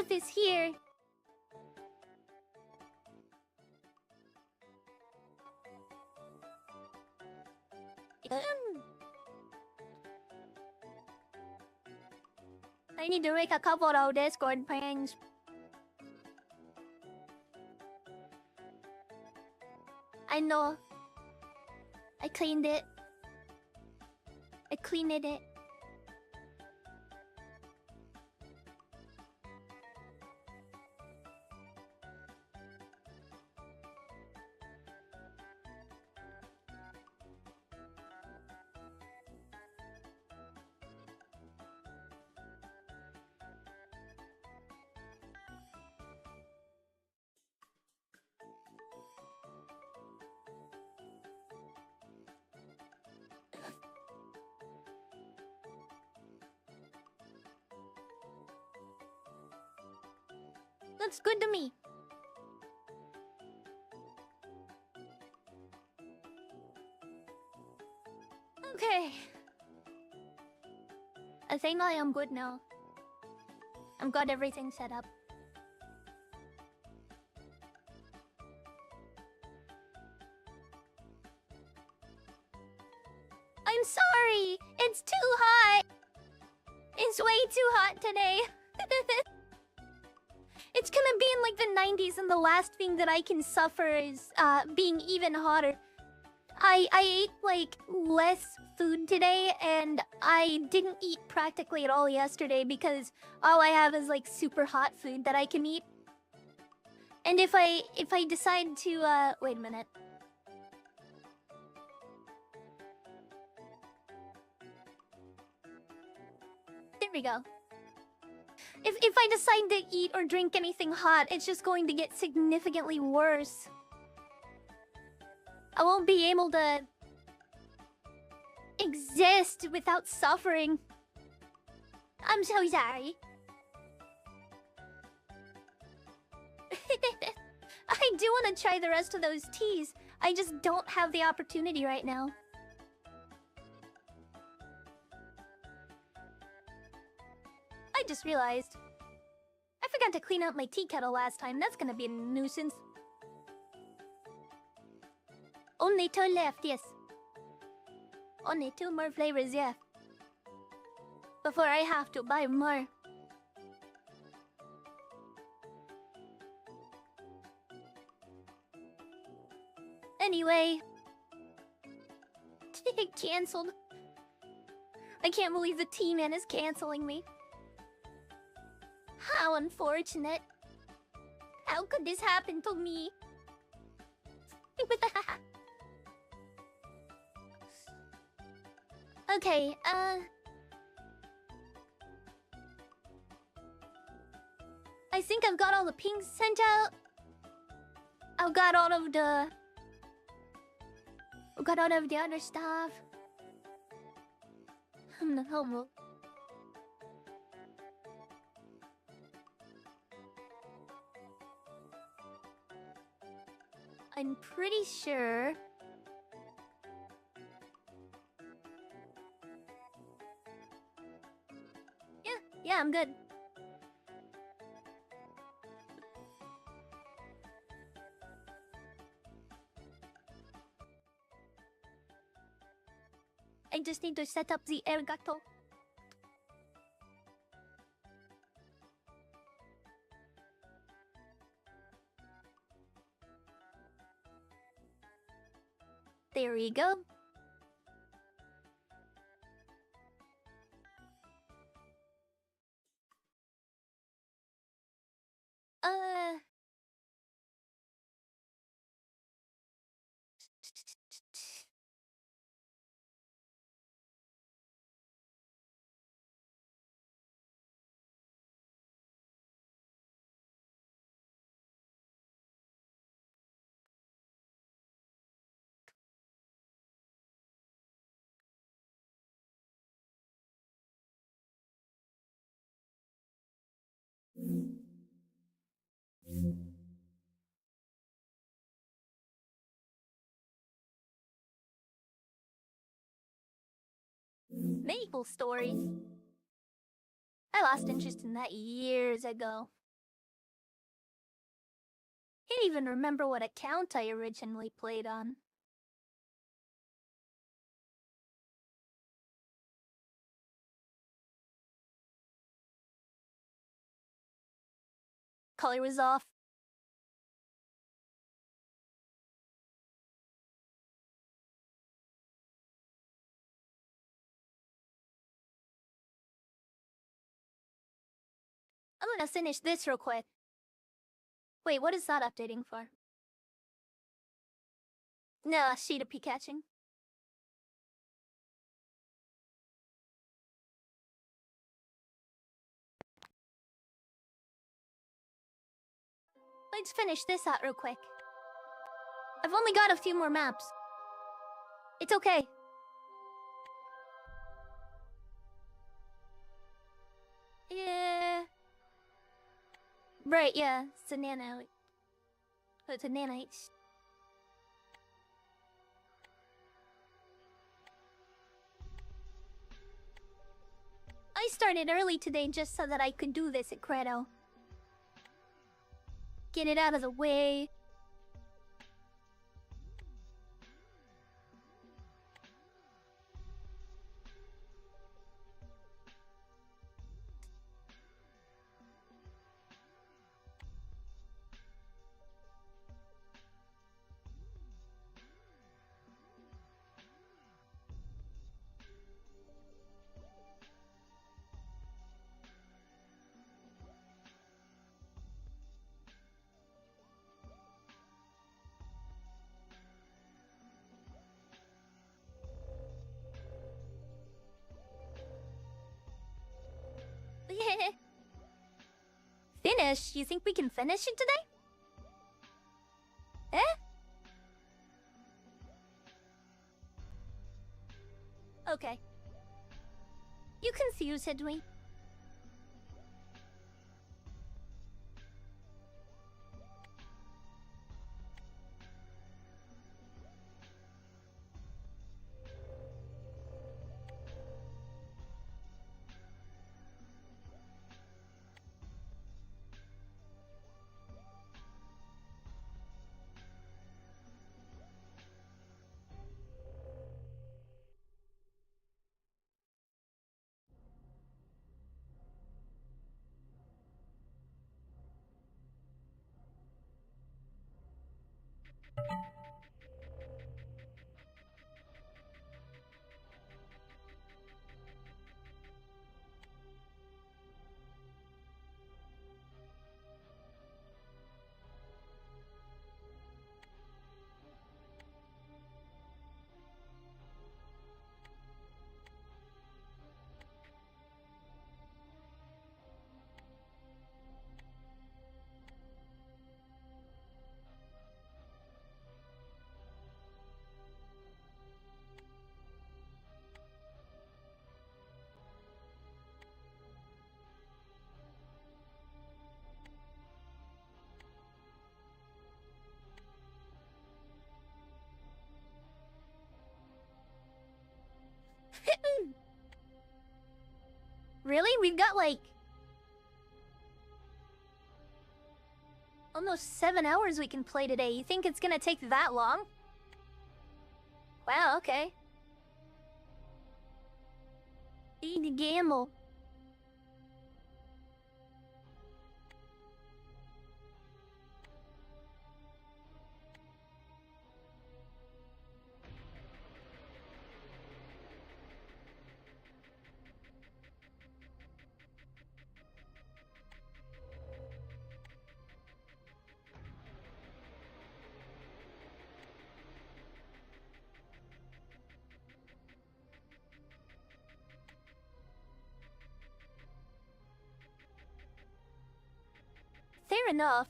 hoooot is here. I need to make a couple of Discord pranks. I know. I cleaned it. I cleaned it. Looks good to me. Okay. I think I am good now. I've got everything set up. I'm sorry! It's too hot! It's way too hot today. It's gonna be in like the 90s, and the last thing that I can suffer is being even hotter. I ate like less food today, and I didn't eat practically at all yesterday because all I have is like super hot food that I can eat. And if I decide to wait a minute. There we go. If I decide to eat or drink anything hot, it's just going to get significantly worse. I won't be able to exist without suffering. I'm so sorry. I do want to try the rest of those teas. I just don't have the opportunity right now. I just realized I forgot to clean out my tea kettle last time. That's gonna be a nuisance. Only 2 left, yes. Only 2 more flavors, yeah. Before I have to buy more. Anyway. Cancelled. I can't believe the T-Man is canceling me. How unfortunate. How could this happen to me? Okay, I think I've got all the pings sent out. I've got all of the other stuff. I'm pretty sure. Yeah, I'm good. I just need to set up the Elgato. There we go. Maple stories. I lost interest in that years ago. Can't even remember what account I originally played on. Color was off. I'm gonna finish this real quick. Wait, what is that updating for? No, sheet of Pikachu. Let's finish this out real quick. I've only got a few more maps. It's okay. Yeah. Right, yeah. It's a nano. It's a nanite. I started early today just so that I could do this at Credo. Get it out of the way. Finish? You think we can finish it today? Eh? Okay. You confused me. Really? We've got like almost 7 hours we can play today. You think it's gonna take that long? Wow, okay. Need to gamble. Fair enough.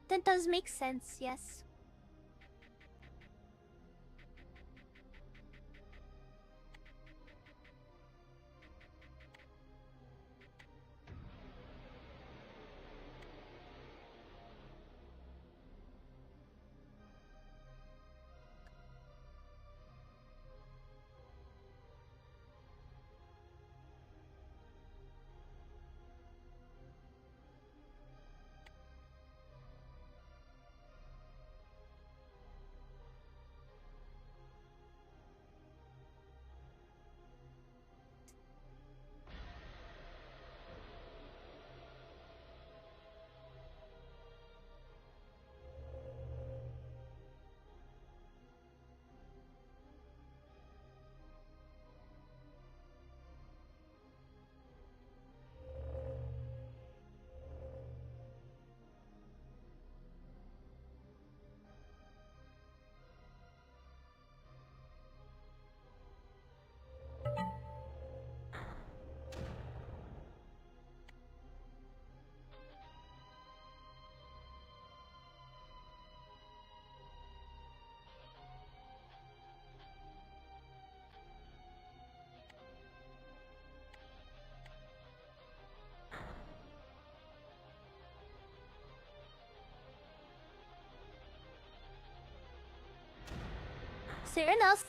That does make sense, yes. Fair enough.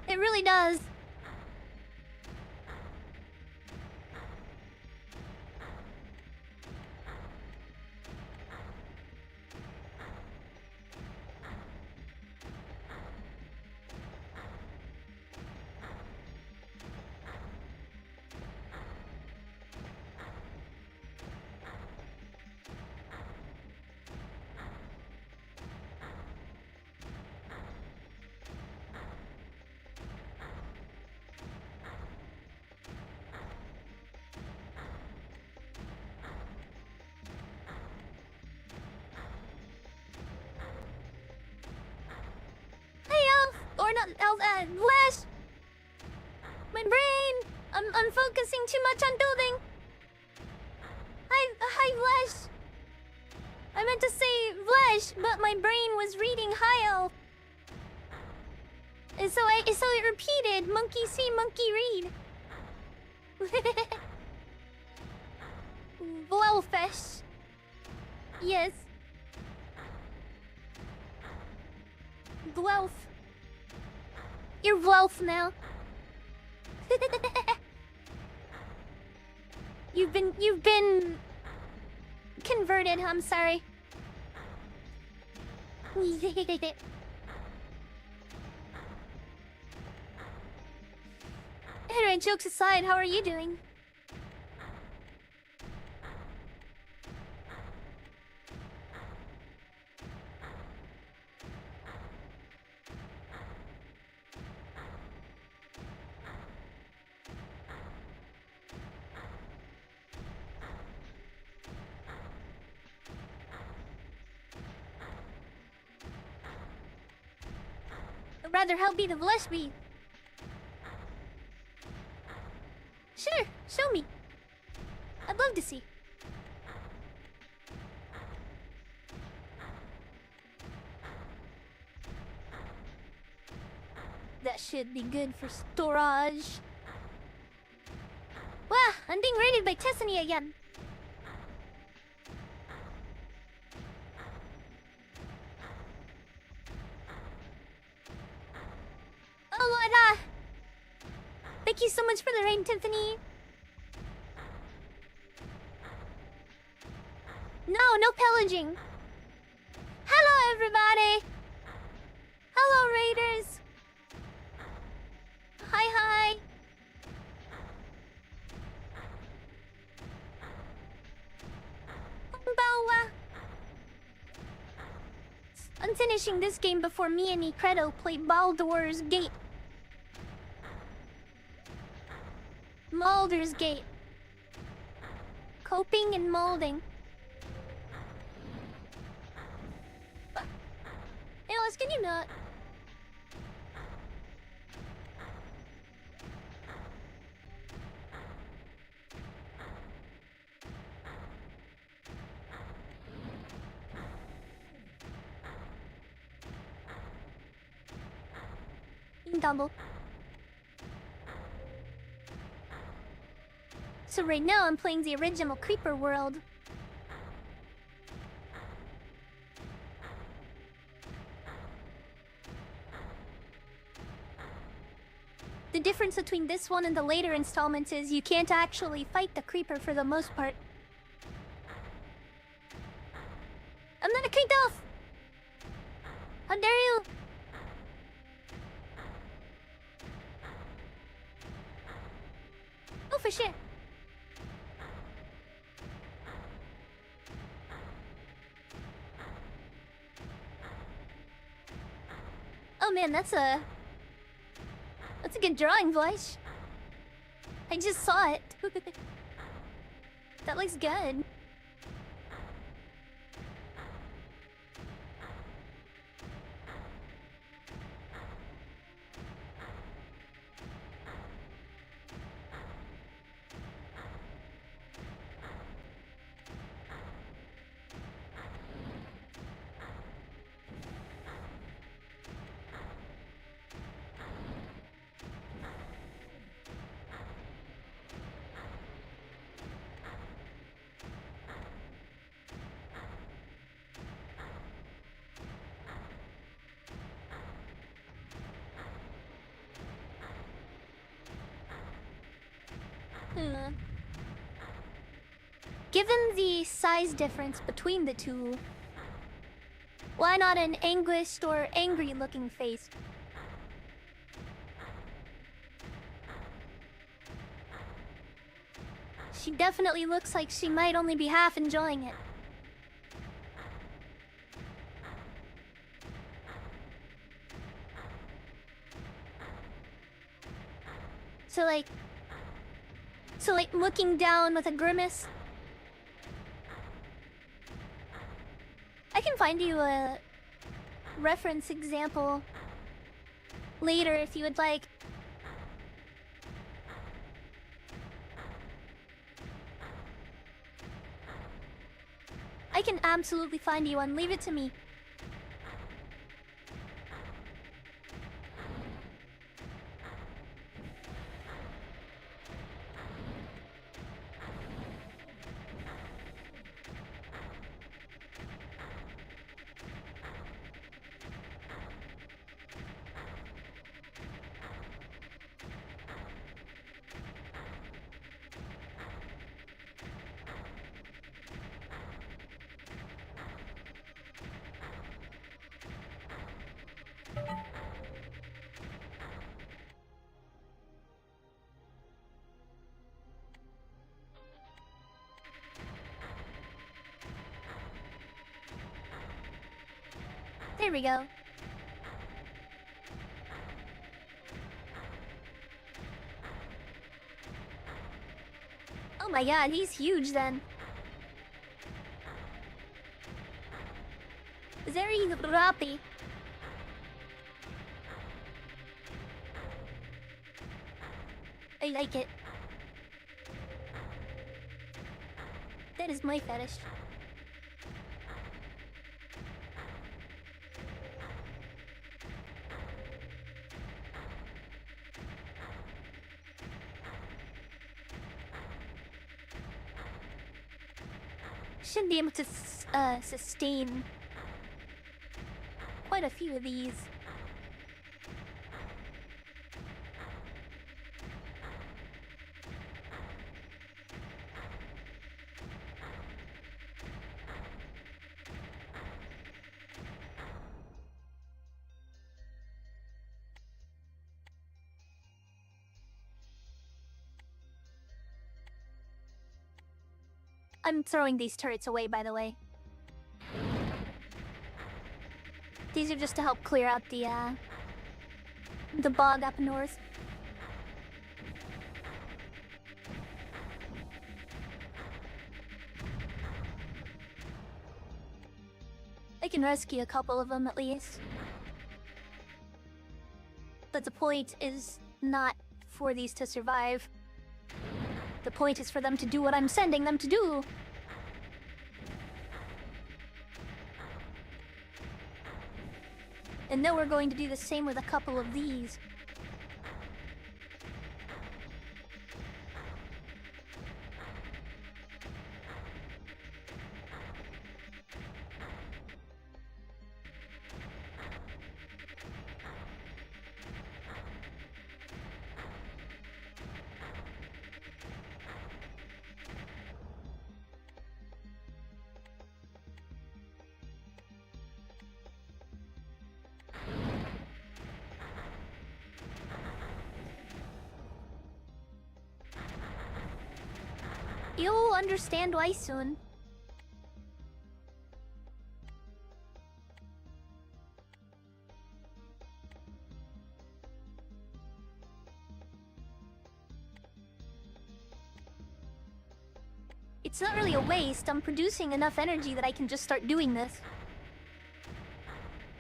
It really does. Or not, Flash! My brain! I'm focusing too much on building! Hi, Flash! I meant to say Flash, but my brain was reading High Elf. And so it repeated, monkey see, monkey read. Blowfish. Yes. Glowf. You're Glowf now. You've been converted, I'm sorry. Anyway, jokes aside, how are you doing? Rather, how be the flesh be? Sure, show me. I'd love to see. That should be good for storage. Wow, I'm being raided by Tessany again. Oh, Lord, thank you so much for the raid, Tiffany. No pillaging. Hello, everybody. Hello, raiders. Hi. Konbanwa. I'm finishing this game before me and Icredo play Baldur's Gate. Baldur's Gate. Coping and molding. Alice, can you not? Double. So right now I'm playing the original Creeper world. The difference between this one and the later installments is you can't actually fight the creeper for the most part. I'm not a kicked off! How dare you! Oh, for sure. Oh man, that's a good drawing, Voice. I just saw it. That looks good. Given the size difference between the two, why not an anguished or angry looking face? She definitely looks like she might only be half enjoying it. So like looking down with a grimace. I can find you a reference example later if you would like. I can absolutely find you one. Leave it to me. There we go. Oh my god, he's huge then. Very rapi. I like it. That is my fetish. Should be able to sustain quite a few of these. I'm throwing these turrets away, by the way. These are just to help clear out the bog up north. I can rescue a couple of them at least. But the point is not for these to survive. The point is for them to do what I'm sending them to do. And then we're going to do the same with a couple of these. You'll understand why soon. It's not really a waste. I'm producing enough energy that I can just start doing this.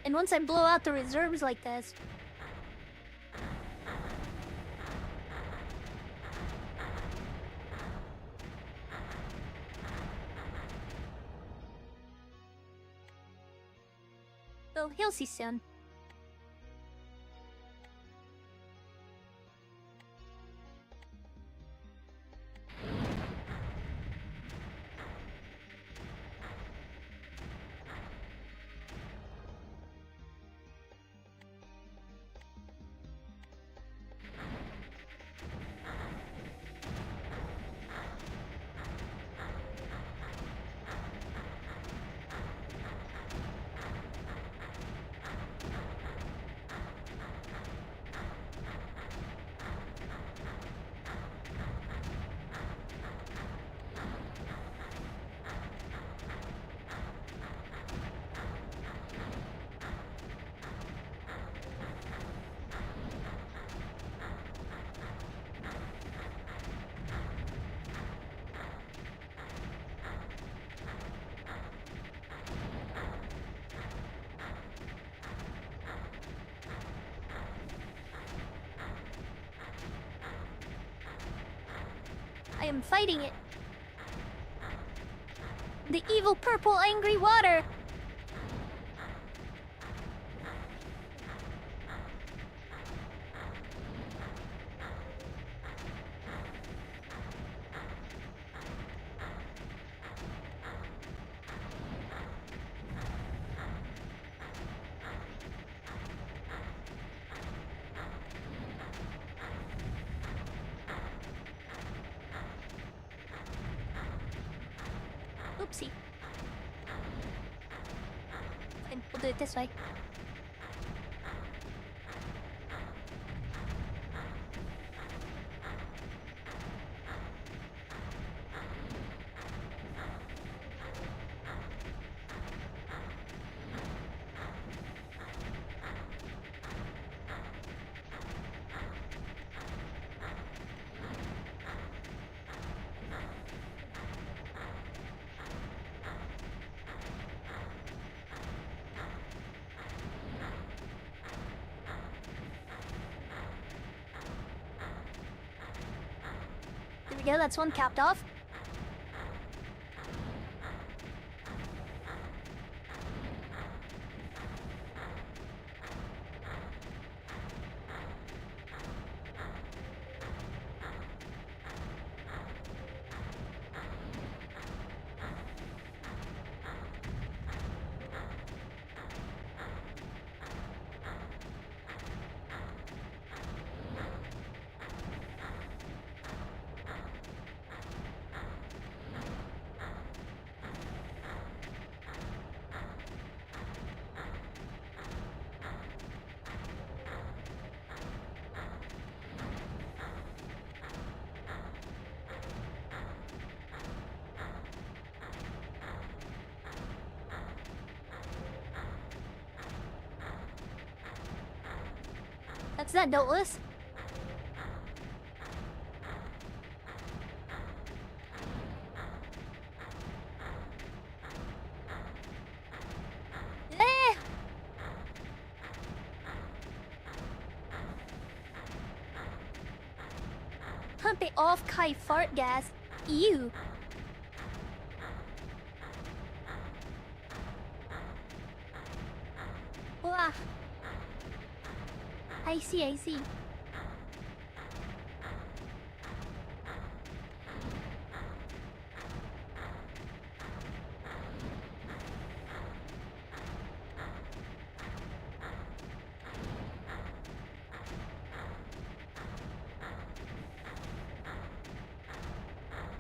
And once I blow out the reserves like this... Well, he'll see soon. I am fighting it. The evil purple angry water. Oopsie. Fine, we'll do it this way. There we go, that's one capped off. That's that, Doubtless. Eh! Hump it off, Kai fart gas. Ew. Wah. I see, I see.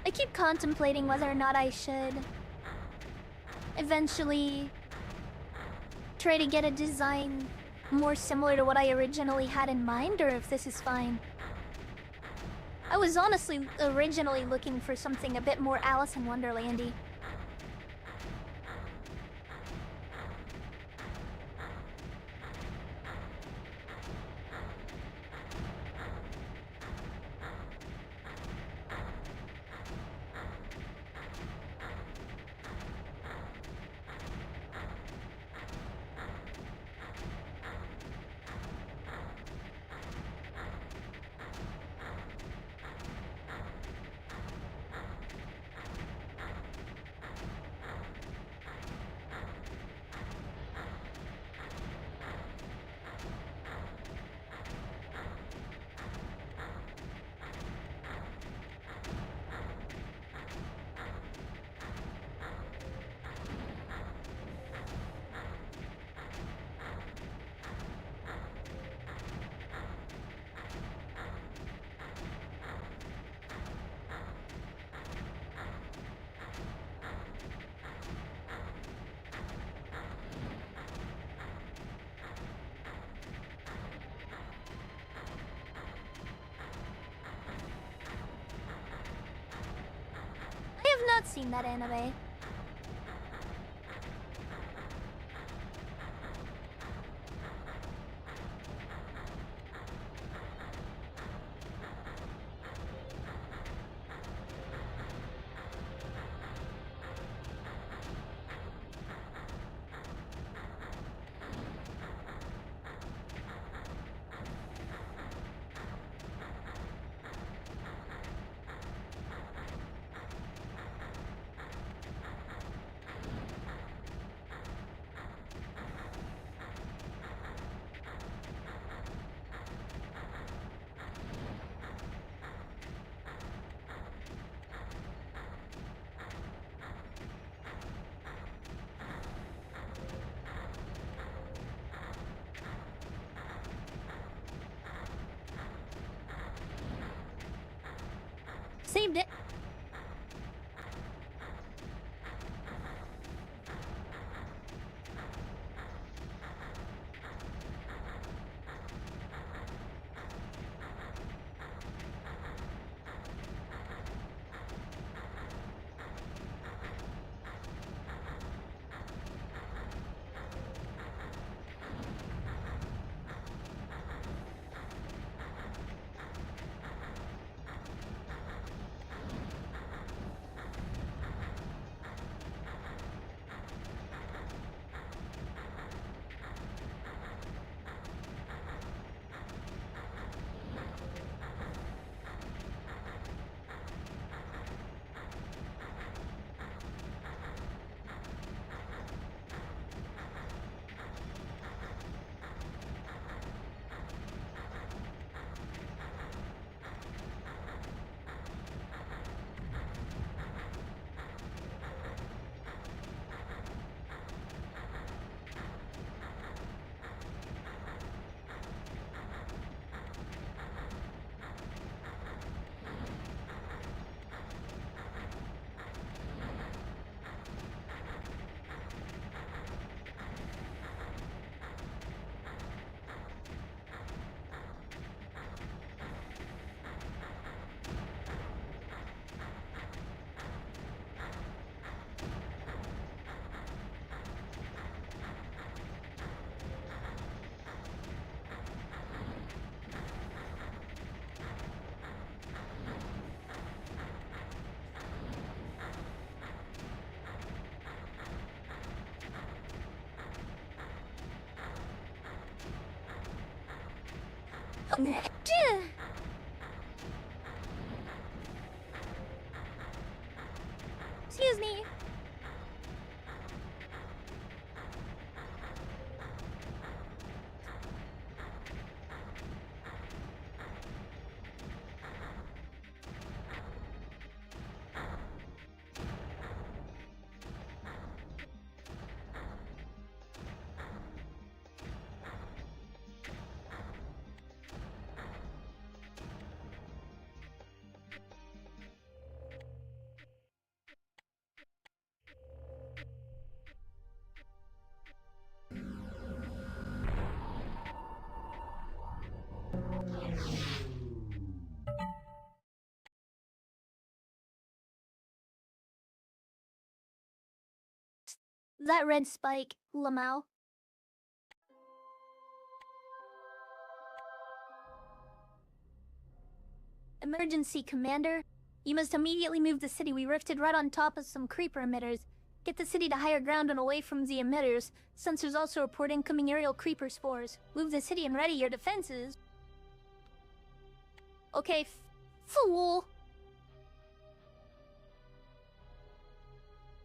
I keep contemplating whether or not I should eventually try to get a design more similar to what I originally had in mind, or if this is fine. I was honestly originally looking for something a bit more Alice in Wonderlandy. I have not seen that anime. Saved it. Excuse me. That red spike, Lamau. Emergency, Commander. You must immediately move the city. We rifted right on top of some creeper emitters. Get the city to higher ground and away from the emitters. Sensors also report incoming aerial creeper spores. Move the city and ready your defenses. Okay, fool.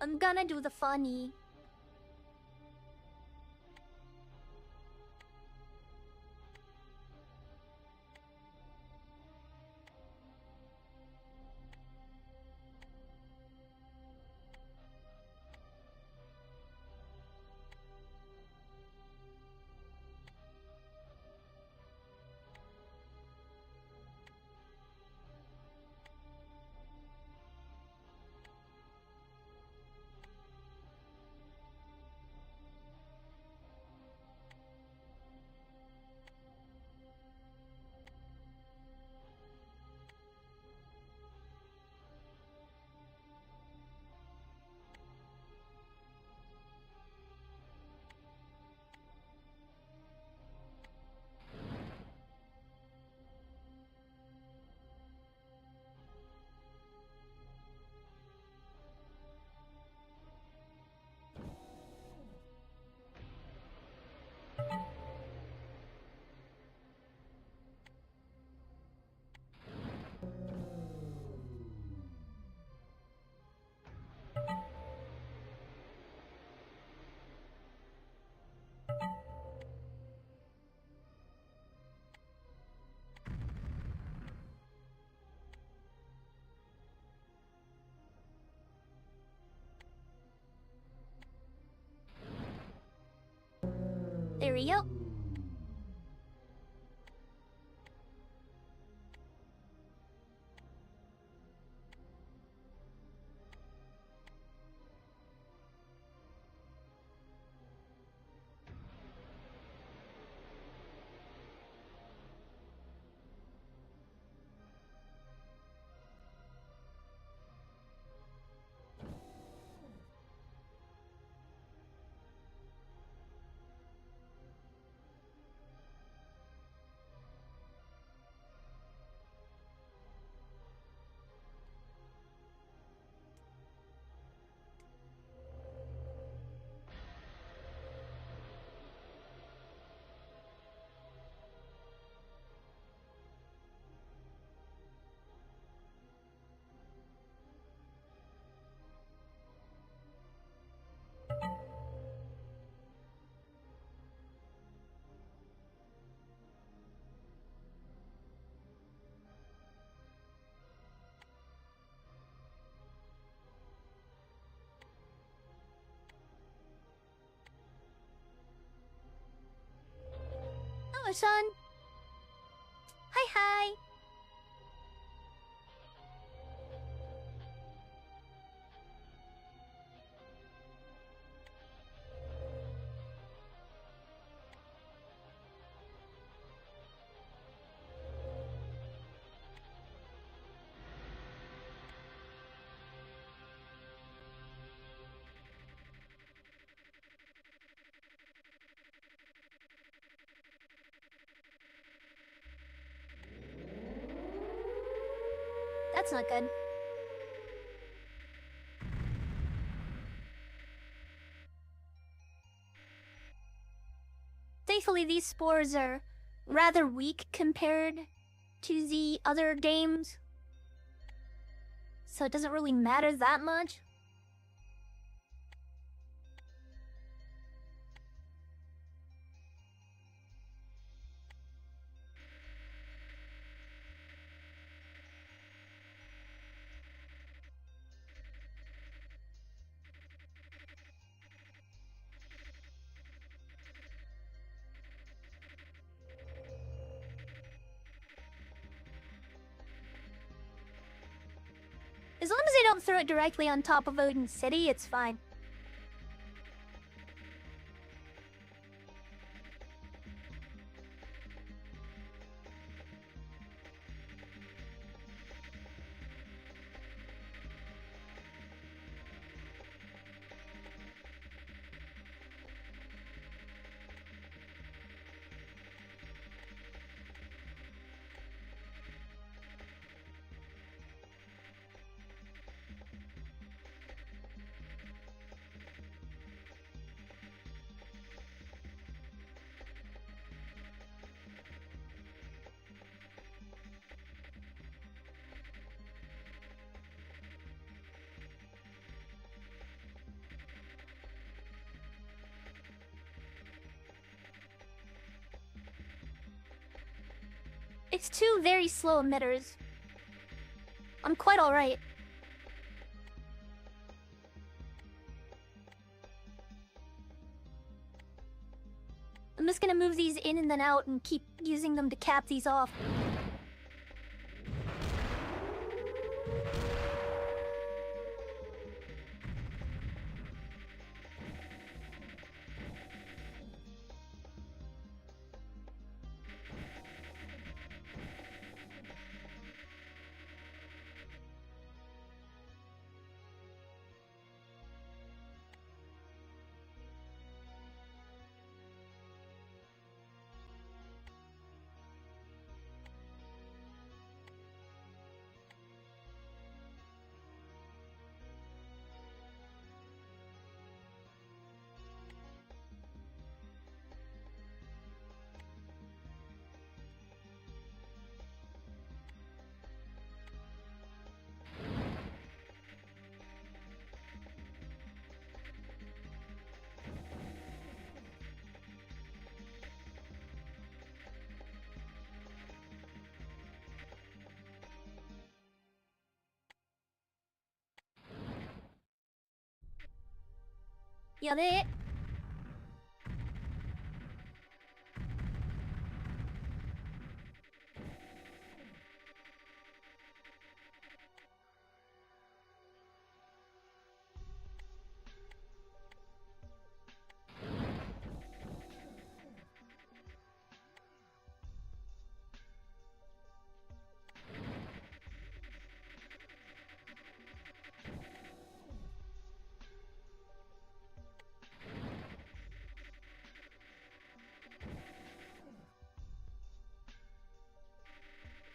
I'm gonna do the funny. There we go. Hello, son. Hi, hi. That's not good. Thankfully, these spores are rather weak compared to the other games, so it doesn't really matter that much. As long as they don't throw it directly on top of Odin City, it's fine. It's two very slow emitters. I'm quite alright. I'm just gonna move these in and then out and keep using them to cap these off. Yeah, they...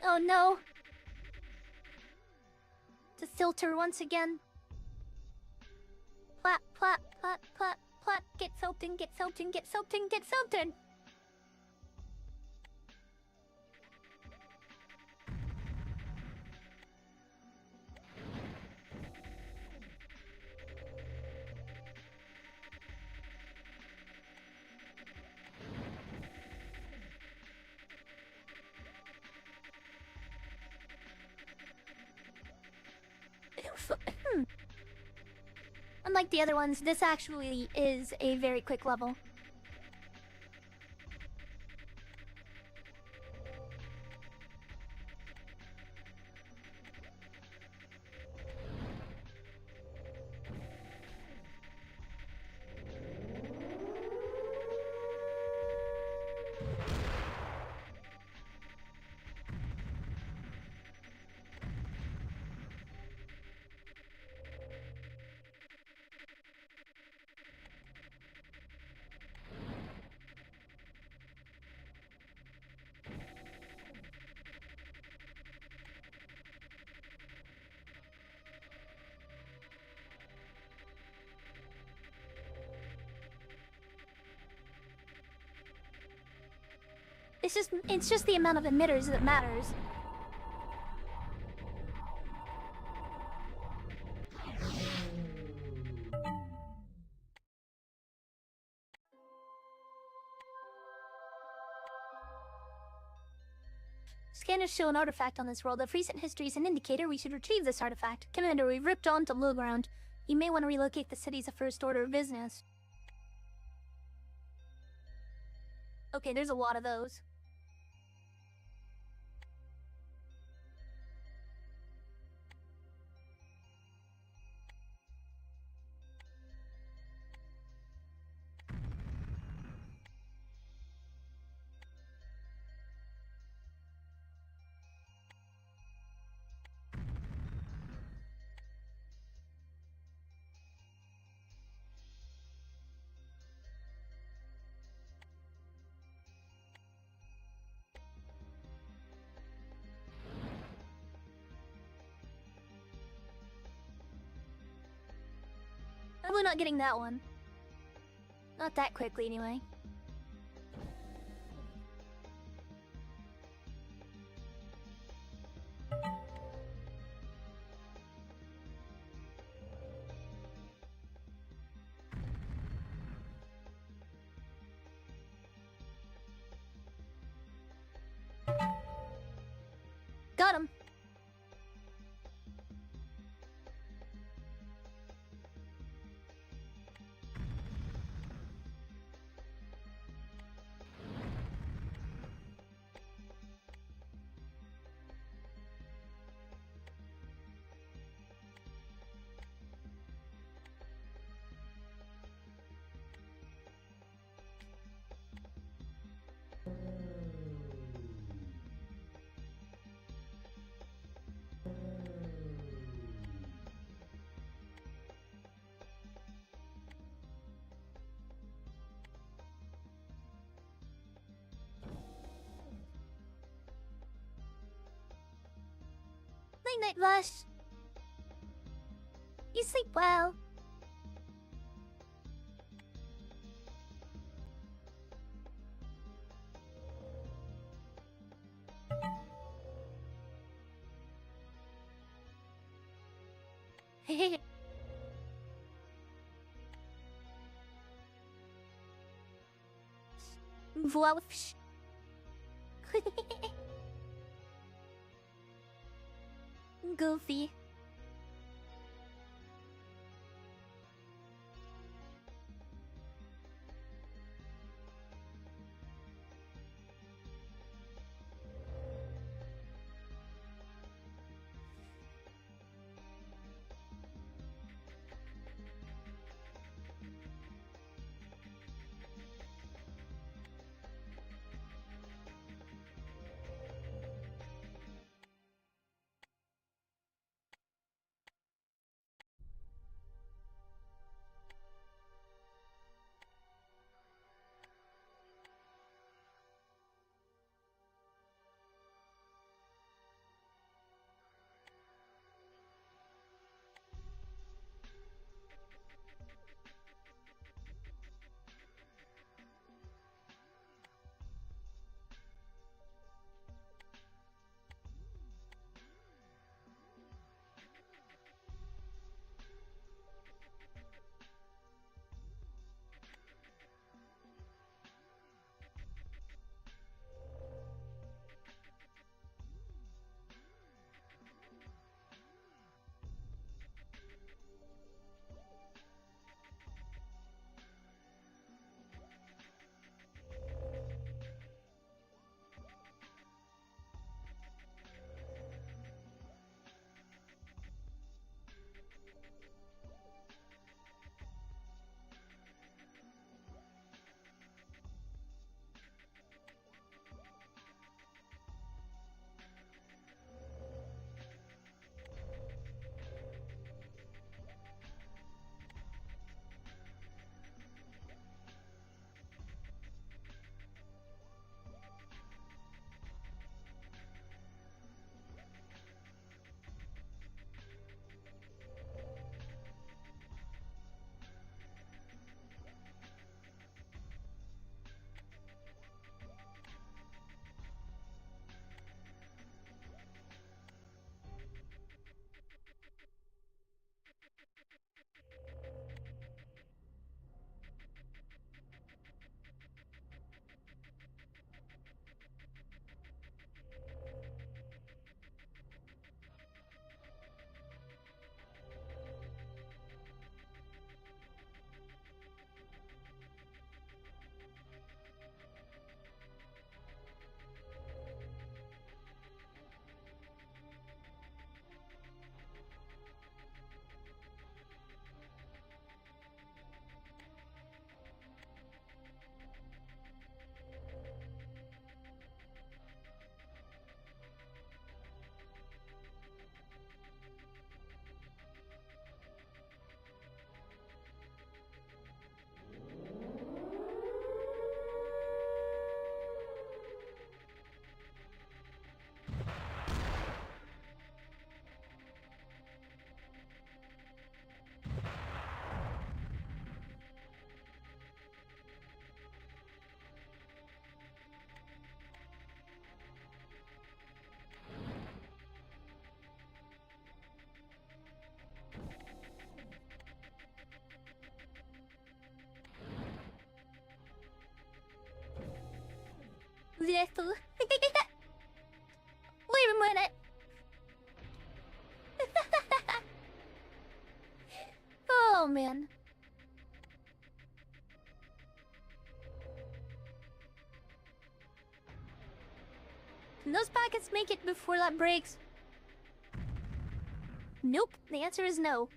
Oh no! The filter once again. Plat, plat, plat, plat, plat. Get filtered, get filtered, get filtered, get filtered! Unlike the other ones, this actually is a very quick level. It's just the amount of emitters that matters. Scanners show an artifact on this world. If recent history is an indicator, we should retrieve this artifact. Commander, we've ripped onto low ground. You may want to relocate the city as a first order of business. Okay, there's a lot of those. Probably not getting that one. Not that quickly, anyway. night, Vash. You sleep well. Vwawfsh. Goofy. Little. Wait a minute. Oh man. Can those packets make it before that breaks? Nope. The answer is no.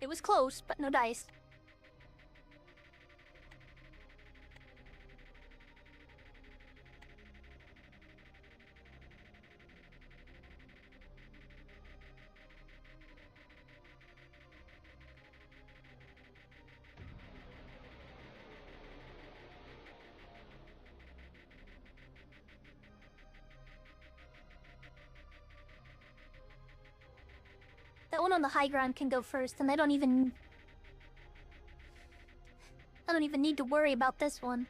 It was close, but no dice. one on the high ground can go first, and I don't even need to worry about this one.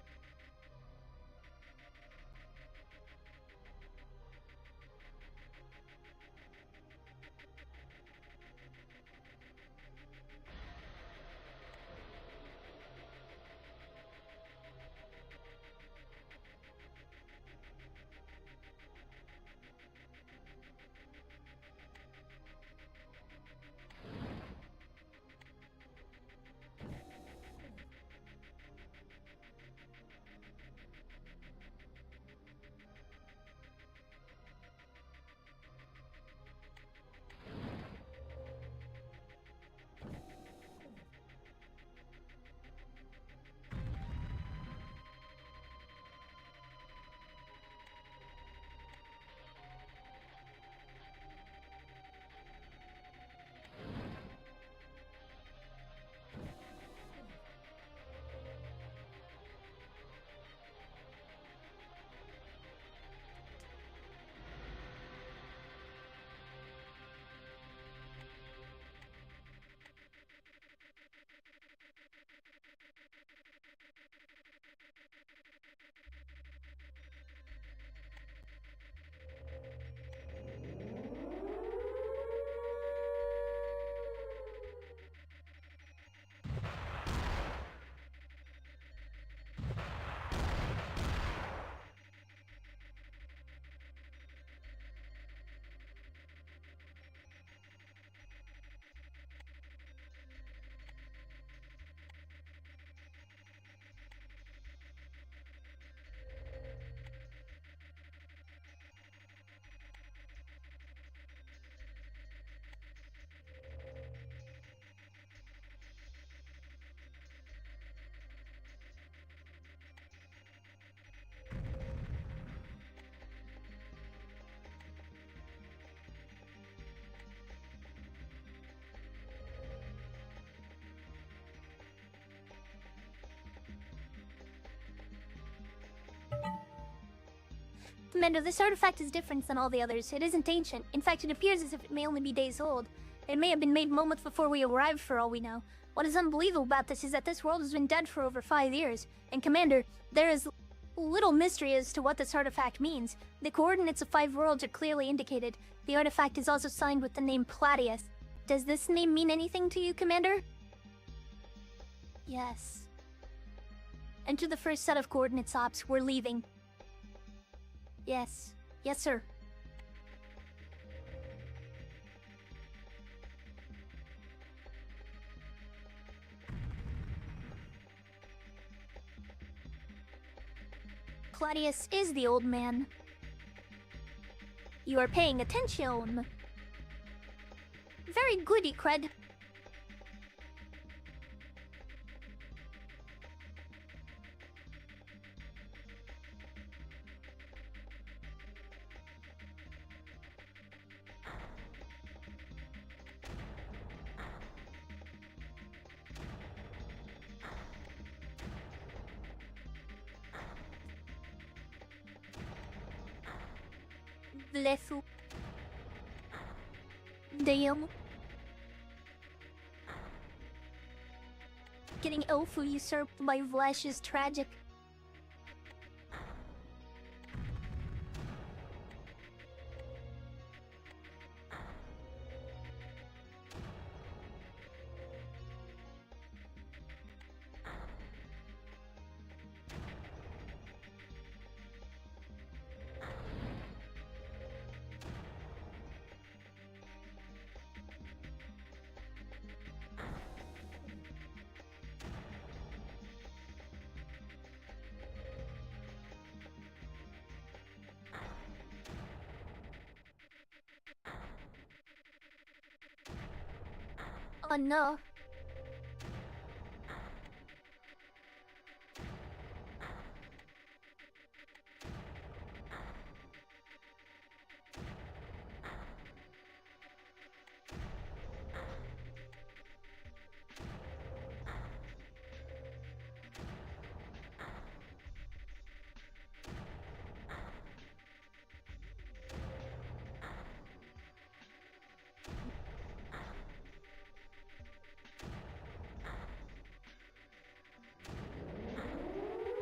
Commander, this artifact is different than all the others. It isn't ancient. In fact, it appears as if it may only be days old. It may have been made moments before we arrived, for all we know. What is unbelievable about this is that this world has been dead for over 5 years. And Commander, there is little mystery as to what this artifact means. The coordinates of 5 worlds are clearly indicated. The artifact is also signed with the name Platius. Does this name mean anything to you, Commander? Yes. Enter the first set of coordinates, Ops. We're leaving. Yes. Yes, sir. Claudius is the old man. You are paying attention. Very good, Ecred. Bless you. Damn. Getting Elfu usurped by Vlash is tragic. Oh no.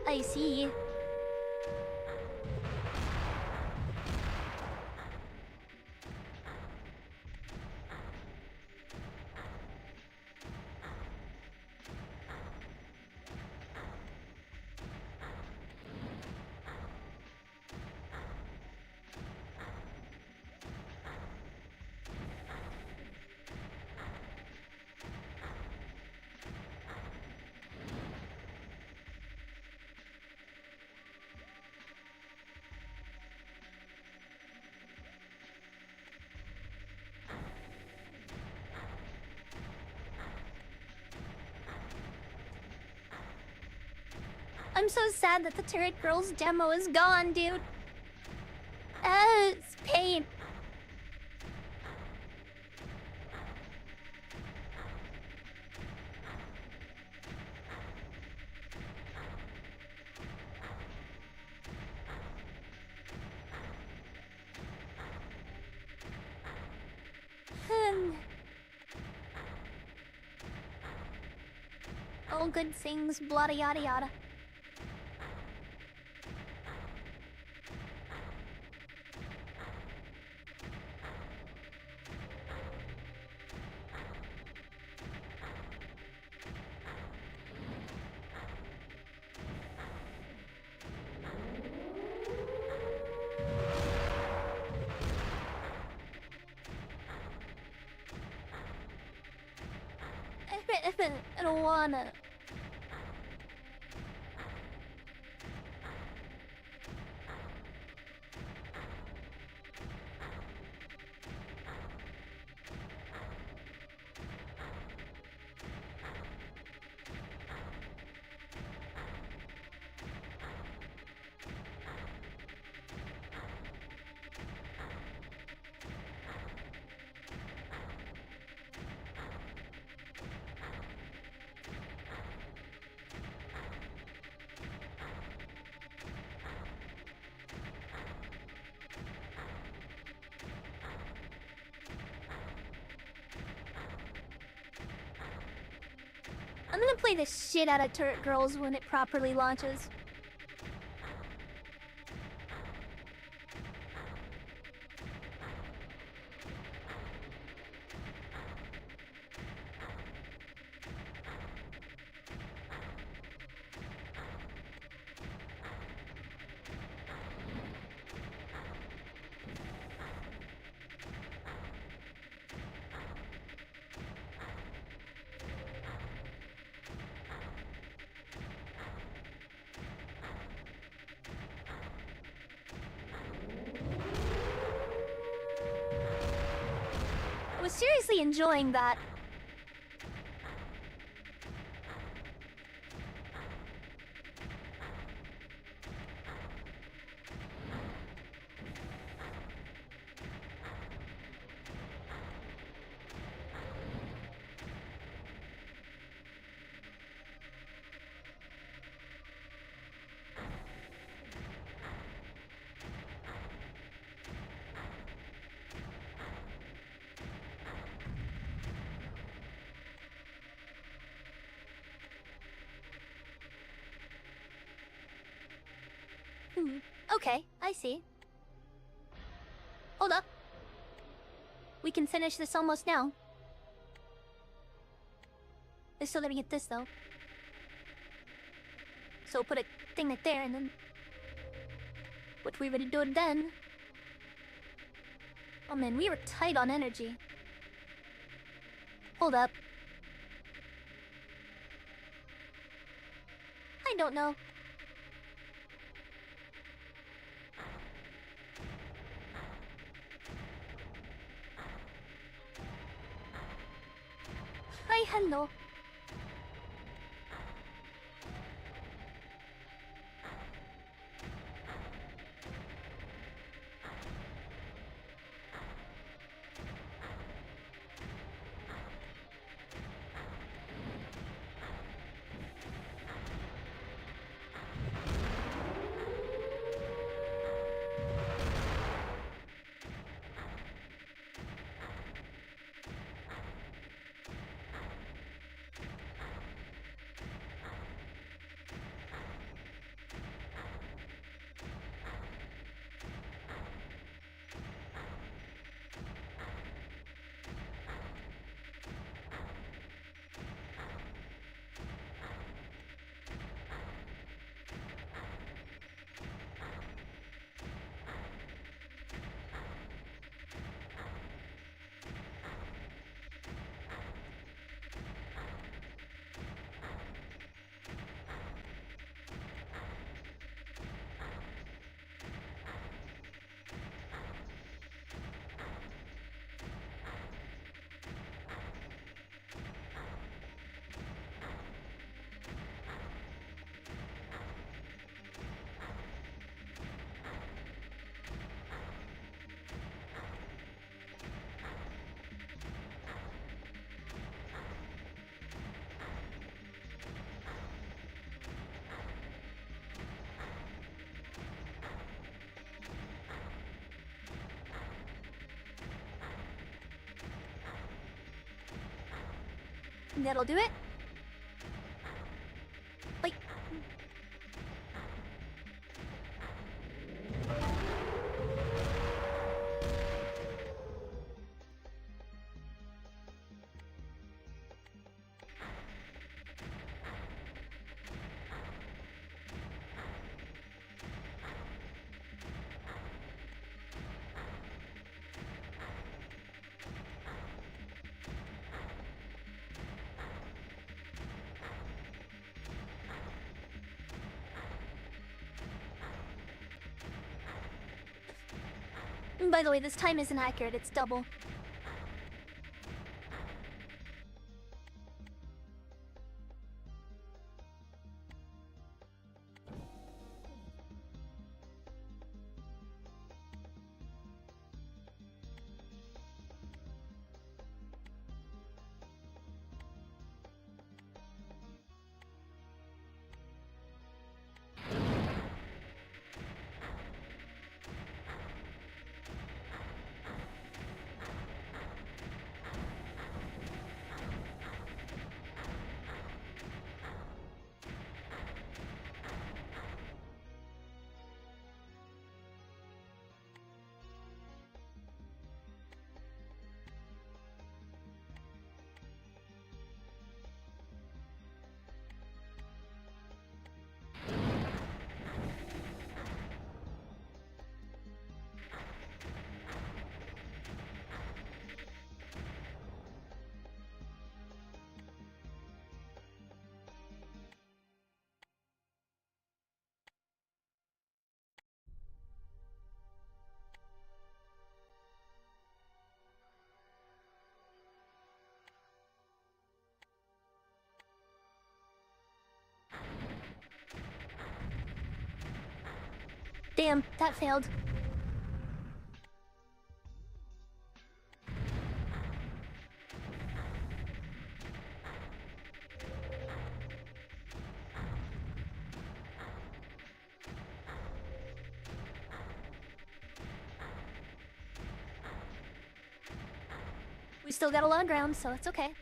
I see. I'm so sad that the Turret Girls demo is gone, dude. It's pain. All good things, blada yada yada. I don't wanna. I'm gonna play the shit out of Turret Girls when it properly launches. I was seriously enjoying that. Okay, I see. Hold up. We can finish this almost now. I still gotta get this though. So put a thing right there and then... what we ready to do it then? Oh man, we were tight on energy. Hold up. I don't know. Hi, hello. That'll do it. Like... By the way, this time isn't accurate, it's double. Damn, that failed. We still got a lot of ground, so it's okay.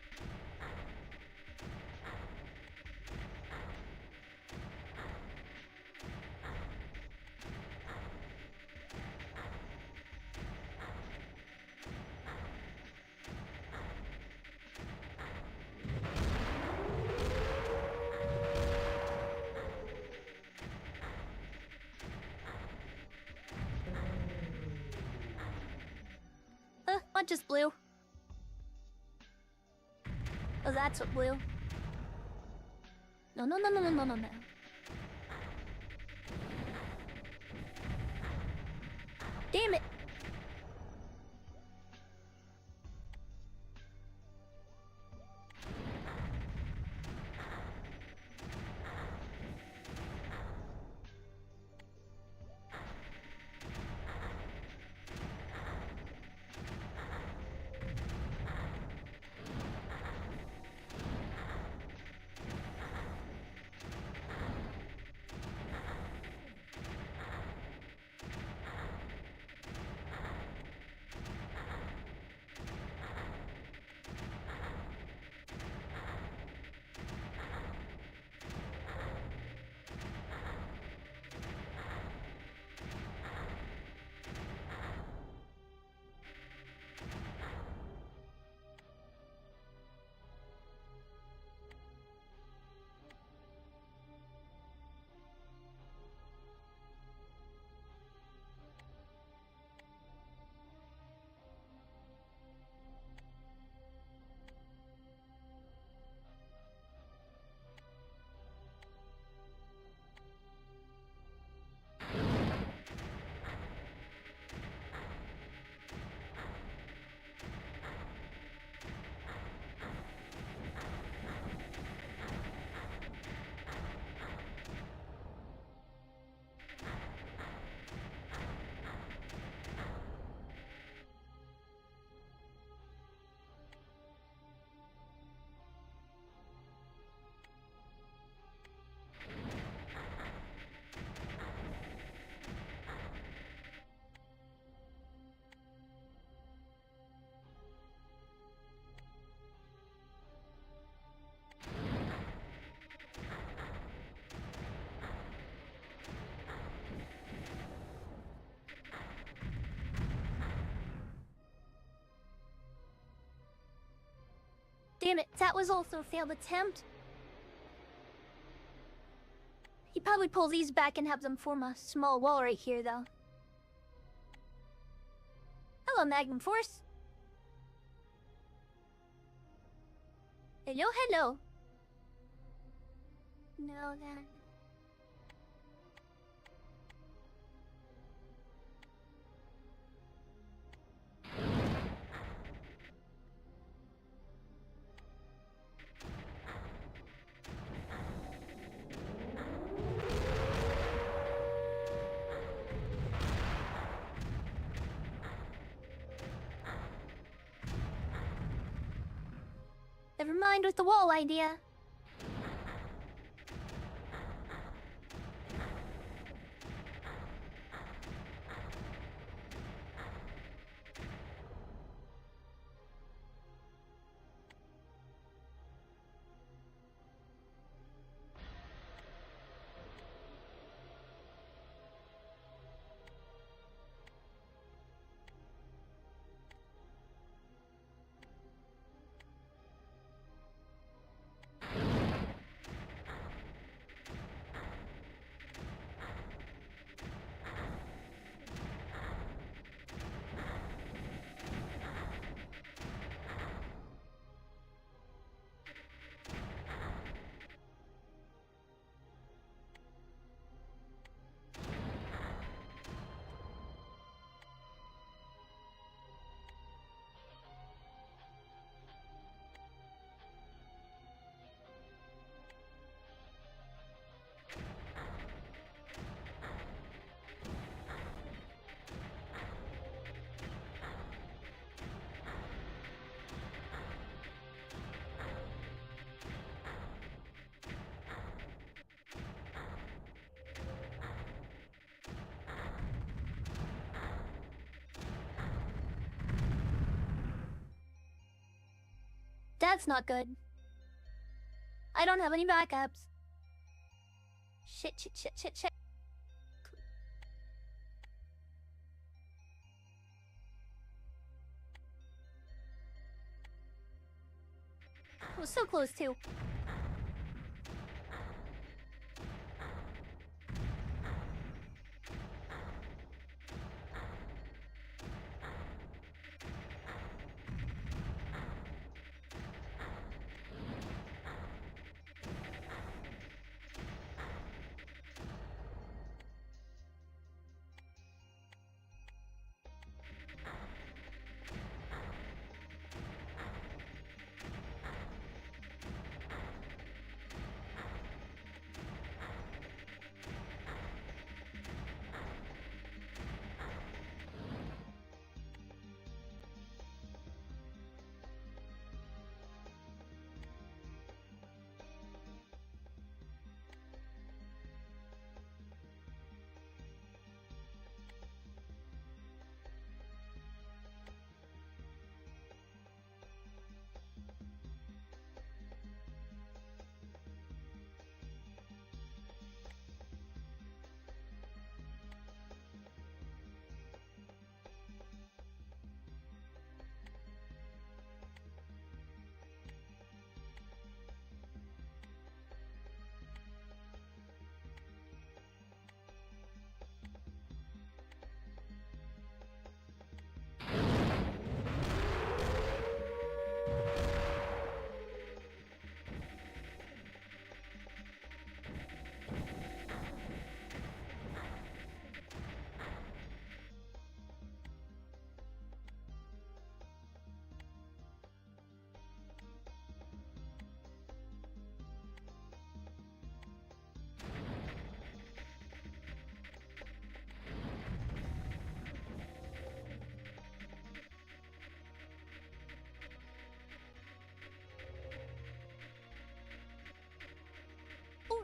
What just blew? Oh, that's what blew. No, no, no, no, no, no, no, no. Damn it! Damn it, that was also a failed attempt. He probably pull these back and have them form a small wall right here, though. Hello, Magnum Force. Hello, hello. No, that... Never mind with the wall idea. That's not good. I don't have any backups. Shit, shit, shit, shit, shit. I was so close too.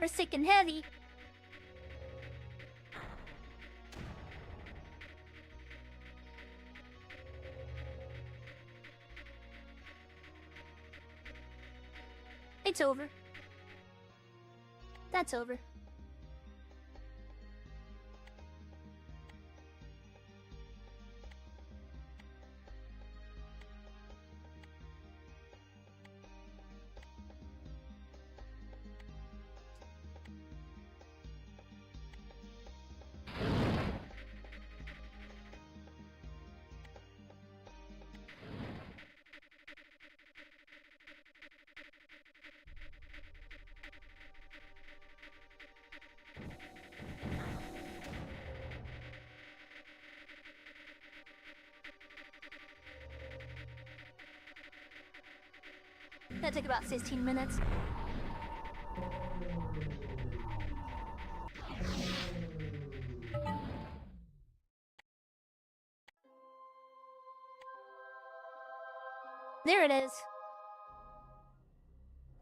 Or sick and heavy. It's over. That's over. That took about 15 minutes. There it is.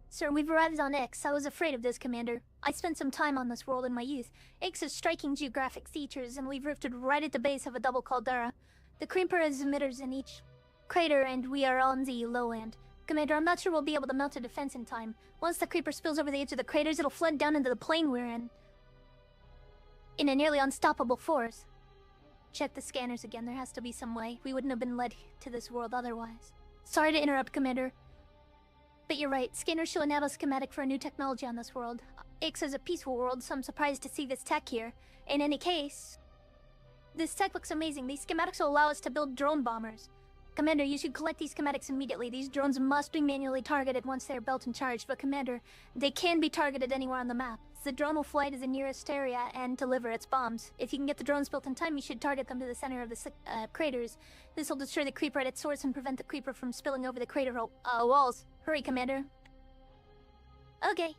Sir, we've arrived on X. I was afraid of this, Commander. I spent some time on this world in my youth. X has striking geographic features, and we've drifted right at the base of a double caldera. The Creeper has emitters in each crater, and we are on the lowland. Commander, I'm not sure we'll be able to mount a defense in time. Once the Creeper spills over the edge of the craters, it'll flood down into the plane we're in a nearly unstoppable force. Check the scanners again. There has to be some way. We wouldn't have been led to this world otherwise. Sorry to interrupt, Commander. But you're right. Scanners show a nano schematic for a new technology on this world. Ix is a peaceful world, so I'm surprised to see this tech here. In any case, this tech looks amazing. These schematics will allow us to build drone bombers. Commander, you should collect these schematics immediately. These drones must be manually targeted once they're built and charged, but Commander, they can be targeted anywhere on the map. The drone will fly to the nearest area and deliver its bombs. If you can get the drones built in time, you should target them to the center of the craters. This will destroy the Creeper at its source and prevent the Creeper from spilling over the crater walls. Hurry, Commander. Okay.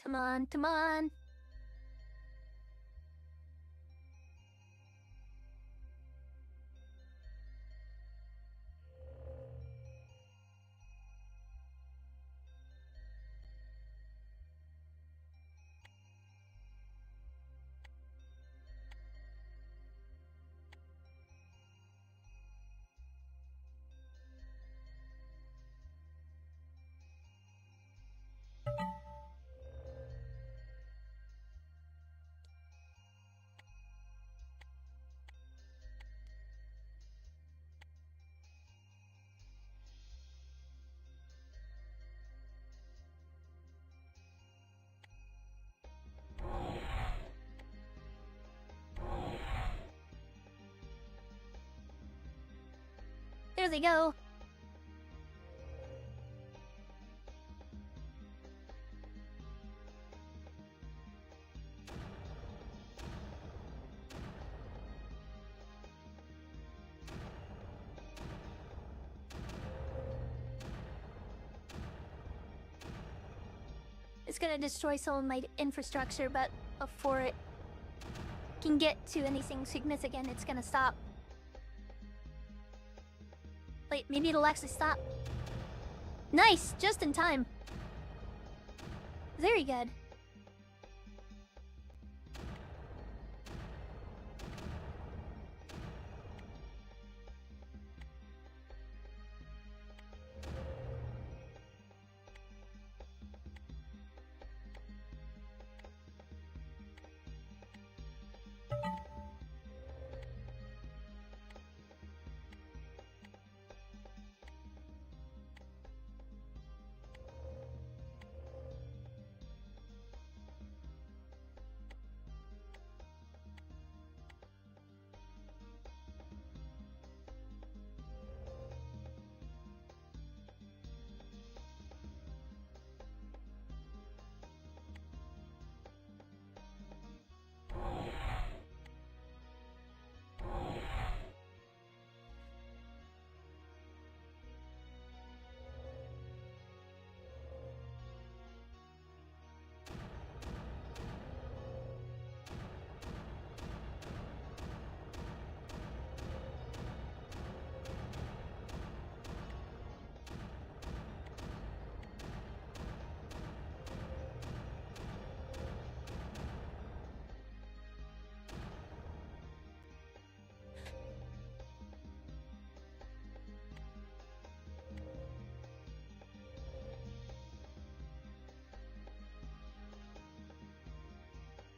Come on, come on. There they go. It's gonna destroy some of my infrastructure, but before it can get to anything significant, it's gonna stop. Wait, maybe it'll actually stop. Nice! Just in time. Very good.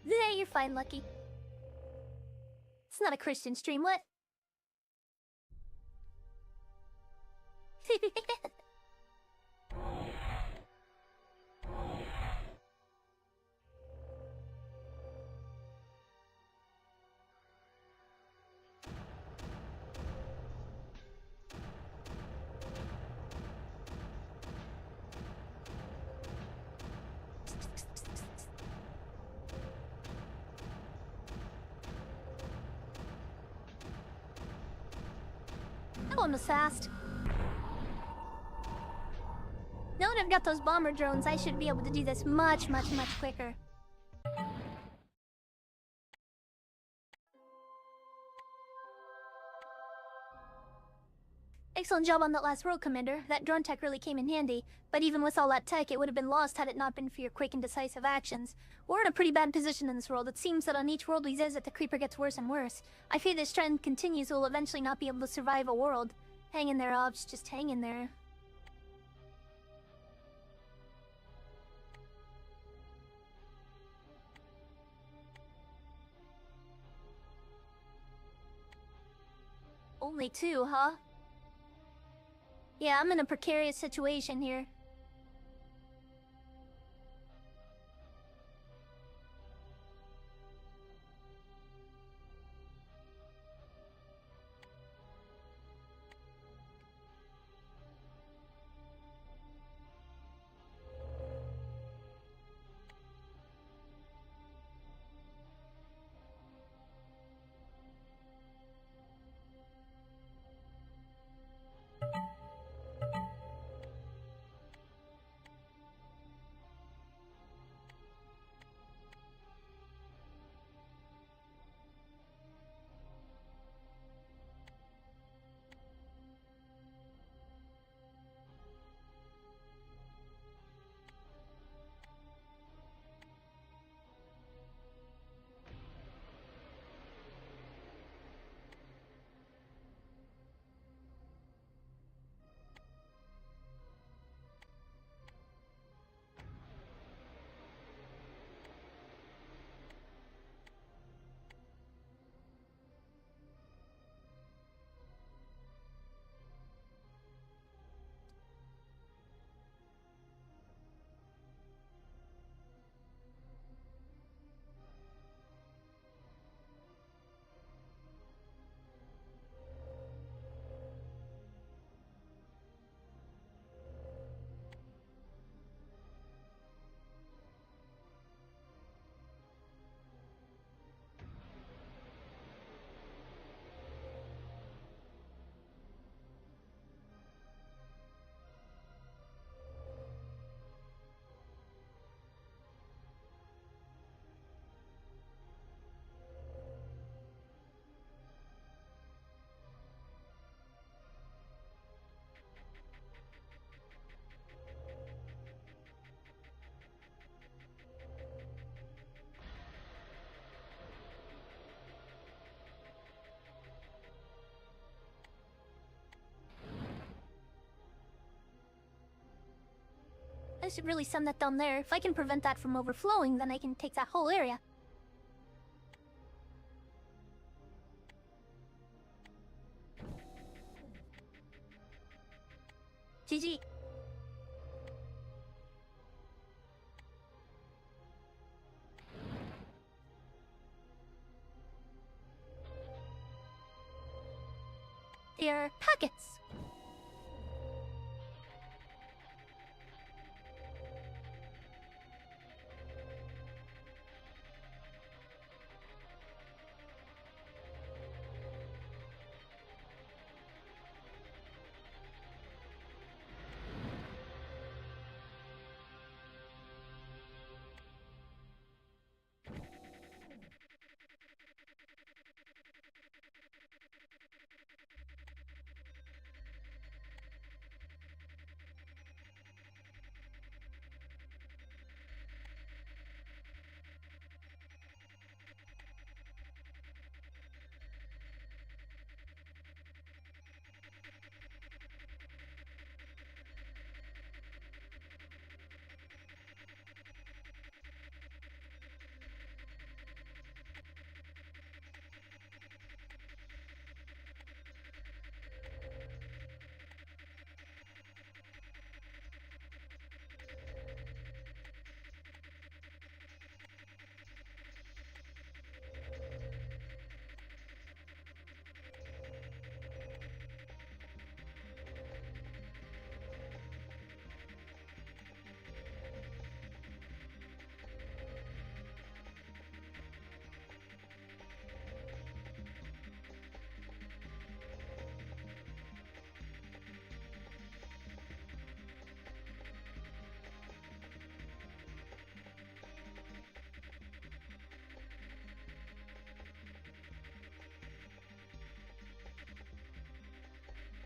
Yeah, you're fine, Lucky. It's not a Christian stream, what? That one was fast. Now that I've got those bomber drones, I should be able to do this much quicker. Excellent job on that last world, Commander. That drone tech really came in handy. But even with all that tech, it would have been lost had it not been for your quick and decisive actions. We're in a pretty bad position in this world. It seems that on each world we visit, the creeper gets worse and worse. I fear this trend continues, we'll eventually not be able to survive a world. Hang in there, Obs. Just hang in there. Only two, huh? Yeah, I'm in a precarious situation here. I should really send that down there. If I can prevent that from overflowing, then I can take that whole area. GG. They're packets.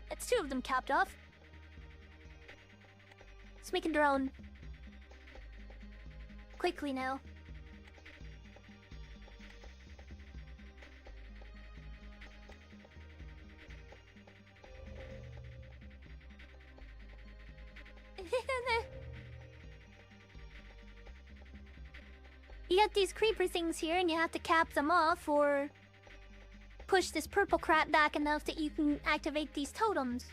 It's 2 of them capped off. Let's make a drone. Quickly now. You got these creeper things here and you have to cap them off or push this purple crap back enough that you can activate these totems.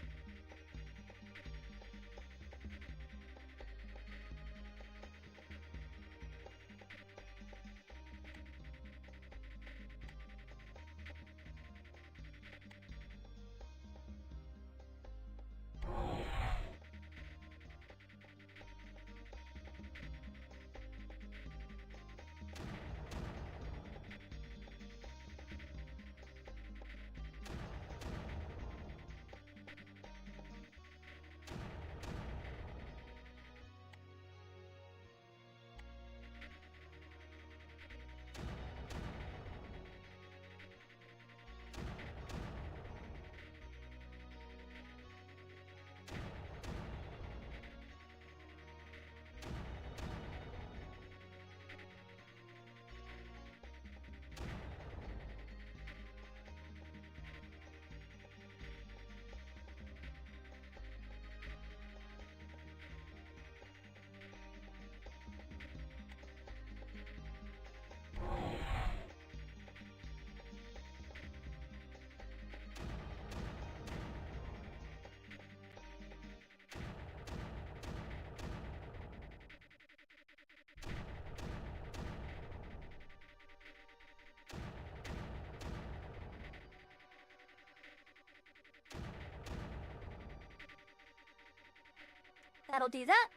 That'll do that.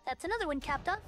That's another one capped off.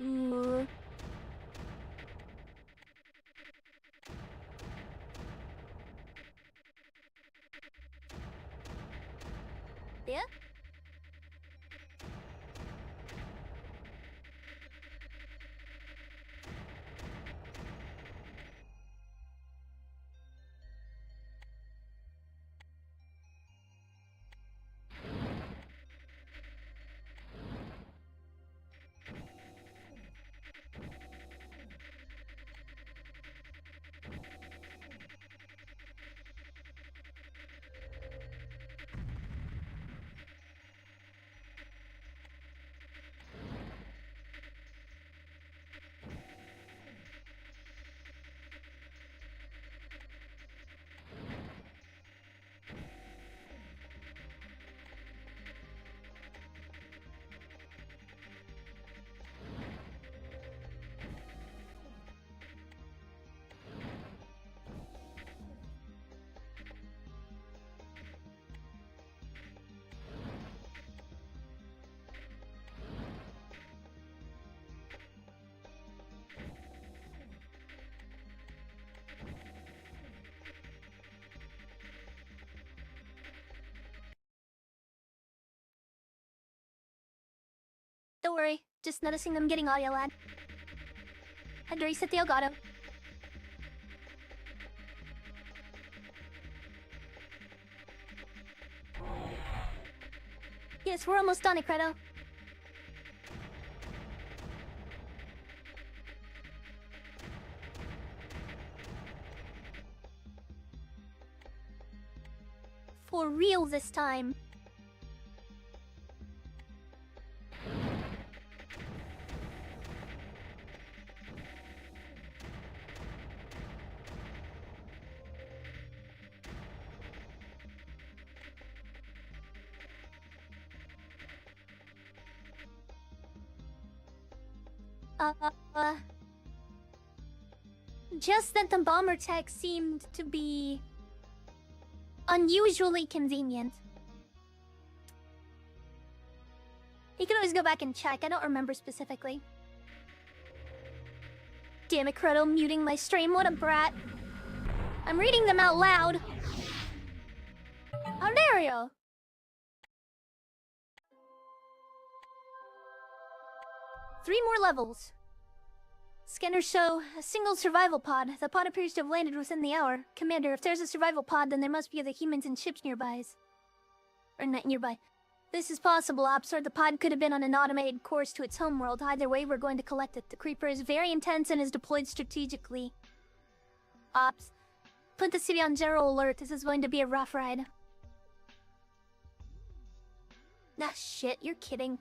Ooh. Yeah? Don't worry, just noticing them getting audio lag. Had to reset the Elgato. Yes, we're almost done, Credo. For real this time. Just that the bomber tech seemed to be unusually convenient. You can always go back and check, I don't remember specifically. Damn it, Croto, muting my stream, what a brat. I'm reading them out loud. Arnario! Three more levels. Scanners show a single survival pod. The pod appears to have landed within the hour. Commander, if there's a survival pod, then there must be other humans and ships nearby. Or not nearby. This is possible, Ops, or the pod could have been on an automated course to its homeworld. Either way, we're going to collect it. The Creeper is very intense and is deployed strategically. Ops, put the city on general alert. This is going to be a rough ride. Ah, shit, you're kidding.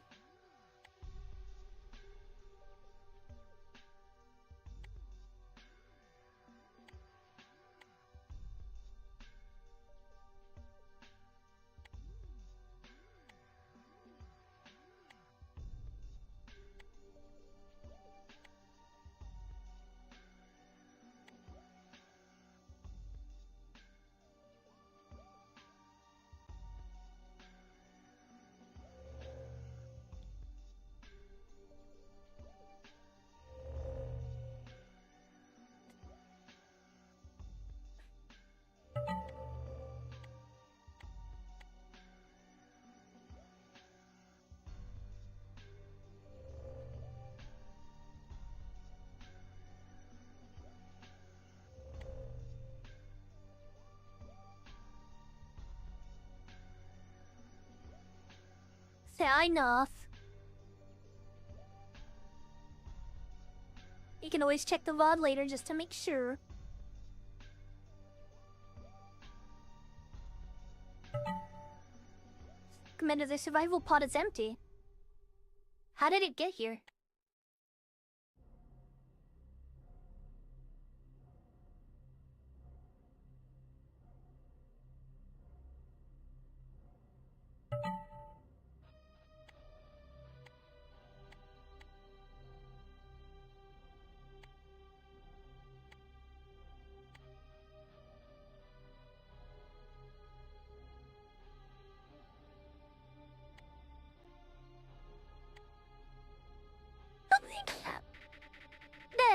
Fair enough. You can always check the VOD later just to make sure. Commander, the survival pod is empty. How did it get here?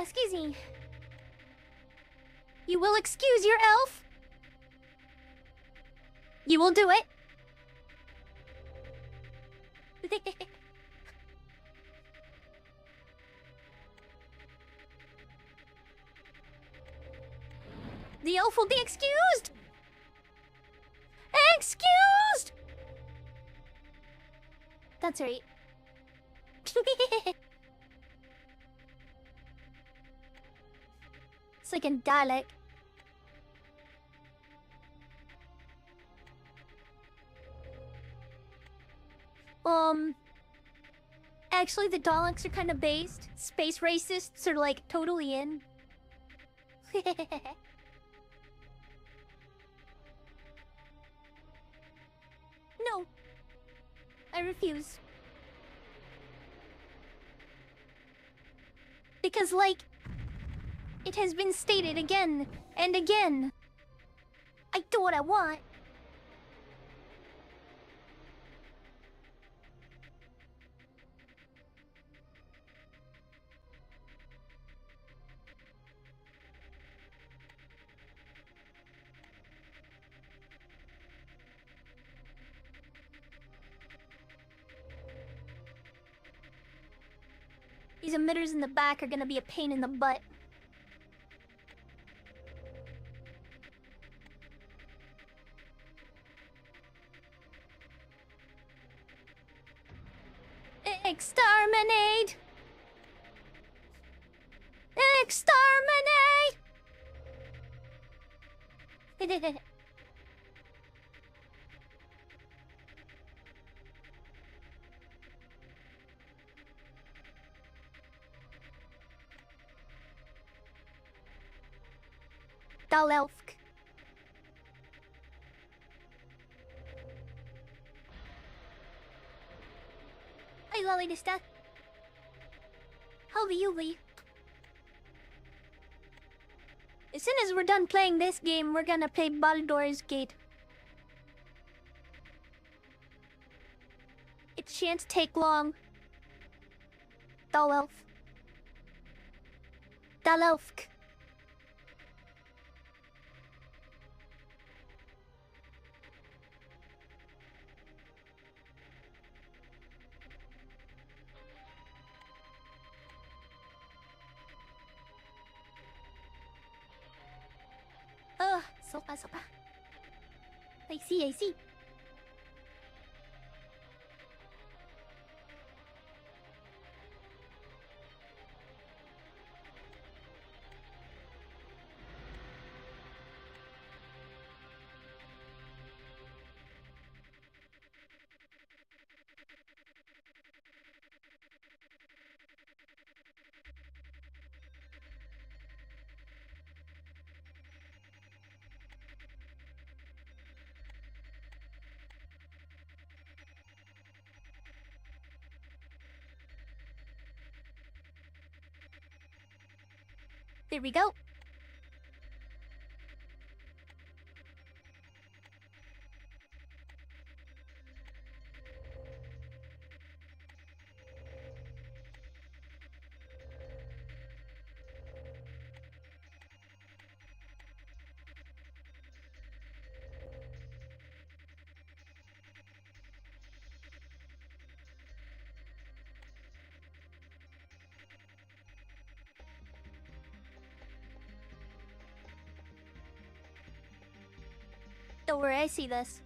Excuse me. You will excuse your elf? You will do it? The elf will be excused! Excused! That's right. It's like a dialect. Actually, the Daleks are kind of based. Space racists are like totally in. No. I refuse. Because, like, it has been stated again and again. I do what I want. These emitters in the back are gonna be a pain in the butt. Exterminate! Exterminate! Dalelfk. Hi, Lolly to Steph. How are you, Lee? As soon as we're done playing this game, we're gonna play Baldur's Gate. It shan't take long. Dalelf. Dalelfk. Sopa, sopa. I see, I see. There we go. Don't worry, I see this.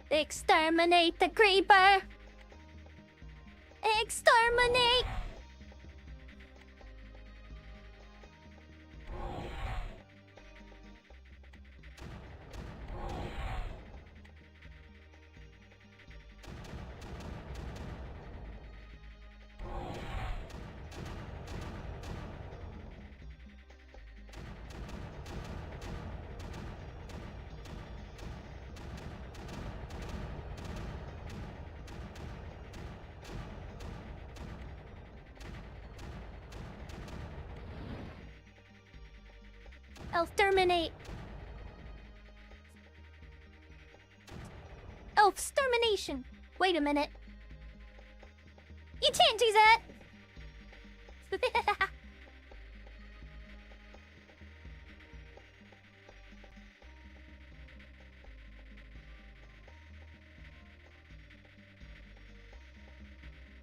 Exterminate the creeper! Exterminate! Exterminate! Oh, extermination! Wait a minute. You can't do that!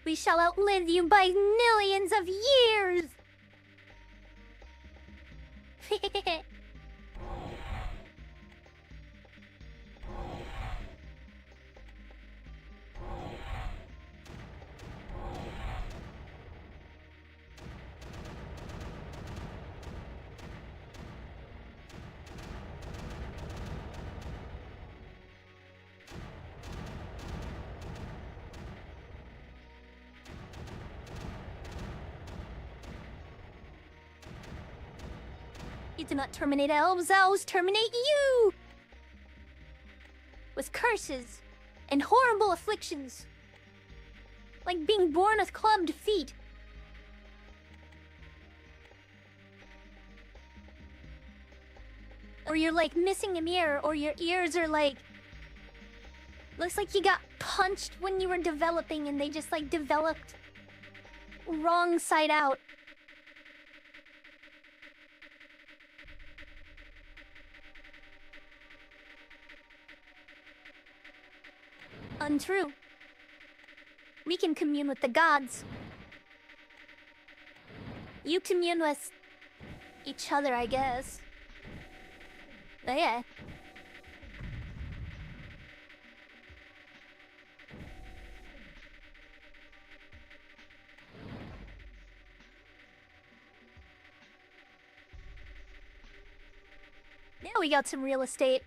We shall outlive you by millions of years! You do not terminate elves, elves terminate you! With curses and horrible afflictions. Like being born with clubbed feet. Or you're like missing a ear, or your ears are like... Looks like you got punched when you were developing and they just like developed wrong side out. Untrue. We can commune with the gods. You commune with each other, I guess. But yeah. Now we got some real estate.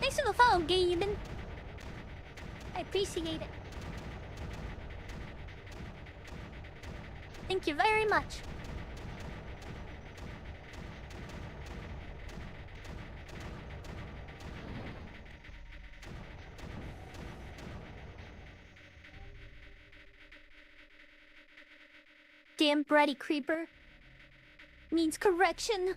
Thanks for the follow, Gaben. I appreciate it. Thank you very much. Damn bratty creeper. Needs correction.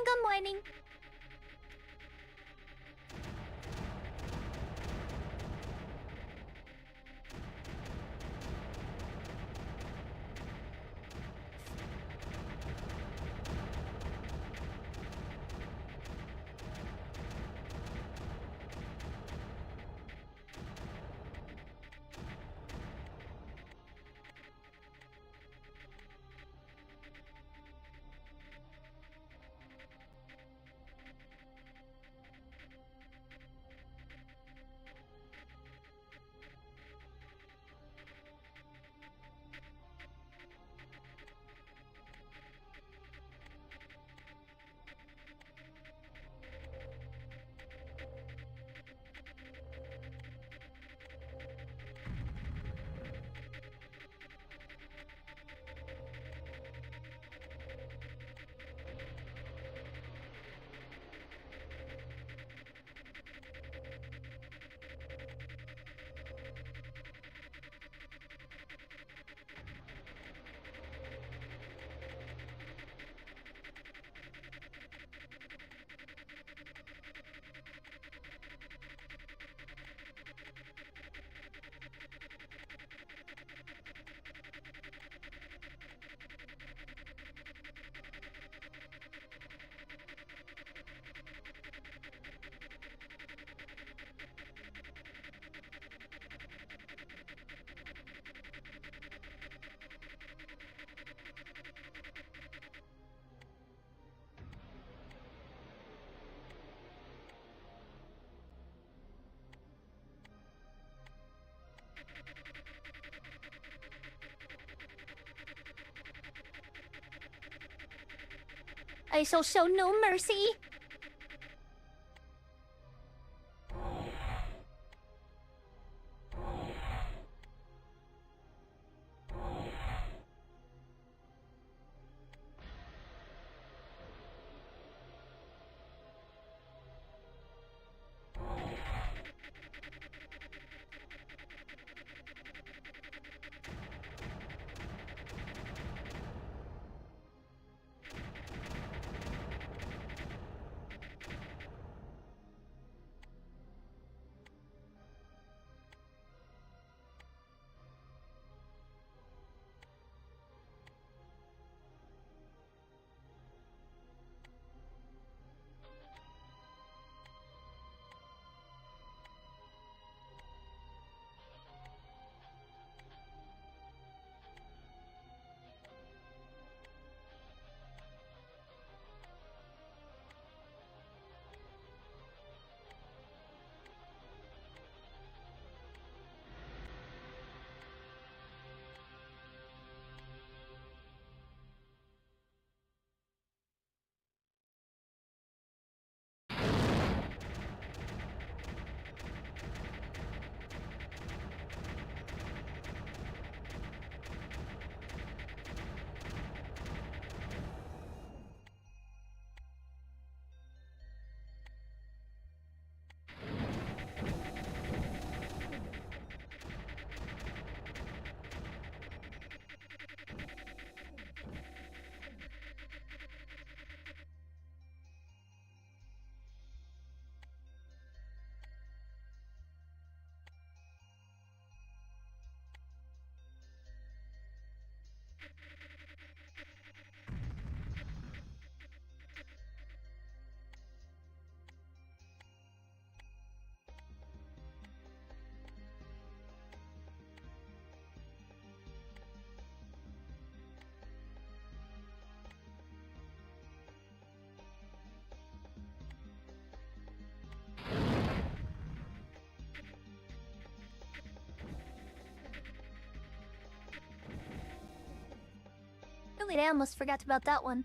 Good morning. I shall show no mercy. Wait, I almost forgot about that one.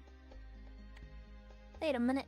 Wait a minute.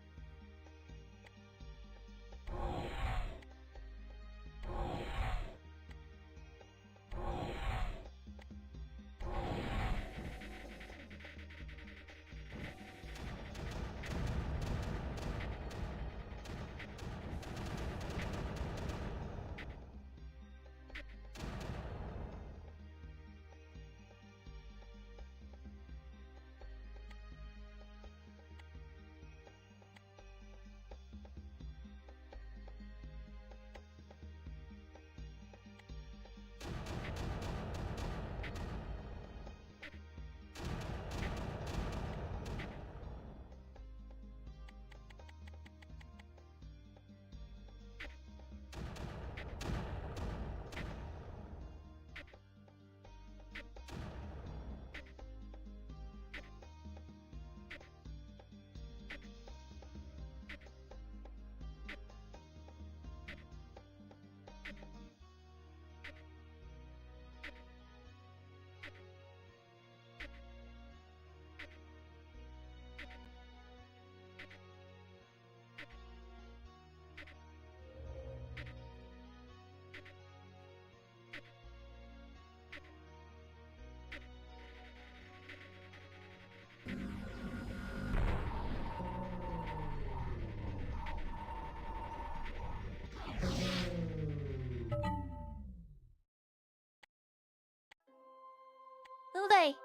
Okay.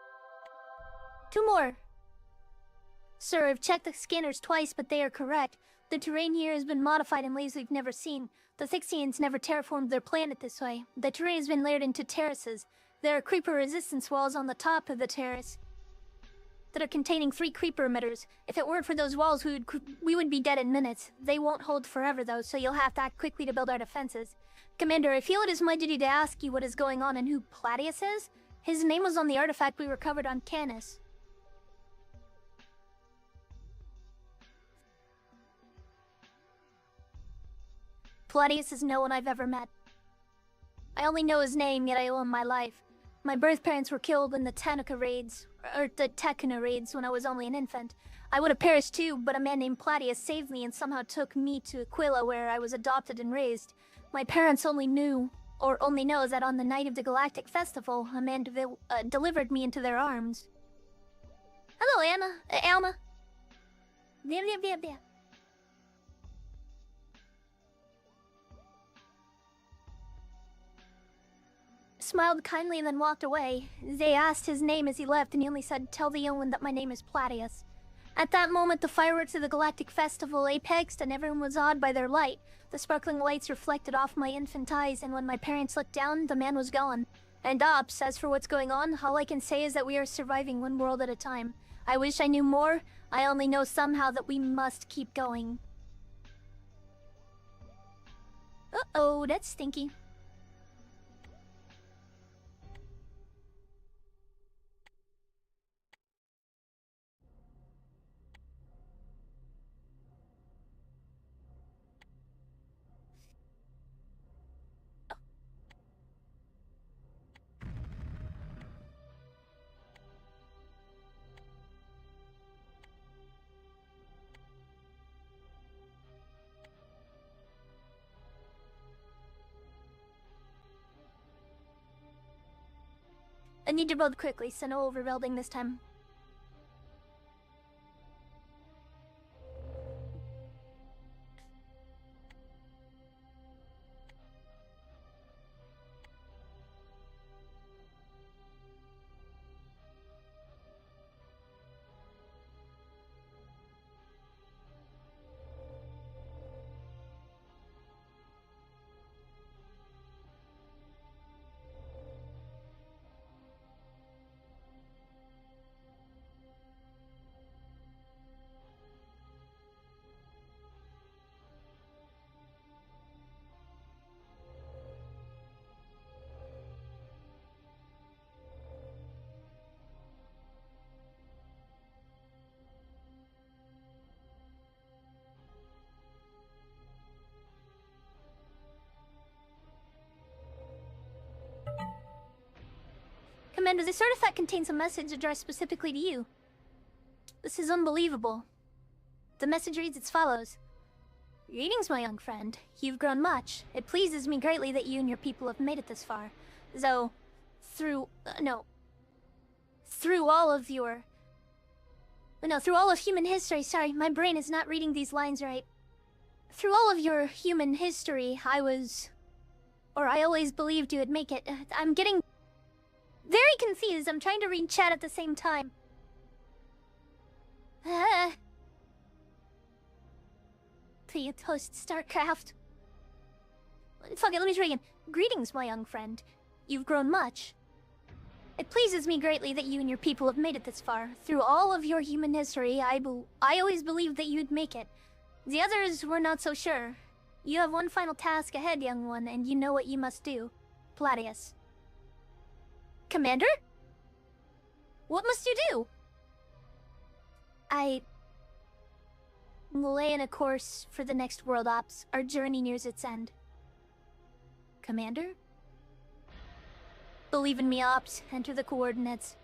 2 more. Sir, I've checked the scanners twice, but they are correct. The terrain here has been modified in ways we've never seen. The Thixians never terraformed their planet this way. The terrain has been layered into terraces. There are creeper resistance walls on the top of the terrace that are containing 3 creeper emitters. If it weren't for those walls, we would be dead in minutes. They won't hold forever though, so you'll have to act quickly to build our defenses. Commander, I feel it is my duty to ask you what is going on and who Platius is. His name was on the artifact we recovered on Canis. Platius is no one I've ever met. I only know his name, yet I owe him my life. My birth parents were killed in the Techna raids when I was only an infant. I would have perished too, but a man named Platius saved me and somehow took me to Aquila, where I was adopted and raised. My parents only knows that on the night of the Galactic Festival, a man delivered me into their arms. Hello, Anna. Alma. Yeah. Smiled kindly and then walked away. They asked his name as he left, and he only said, "Tell the Owen that my name is Platius." At that moment, the fireworks of the Galactic Festival apexed, and everyone was awed by their light. The sparkling lights reflected off my infant eyes, and when my parents looked down, the man was gone. And Ops, as for what's going on, all I can say is that we are surviving one world at a time. I wish I knew more. I only know somehow that we must keep going. Uh-oh, that's stinky. I need to build quickly, so no overbuilding this time. Commander, this artifact contains a message addressed specifically to you. This is unbelievable. The message reads as follows. Greetings, my young friend. You've grown much. It pleases me greatly that you and your people have made it this far. Though, through all of human history, sorry, my brain is not reading these lines right. Through all of your human history, I always believed you'd make it. I'm getting very confused. I'm trying to read chat at the same time. The toast StarCraft. Fuck it, let me try again. Greetings, my young friend. You've grown much. It pleases me greatly that you and your people have made it this far. Through all of your human history, I always believed that you'd make it. The others were not so sure. You have one final task ahead, young one, and you know what you must do. Palladius. Commander? What must you do? I lay in a course for the next World Ops. Our journey nears its end. Commander? Believe in me, Ops. Enter the coordinates.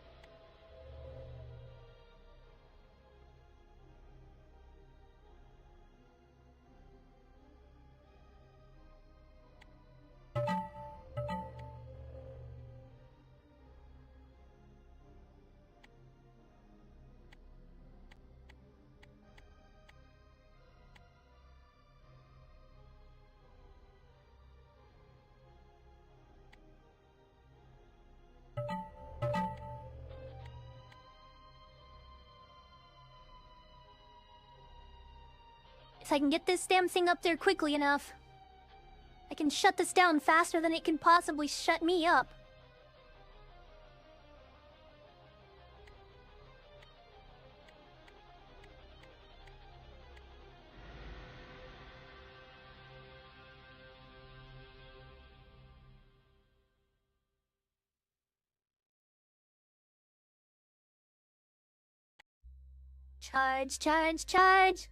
If I can get this damn thing up there quickly enough, I can shut this down faster than it can possibly shut me up. Charge, charge, charge!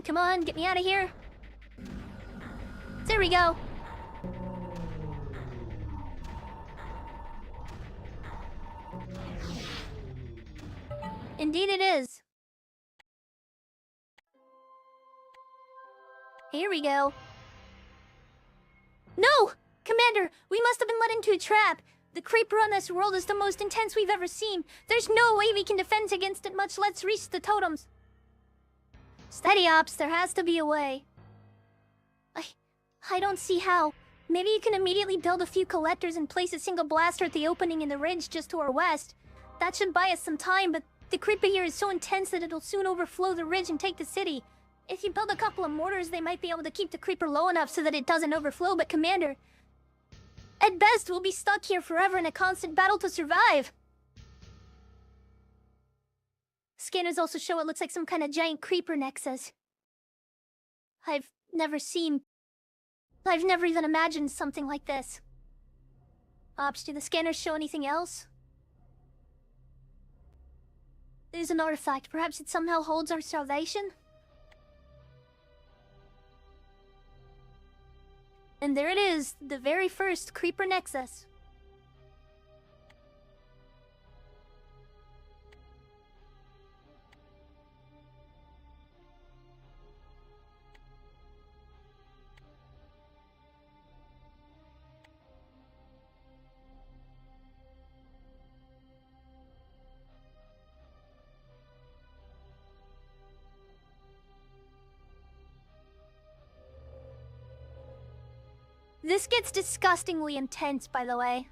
Come on, get me out of here. There we go. Indeed it is. Here we go. No! Commander, we must have been led into a trap. The creeper on this world is the most intense we've ever seen. There's no way we can defend against it, much less reach the totems. Steady, Ops, there has to be a way. I don't see how. Maybe you can immediately build a few collectors and place a single blaster at the opening in the ridge just to our west. That should buy us some time, but the creeper here is so intense that it'll soon overflow the ridge and take the city. If you build a couple of mortars, they might be able to keep the creeper low enough so that it doesn't overflow, but Commander, at best, we'll be stuck here forever in a constant battle to survive. Scanners also show it looks like some kind of giant creeper nexus. I've never even imagined something like this. Ops, do the scanners show anything else? There's an artifact. Perhaps it somehow holds our salvation? And there it is, the very first creeper nexus. This gets disgustingly intense, by the way.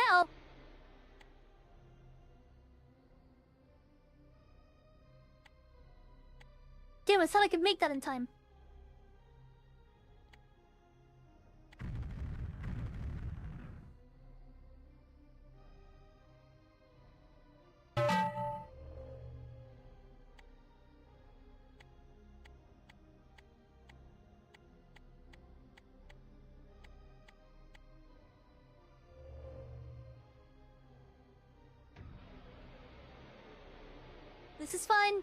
Hell. Damn, I thought I could make that in time. This is fine.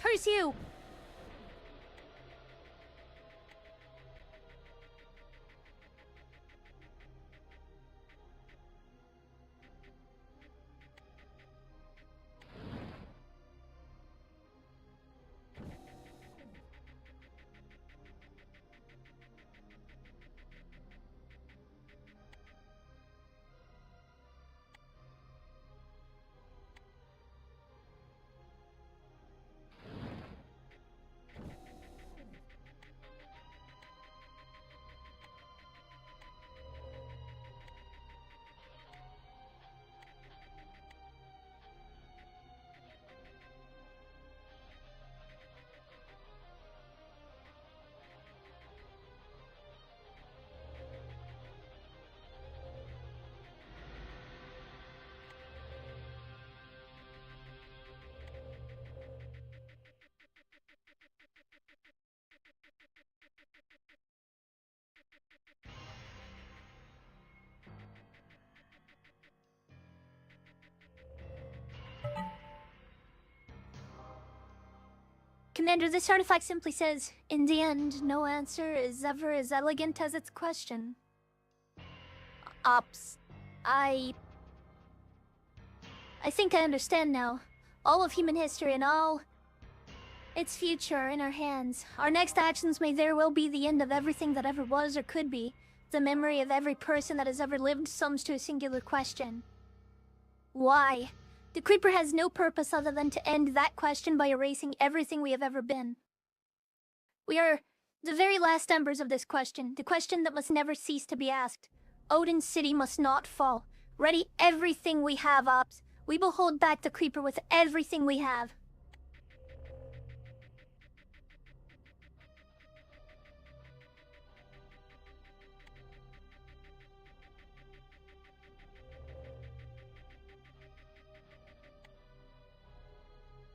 Curse you! Commander, this artifact simply says, in the end, no answer is ever as elegant as its question. Ops. I think I understand now. All of human history and all its future are in our hands. Our next actions may very well be the end of everything that ever was or could be. The memory of every person that has ever lived sums to a singular question. Why? The Creeper has no purpose other than to end that question by erasing everything we have ever been. We are the very last embers of this question, the question that must never cease to be asked. Odin's city must not fall. Ready everything we have, Ops. We will hold back the Creeper with everything we have.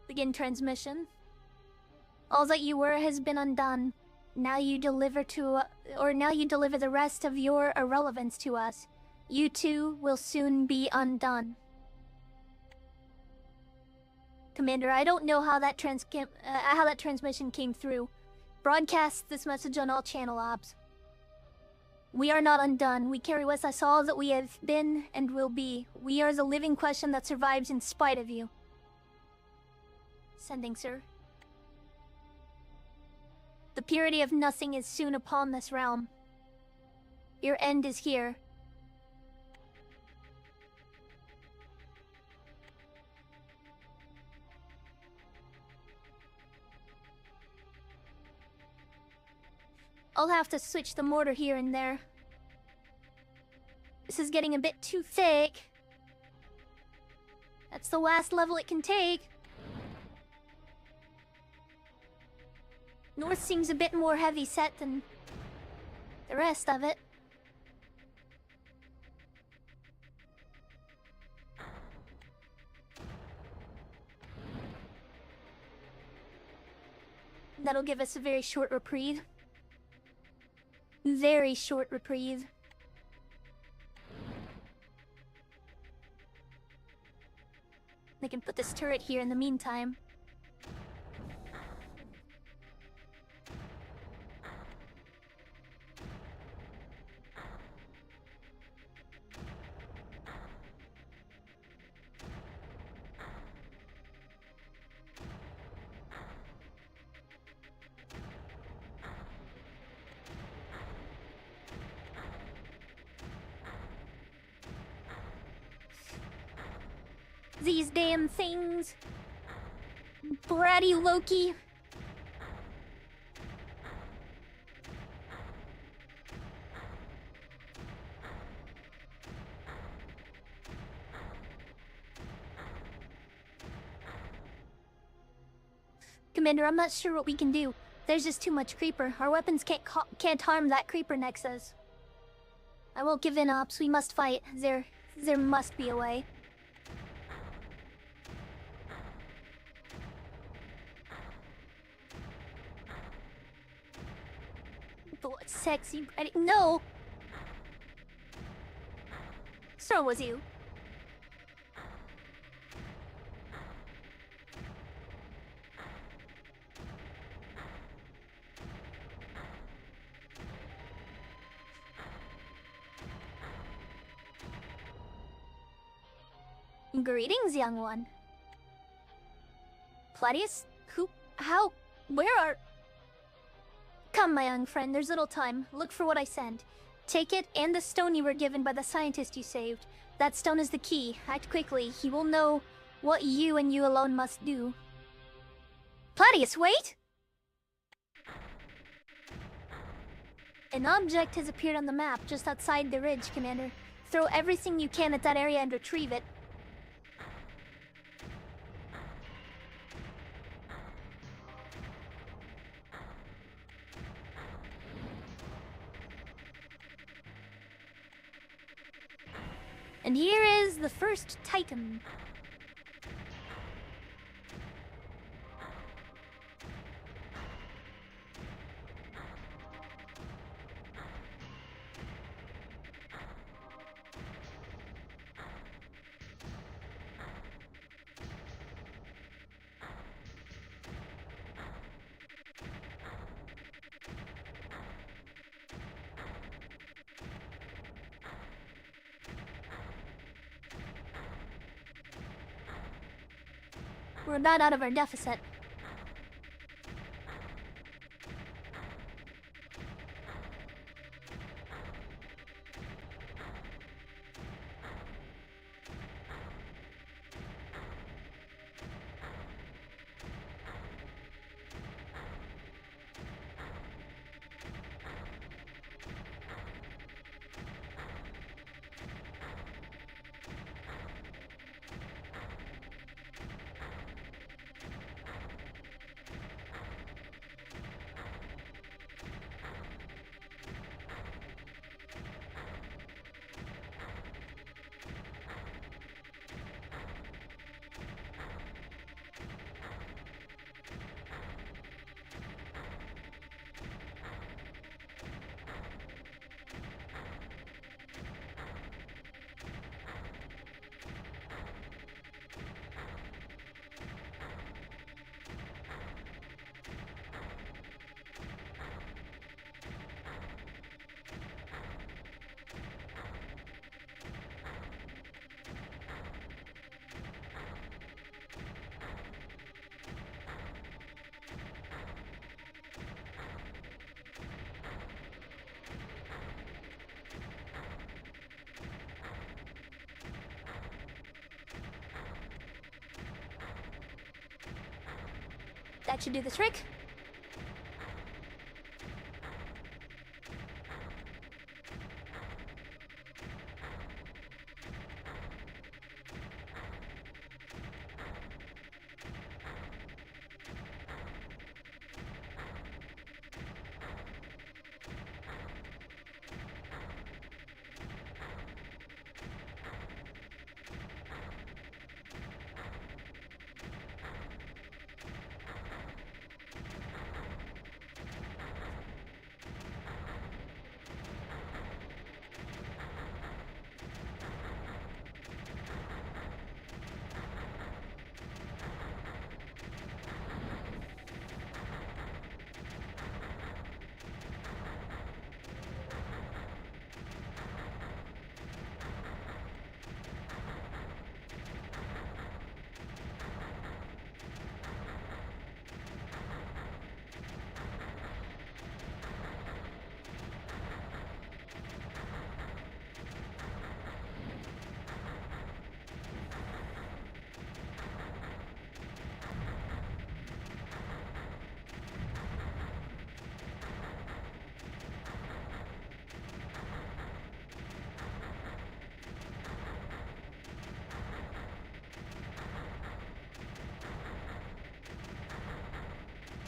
Begin transmission. All that you were has been undone. Now you deliver the rest of your irrelevance to us. You too will soon be undone. Commander, I don't know how that transmission came through. Broadcast this message on all channel ops. We are not undone. We carry with us all that we have been and will be. We are the living question that survives in spite of you. Sending, sir. The purity of nothing is soon upon this realm. Your end is here. I'll have to switch the mortar here and there. This is getting a bit too thick. That's the last level it can take. North seems a bit more heavy set than the rest of it. That'll give us a very short reprieve. Very short reprieve. They can put this turret here in the meantime. These damn things. Bratty Loki. Commander, I'm not sure what we can do. There's just too much creeper. Our weapons can't harm that creeper nexus. I won't give in, Ops. We must fight. There must be a way. But what sexy Bratty? No! So was you. Greetings, young one. Claudius? Who? How? Where are... Come, my young friend, there's little time. Look for what I sent. Take it and the stone you were given by the scientist you saved. That stone is the key. Act quickly. He will know what you and you alone must do. Claudius, wait! An object has appeared on the map just outside the ridge, Commander. Throw everything you can at that area and retrieve it. And here is the first Titan. We're about out of our deficit. That should do the trick.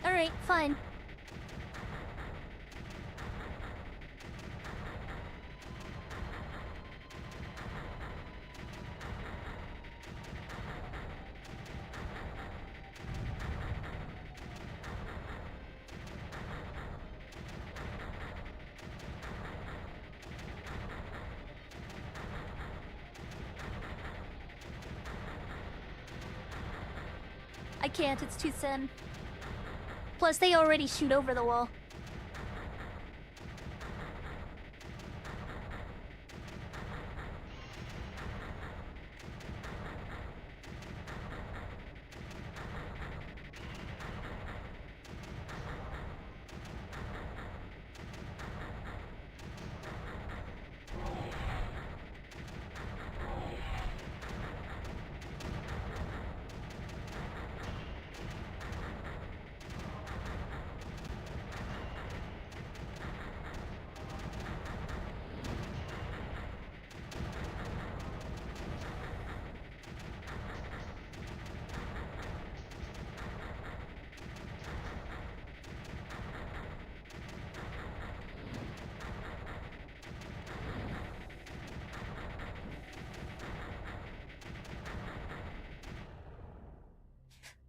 Alright, fine. I can't, it's too thin. Plus, they already shoot over the wall.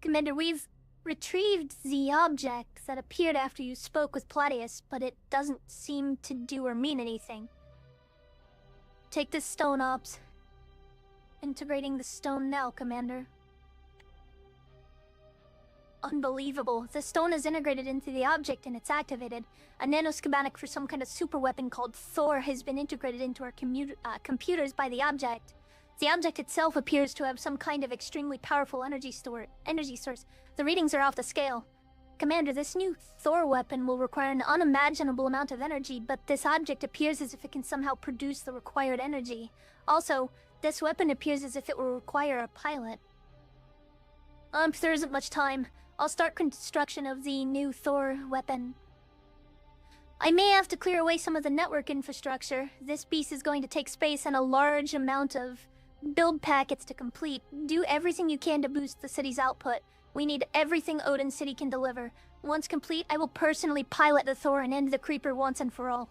Commander, we've retrieved the object that appeared after you spoke with Platius, but it doesn't seem to do or mean anything. Take this stone, Ops. Integrating the stone now, Commander. Unbelievable. The stone is integrated into the object and it's activated. A nanoschematic for some kind of super weapon called Thor has been integrated into our computers by the object. The object itself appears to have some kind of extremely powerful energy source. The readings are off the scale. Commander, this new Thor weapon will require an unimaginable amount of energy, but this object appears as if it can somehow produce the required energy. Also, this weapon appears as if it will require a pilot. There isn't much time. I'll start construction of the new Thor weapon. I may have to clear away some of the network infrastructure. This beast is going to take space and a large amount of build packets to complete. Do everything you can to boost the city's output. We need everything Odin City can deliver. Once complete, I will personally pilot the Thor and end the Creeper once and for all.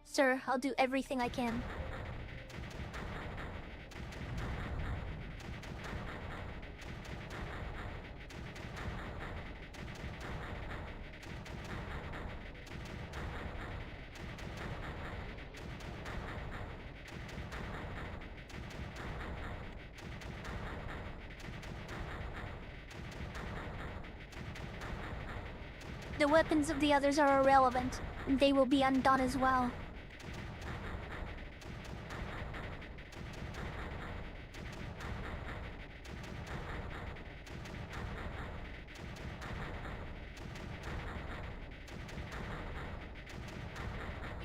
Sir, I'll do everything I can. The weapons of the others are irrelevant. They will be undone as well.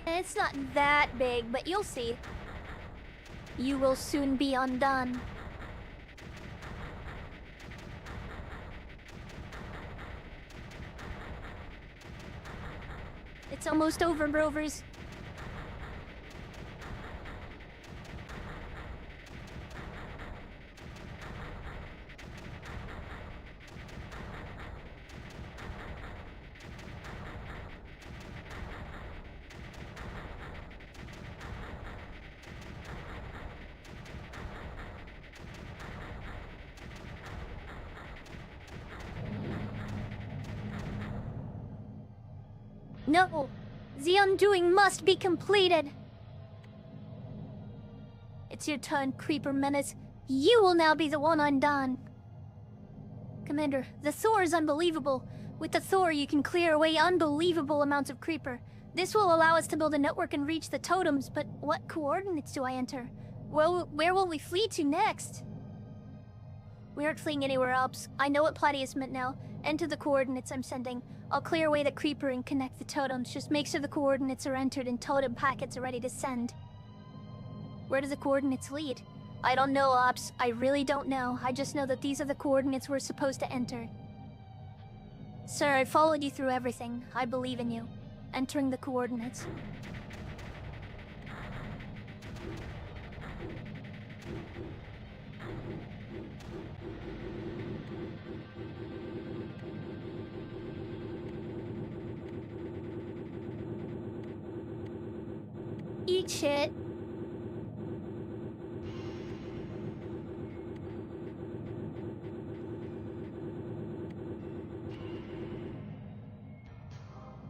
It's not that big, but you'll see. You will soon be undone. It's almost over, Brovers. No! The undoing must be completed! It's your turn, Creeper Menace. You will now be the one undone. Commander, the Thor is unbelievable. With the Thor, you can clear away unbelievable amounts of Creeper. This will allow us to build a network and reach the totems, but what coordinates do I enter? Well, where will we flee to next? We aren't fleeing anywhere else. I know what Platius meant now. Enter the coordinates I'm sending. I'll clear away the creeper and connect the totems. Just make sure the coordinates are entered and totem packets are ready to send. Where do the coordinates lead? I don't know, Ops. I really don't know. I just know that these are the coordinates we're supposed to enter. Sir, I followed you through everything. I believe in you. Entering the coordinates. Eat shit.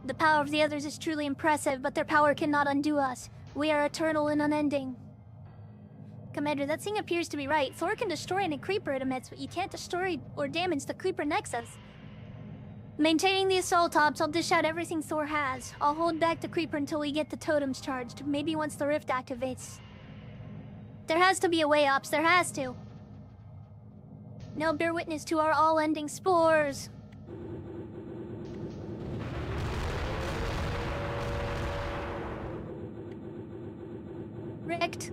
The power of the others is truly impressive, but their power cannot undo us. We are eternal and unending. Commander, that thing appears to be right. Thor can destroy any creeper it emits, but you can't destroy or damage the creeper nexus. Maintaining the assault ops, I'll dish out everything Thor has. I'll hold back the creeper until we get the totems charged, maybe once the rift activates. There has to be a way, Ops, there has to. Now bear witness to our all-ending spores. Wrecked.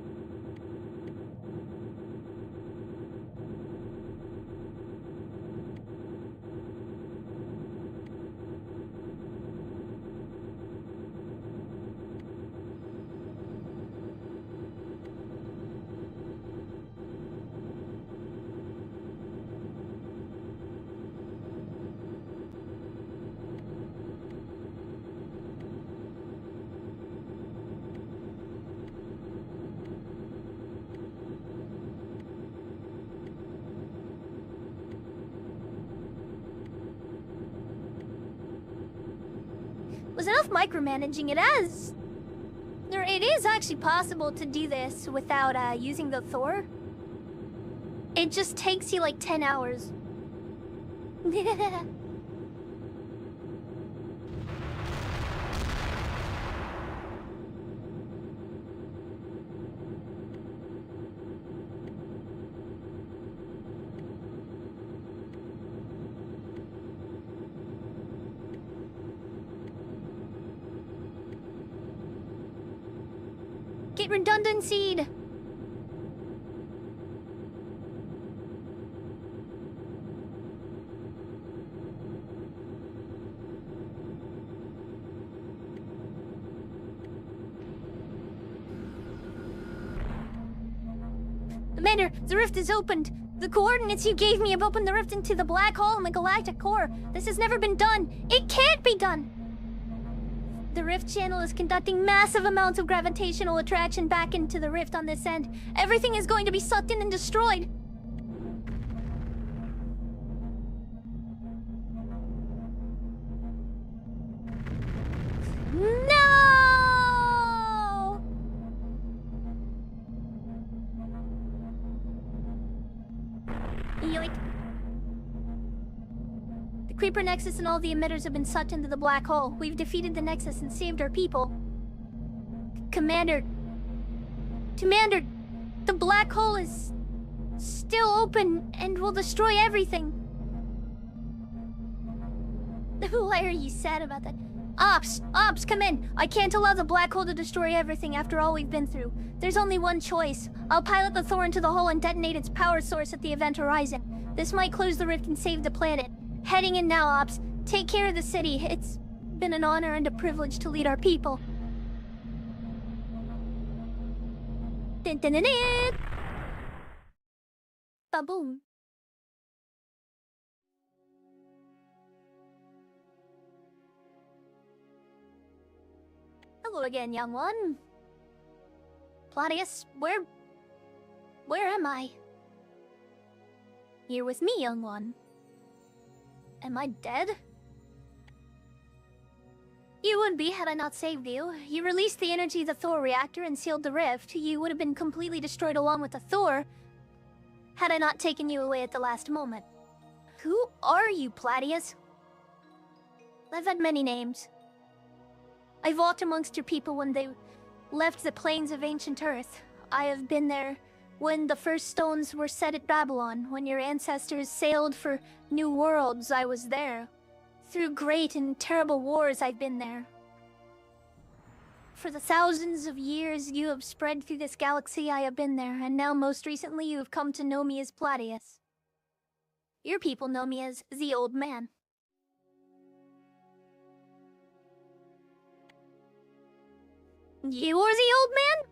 Was enough micromanaging it as. It is actually possible to do this without using the Thor. It just takes you like 10 hours. Get redundant seed! Commander, the rift is opened! The coordinates you gave me have opened the rift into the black hole in the galactic core. This has never been done! It can't be done! The rift channel is conducting massive amounts of gravitational attraction back into the rift on this end. Everything is going to be sucked in and destroyed. No! Yoink. The Creeper Nexus and all the emitters have been sucked into the black hole. We've defeated the Nexus and saved our people. Commander, the black hole is still open and will destroy everything. Why are you sad about that? Ops, come in. I can't allow the black hole to destroy everything after all we've been through. There's only one choice. I'll pilot the Thor into the hole and detonate its power source at the event horizon. This might close the rift and save the planet. Heading in now, Ops. Take care of the city. It's been an honor and a privilege to lead our people. Dun dun dun dun! Ba-boom. Hello again, young one. Claudius, where am I? You're with me, young one. Am I dead? You would be had I not saved you. You released the energy of the Thor reactor and sealed the rift. You would have been completely destroyed along with the Thor had I not taken you away at the last moment. Who are you, Claudius? I've had many names. I've walked amongst your people when they left the plains of ancient Earth. I have been there when the first stones were set at Babylon, when your ancestors sailed for new worlds. I was there. Through great and terrible wars, I've been there. For the thousands of years you have spread through this galaxy, I have been there, and now most recently you have come to know me as Claudius. Your people know me as the Old Man. You are the Old Man?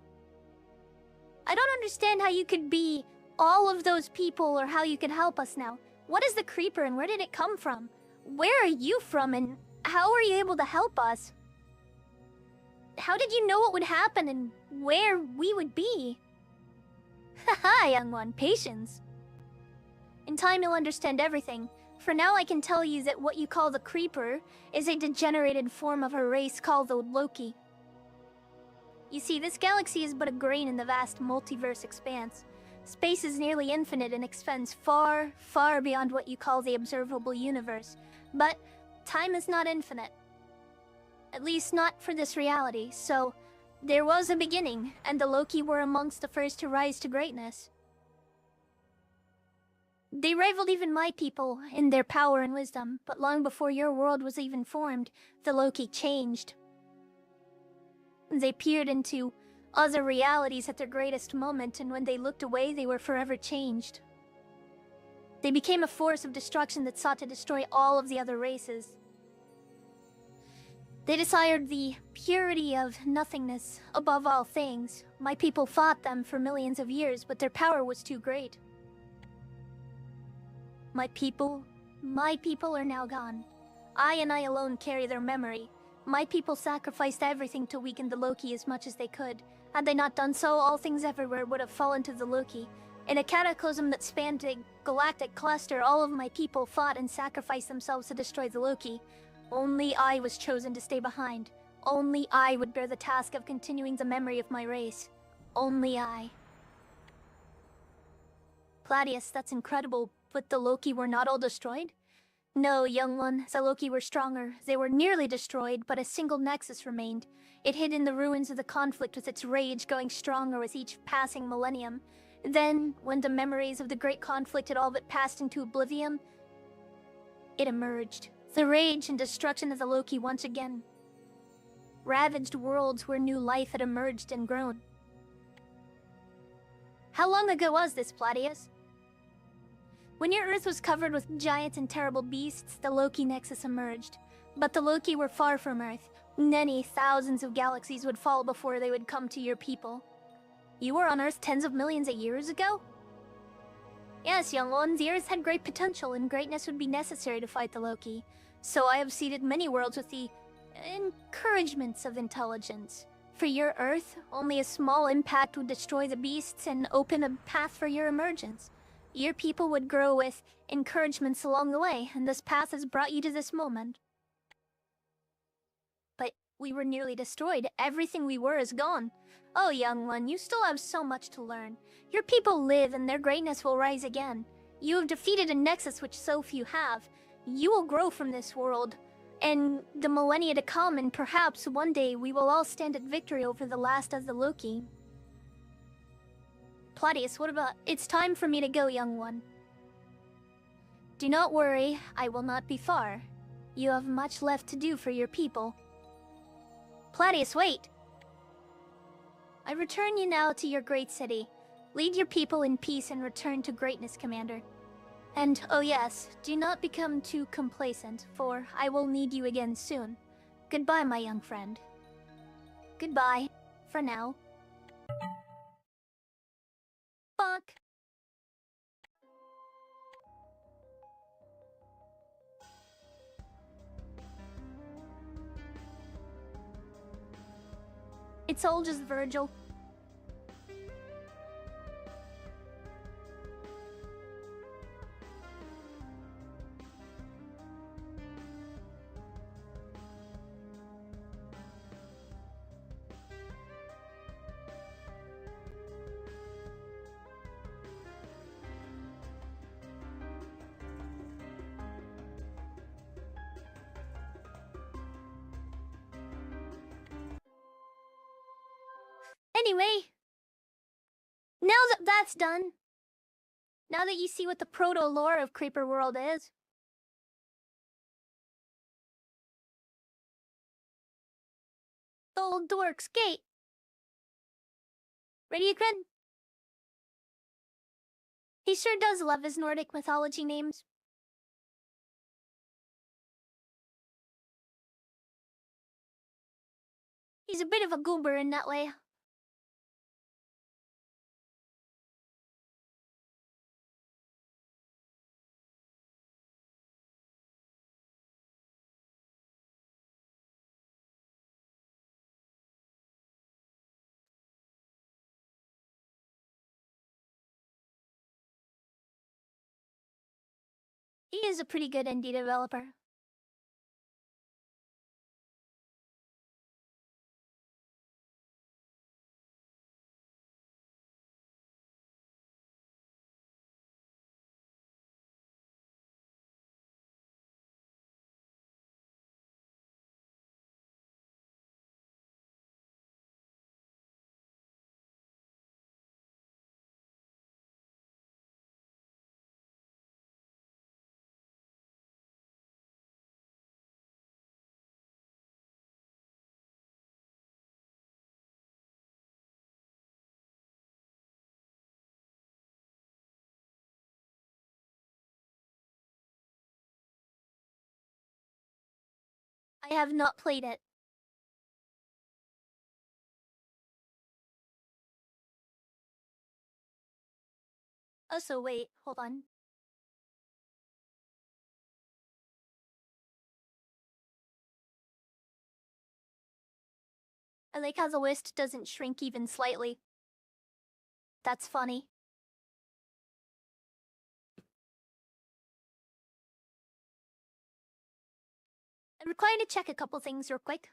I don't understand how you could be all of those people or how you could help us now. What is the creeper and where did it come from? Where are you from and how are you able to help us? How did you know what would happen and where we would be? Haha, young one, patience. In time you'll understand everything. For now I can tell you that what you call the creeper is a degenerated form of a race called the Loki. You see, this galaxy is but a grain in the vast multiverse expanse. Space is nearly infinite and extends far, far beyond what you call the observable universe. But time is not infinite. At least not for this reality, so there was a beginning, and the Loki were amongst the first to rise to greatness. They rivaled even my people in their power and wisdom, but long before your world was even formed, the Loki changed. They peered into other realities at their greatest moment, and when they looked away, they were forever changed. They became a force of destruction that sought to destroy all of the other races. They desired the purity of nothingness above all things. My people fought them for millions of years, but their power was too great. My people are now gone. I and I alone carry their memory. My people sacrificed everything to weaken the Loki as much as they could. Had they not done so, all things everywhere would have fallen to the Loki. In a cataclysm that spanned a galactic cluster, all of my people fought and sacrificed themselves to destroy the Loki. Only I was chosen to stay behind. Only I would bear the task of continuing the memory of my race. Only I. Claudius, that's incredible, but the Loki were not all destroyed? No, young one, the Loki were stronger. They were nearly destroyed, but a single nexus remained. It hid in the ruins of the conflict, with its rage going stronger with each passing millennium. Then, when the memories of the great conflict had all but passed into oblivion, it emerged. The rage and destruction of the Loki once again ravaged worlds where new life had emerged and grown. How long ago was this, Claudius? When your Earth was covered with giant and terrible beasts, the Loki Nexus emerged. But the Loki were far from Earth. Many thousands of galaxies would fall before they would come to your people. You were on Earth tens of millions of years ago? Yes, young one, the Earth had great potential, and greatness would be necessary to fight the Loki. So I have seeded many worlds with the encouragements of intelligence. For your Earth, only a small impact would destroy the beasts and open a path for your emergence. Your people would grow with encouragements along the way, and this path has brought you to this moment. But we were nearly destroyed. Everything we were is gone. Oh, young one, you still have so much to learn. Your people live, and their greatness will rise again. You have defeated a nexus which so few have. You will grow from this world, and the millennia to come, and perhaps one day we will all stand at victory over the last of the Loki. Claudius, what about... It's time for me to go, young one. Do not worry, I will not be far. You have much left to do for your people. Claudius, wait! I return you now to your great city. Lead your people in peace and return to greatness, Commander. And, oh yes, do not become too complacent, for I will need you again soon. Goodbye, my young friend. Goodbye, for now. Fuck. It's all just Virgil. Anyway, now that that's done, now that you see what the proto-lore of Creeper World is, the old dork's gate. Ready again? He sure does love his Nordic mythology names. He's a bit of a goober in that way. He is a pretty good indie developer. I have not played it. Also, wait, hold on. I like how the list doesn't shrink even slightly. That's funny. I'm required to check a couple things real quick.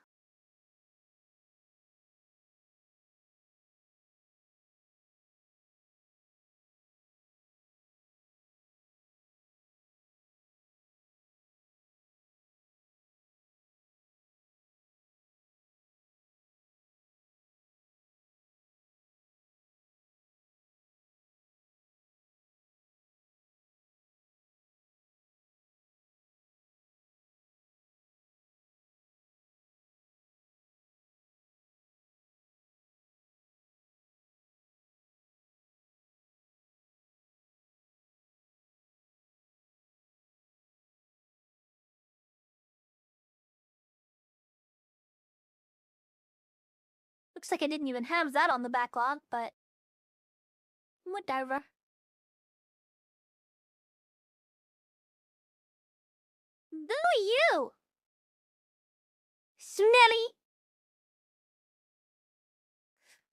Looks like I didn't even have that on the backlog, but whatever. Boo you! Smelly!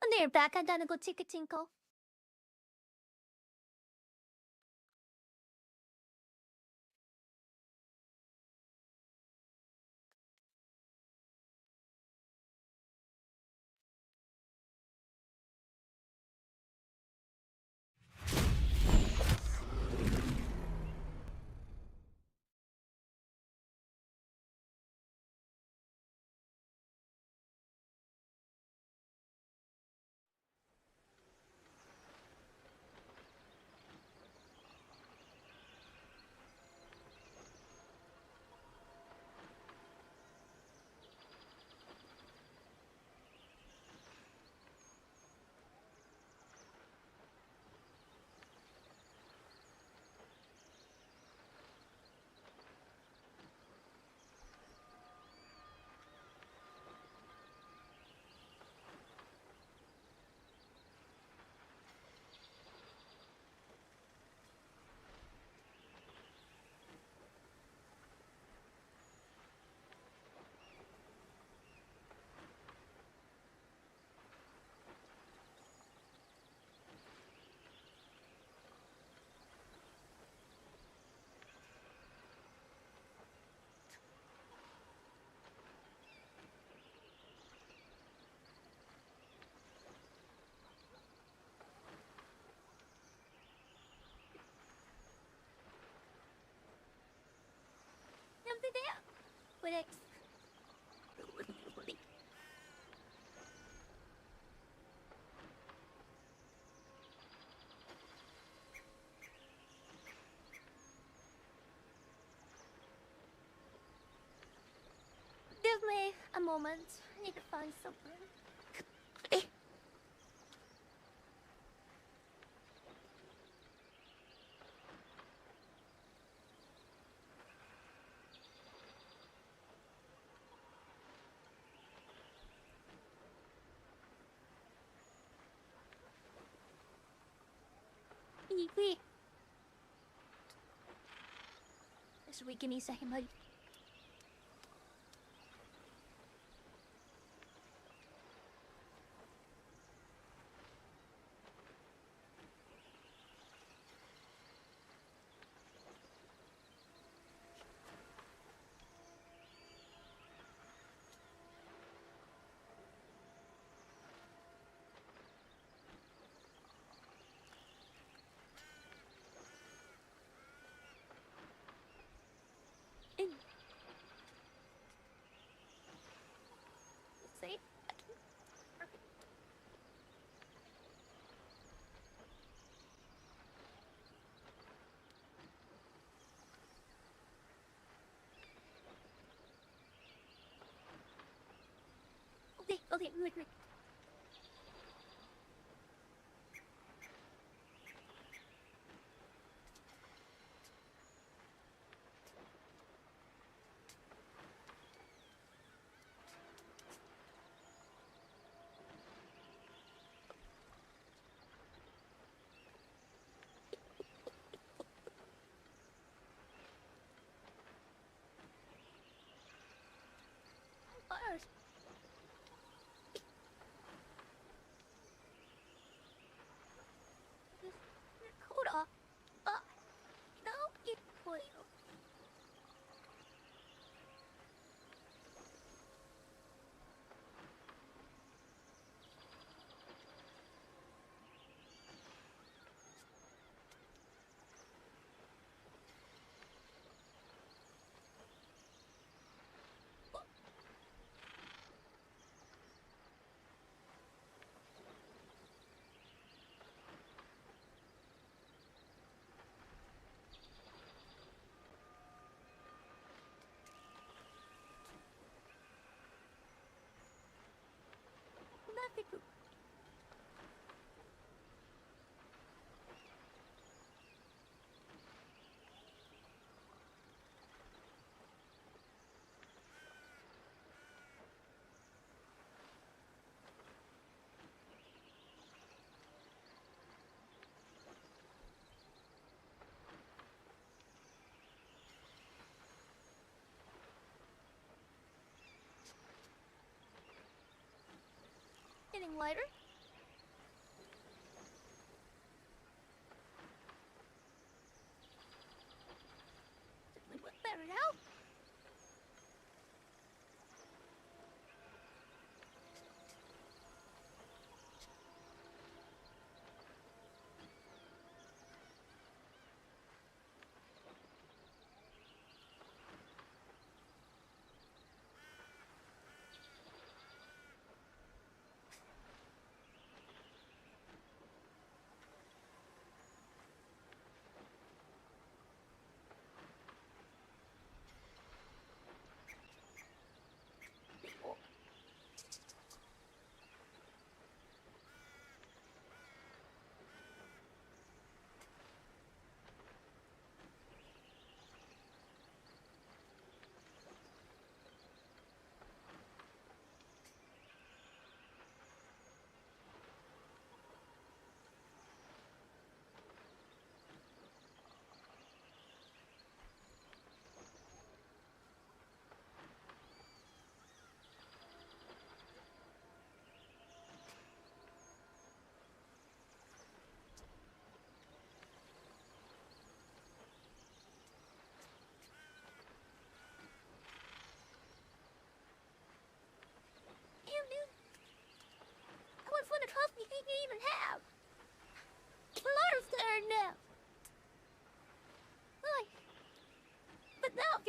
On their back, I gotta go take a tinkle. there. But it's... Give me a moment. I need to find something. Wait. Just wait, give me a second, buddy. See? Perfect. Okay, wait. Hold on. No, it will. Nothing. Getting lighter. Better now.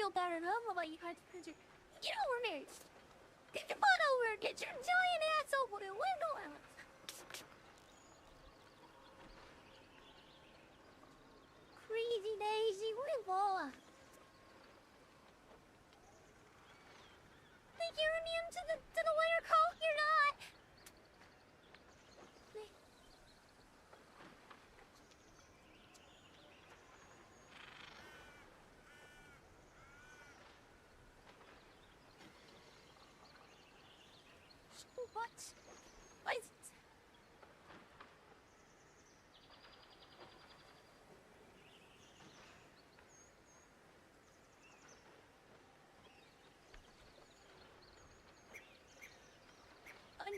feel bad enough about you guys. Get over here. Get your butt over. Get your giant ass over the window. Crazy Daisy, where think you're immune to the winter cold? You're not. What? What is it?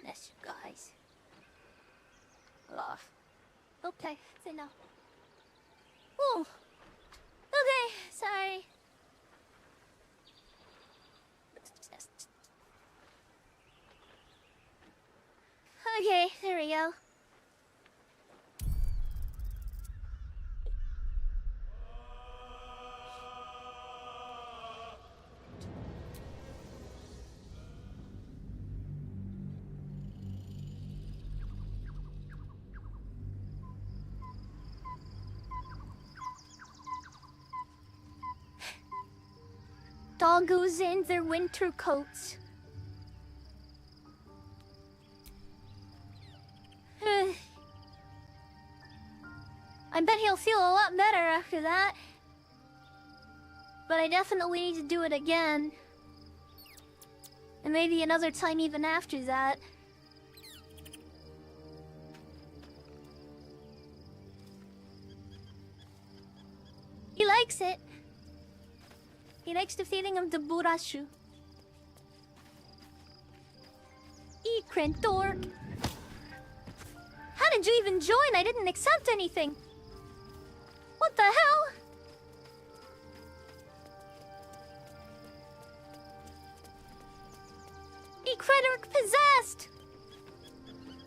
Unless you guys. Ugh. Okay, say no. Oh. Okay, sorry. Okay, there we go. Doggos in their winter coats. I bet he'll feel a lot better after that. But I definitely need to do it again. And maybe another time even after that. He likes it. He likes the feeling of the burashu. Dork. How did you even join? I didn't accept anything. What the hell? Frederick possessed!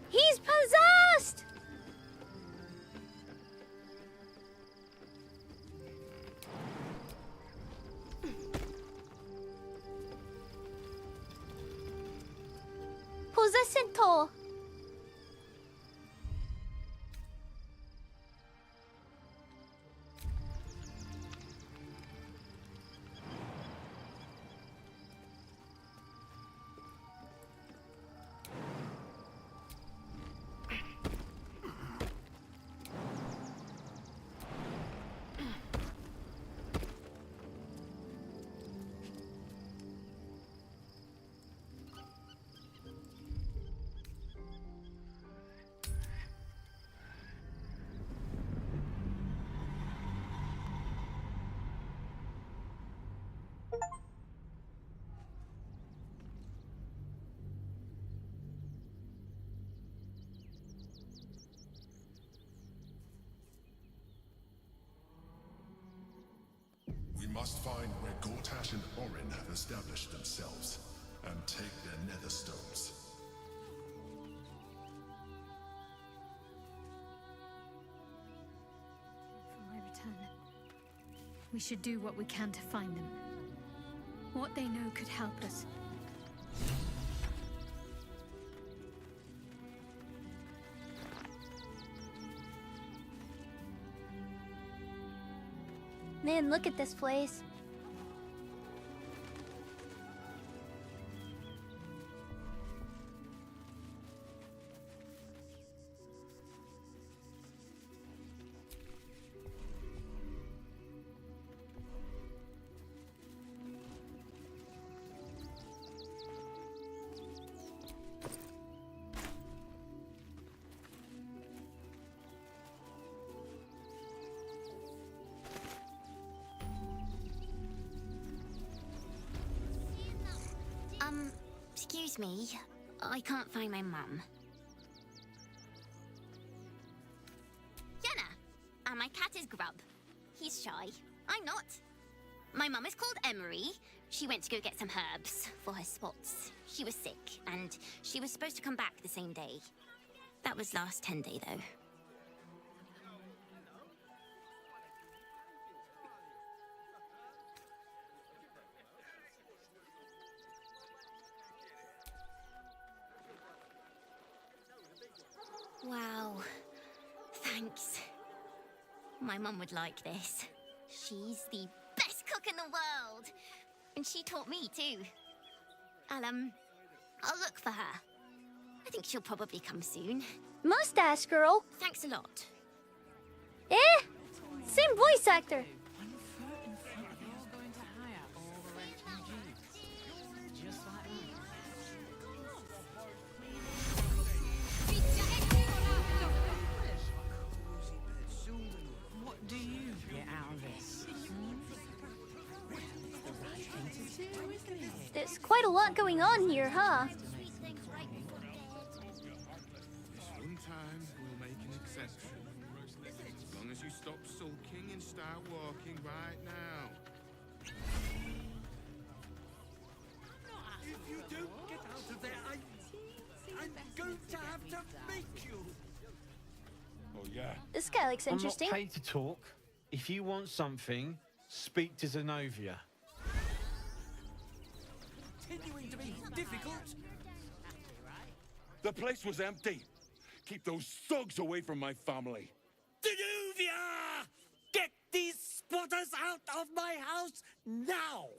He's possessed! Possessento! We must find where Gortash and Orin have established themselves, and take their nether stones. For my return, we should do what we can to find them. What they know could help us. Man, look at this place. Excuse me, I can't find my mum. Yenna! And my cat is Grub. He's shy. I'm not. My mum is called Emery. She went to go get some herbs for her spots. She was sick, and she was supposed to come back the same day. That was last 10 day, though. Wow. Thanks. My mum would like this. She's the best cook in the world. And she taught me too. I'll look for her. I think she'll probably come soon. Mustache girl. Thanks a lot. Eh? Same voice actor. What do you get out of this? There's quite a lot going on here, huh? This one time, we'll make an exception. As long as you stop sulking and start walking right now. If you don't get out of there, I'm going to have to make you. Oh, yeah. This guy looks interesting. I'm not paid to talk. If you want something, speak to Zenobia. Continuing to be difficult. The place was empty. Keep those thugs away from my family. Danuvia! Get these squatters out of my house now!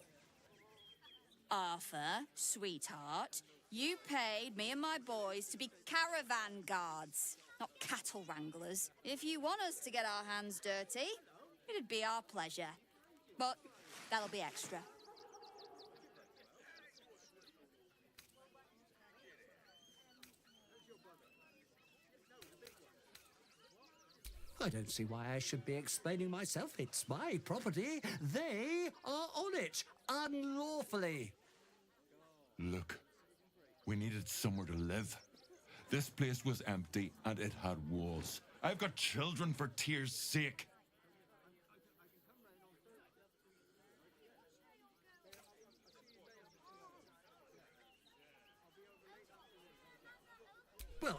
Arthur, sweetheart, you paid me and my boys to be caravan guards, not cattle wranglers. If you want us to get our hands dirty, it'd be our pleasure. But that'll be extra. I don't see why I should be explaining myself. It's my property. They are on it, unlawfully. Look, we needed somewhere to live. This place was empty and it had walls. I've got children for tears' sake. Well,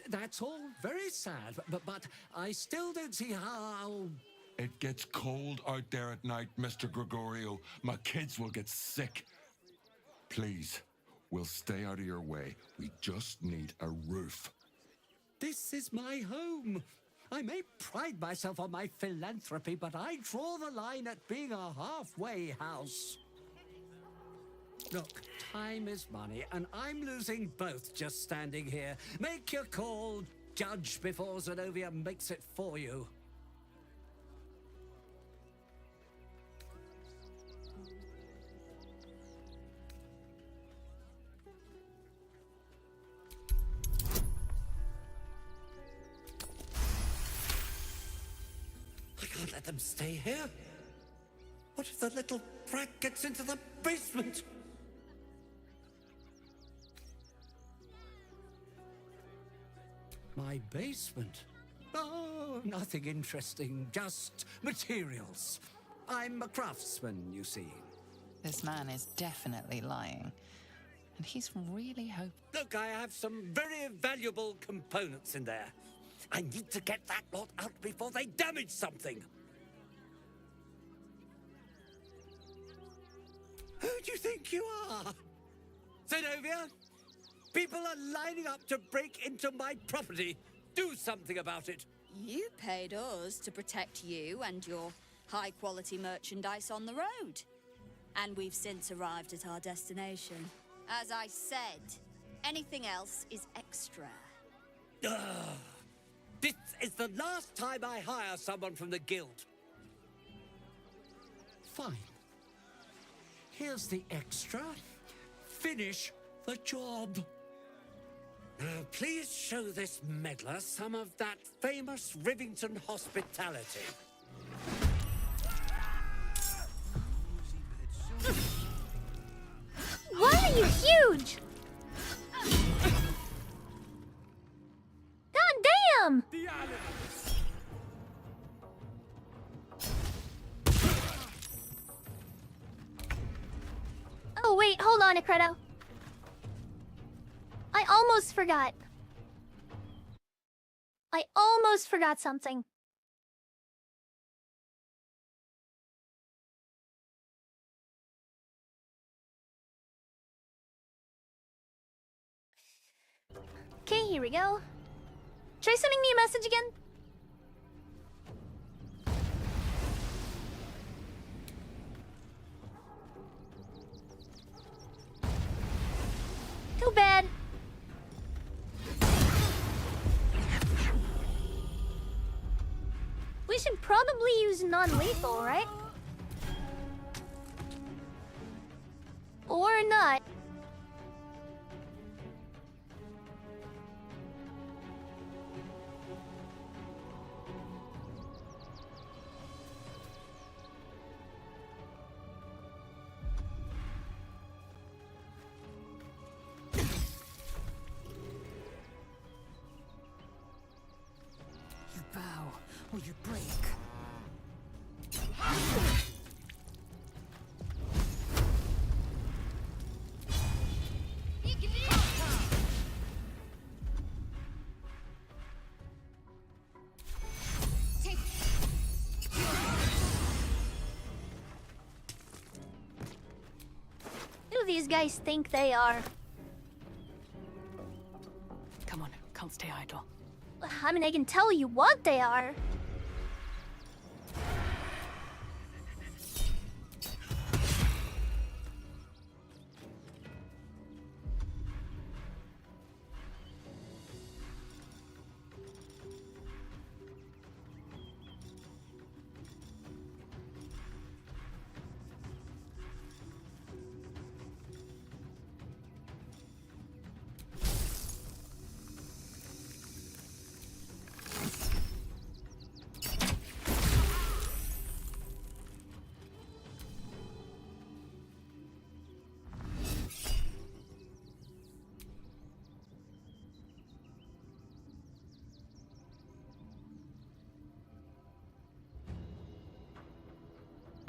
that's all very sad, but I still don't see how... It gets cold out there at night, Mr. Gregorio. My kids will get sick. Please, we'll stay out of your way. We just need a roof. This is my home. I may pride myself on my philanthropy, but I draw the line at being a halfway house. Look, time is money, and I'm losing both just standing here. Make your call, judge, before Zenobia makes it for you. I can't let them stay here. What if the little brat gets into the basement? My basement? Oh, nothing interesting, just materials. I'm a craftsman, you see. This man is definitely lying. And he's really hoping... Look, I have some very valuable components in there. I need to get that lot out before they damage something. Who do you think you are? Zenobia? People are lining up to break into my property. Do something about it. You paid us to protect you and your high-quality merchandise on the road. And we've since arrived at our destination. As I said, anything else is extra. This is the last time I hire someone from the guild. Fine. Here's the extra. Finish the job. Now, please show this meddler some of that famous Rivington hospitality. Why are you huge? God damn! Oh wait, hold on, Acredo. I almost forgot. I almost forgot something. Okay, here we go. Try sending me a message again. Too bad. We should probably use non-lethal, right? Or not. You bow or you break. Who do these guys think they are? Come on, can't stay idle. I mean, I can tell you what they are.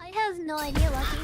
I have no idea, Lucky.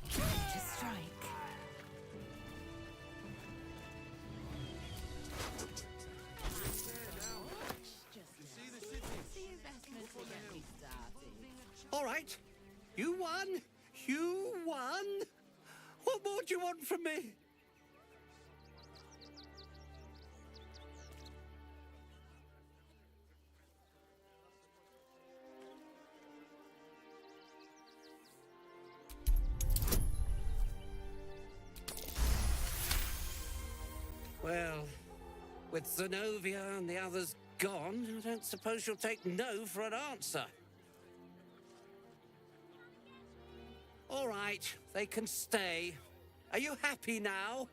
To strike. All right. You won. You won. What more do you want from me? Well, with Zenobia and the others gone, I don't suppose you'll take no for an answer. All right, they can stay. Are you happy now?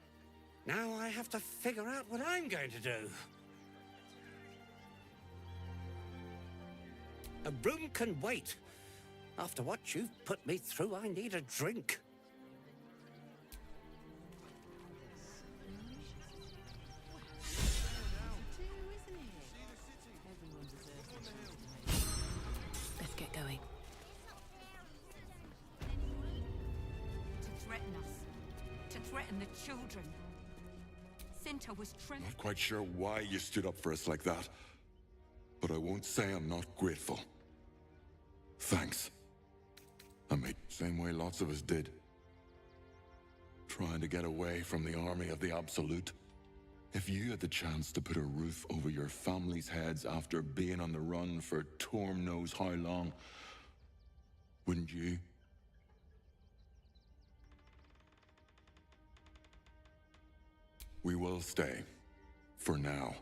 Now I have to figure out what I'm going to do. A room can wait. After what you've put me through, I need a drink. Let's get going. To threaten us. To threaten the children. Cinta was trembling. Not quite sure why you stood up for us like that, but I won't say I'm not grateful. Thanks. I made the same way lots of us did. Trying to get away from the army of the Absolute. If you had the chance to put a roof over your family's heads after being on the run for Torm knows how long, wouldn't you? We will stay. For now.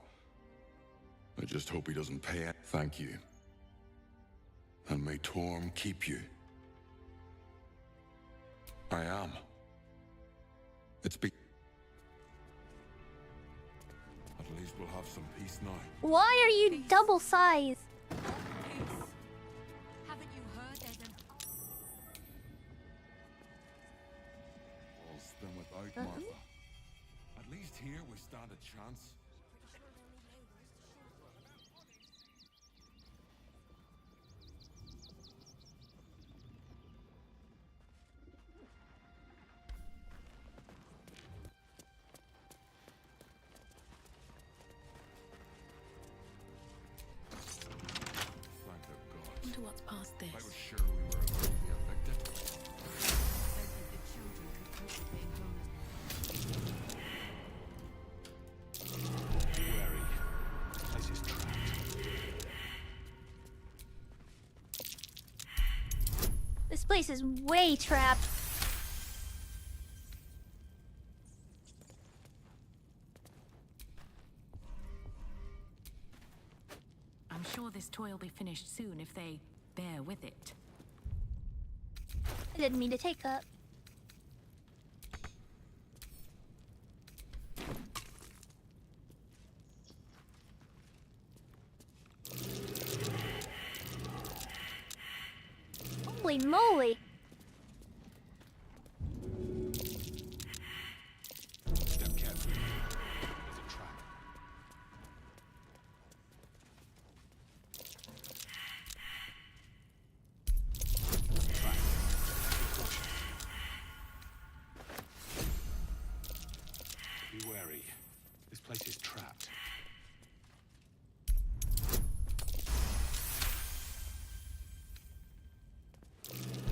I just hope he doesn't pay it. Thank you. And may Torm keep you. I am. It's be... At least we'll have some peace now. Why are you double sized? Peace. Haven't you heard there's an... All's them without Martha. we stand a chance? Thank the gods. Wonder what's past this. I was sure we were about to be affected. I think the children could cope with being home. Be wary. The place is trapped. This place is way trapped. I'm sure this toy will be finished soon if they bear with it. I didn't mean to take up. Holy moly! Step carefully. There's a trap. Trap. Be cautious. Be wary. This place is trapped.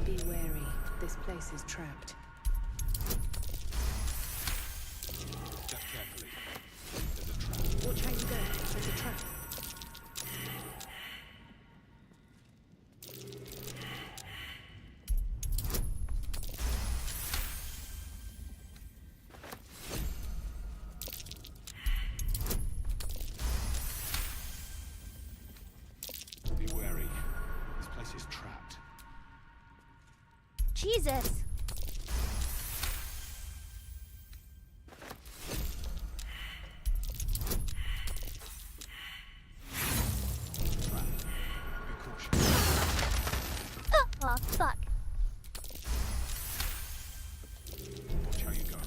Be wary. This place is trapped. Step carefully. There's a trap. Watch how you go. There's a trap. Be wary. This place is trapped. Jesus! Trap. Be cautious. Oh, fuck. Watch how you go.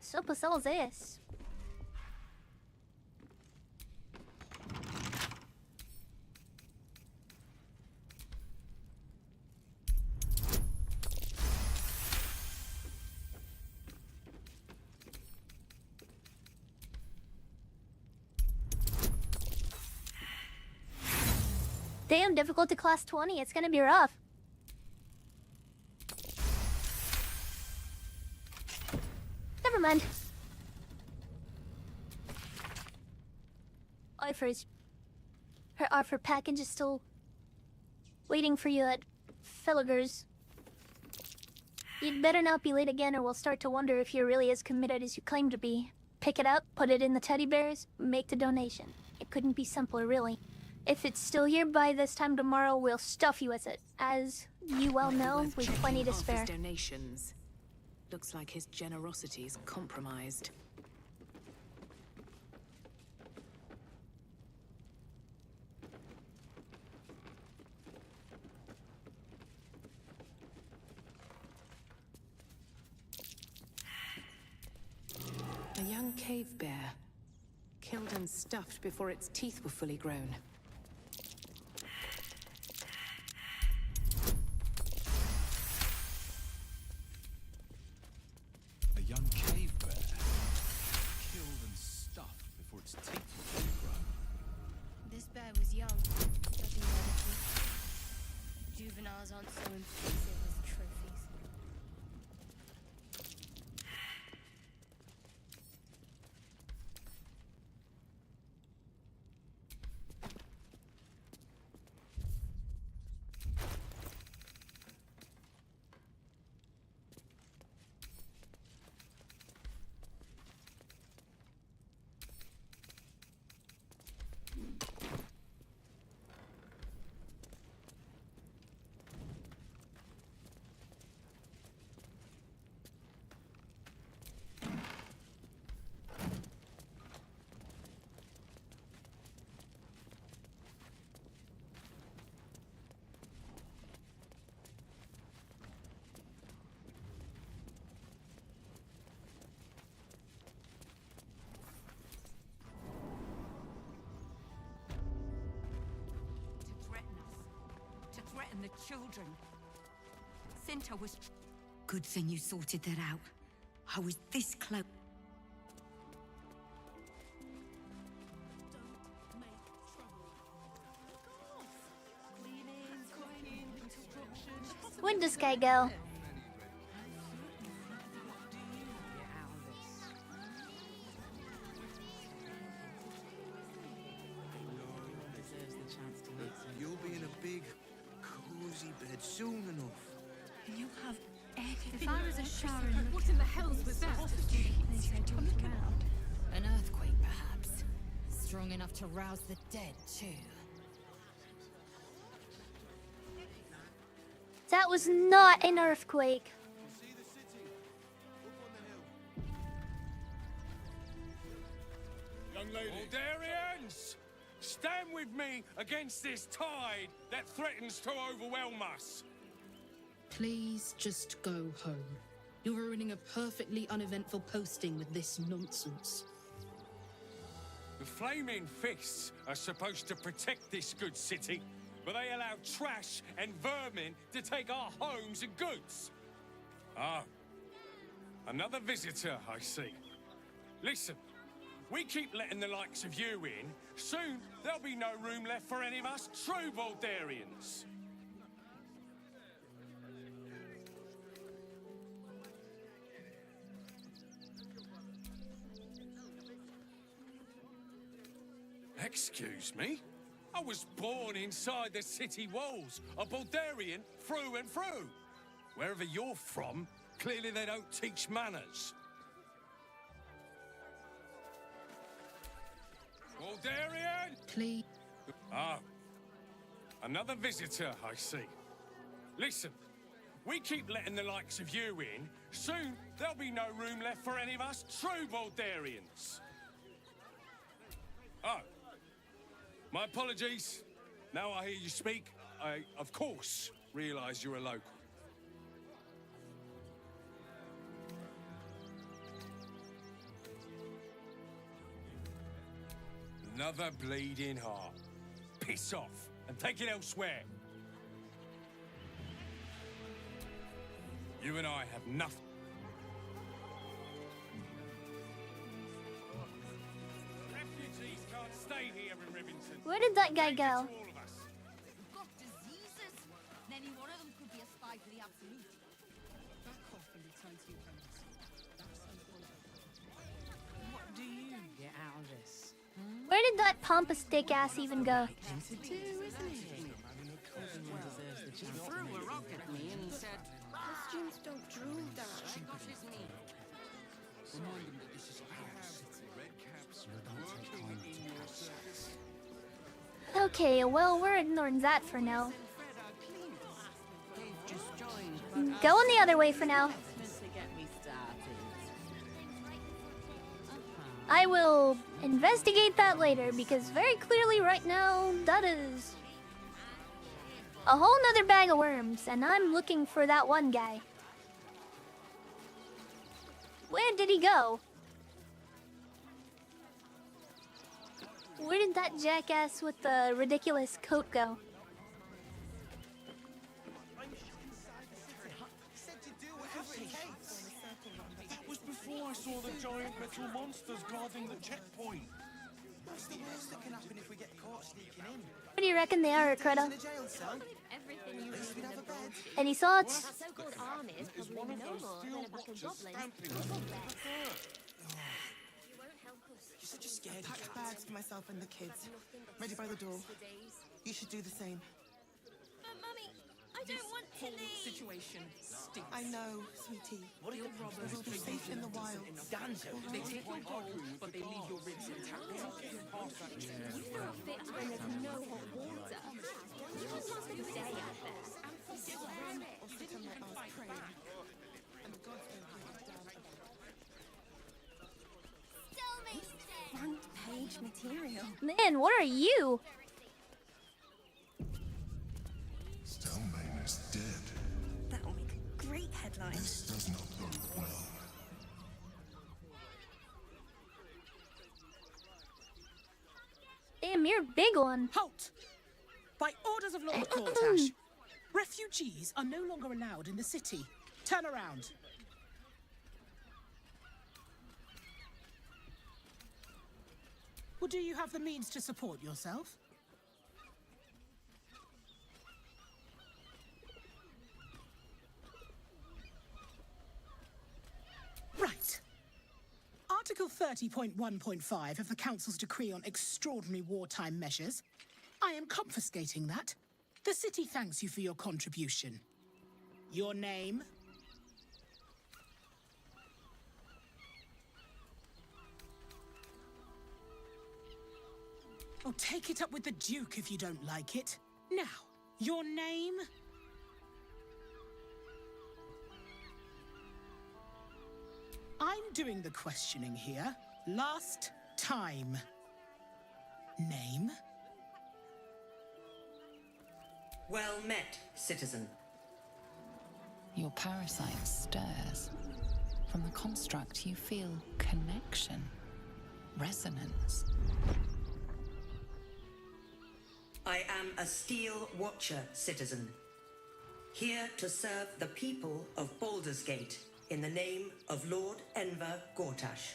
So sells this. Damn, difficult to class 20. It's gonna be rough. Never mind. Her package is still waiting for you at Felliger's. You'd better not be late again or we'll start to wonder if you're really as committed as you claim to be. Pick it up, put it in the teddy bears, make the donation. It couldn't be simpler, really. If it's still here by this time tomorrow, we'll stuff you with it. As you well know, we've plenty to spare. His donations. Looks like his generosity is compromised. A young cave bear. Killed and stuffed before its teeth were fully grown. A young cave bear. Killed and stuffed before its teeth were fully grown. This bear was young, judging by the teeth. Juveniles aren't so impressive as trophies. threaten the children. Cinta was... Good thing you sorted that out. I was this close. Where'd this guy go? You'll be in a big, cozy bed soon enough. You have everything. If I was a Sharon, what in the hell's was that? They said to look around. An earthquake, perhaps. Strong enough to rouse the dead, too. That was not an earthquake. Young lady. Aldarians! Stand with me against this tide that threatens to overwhelm us. Please just go home. You're ruining a perfectly uneventful posting with this nonsense. The Flaming Fists are supposed to protect this good city, but they allow trash and vermin to take our homes and goods. Ah, another visitor, I see. Listen, we keep letting the likes of you in, soon there'll be no room left for any of us true Baldurians. Excuse me? I was born inside the city walls, a Baldurian through and through. Wherever you're from, clearly they don't teach manners. Baldurian? Please. Ah, another visitor, I see. Listen, we keep letting the likes of you in, soon there'll be no room left for any of us true Baldurians. Oh. My apologies. Now I hear you speak, I, of course, realise you're a local. Another bleeding heart. Piss off and take it elsewhere. You and I have nothing. Refugees can't stay here in Rivington. Where did that guy go? We've got diseases. Any one of them could be a spy for the Absolute. Back off and return to your homes. That's unfortunate. What do you get out of this? Where did that pompous dick ass even go? He threw a rock at me and said, Costumes don't drool, Dad. Remind them that this is our city. Red caps working in your service. Okay, well, we're ignoring that for now. Going the other way for now. I will investigate that later, because very clearly right now, that is a whole nother bag of worms, and I'm looking for that one guy. Where did he go? Where did that jackass with the ridiculous coat go? That was before I saw the giant metal monsters guarding the checkpoint. What's the worst that can happen if we get caught sneaking in? What do you reckon they are, Creta? Everything you read in the books. Any thoughts? That so-called army is probably no more than a pack of goblins. You're such a scaredy Packed cat. bags for myself and the kids. Ready by the door. You should do the same. But, Mummy, I don't want to leave. Situation stinks. I know, sweetie. What if the robbers We'll be safe in the wild. They take your gold, but they leave your ribs intact. You throw fits when there's no hot water. You can't pass the day out there. Or sit on my ass praying. And the gods don't give a damn about Front page material. Man, what are you? Stelmane is dead. That'll make a great headline. This does not bode well. Damn, you're a big one. Halt! By orders of Lord Cortash, Refugees are no longer allowed in the city. Turn around. Well, do you have the means to support yourself? Right. Article 30.1.5 of the Council's Decree on Extraordinary Wartime Measures. I am confiscating that. The city thanks you for your contribution. Your name? Oh, take it up with the Duke if you don't like it. Now, your name? I'm doing the questioning here. Last time. Name? Well met, citizen. Your parasite stirs. From the construct, you feel connection, resonance. I am a Steel Watcher, citizen. Here to serve the people of Baldur's Gate in the name of Lord Enver Gortash.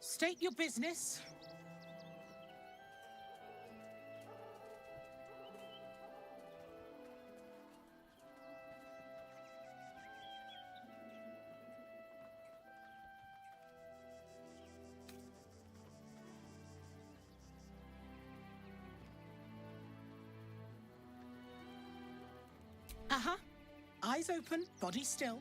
State your business. Uh-huh. Eyes open, body still.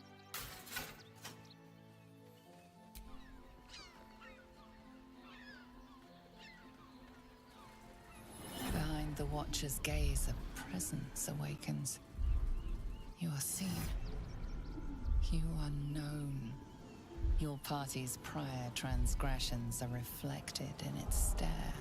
Behind the Watcher's gaze, a presence awakens. You are seen. You are known. Your party's prior transgressions are reflected in its stare.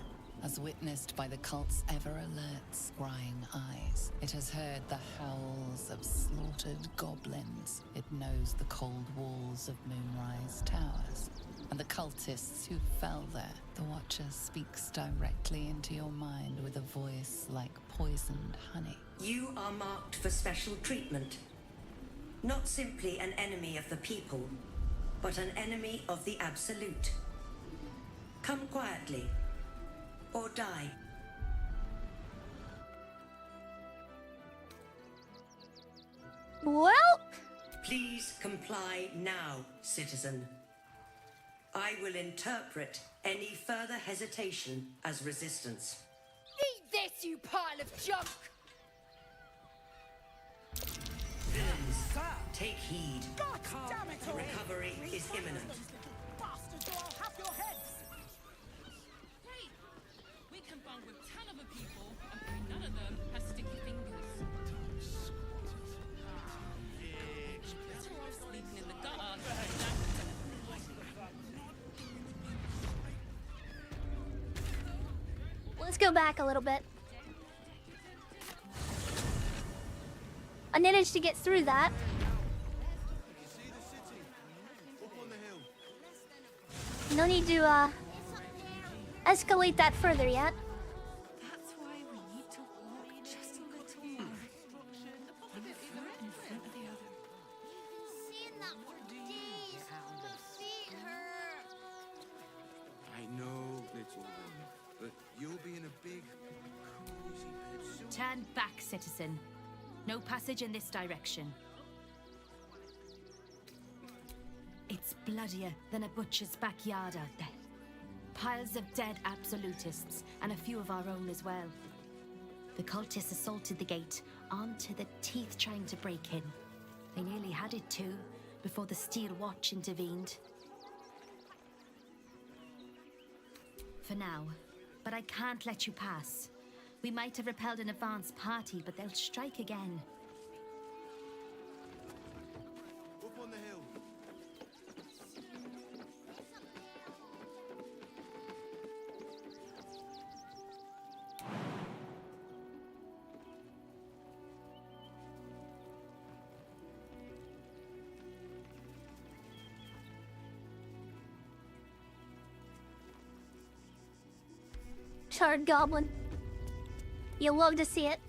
As witnessed by the cult's ever-alert, scrying eyes. It has heard the howls of slaughtered goblins. It knows the cold walls of Moonrise Towers. And the cultists who fell there. The Watcher speaks directly into your mind with a voice like poisoned honey. You are marked for special treatment. Not simply an enemy of the people, but an enemy of the Absolute. Come quietly. Or die. Well... Please comply now, citizen. I will interpret any further hesitation as resistance. Eat this, you pile of junk! Villains, take heed. God damn it all! Recovery is imminent. Bastards, or I'll have your heads! We can bond with 10 other people, and none of them has sticky fingers. Better off sleeping in the gutter than Let's go back a little bit. I managed to get through that. No need to, escalate that further yet. That's why we need to walk just a little more. One foot in front of the other. Seeing that for days. My feet hurt. I know, little one, but you'll be in a big, cozy bed soon. Turn back, citizen. No passage in this direction. It's bloodier than a butcher's backyard out there. Piles of dead absolutists, and a few of our own as well. The cultists assaulted the gate, armed to the teeth trying to break in. They nearly had it too, before the Steel Watch intervened. For now, but I can't let you pass. We might have repelled an advance party, but they'll strike again. Up on the hill. Charred goblin. You'll love to see it.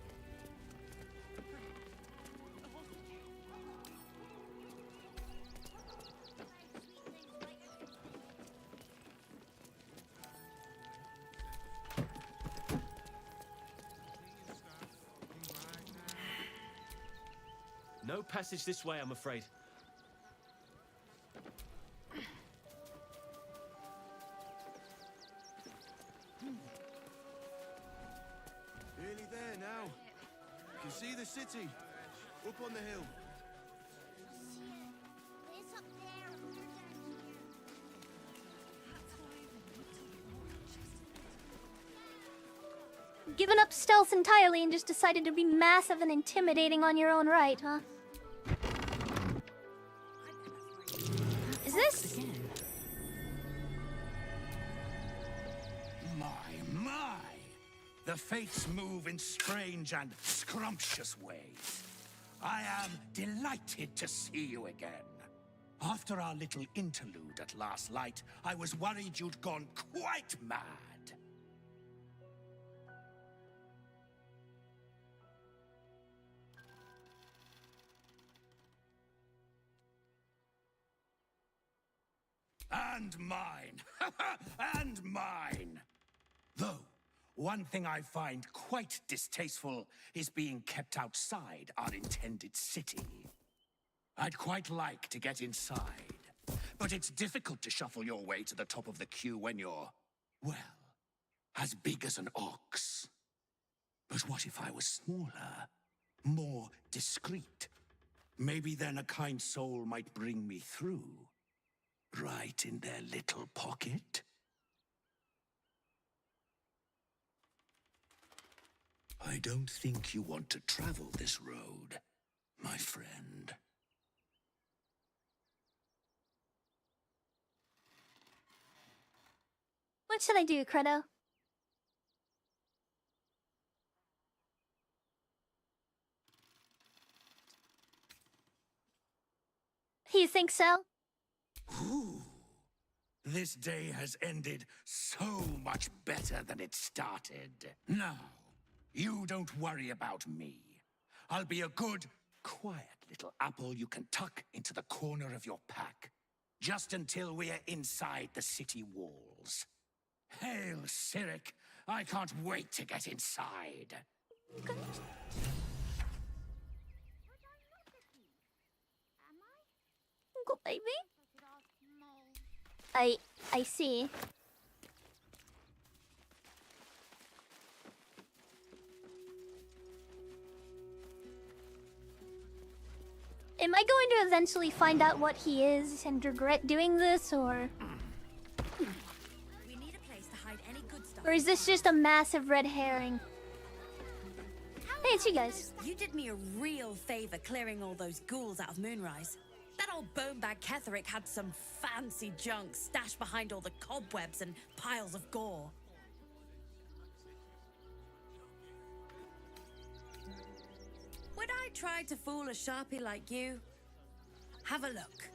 No passage this way, I'm afraid. Nearly there now. You can see the city. Up on the hill. It's up there. Given up stealth entirely and just decided to be massive and intimidating on your own right, huh? Is this? My! The fates move in strange and scrumptious ways. I am delighted to see you again. After our little interlude at last light, I was worried you'd gone quite mad. And mine! And mine! Though, one thing I find quite distasteful is being kept outside our intended city. I'd quite like to get inside, but it's difficult to shuffle your way to the top of the queue when you're, well, as big as an ox. But what if I was smaller, more discreet? Maybe then a kind soul might bring me through. Right in their little pocket? I don't think you want to travel this road, my friend. What should I do, Credo? You think so? Ooh. This day has ended so much better than it started. Now, you don't worry about me. I'll be a good, quiet little apple you can tuck into the corner of your pack, just until we're inside the city walls. Hail, Cyric! I can't wait to get inside. Go, baby. I see. Am I going to eventually find out what he is and regret doing this, or... We need a place to hide any good stuff. Or is this just a massive red herring? Hey, it's you guys. You did me a real favor clearing all those ghouls out of Moonrise. That old bonebag Ketherick had some fancy junk stashed behind all the cobwebs and piles of gore. Would I try to fool a Sharpie like you? Have a look.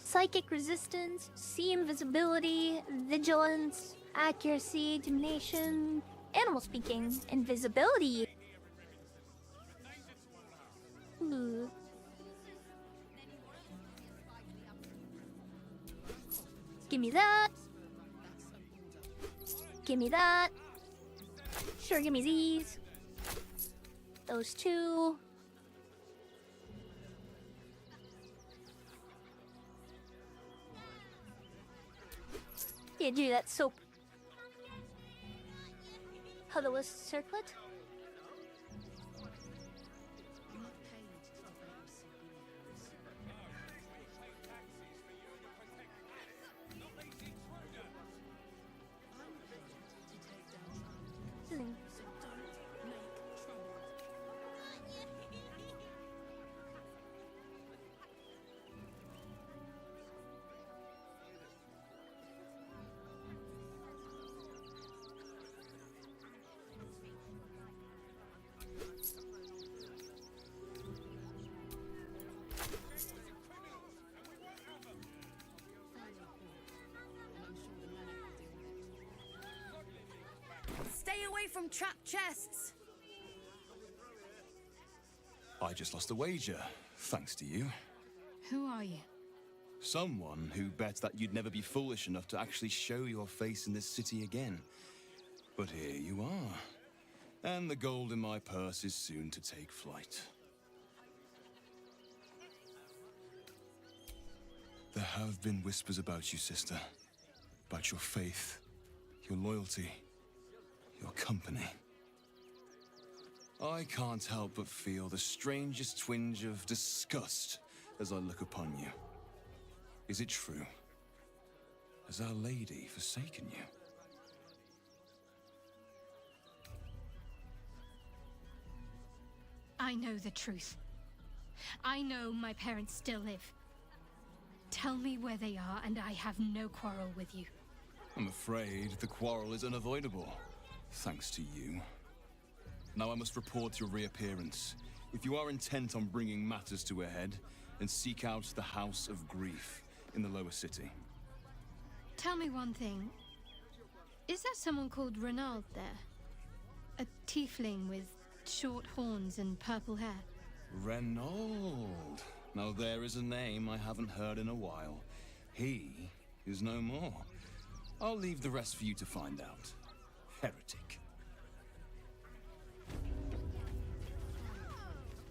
Psychic resistance, see invisibility, vigilance, accuracy, domination, animal speaking, invisibility. Ooh. Give me that. Give me that. Sure, give me these. Those two. Yeah, do that soap. Colorless circlet. Stay away from trapped chests. I just lost a wager, thanks to you. Who are you? Someone who bets that you'd never be foolish enough to actually show your face in this city again. But here you are. And the gold in my purse is soon to take flight. There have been whispers about you, sister. About your faith, your loyalty, your company. I can't help but feel the strangest twinge of disgust as I look upon you. Is it true? Has Our Lady forsaken you? I know the truth. I know my parents still live. Tell me where they are, and I have no quarrel with you. I'm afraid the quarrel is unavoidable, thanks to you. Now I must report your reappearance. If you are intent on bringing matters to a head, then seek out the House of Grief in the lower city. Tell me one thing. Is there someone called Renald there? A tiefling with short horns and purple hair? Renald. Now there is a name I haven't heard in a while. He is no more. I'll leave the rest for you to find out. Heretic.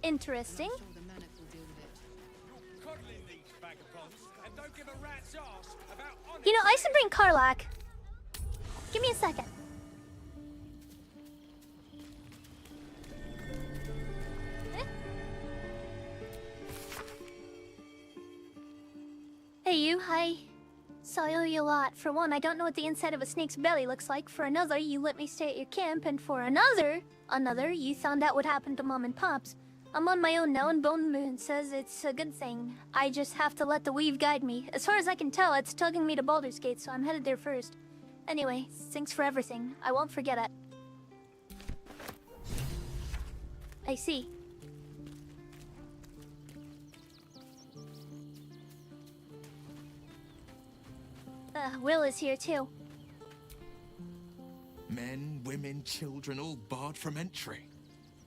Interesting. You know, I should bring Karlach. Give me a second. Hey you, hi. So I owe you a lot. For one, I don't know what the inside of a snake's belly looks like. For another, you let me stay at your camp. And for another, you found out what happened to Mom and Pops. I'm on my own now, and Bone Moon says it's a good thing. I just have to let the weave guide me. As far as I can tell, it's tugging me to Baldur's Gate, so I'm headed there first. Anyway, thanks for everything. I won't forget it. I see. Will is here too. Men, women, children, all barred from entry.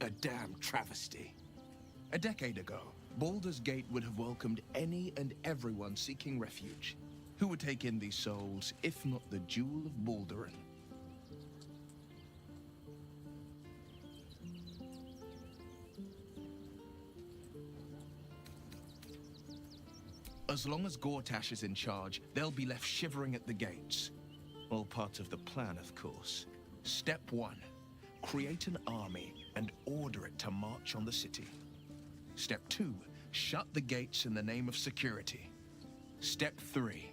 A damn travesty. A decade ago, Baldur's Gate would have welcomed any and everyone seeking refuge. Who would take in these souls, if not the Jewel of Baldurin? As long as Gortash is in charge, they'll be left shivering at the gates. All part of the plan, of course. Step 1. Create an army and order it to march on the city. Step 2. Shut the gates in the name of security. Step 3.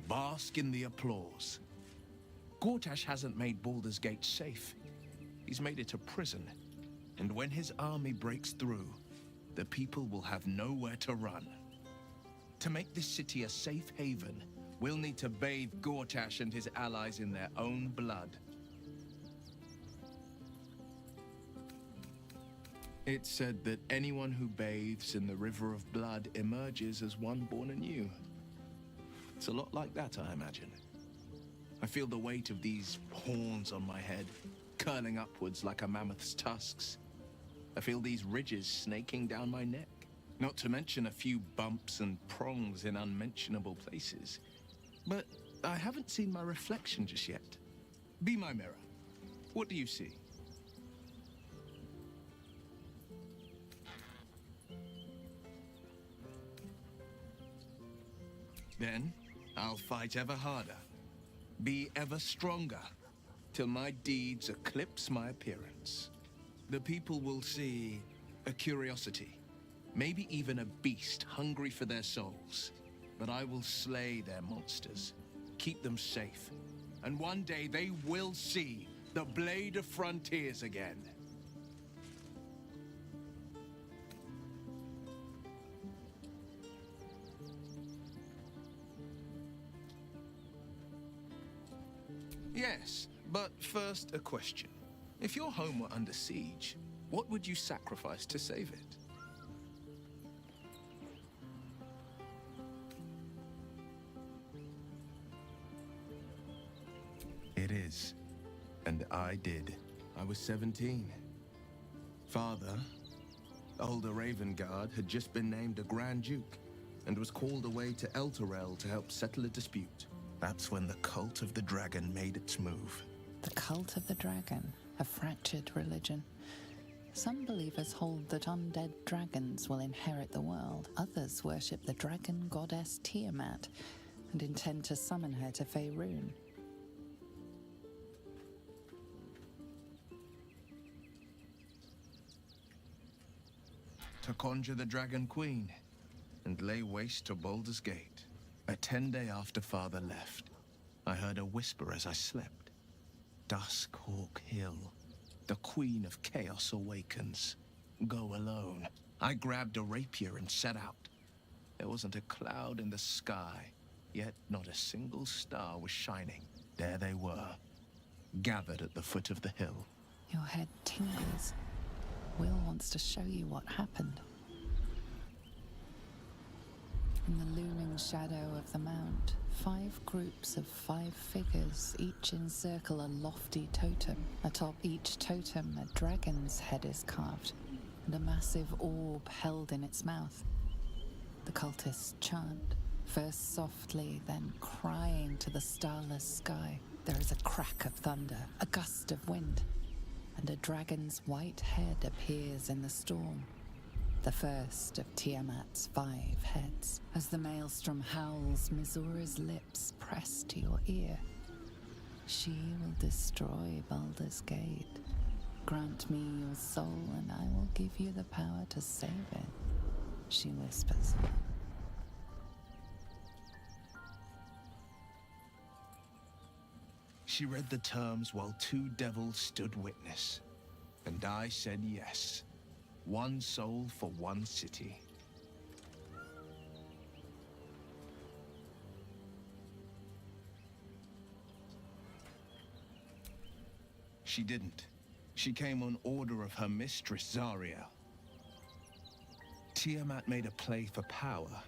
Bask in the applause. Gortash hasn't made Baldur's Gate safe. He's made it a prison. And when his army breaks through, the people will have nowhere to run. To make this city a safe haven, we'll need to bathe Gortash and his allies in their own blood. It's said that anyone who bathes in the river of blood emerges as one born anew. It's a lot like that, I imagine. I feel the weight of these horns on my head, curling upwards like a mammoth's tusks. I feel these ridges snaking down my neck. Not to mention a few bumps and prongs in unmentionable places. But I haven't seen my reflection just yet. Be my mirror. What do you see? Then, I'll fight ever harder. Be ever stronger. Till my deeds eclipse my appearance. The people will see a curiosity. Maybe even a beast hungry for their souls. But I will slay their monsters, keep them safe. And one day they will see the Blade of Frontiers again. Yes, but first a question. If your home were under siege, what would you sacrifice to save it? It is. And I did. I was 17. Father, older Ravengard, had just been named a Grand Duke and was called away to Elturel to help settle a dispute. That's when the Cult of the Dragon made its move. The Cult of the Dragon? a fractured religion. Some believers hold that undead dragons will inherit the world. Others worship the dragon goddess Tiamat and intend to summon her to Faerun. To conjure the Dragon Queen and lay waste to Baldur's Gate. A 10-day after Father left, I heard a whisper as I slept. Duskhawk Hill. The Queen of Chaos awakens. Go alone. I grabbed a rapier and set out. There wasn't a cloud in the sky, yet not a single star was shining. There they were, gathered at the foot of the hill. Your head tingles. Will wants to show you what happened. In the looming shadow of the mount, 5 groups of 5 figures each encircle a lofty totem. Atop each totem, a dragon's head is carved, and a massive orb held in its mouth. The cultists chant, first softly, then crying to the starless sky. There is a crack of thunder, a gust of wind, and a dragon's white head appears in the storm. The first of Tiamat's 5 heads. As the maelstrom howls, Mizura's lips press to your ear. She will destroy Baldur's Gate. Grant me your soul and I will give you the power to save it, she whispers. She read the terms while 2 devils stood witness, and I said yes. 1 soul for 1 city. She didn't. She came on order of her mistress, Zariel. Tiamat made a play for power.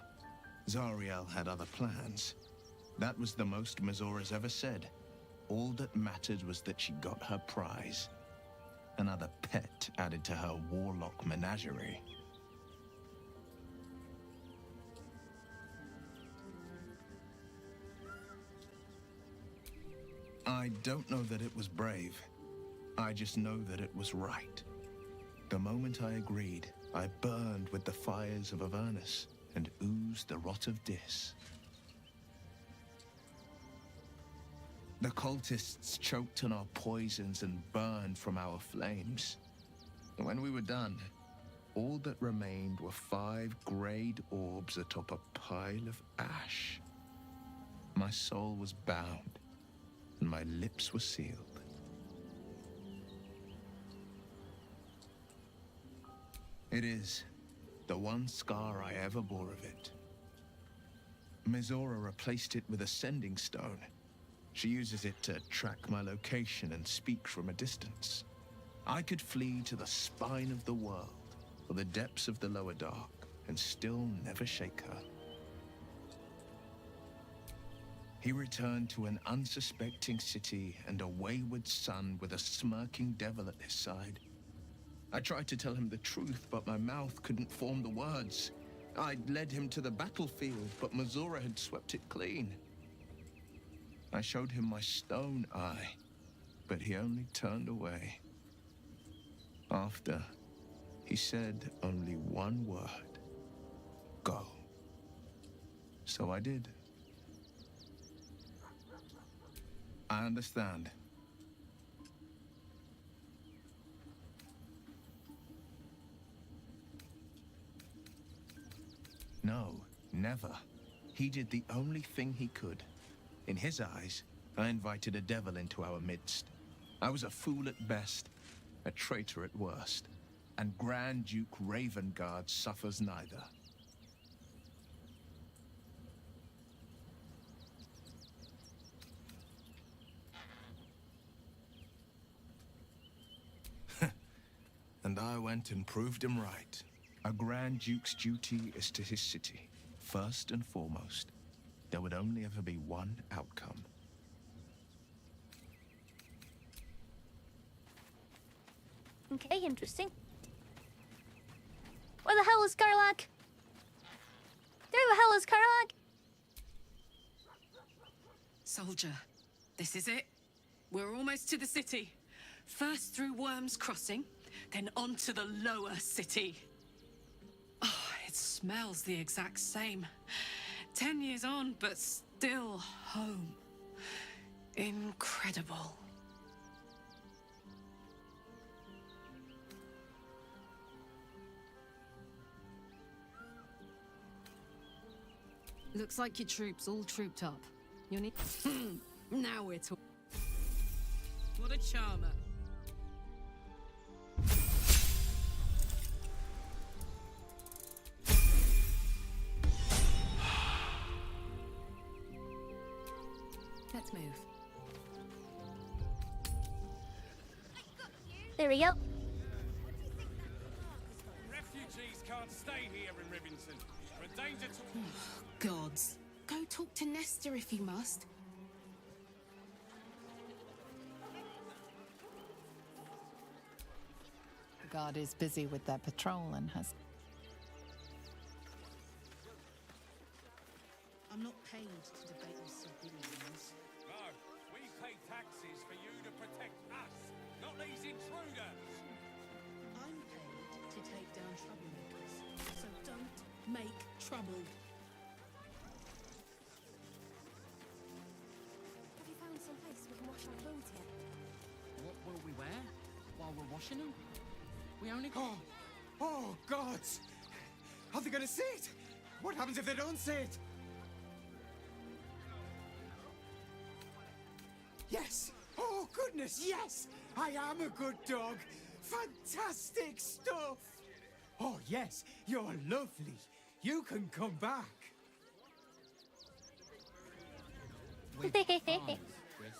Zariel had other plans. That was the most Mizura's ever said. All that mattered was that she got her prize. Another pet added to her warlock menagerie. I don't know that it was brave. I just know that it was right. The moment I agreed, I burned with the fires of Avernus and oozed the rot of Dis. The cultists choked on our poisons and burned from our flames. When we were done, all that remained were 5 greyed orbs atop a pile of ash. My soul was bound, and my lips were sealed. It is the one scar I ever bore of it. Mizura replaced it with a sending stone. She uses it to track my location and speak from a distance. I could flee to the spine of the world, or the depths of the lower dark, and still never shake her. He returned to an unsuspecting city and a wayward son with a smirking devil at his side. I tried to tell him the truth, but my mouth couldn't form the words. I'd led him to the battlefield, but Mizura had swept it clean. I showed him my stone eye, but he only turned away. After, he said only one word: go. So I did. I understand. No, never. He did the only thing he could. In his eyes, I invited a devil into our midst. I was a fool at best, a traitor at worst, and Grand Duke Ravengard suffers neither. And I went and proved him right. A Grand Duke's duty is to his city, first and foremost. There would only ever be one outcome. Okay, interesting. Where the hell is Karlach? Where the hell is Karlach? Soldier, this is it. We're almost to the city. First through Worm's Crossing, then on to the lower city. Oh, it smells the exact same. 10 years on, but still home. Incredible. Looks like your troops all trooped up. You need... now we're talking. What a charmer. Let's move. There we go. Refugees can't stay here in Rivington. We're a danger to... Gods. Go talk to Nestor if you must. The guard is busy with their patrol and has... I'm not paid to debate with civilians. No, we pay taxes for you to protect us, not these intruders. I'm paid to take down troublemakers, so don't make trouble. Have you found some place we can wash our clothes yet? What will we wear while we're washing them? We only... Oh, gods! Are they gonna see it? What happens if they don't see it? Yes! Oh, goodness, yes! I am a good dog! Fantastic stuff! Oh, yes, you're lovely. You can come back. With farms, Chris.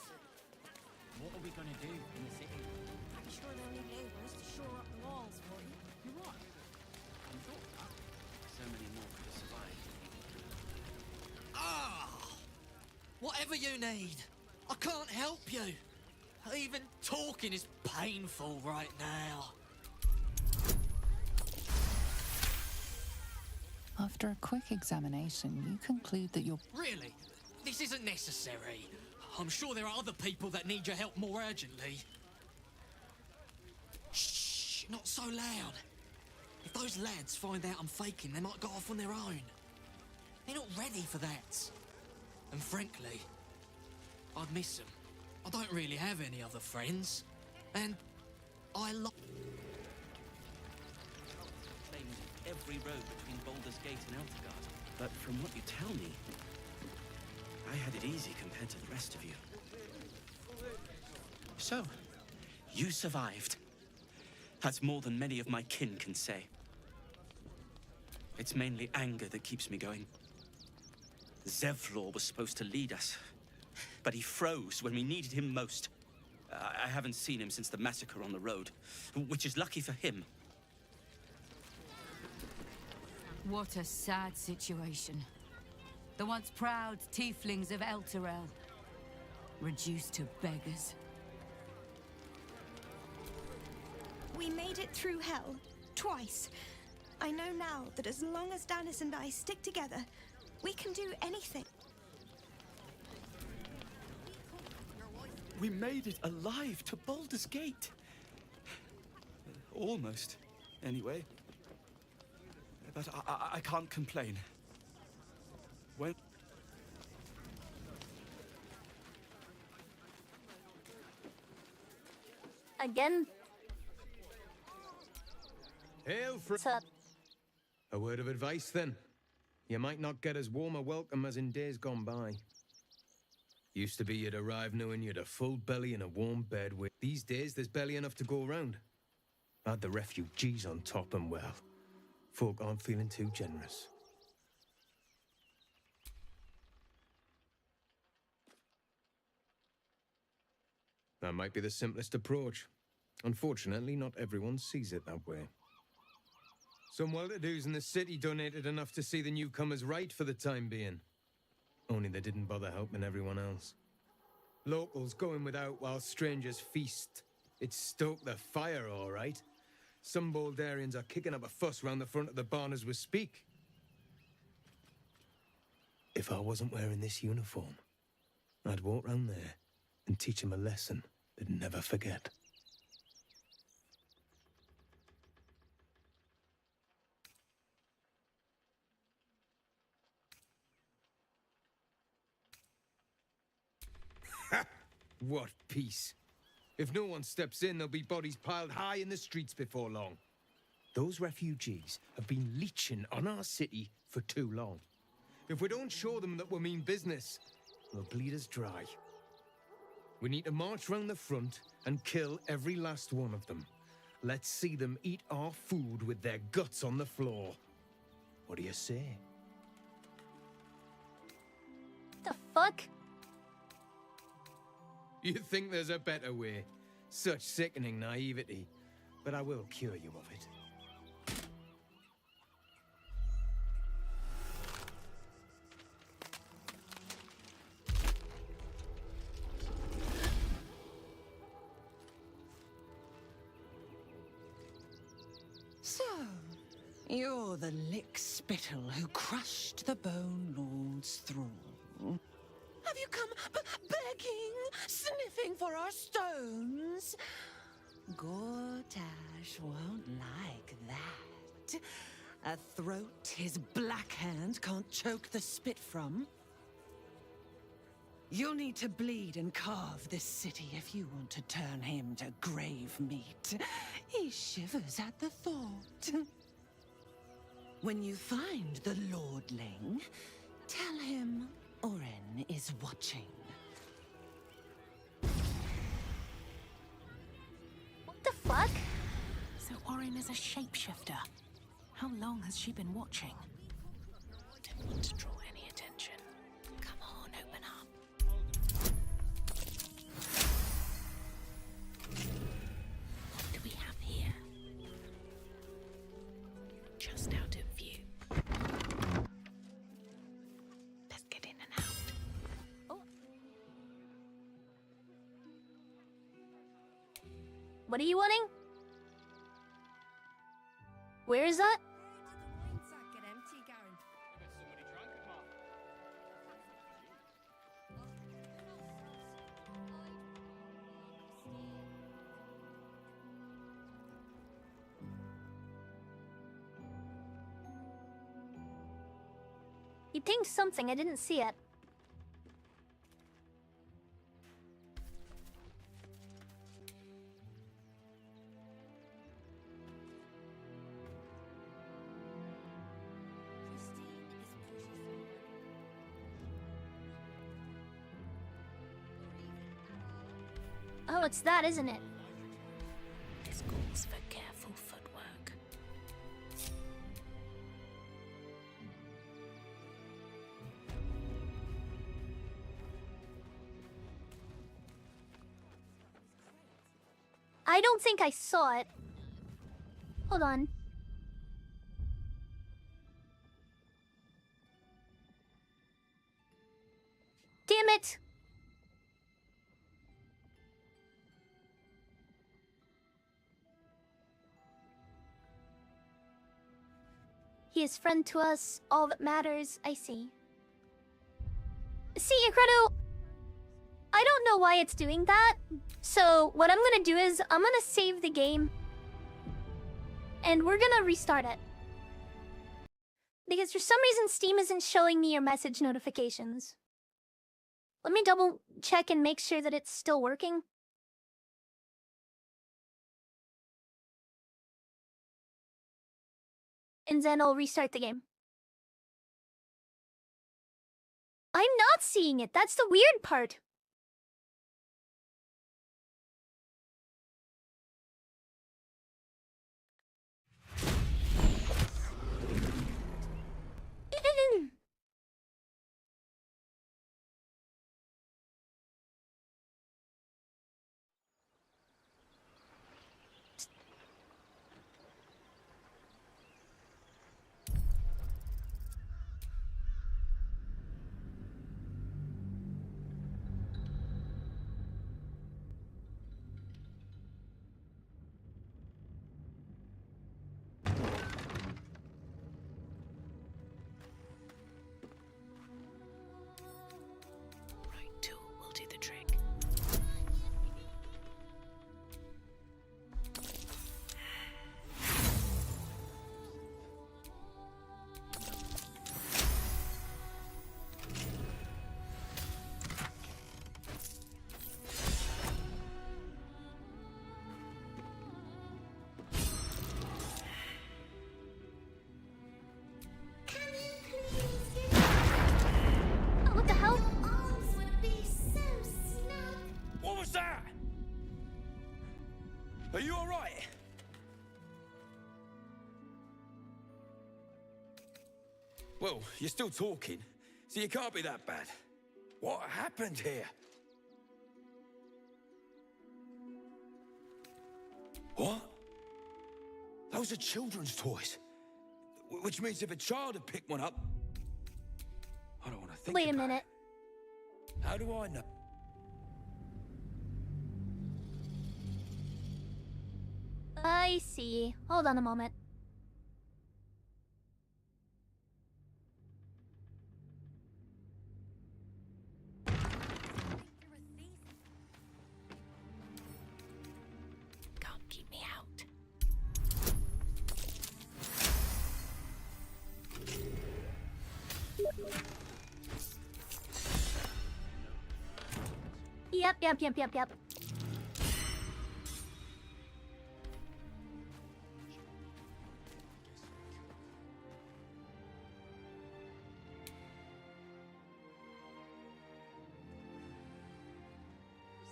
What are we gonna do in the city? I'm sure they'll need laborers to shore up the walls for you. You're right. I thought that. So many more could have survived. Ah! Whatever you need. I can't help you. Even talking is painful right now. After a quick examination, you conclude that you're... Really? This isn't necessary. I'm sure there are other people that need your help more urgently. Shh, not so loud. If those lads find out I'm faking, they might go off on their own. They're not ready for that. And frankly, I'd miss them. I don't really have any other friends. And I love... Claims every road between Baldur's Gate and Eltergard. But from what you tell me, I had it easy compared to the rest of you. So, you survived. That's more than many of my kin can say. It's mainly anger that keeps me going. Zevlor was supposed to lead us, but he froze when we needed him most. I haven't seen him since the massacre on the road, which is lucky for him. What a sad situation. The once proud tieflings of Elturel, reduced to beggars. We made it through hell, twice. I know now that as long as Danis and I stick together, we can do anything. We made it alive to Baldur's Gate. Almost, anyway. But I can't complain. When... Again. Hail from... What's up? A word of advice, then. You might not get as warm a welcome as in days gone by. Used to be you'd arrive knowing you'd a full belly and a warm bed with. These days, there's barely enough to go around. Add the refugees on top and, well, folk aren't feeling too generous. That might be the simplest approach. Unfortunately, not everyone sees it that way. Some well-to-dos in the city donated enough to see the newcomers right for the time being. Only they didn't bother helping everyone else. Locals going without while strangers feast. It stoked the fire, all right. Some Baldurians are kicking up a fuss round the front of the barn as we speak. If I wasn't wearing this uniform, I'd walk round there and teach them a lesson they'd never forget. What peace. If no one steps in, there'll be bodies piled high in the streets before long. Those refugees have been leeching on our city for too long. If we don't show them that we mean business, they'll bleed us dry. We need to march round the front and kill every last one of them. Let's see them eat our food with their guts on the floor. What do you say? The fuck? You think there's a better way? Such sickening naivety. But I will cure you of it. So, you're the lick-spittle who crushed the Bone Lord's thrall. Have you come begging, sniffing for our stones? Gortash won't like that. A throat his black hand can't choke the spit from. You'll need to bleed and carve this city if you want to turn him to grave meat. He shivers at the thought. When you find the Lordling, tell him Oren is watching. What the fuck? So Oren is a shapeshifter. How long has she been watching? Didn't want to draw any attention. Come on, open up. What do we have here? Just out of view. Let's get in and out. What are you wanting? Where is that? You pinged something, I didn't see it. Oh, it's that, isn't it? This calls for careful footwork. I don't think I saw it. Hold on. Damn it! He is friend to us, all that matters, I see. See, Ikredo, I don't know why it's doing that. So, what I'm gonna do is, I'm gonna save the game. And we're gonna restart it. Because for some reason, Steam isn't showing me your message notifications. Let me double check and make sure that it's still working. And then I'll restart the game. I'm not seeing it. That's the weird part. Are you all right? Well, you're still talking, so you can't be that bad. What happened here? What? Those are children's toys. Which means if a child had picked one up... I don't want to think Wait a about minute. it. How do I know? I see. Hold on a moment. Can't keep me out. Yep.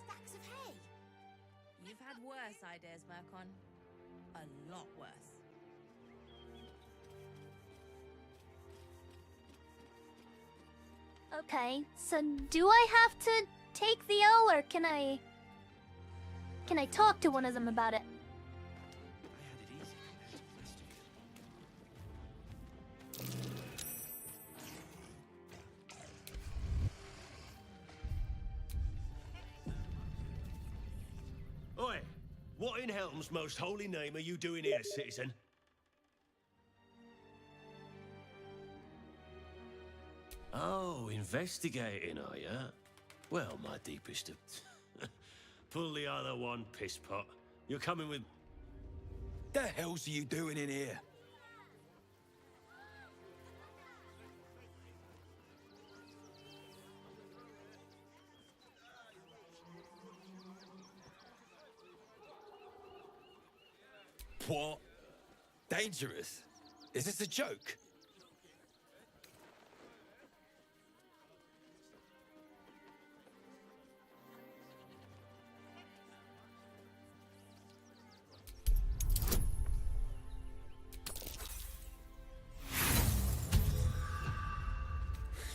Stacks of hay. You've had worse ideas, Mercon. A lot worse. Okay, so do I have to take the L, or can I talk to one of them about it? Oi! What in Helm's most holy name are you doing here, citizen? Oh, investigating, are ya? Well, my deepest of... Pull the other one, pisspot. You're coming with... The hell's you doing in here? What? Dangerous? Is this a joke?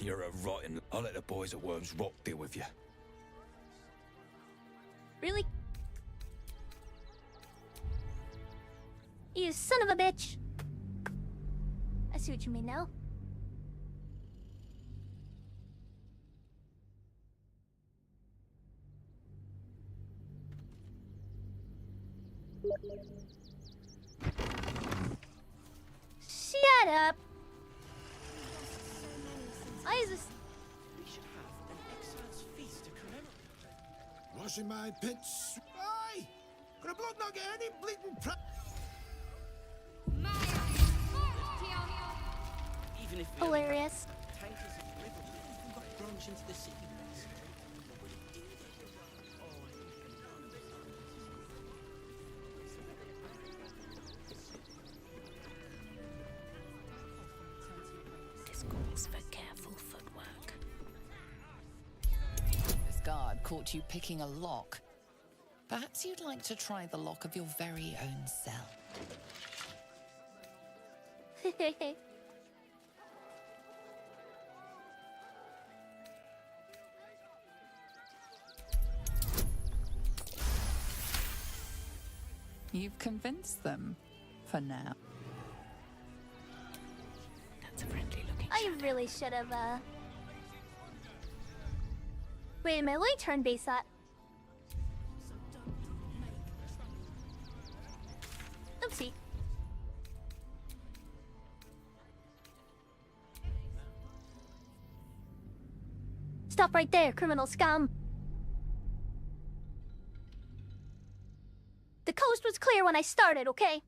You're a rotten... I'll let the boys at Worms Rock deal with you. Really? You son of a bitch! I see what you mean now. Shut up! Why is this? We should have an exile's feast to commemorate. Washing my pits. Aye! Could a blood not get any bleeding Even if Hilarious. tankers of river, we've got to branch into the city. This calls for careful footwork. This guard caught you picking a lock. Perhaps you'd like to try the lock of your very own cell. You've convinced them, for now. That's a friendly looking. I really should have, Wait a minute, let me turn base that. Oopsie. Stop right there, criminal scum. The coast was clear when I started, okay?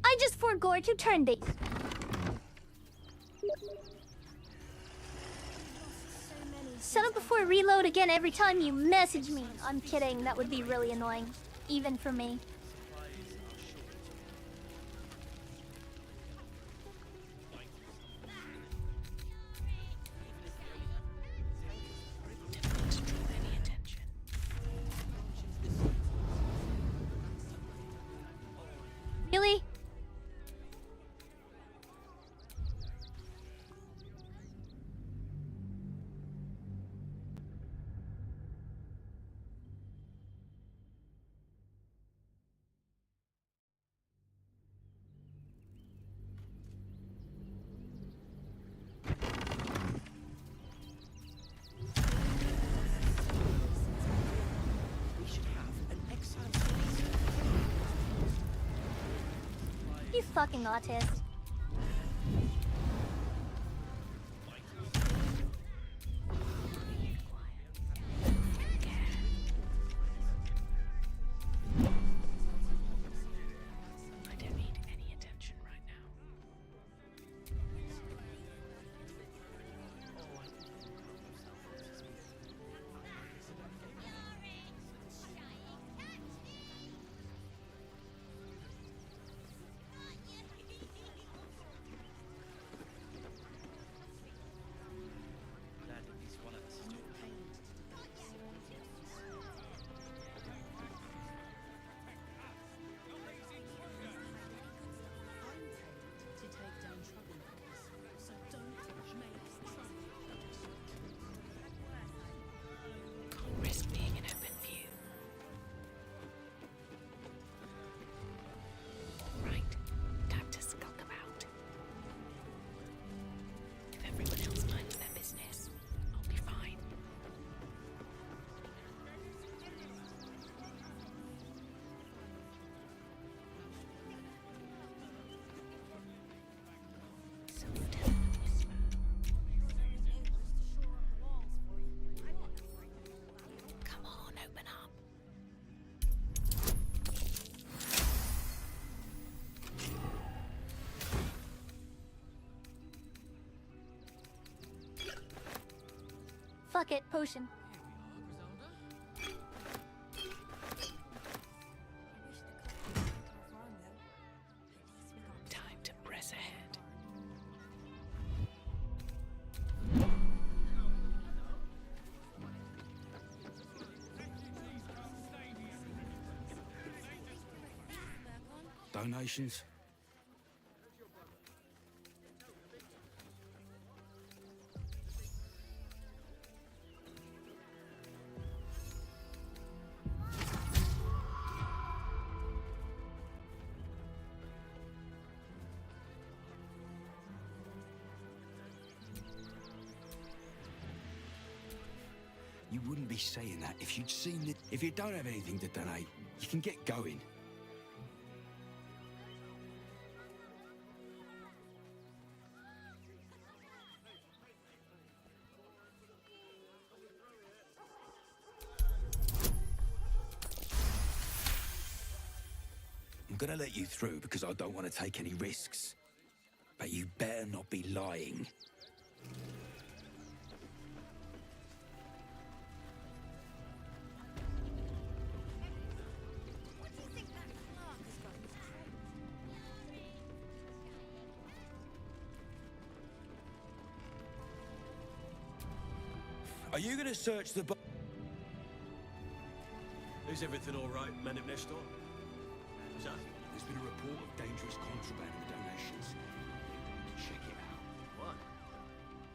I just forgot to turn base. Set up before reload again every time you message me. I'm kidding, that would be really annoying. Even for me. fucking autist. I don't need any attention right now. Glad at least one of us is doing To take down troublemakers, so don't make trouble. Can't risk being in open view. Right, time to skulk about. If everyone else minds their business, I'll be fine. So still a whisper. Come on, open up. Fuck it, potion. Time to press ahead. donations. You wouldn't be saying that if you'd seen it. If you don't have anything to donate, you can get going. I'm gonna let you through because I don't want to take any risks. But you better not be lying. Are you gonna search the bo- Is everything all right, man of Nestor? Is that? There's been a report of dangerous contraband in the donations. Check it out. What?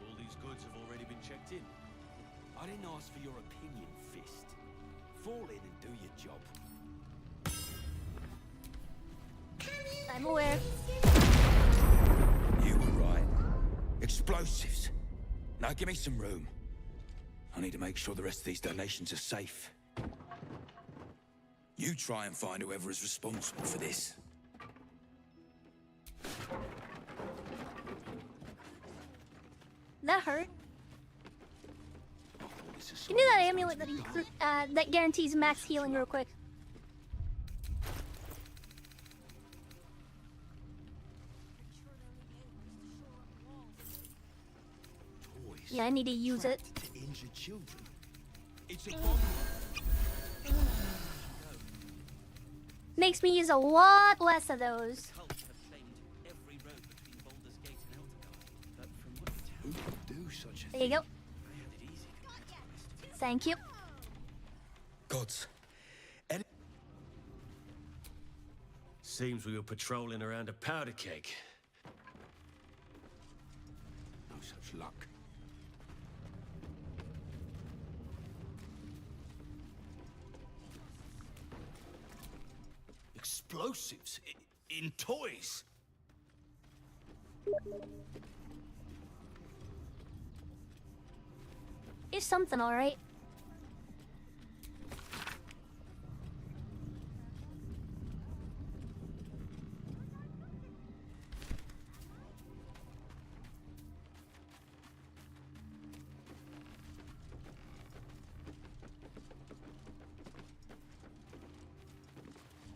All these goods have already been checked in. I didn't ask for your opinion, Fist. Fall in and do your job. I'm aware. You were right. Explosives. Now give me some room. I need to make sure the rest of these donations are safe. You try and find whoever is responsible for this. That hurt. Give me that amulet that guarantees max healing real quick. Yeah, I need to use it. To injure children. It's a Makes me use a lot less of those. every road between Baldur's Gate and Eldergard. But from what you tell, who would do such a There you go. I had it easy compared to the rest. Thank you. Gods. Seems we were patrolling around a powder keg. No such luck. Explosives in toys. It's something, alright.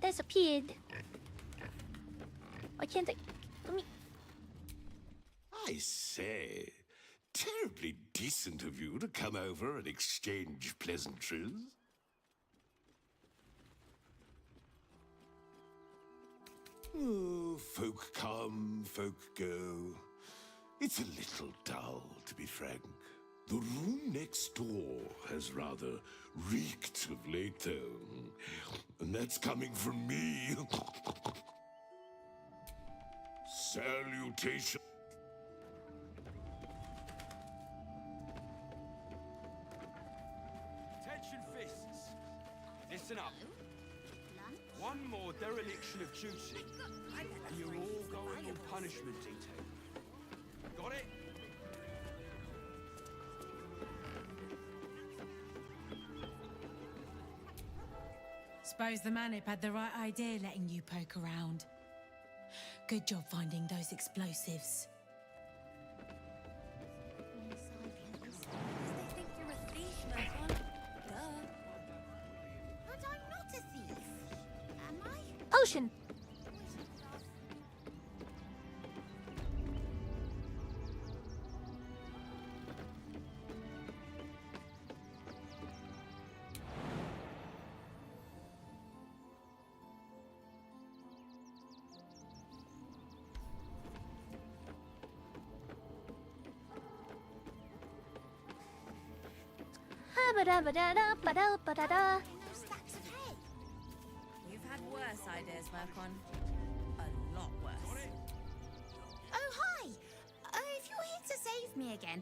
disappeared. Why can't I? Let me. I say, terribly decent of you to come over and exchange pleasantries. Oh, folk come, folk go. It's a little dull, to be frank. The room next door has rather reeked of late, and that's coming from me. Salutation. Attention fists. Listen up. One more dereliction of duty, and you're all going on punishment. Got it? Suppose the Manip had the right idea letting you poke around. Good job finding those explosives. They think you're a thief, Mercon. Duh. But I'm not a thief. Am I? Potion. Ba-da-ba-da-da-ba-da-ba-da-da. You've had worse ideas, Mercon. A lot worse. Oh, hi! If you're here to save me again,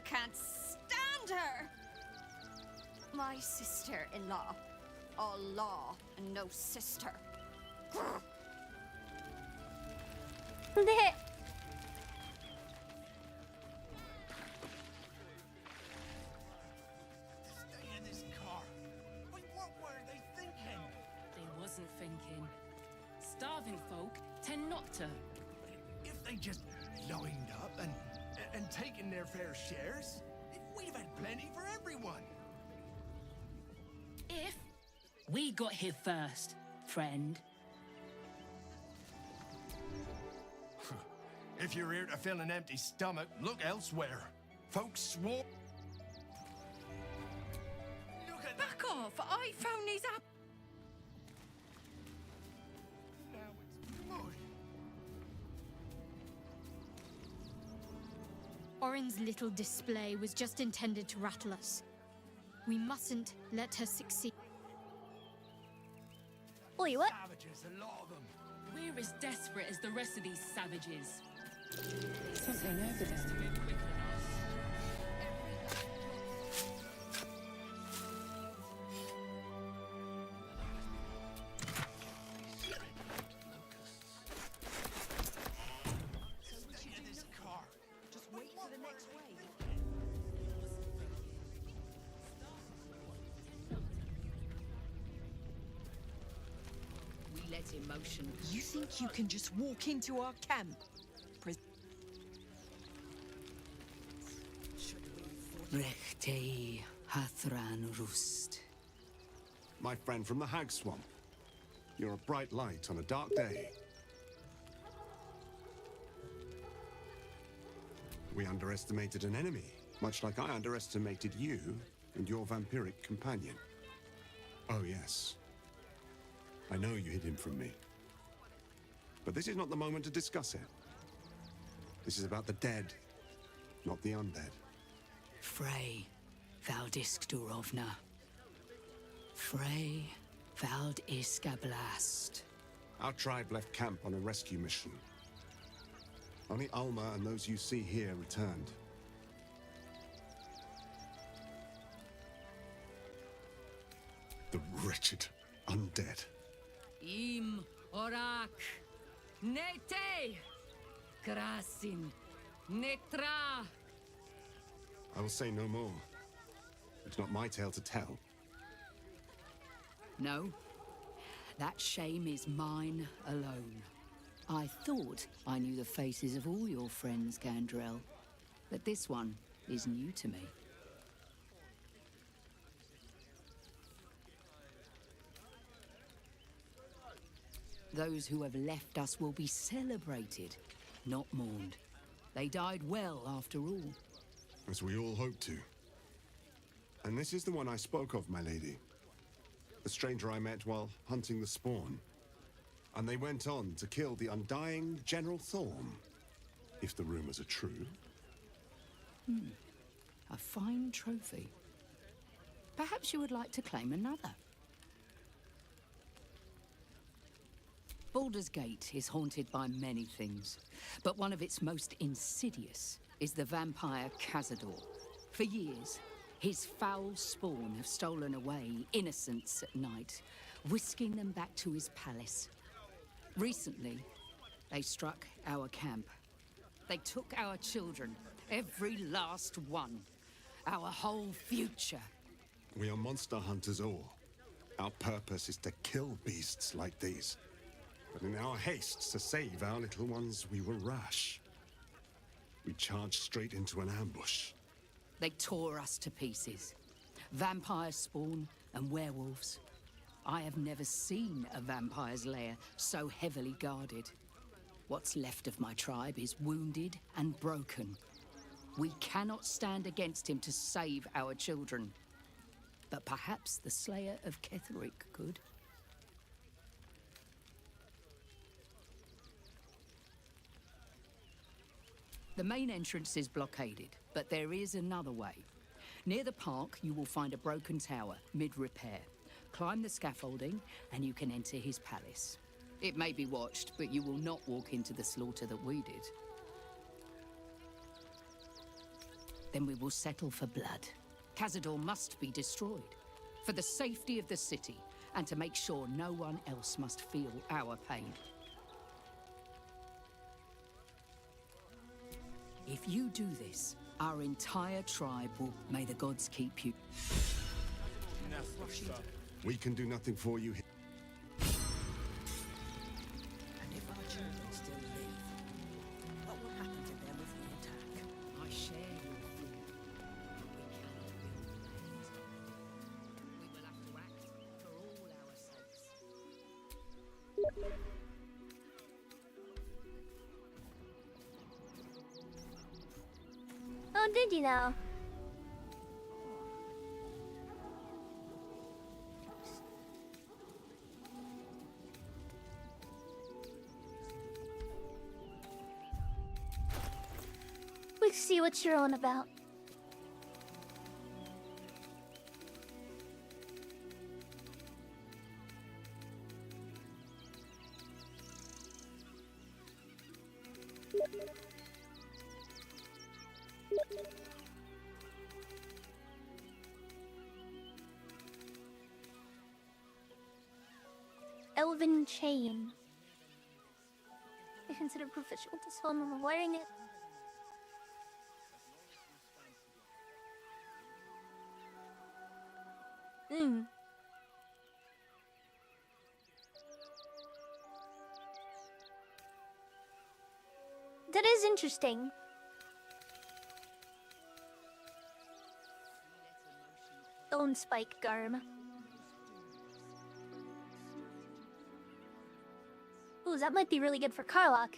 Can't stand her! My sister-in-law. All law and no sister. Grr. Stay in this car. Wait, what were they thinking? They wasn't thinking. Starving folk tend not to. If they just lined up and taken their fair shares, we'd have had plenty for everyone. If we got here first, friend. If you're here to fill an empty stomach, look elsewhere. Folks swore. Look at Back off! I found these up. now it's mud. Orin's little display was just intended to rattle us. We mustn't let her succeed. Wait, what? Savages, a lot of them. We're as desperate as the rest of these savages. Something over there. Stay in this car. Just wait for the next wave. We let emotion. You think you can just walk into our camp? Rechtei Hathran Rust. My friend from the Hag Swamp. You're a bright light on a dark day. We underestimated an enemy, much like I underestimated you and your vampiric companion. Oh, yes. I know you hid him from me. But this is not the moment to discuss it. This is about the dead, not the undead. Frey Valdiskdurovna. Frey Valdiskablast. Our tribe left camp on a rescue mission. Only Alma and those you see here returned. The wretched undead. Im Orak. Nete. Krasin. Netra! I will say no more. It's not my tale to tell. No. That shame is mine alone. I thought I knew the faces of all your friends, Gandrel, but this one is new to me. Those who have left us will be celebrated, not mourned. They died well, after all. As we all hope to. And this is the one I spoke of, my lady. The stranger I met while hunting the spawn. And they went on to kill the undying General Thorm. If the rumors are true. A fine trophy. Perhaps you would like to claim another. Baldur's Gate is haunted by many things, but one of its most insidious is the vampire Cazador. For years, his foul spawn have stolen away innocents at night, whisking them back to his palace. Recently, they struck our camp. They took our children, every last one, our whole future. We are monster hunters all. Our purpose is to kill beasts like these. But in our haste to save our little ones, we were rash. We charged straight into an ambush. They tore us to pieces. Vampire spawn and werewolves. I have never seen a vampire's lair so heavily guarded. What's left of my tribe is wounded and broken. We cannot stand against him to save our children. But perhaps the Slayer of Ketheric could. The main entrance is blockaded, but there is another way. Near the park, you will find a broken tower, mid-repair. Climb the scaffolding, and you can enter his palace. It may be watched, but you will not walk into the slaughter that we did. Then we will settle for blood. Cazador must be destroyed. For the safety of the city, and to make sure no one else must feel our pain. If you do this, our entire tribe will... May the gods keep you. We can do nothing for you here. And if our children still live, what will happen to them if we attack? I share your fear. We cannot build planes. We will have to act for all our sakes. Oh, did you now? Let's see what you're on about. Elven chain. I consider proficient with this phone when I'm wearing it. That is interesting. Own spike garb. Ooh, that might be really good for Karlach.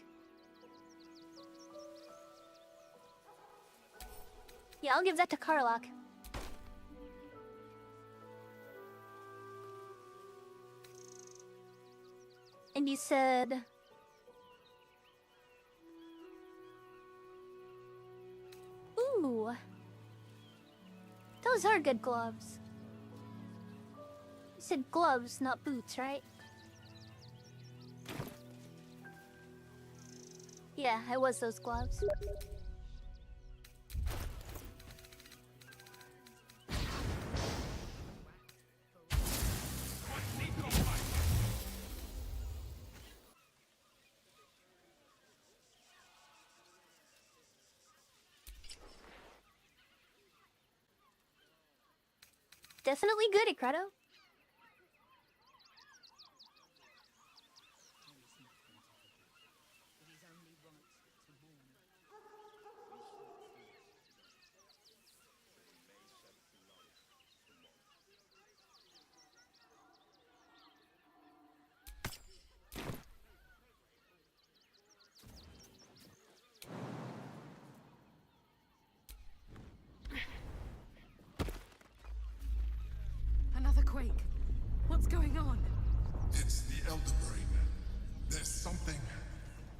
Yeah, I'll give that to Karlach. And you said... Ooh. Those are good gloves. You said gloves, not boots, right? Yeah, it was those gloves. Definitely good at Credo. Another quake. What's going on? It's the Elder Brain. There's something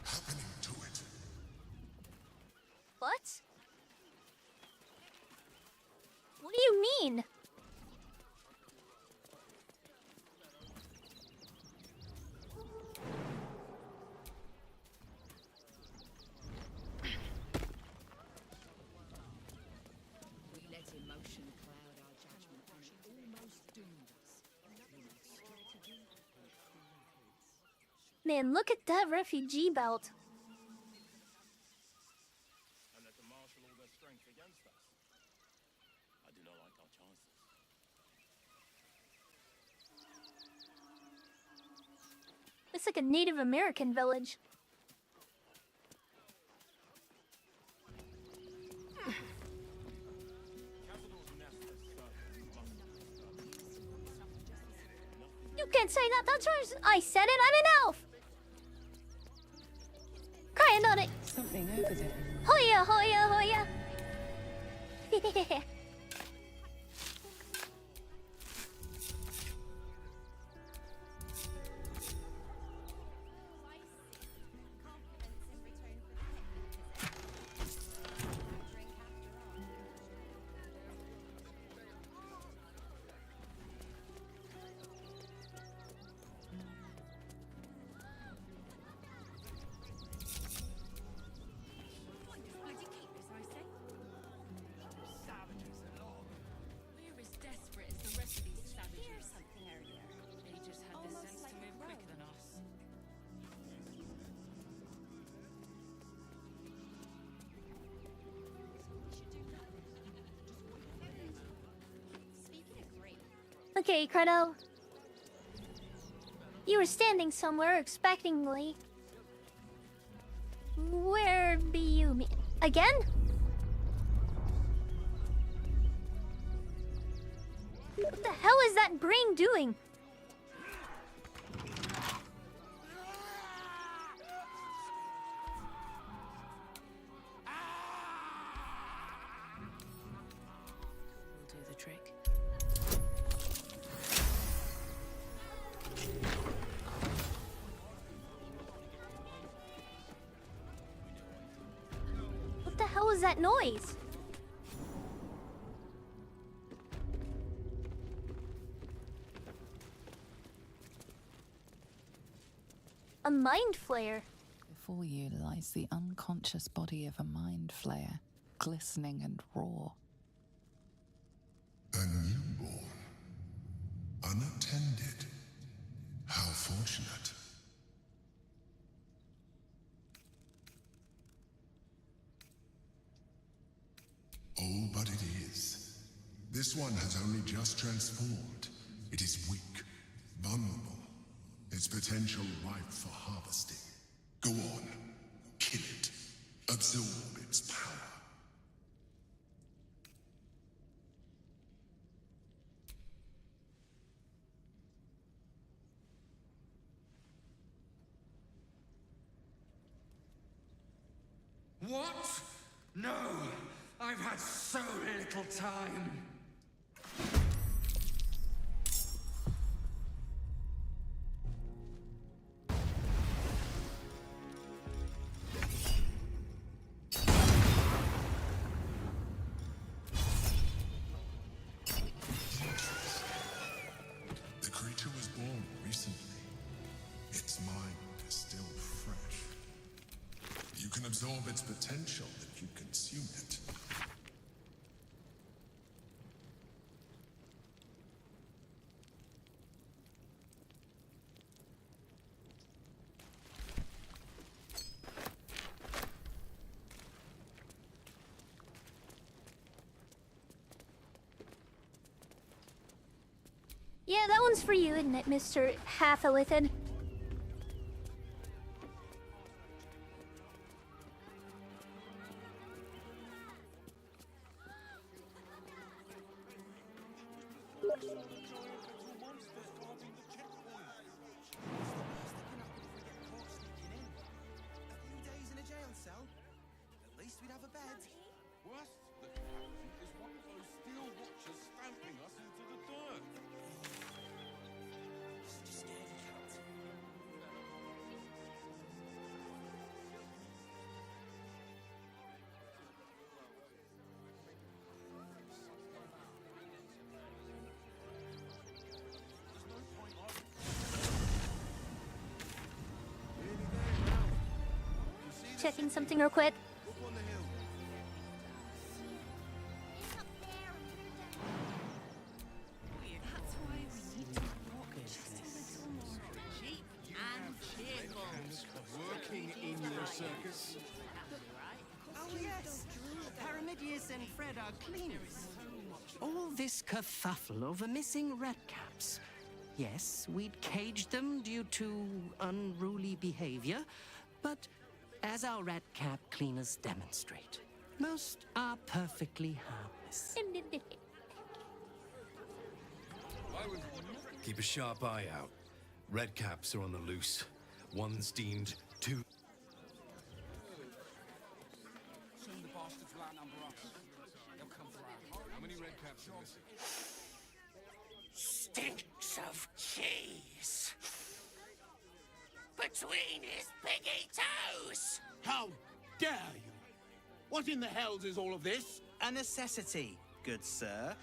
happening to it. What? What do you mean? We let emotion cloud our judgment and it almost doomed us. Strategy and cool heads. Man, look at that refugee belt. And they can marshal all their strength against us. I do not like our chances. It's like a Native American village. You can't say that. That's yours. I said it. I'm an elf. Crying on it. Something over there. Hoya, hoya, hoya. We're as desperate as the rest of these savages. They just had the sense to move quicker than us. Okay, Credo. You were standing somewhere expectingly. Where be you mean? Again? What the hell is that brain doing? Will do the trick. What the hell is that noise? A mind flare. Before you lies the unconscious body of a mind flayer, glistening and raw. A newborn. Unattended. How fortunate. Oh, but it is. This one has only just transformed. It is weak, vulnerable. Its potential ripe for harvesting. Go on. Kill it. Absorb its power. What? No! I've had so little time! The creature was born recently. Its mind is still fresh. You can absorb its potential if you consume it. Yeah, that one's for you, isn't it, Mr. Half-Elithed? Checking something real quick. Working in your circus? Oh yes, Paramidius and Fred are cleaners. All this kerfuffle over missing redcaps. Yes, we'd caged them due to unruly behavior, but as our redcap cleaners demonstrate, most are perfectly harmless. Keep a sharp eye out. Red caps are on the loose. One's deemed too... Soon the bastards will outnumber us. They'll come for our home. How many red caps are missing? Stinks of cheese between his piggy toes. How dare you? What in the hells is all of this? A necessity, good sir.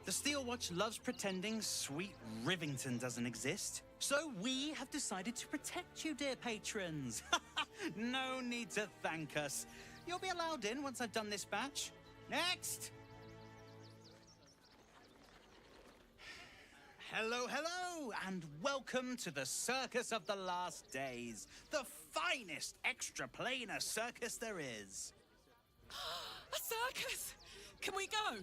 The Steel Watch loves pretending sweet Rivington doesn't exist. So we have decided to protect you, dear patrons. No need to thank us. You'll be allowed in once I've done this batch. Next! Hello, hello, and welcome to the Circus of the Last Days, the finest extra-planar circus there is. A circus! Can we go?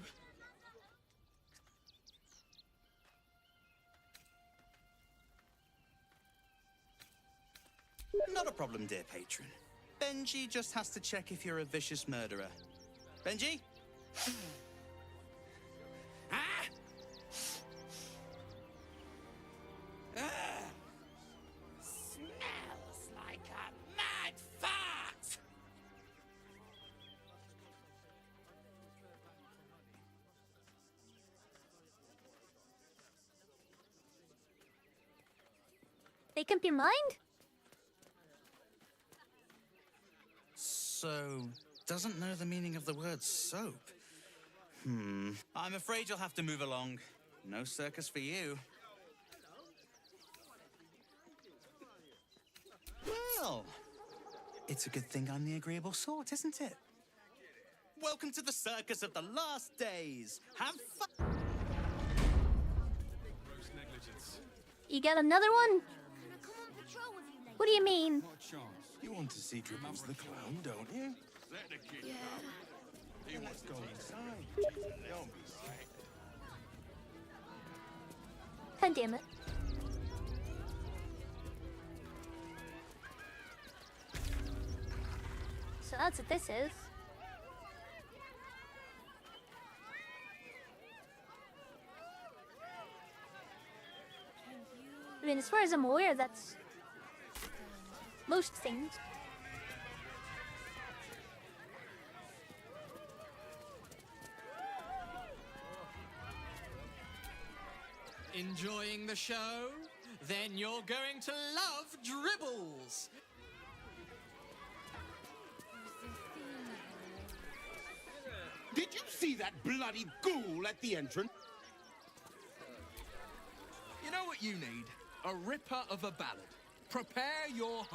Not a problem, dear patron. Benji just has to check if you're a vicious murderer. Benji? Ah! Smells like a mad fart! Make up your mind? So, doesn't know the meaning of the word soap. I'm afraid you'll have to move along. No circus for you. Well, it's a good thing I'm the agreeable sort, isn't it? Welcome to the Circus of the Last Days. Have fun. Gross negligence. You got another one? What do you mean? Not a chance. You want to see Dribbles the Clown, don't you? Let the kid Yeah. Hey, let's go inside. Don't be sick. God damn it. So that's what this is. I mean, as far as I'm aware, that's most things. Enjoying the show? Then you're going to love Dribbles! Did you see that bloody ghoul at the entrance? You know what you need? A ripper of a ballad. Prepare your...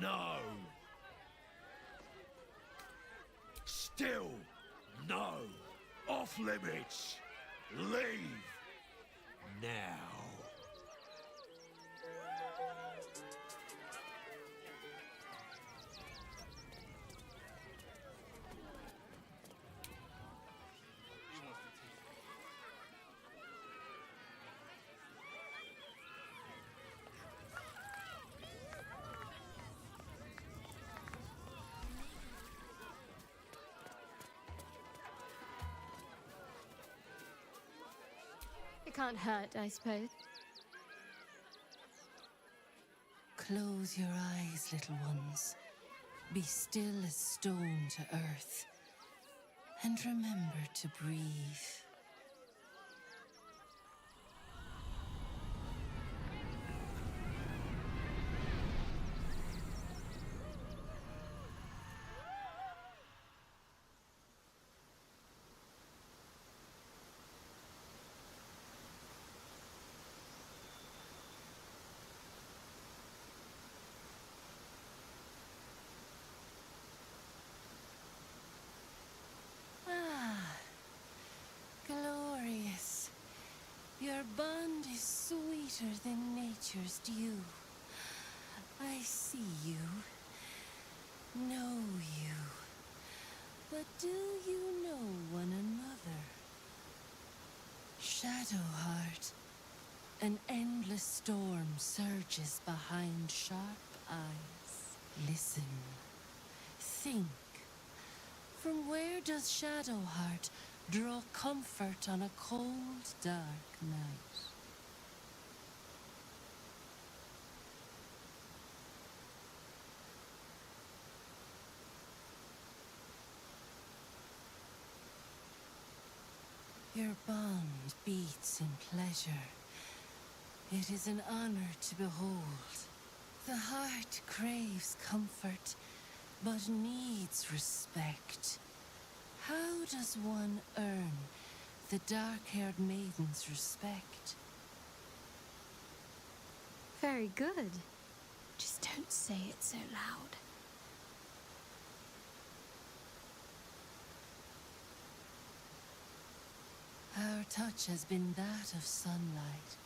No. Still, no. Off limits. Leave. Now. can't hurt, I suppose. Close your eyes, little ones. Be still as stone to earth. And remember to breathe. Glorious. Your bond is sweeter than nature's dew. I see you, know you, but do you know one another? Shadowheart, an endless storm surges behind sharp eyes. Listen, think. From where does Shadowheart draw comfort on a cold, dark night? Your bond beats in pleasure. It is an honor to behold. The heart craves comfort, but needs respect. How does one earn the dark-haired maiden's respect? Very good. Just don't say it so loud. Our touch has been that of sunlight.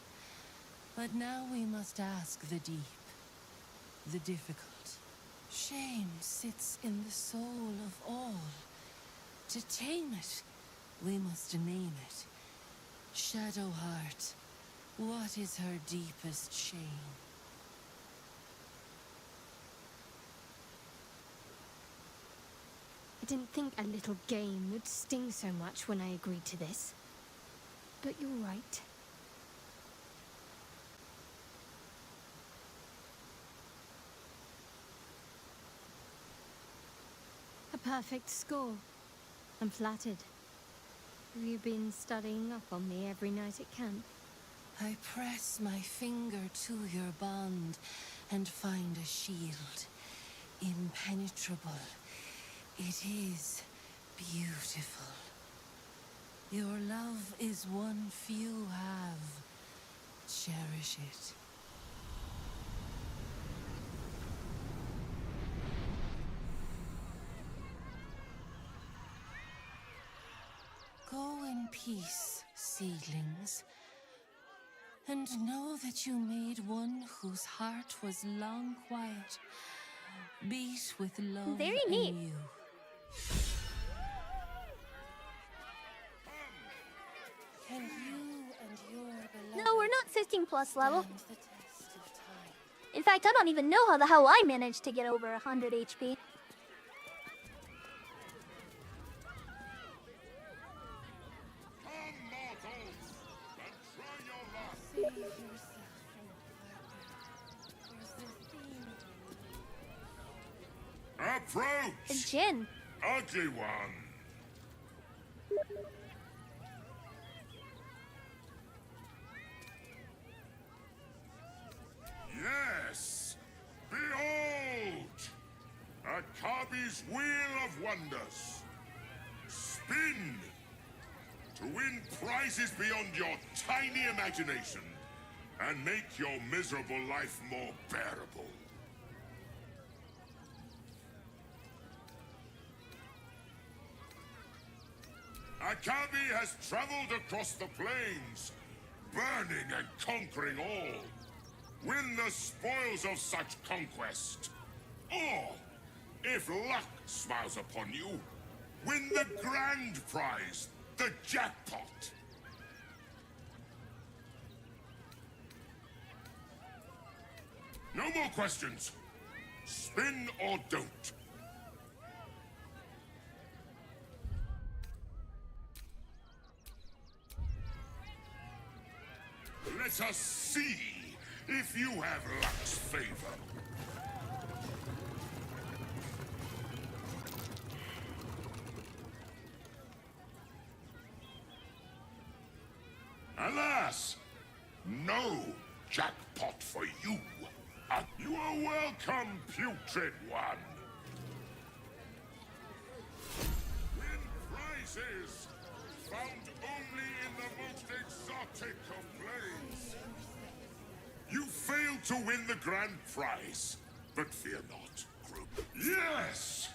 But now we must ask the deep, the difficult. Shame sits in the soul of all. To tame it, we must name it. Shadowheart, what is her deepest shame? I didn't think a little game would sting so much when I agreed to this. But you're right. A perfect score. I'm flattered. Have you been studying up on me every night at camp? I press my finger to your bond and find a shield. Impenetrable. It is beautiful. Your love is one few have. Cherish it. Go in peace, seedlings, and know that you made one whose heart was long quiet, beat with love. Very neat. In you. Can you and your beloved No, we're not 16 plus level. stand the test of time? In fact, I don't even know how the hell I managed to get over 100 HP. Save yourself from Approach! A Jinn. Ugly one! Yes! Behold! Akabi's Wheel of Wonders! Spin! To win prizes beyond your tiny imagination and make your miserable life more bearable. Akabi has traveled across the plains, burning and conquering all. Win the spoils of such conquest. Or, if luck smiles upon you, win the grand prize, the jackpot. No more questions. Spin or don't. Let us see if you have luck's favor. Alas, no jackpot for you. You are welcome, putrid one. Win prizes found only in the most exotic of planes. You failed to win the grand prize, but fear not, group. Yes!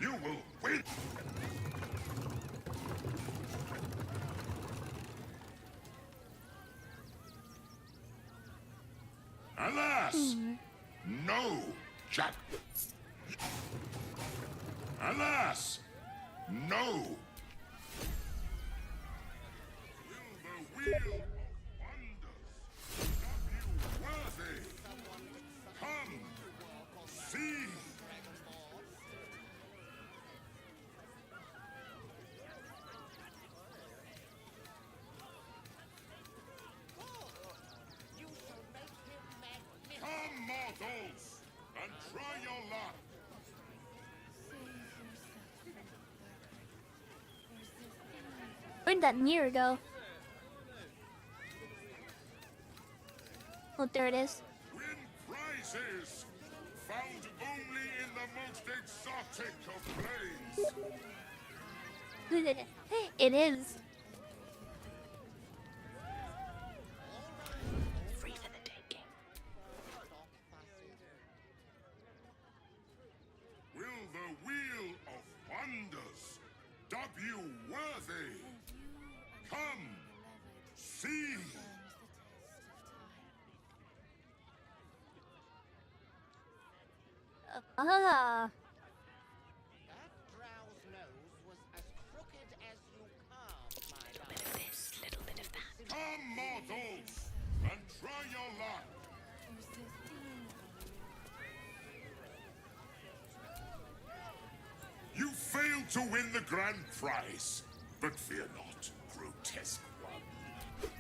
You will win! Alas! No jack. Alas! No! Will the wheel of wonders stop you worthy? Come, see! Come, mortals, and try your luck. Where'd that mirror go? Oh, there it is. Win prizes found only in the most exotic of planes. It is. Free for the taking. Will the wheel of wonders dub you worthy? Come, see! Ah. Little bit of that. Come, mortals, and try your luck. You failed to win the grand prize, but fear not, grotesque one.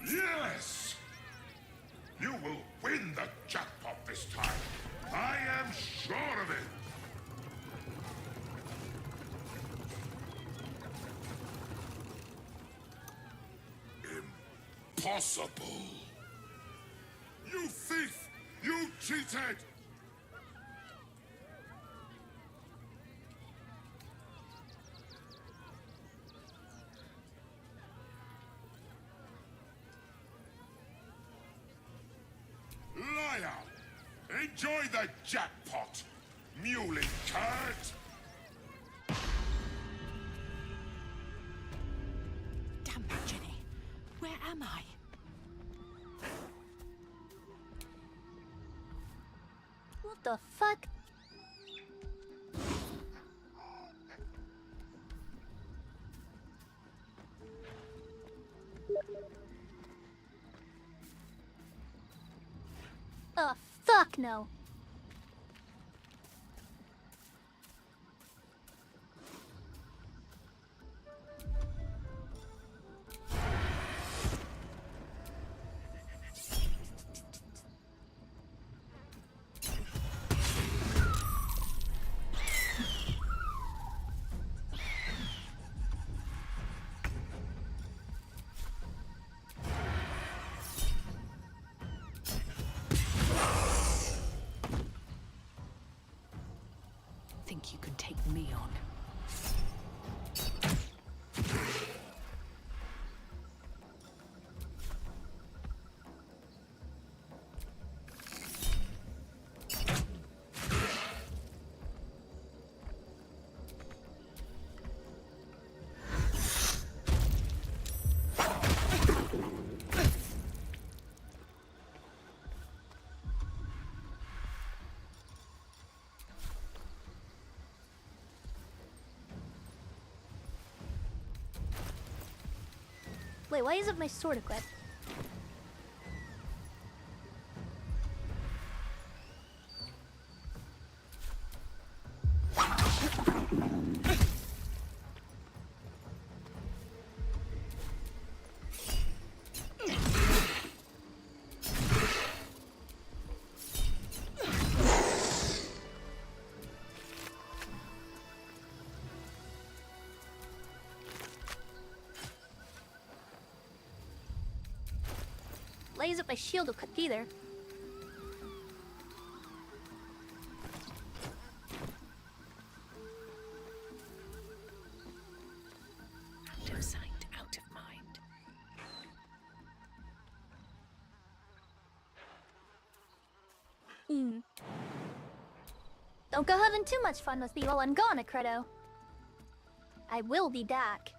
Yes! You will win the jackpot this time. I am sure of it. Impossible. You thief! You cheated! Liar! Enjoy the jackpot, muley curd! Damn it, Jenny. Where am I? What the fuck? Oh, fuck no. Think you can take me on? Wait, why isn't my sword equipped? blaze up my shield will cook either. Out of sight, out of mind. Don't go having too much fun with me while I'm gone, Acredo. I will be back.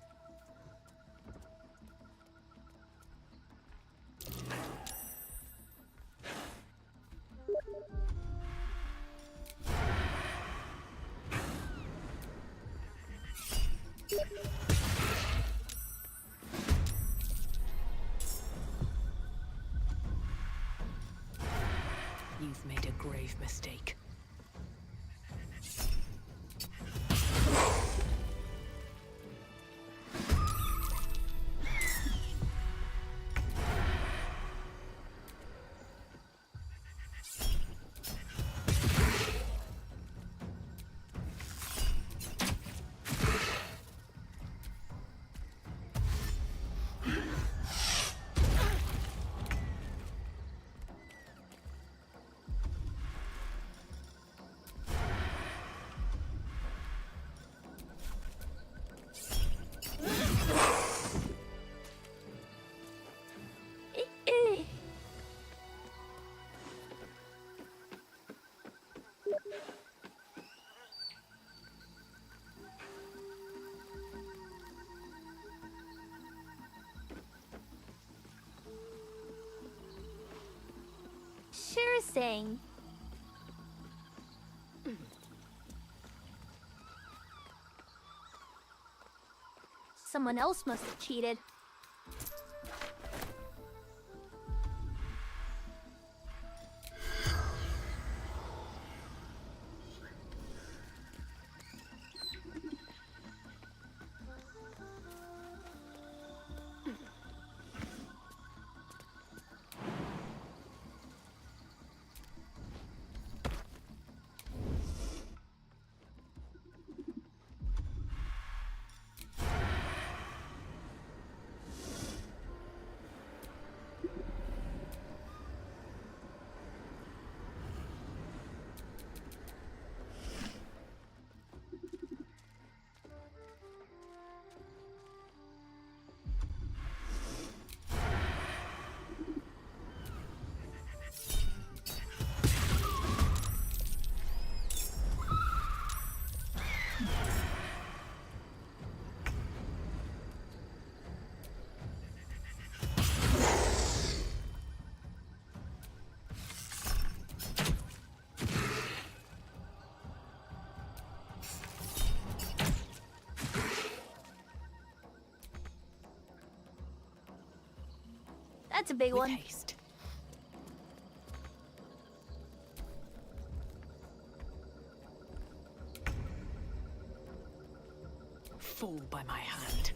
You've made a grave mistake. Sure thing. Someone else must have cheated. That's a big one. Haste. Fall by my hand.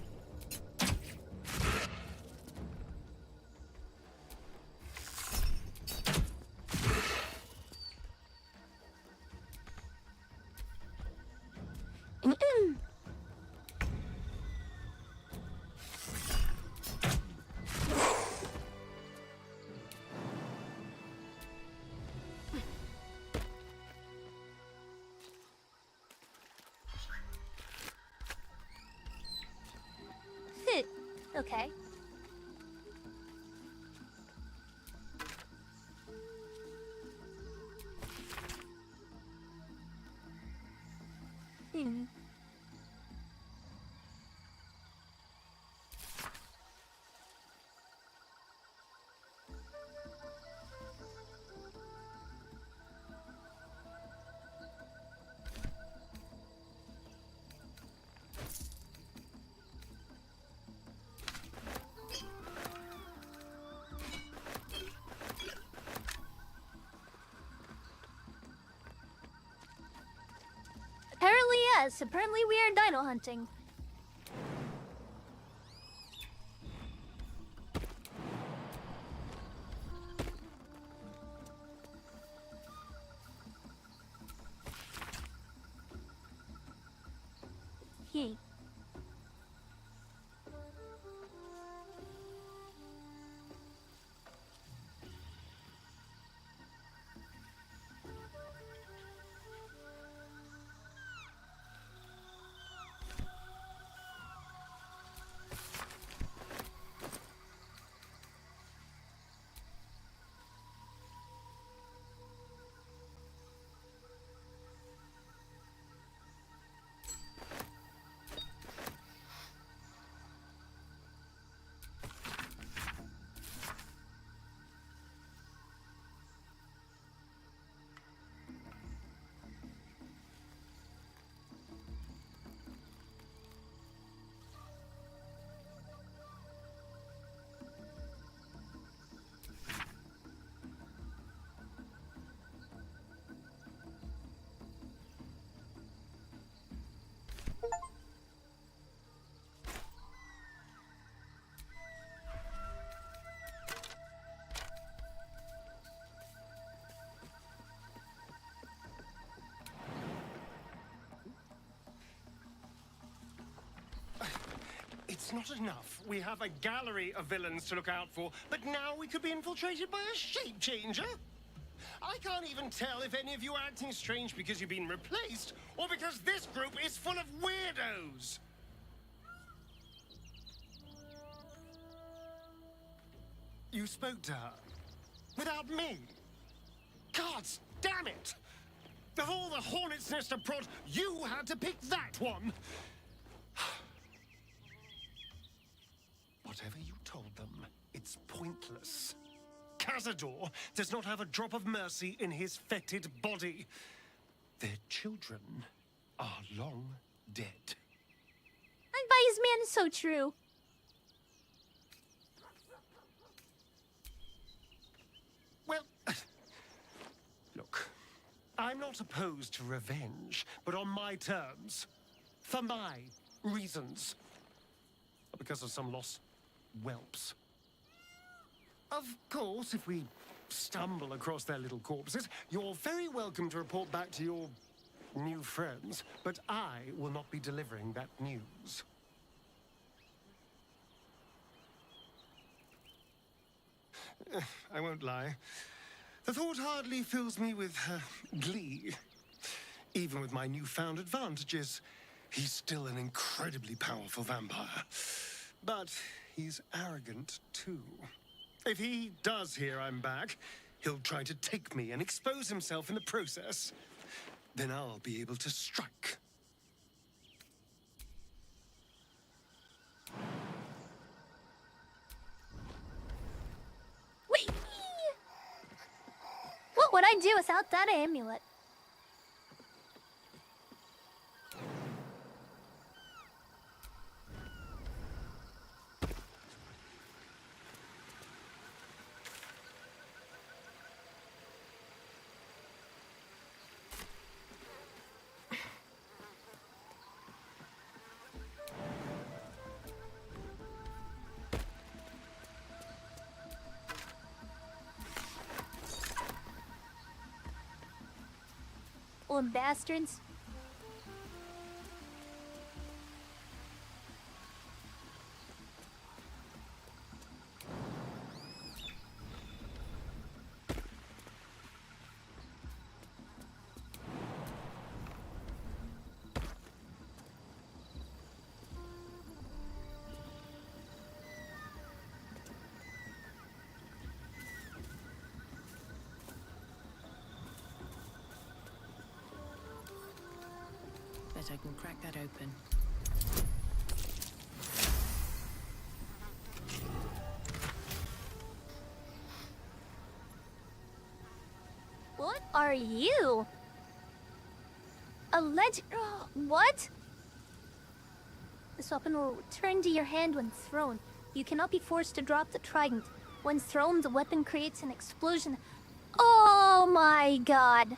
Okay. Apparently, yes. Apparently, we are dino hunting. He. That's not enough. We have a gallery of villains to look out for, but now we could be infiltrated by a shape changer? I can't even tell if any of you are acting strange because you've been replaced, or because this group is full of weirdos. You spoke to her. Without me. Gods damn it! Of all the hornet's nest of prod, you had to pick that one! Whatever you told them, it's pointless. Cazador does not have a drop of mercy in his fetid body. Their children are long dead. Advice man is so true. Well, look, I'm not opposed to revenge, but on my terms, for my reasons, not because of some lost whelps. Of course, if we stumble across their little corpses, you're very welcome to report back to your new friends, but I will not be delivering that news. I won't lie. The thought hardly fills me with glee. Even with my newfound advantages, he's still an incredibly powerful vampire. But he's arrogant, too. If he does hear I'm back, he'll try to take me and expose himself in the process. Then I'll be able to strike. Whee! What would I do without that amulet? Little bastards. Bet I can crack that open. What are you? A legend? What? This weapon will return to your hand when thrown. You cannot be forced to drop the trident. When thrown, the weapon creates an explosion. Oh my god.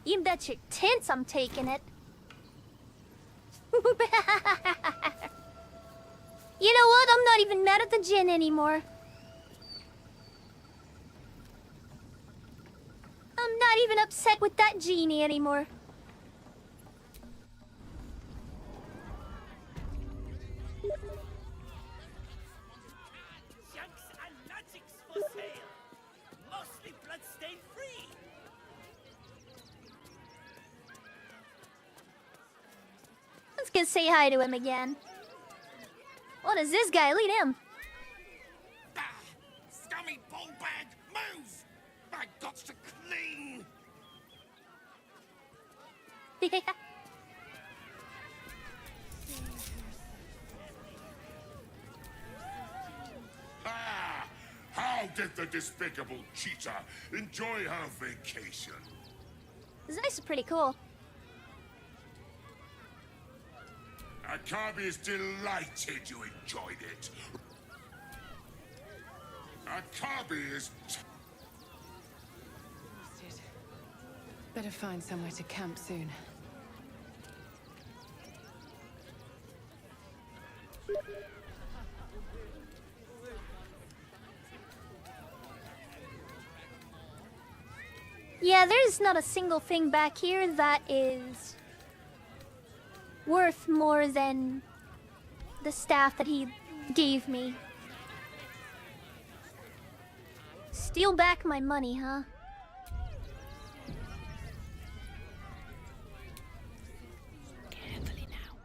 You bet your tits I'm taking it. You know what? I'm not even mad at the gin anymore. I'm not even upset with that genie anymore. Junks and magics for sale. Mostly bloodstain free. Let's go say hi to him again. What is this guy? Look at him. Bah! Scummy ball bag! Move! My gots to clean! Ah! How did the despicable cheetah enjoy her vacation? This ice is pretty cool. Akabi is delighted you enjoyed it. Akabi is... Better find somewhere to camp soon. Yeah, there's not a single thing back here that is worth more than the staff that he gave me. Steal back my money, huh? Carefully now.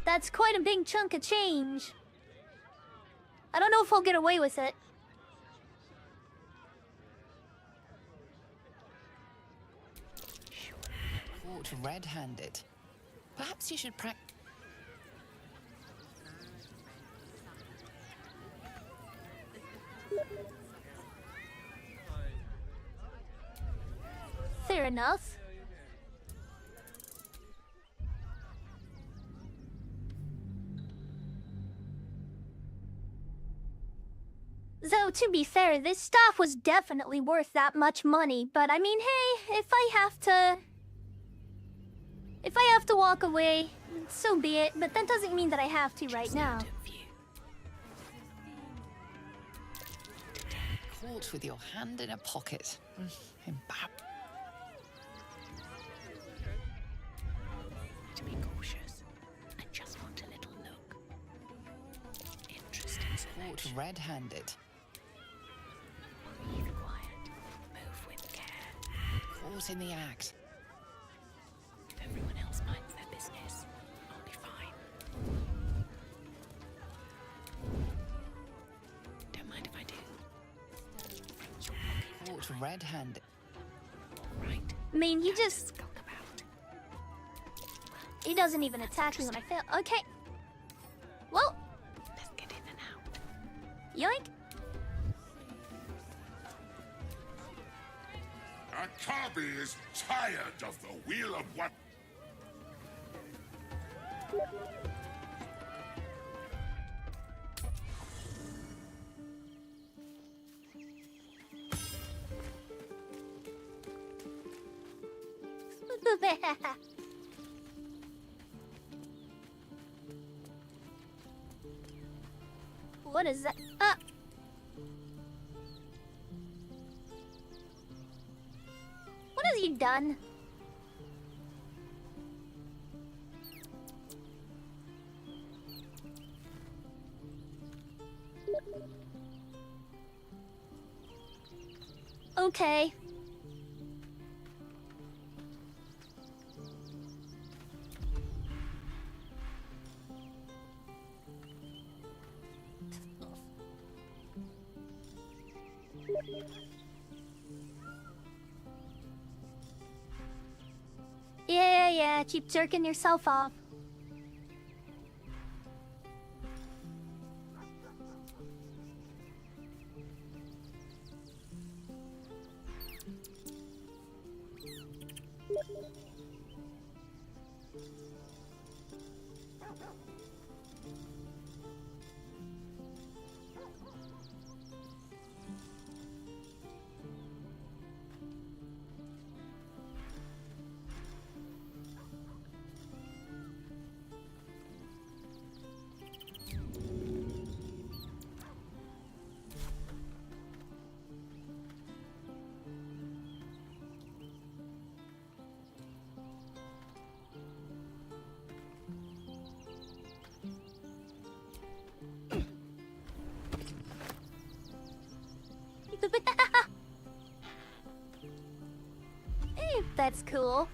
That's quite a big chunk of change. I don't know if I'll get away with it. Caught red-handed. Perhaps you should practice. Fair enough. Though, to be fair, this stuff was definitely worth that much money, but I mean, hey, if I have to walk away, so be it, but that doesn't mean that I have to right now. Caught with your hand in a pocket. To be cautious. I just want a little look. Interesting Caught selection. red-handed. Breathe quiet. Move with care. Caught in the act. If everyone else minds their business, I'll be fine. Don't mind if I do. Caught red-handed. Right. I mean, he doesn't even attack me when I fail. Okay. Well. Let's get in and out. Yoink. Akabi is tired of the wheel of what... What is that? What has he done? Okay. Yeah, keep jerking yourself off. Hey, that's cool.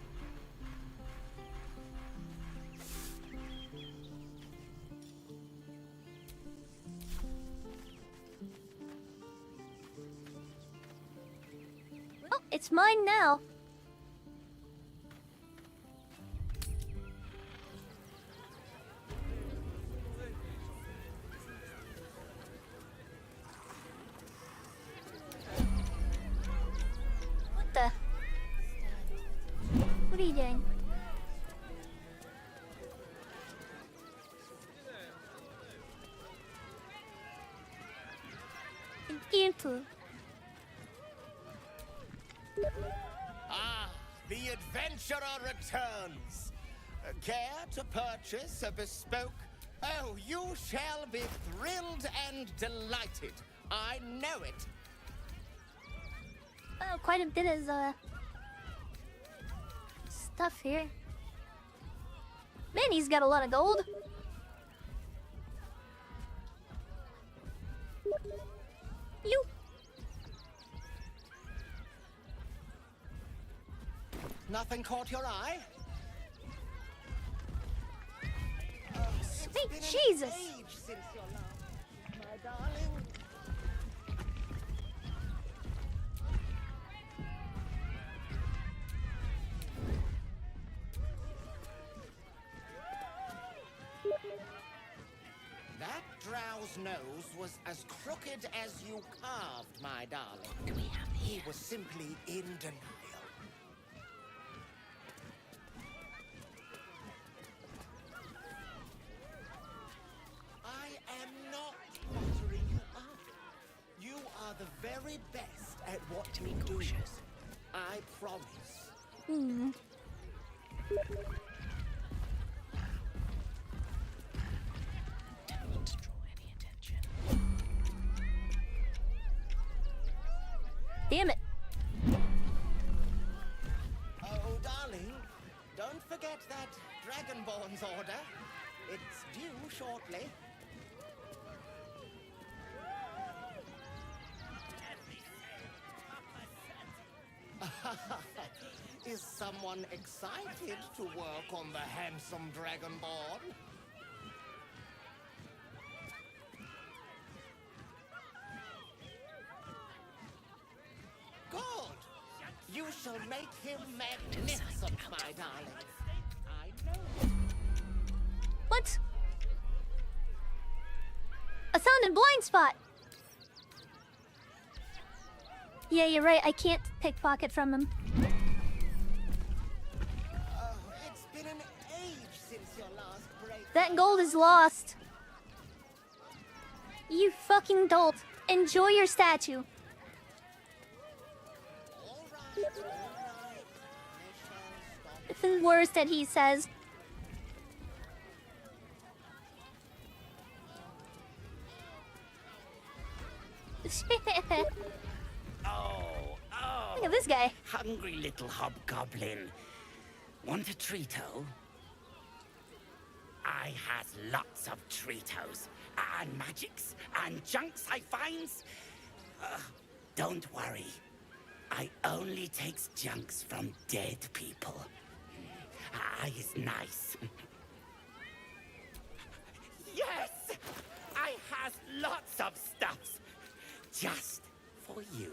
Well, it's mine now. What are you doing? little. Ah, the adventurer returns. Care to purchase a bespoke? Oh, you shall be thrilled and delighted. I know it. Oh, quite a bit of stuff here. Man, he's got a lot of gold. You. Nothing caught your eye? Sweet Jesus. Since your last, my darling. That drow's nose was as crooked as you carved, my darling. He was simply in denial. I am not flattering you up. You are the very best at what you do. I promise. Hmm. Damn it. Oh, darling, don't forget that Dragonborn's order. It's due shortly. Is someone excited to work on the handsome Dragonborn? Good! You shall make him magnificent, my darling. I know. What? I found a blind spot. Yeah, you're right. I can't pickpocket from him. It's been an age since your last break. That gold is lost. You fucking dolt. Enjoy your statue. Nothing worse that he says. Look at this guy. Hungry little hobgoblin. Want a treato? I has lots of treatos. And magics and junks I finds. Don't worry. I only takes junks from dead people. I is nice. Yes! I has lots of stuffs. Just for you.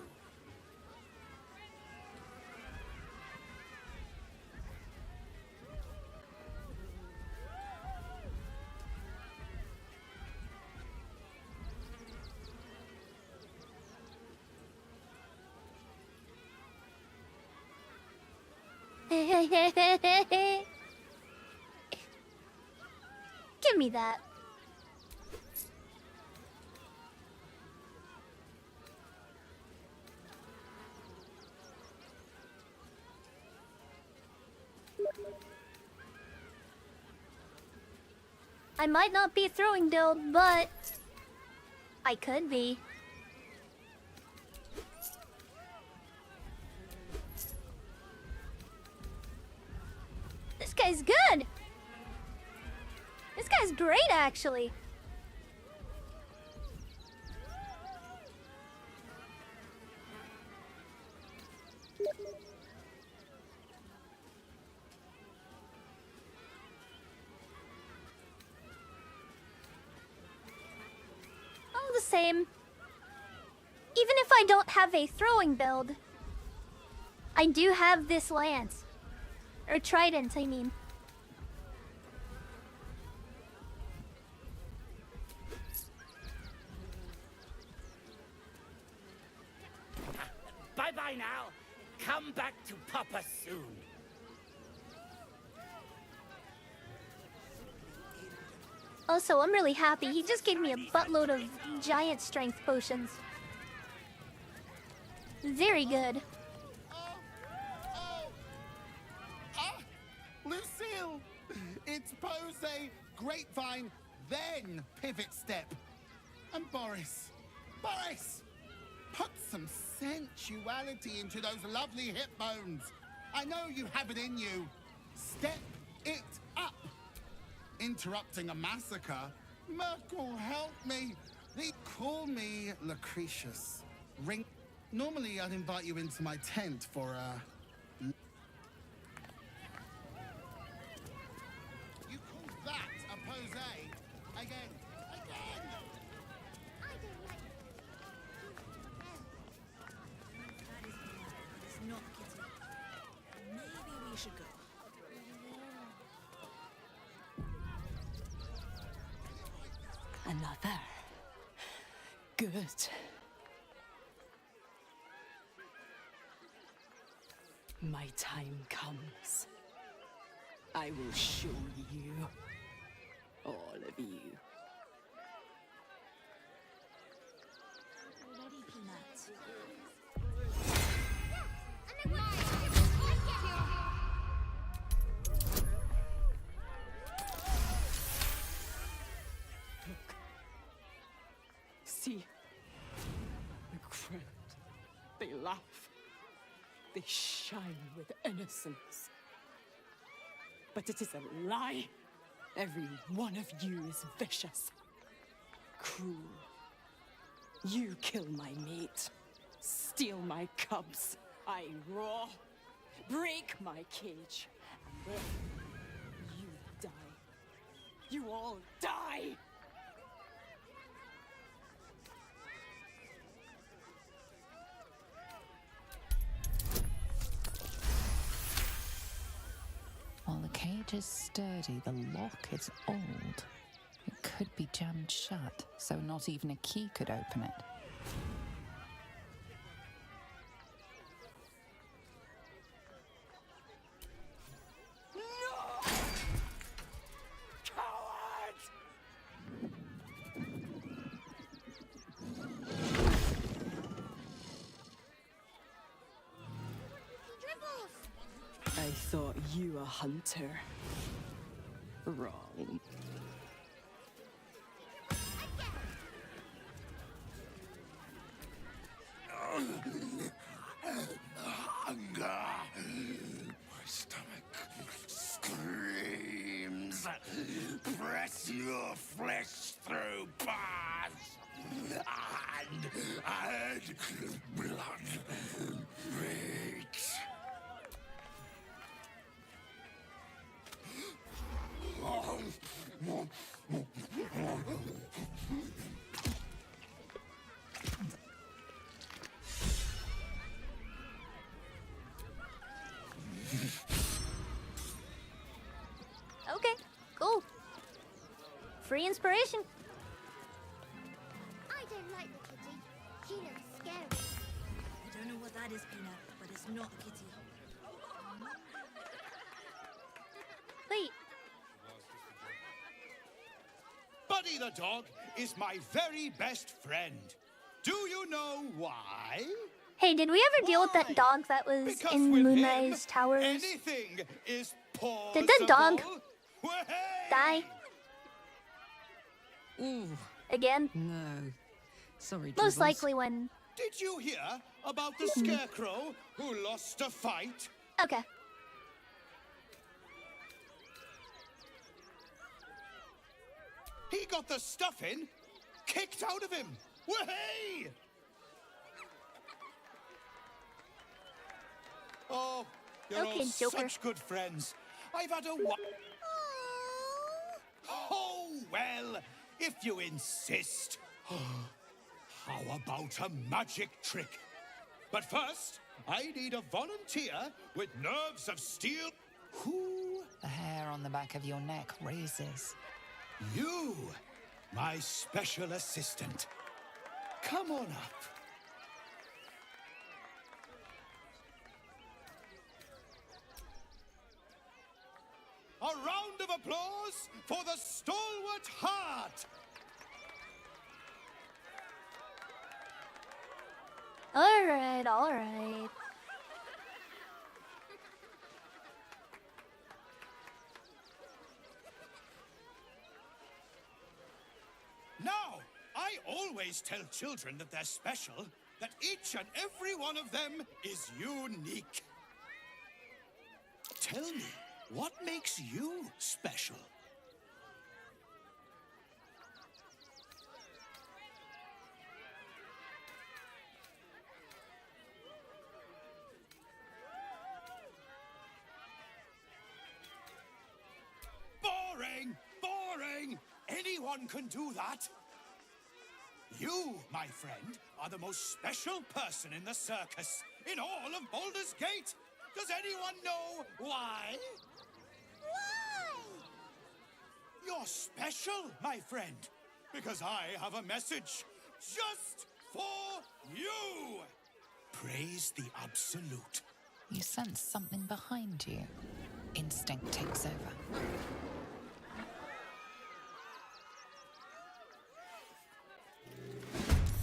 Give me that. I might not be throwing dild, but I could be. This guy's good. This guy's great, actually. All the same. Even if I don't have a throwing build, I do have this lance. Or trident, I mean. Bye-bye now. Come back to Papa soon. Also, I'm really happy. He just gave me a buttload of giant strength potions. Very good. Lucille! It's pose, grapevine, then pivot step. And Boris. Boris! Put some sensuality into those lovely hip bones. I know you have it in you. Step it up. Interrupting a massacre? Merkel, help me. They call me Lucretius. Normally, I'd invite you into my tent for a... You call that a pose? Again. It's not Kitty. Maybe we should go. Another. Good. My time comes. I will show you. All of you. Ready, Peanuts. See? The crowd. They laugh. They shine with innocence. But it is a lie. Every one of you is vicious. Cruel. You kill my mate. Steal my cubs. I roar. Break my cage. And then you die. You all die! While the cage is sturdy, the lock is old. It could be jammed shut, so not even a key could open it. I thought you a hunter. Wrong. Hunger. My stomach screams. Press your flesh through bars. And blood reeks. Okay, cool. Free inspiration. I don't like the kitty. She looks scary. I don't know what that is, Peanut, but it's not a kitty. Wait. Buddy the dog is my very best friend. Do you know why? Hey, did we ever deal with that dog that was Because in with Moon him, Eye's towers? Anything is possible. Did the dog die? Ooh. Again? No. Sorry, Most Dribbles. likely when... Did you hear about the scarecrow who lost a fight? Okay. He got the stuffing kicked out of him. Wahey! Oh, you're Okay, all Joker. such good friends. I've had a Oh, well, if you insist. How about a magic trick? But first, I need a volunteer with nerves of steel. Who? The hair on the back of your neck raises. You, my special assistant. Come on up. A round of applause for the stalwart heart. Alright, alright. Now, I always tell children that they're special, that each and every one of them is unique. Tell me, what makes you special? Boring! Boring! Anyone can do that. You, my friend, are the most special person in the circus, in all of Baldur's Gate. Does anyone know why? Why? You're special, my friend, because I have a message just for you. Praise the Absolute. You sense something behind you. Instinct takes over.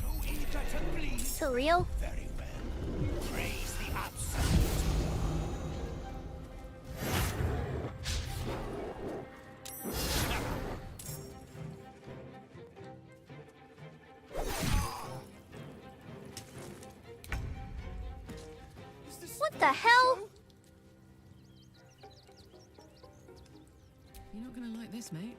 So eager to please. For real? Very well. Praise the Absolute. What the hell? You're not gonna like this, mate.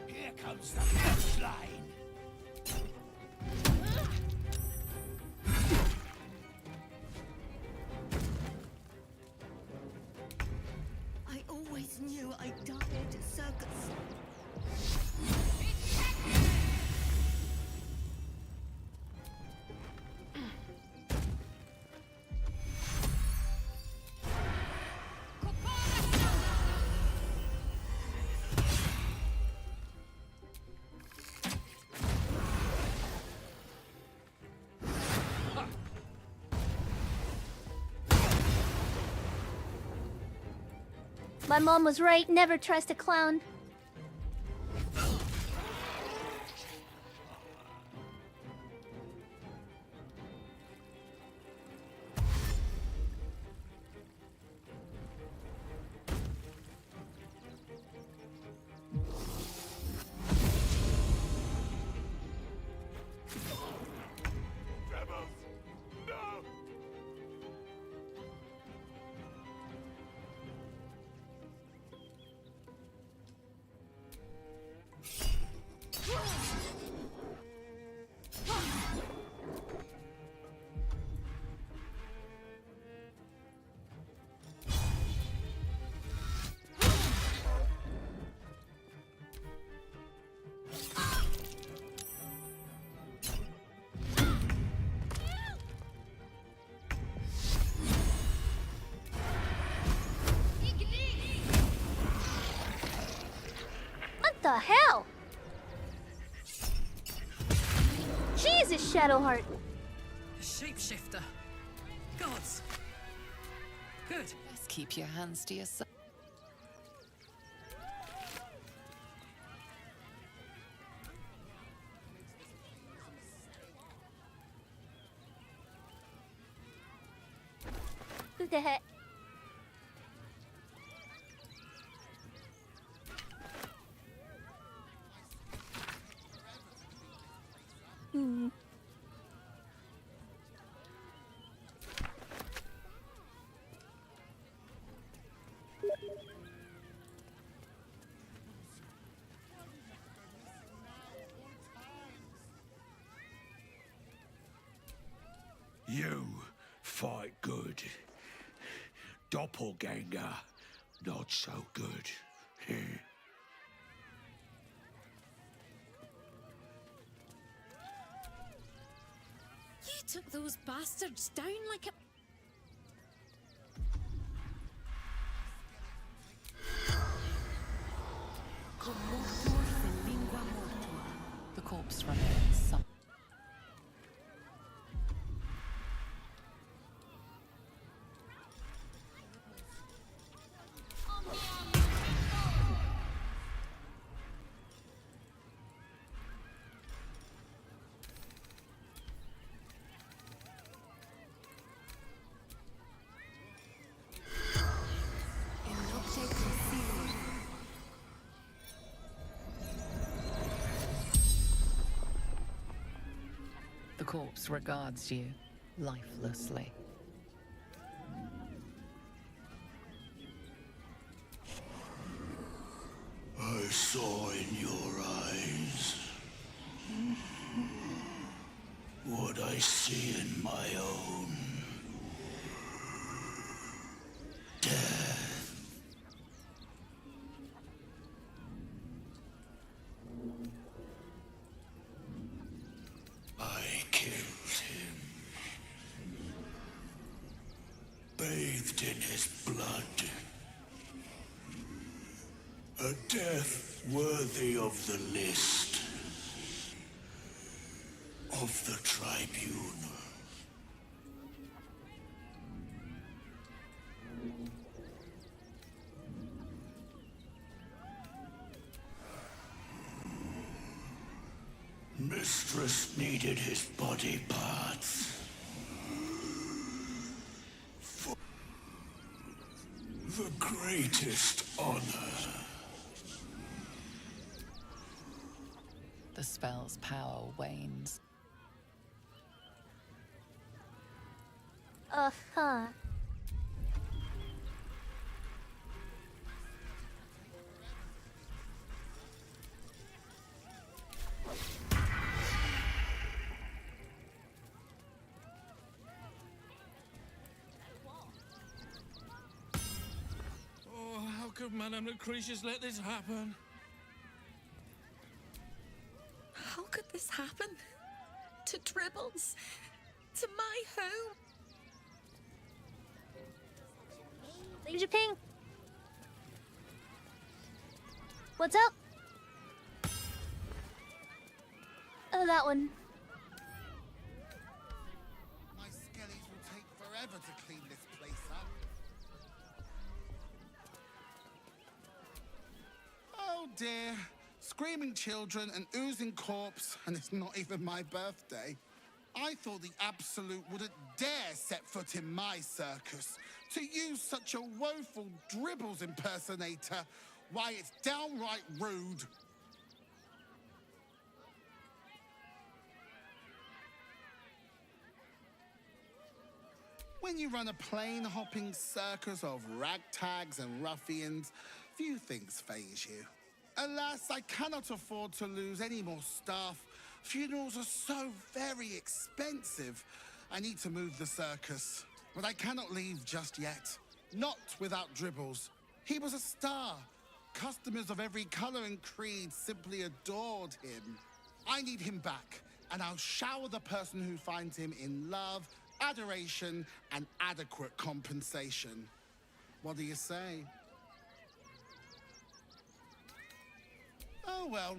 Here comes the punchline. I always knew I'd die at a circus. My mom was right, never trust a clown. What the hell? Jesus, Shadowheart. A shapeshifter. Gods. Good. Just keep your hands to yourself. Who the heck? Hmm. You fight good. Doppelganger, not so good. You took those bastards down like a... The corpse remains some. corpse regards you lifelessly. I saw in your eyes what I see in my own. Death. I killed him. Bathed in his blood. A death worthy of the list. Of the tribunal. Mistress needed his body parts. For the greatest honor. The spell's power wanes. Uh-huh. Oh, how could Madame Lucretius let this happen? How could this happen? To Dribbles? To my home? Danger ping. What's up? Oh, that one. My skellies will take forever to clean this place up. Oh dear. Screaming children, an oozing corpse, and it's not even my birthday. I thought the Absolute wouldn't dare set foot in my circus. To use such a woeful Dribbles impersonator, why, it's downright rude. When you run a plane-hopping circus of ragtags and ruffians, few things faze you. Alas, I cannot afford to lose any more staff. Funerals are so very expensive. I need to move the circus, but I cannot leave just yet. Not without Dribbles. He was a star. Customers of every color and creed simply adored him. I need him back, and I'll shower the person who finds him in love, adoration, and adequate compensation. What do you say? Oh well,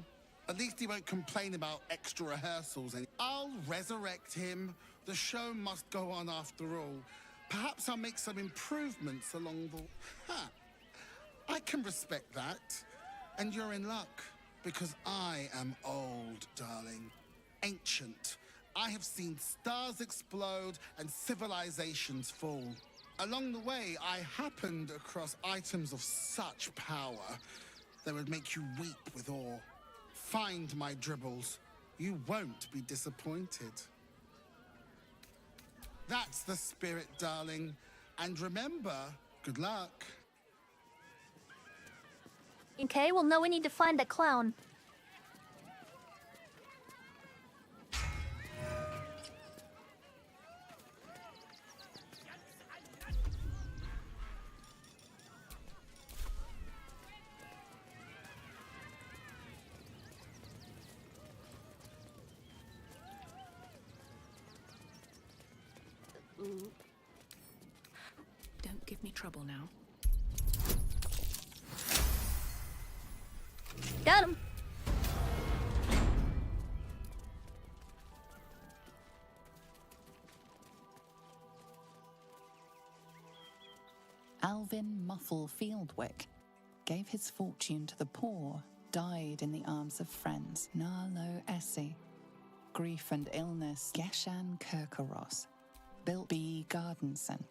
at least he won't complain about extra rehearsals. And I'll resurrect him. The show must go on after all. Perhaps I'll make some improvements along the... I can respect that. And you're in luck, because I am old, darling. Ancient. I have seen stars explode and civilizations fall. Along the way, I happened across items of such power that would make you weep with awe. Find my Dribbles. You won't be disappointed. That's the spirit, darling. And remember, good luck. Okay, well, now we need to find a clown. Don't give me trouble now. Got him. Alvin Muffle Fieldwick gave his fortune to the poor, died in the arms of friends. Narlo Essie. Grief and illness. Geshan Kirkaros. Bill B. Gardenson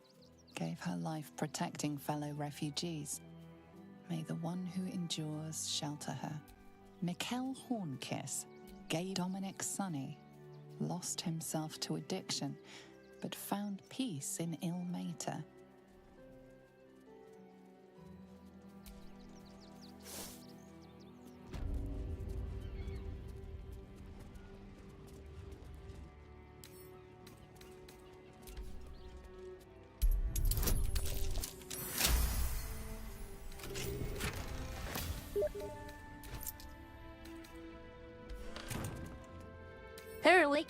gave her life protecting fellow refugees. May the one who endures shelter her. Mikkel Hornkiss, Gay Dominic Sonny, lost himself to addiction, but found peace in Ilmater. Apparently.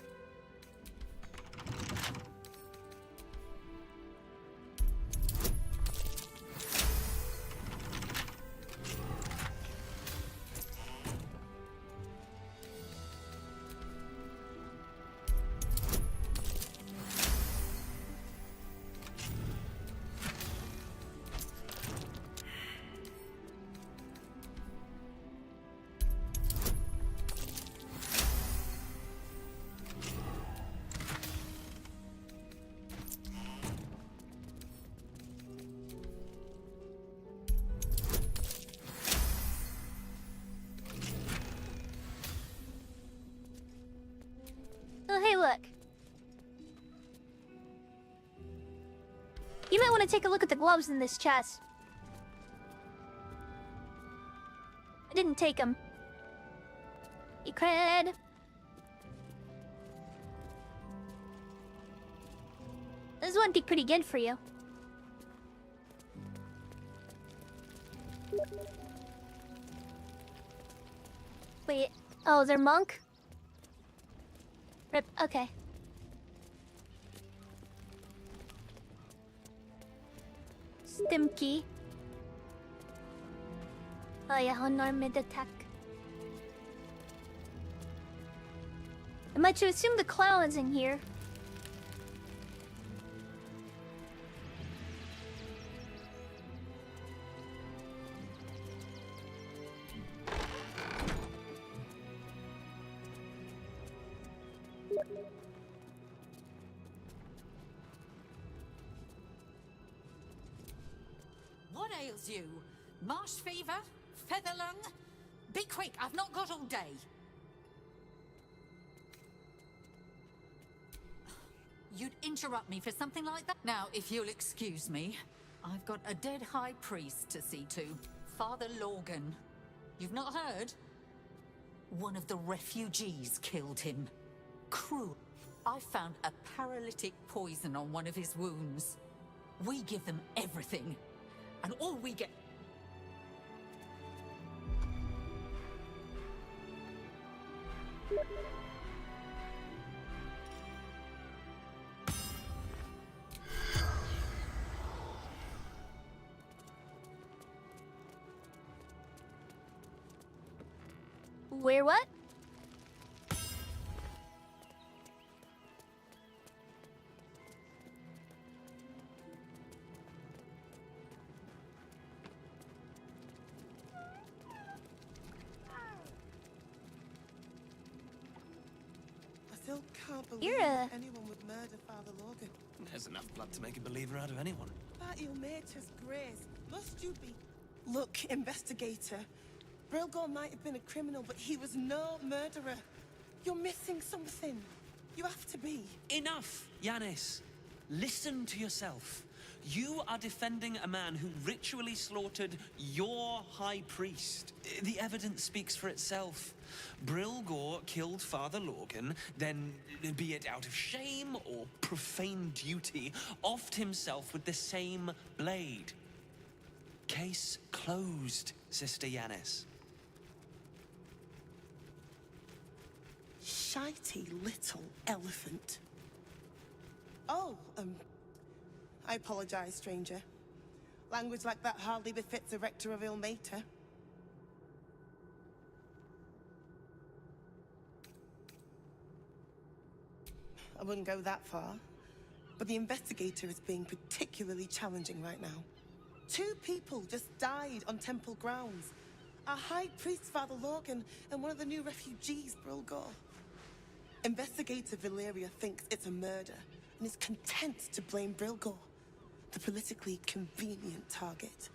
Oh, hey, look. You might want to take a look at the gloves in this chest. I didn't take them. Cred. This would be pretty good for you. Wait. Oh, they're monk? Rip. Okay. Stimkey. Oh yeah, unarmed attack. Am I to assume the clown's in here? What ails you? Marsh fever? Feather lung? Be quick, I've not got all day. You'd interrupt me for something like that? Now, if you'll excuse me, I've got a dead high priest to see to. Father Lorgan. You've not heard? One of the refugees killed him. Cruel. I found a paralytic poison on one of his wounds. We give them everything. And all we get... Where what? I still can't believe You're a- anyone would murder Father Logan. There's enough blood to make a believer out of anyone. That Ilmater's grace. Must you be... Look, investigator. Brilgor might have been a criminal, but he was no murderer. You're missing something. You have to be. Enough, Yanis. Listen to yourself. You are defending a man who ritually slaughtered your high priest. The evidence speaks for itself. Brilgor killed Father Lorgan, then, be it out of shame or profane duty, offed himself with the same blade. Case closed, Sister Yanis. Shitey little elephant. Oh, I apologize, stranger. Language like that hardly befits a rector of Ilmater. I wouldn't go that far, but the investigator is being particularly challenging right now. 2 people just died on temple grounds. Our high priest, Father Lorgan, and one of the new refugees, Brilgor. Investigator Valeria thinks it's a murder and is content to blame Brilgor, the politically convenient target.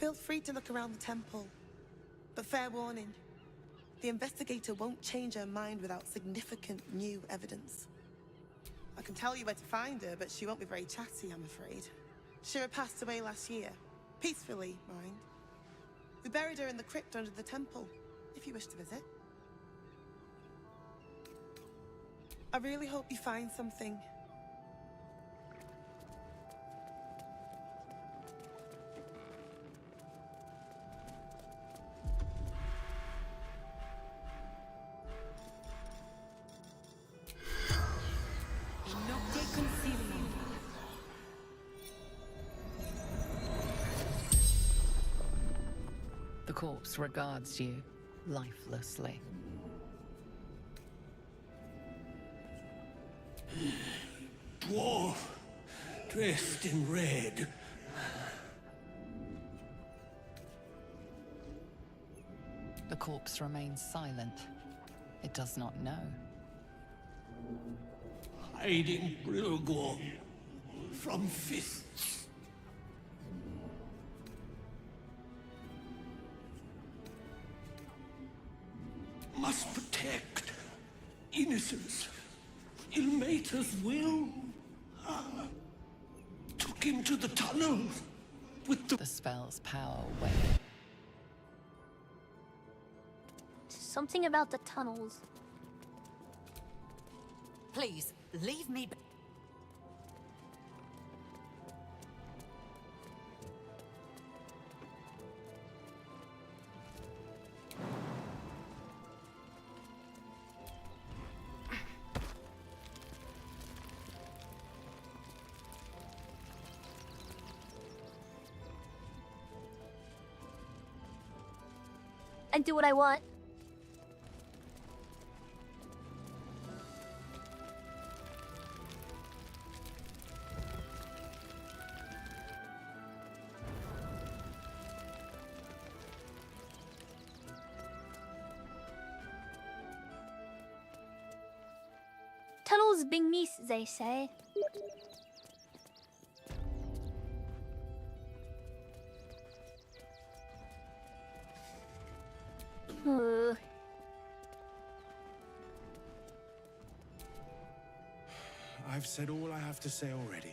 Feel free to look around the temple. But fair warning, the investigator won't change her mind without significant new evidence. I can tell you where to find her, but she won't be very chatty, I'm afraid. Shira passed away last year. Peacefully, mind. We buried her in the crypt under the temple, if you wish to visit. I really hope you find something. The corpse regards you lifelessly. Dwarf, dressed in red. The corpse remains silent. It does not know. Hiding Brilgor from fists. Must protect innocence. Ilmater's will took him to the tunnels with The spell's power waned. Something about the tunnels. Please, leave me be. I do what I want. Tunnels bing me, they say. I've said all I have to say already.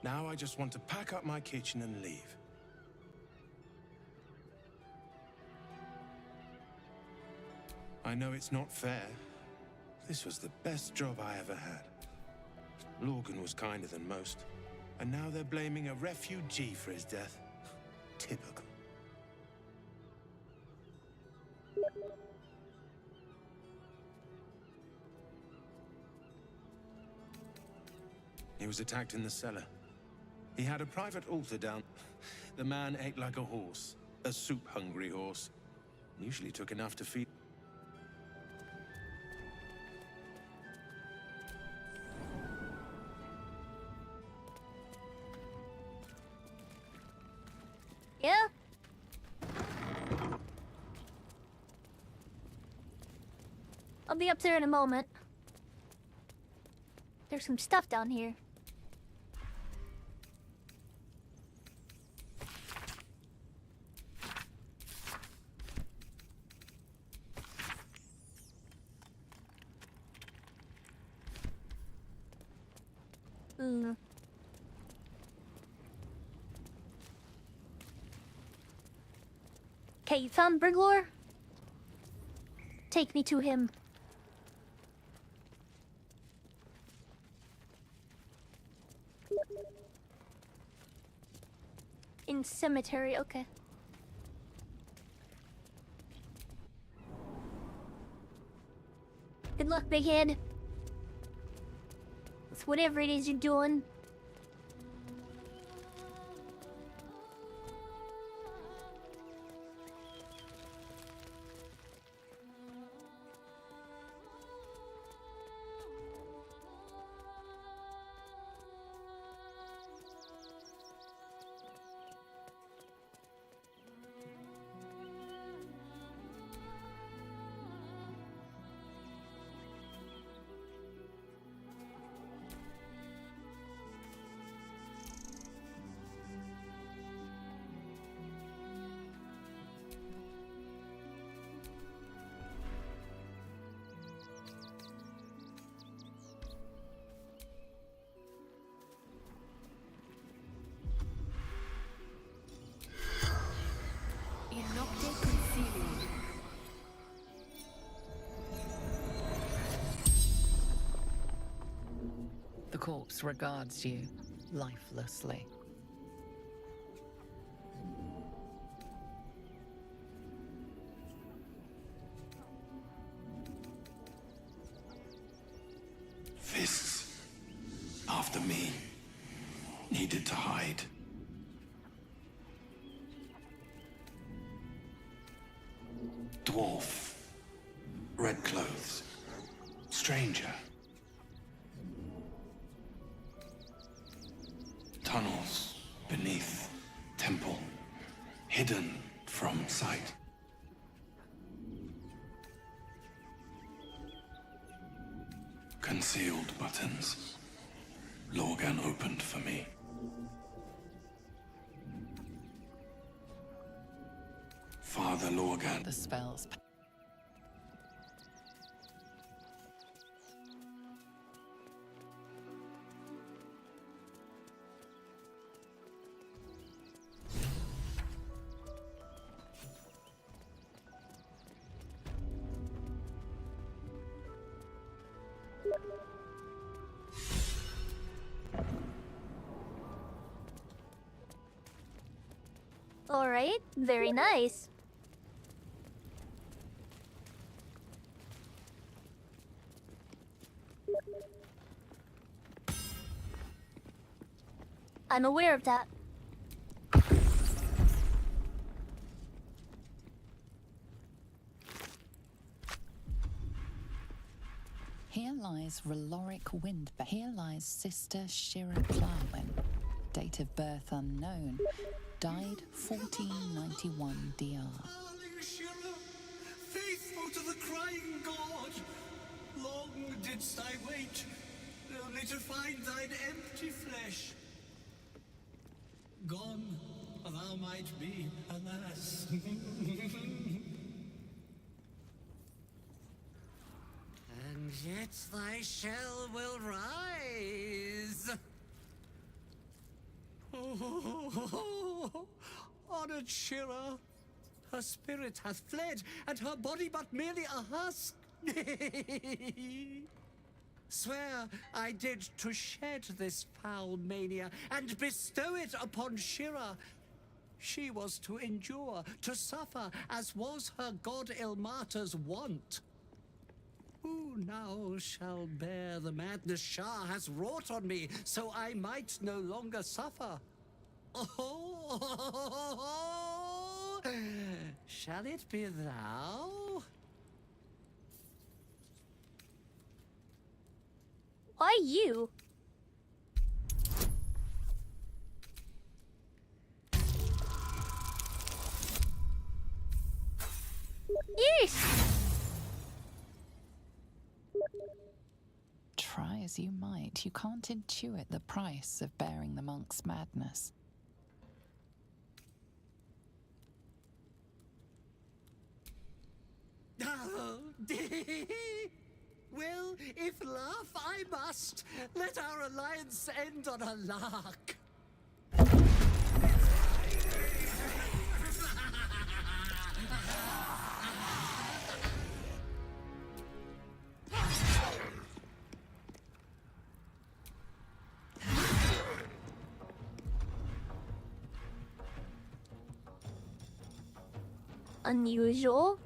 Now I just want to pack up my kitchen and leave. I know it's not fair. This was the best job I ever had. Lorgan was kinder than most, and now they're blaming a refugee for his death. Typical. He was attacked in the cellar. He had a private altar down. The man ate like a horse, a soup-hungry horse. Usually took enough to feed. Yeah? I'll be up there in a moment. There's some stuff down here. Okay, you found Briglor? Take me to him. In cemetery, okay. Good luck, big head. With whatever it is you're doing. corpse regards you lifelessly. Fists, after me, needed to hide. Dwarf, red clothes, stranger. Tunnels beneath temple, hidden from sight. Concealed buttons. Lorgan opened for me. Father Lorgan. The spells. Alright, very nice. I'm aware of that. Here lies Roloric Windbane. Here lies Sister Shira Clarwin. Date of birth unknown. Died 1491 DR. Darling Shira, faithful to the crying god, long didst I wait, only to find thine empty flesh. Gone thou might be, alas. And yet thy shell will rise. Oh, honored Shira, her spirit hath fled, and her body but merely a husk. Swear I did to shed this foul mania and bestow it upon Shira. She was to endure, to suffer, as was her god Ilmata's wont. Who now shall bear the madness Shah has wrought on me, so I might no longer suffer? Oh, shall it be thou? Why you? Yes! Try as you might, you can't intuit the price of bearing the monk's madness. Oh, well, if laugh I must, let our alliance end on a lark. Unusual.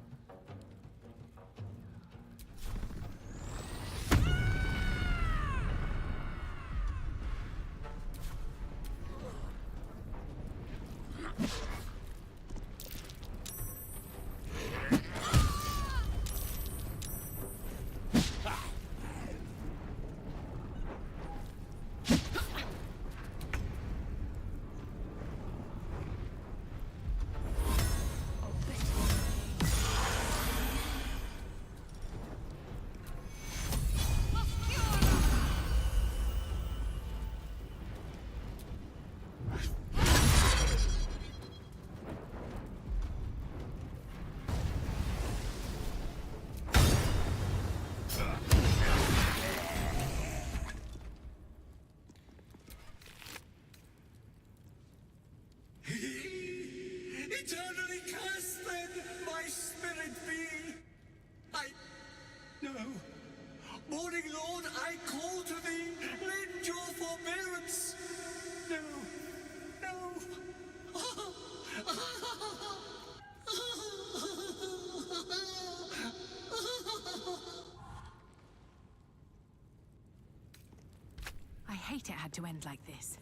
Eternally cursed then my spirit be. No, Morning Lord, I call to thee, lend your forbearance. No, no. I hate it had to end like this.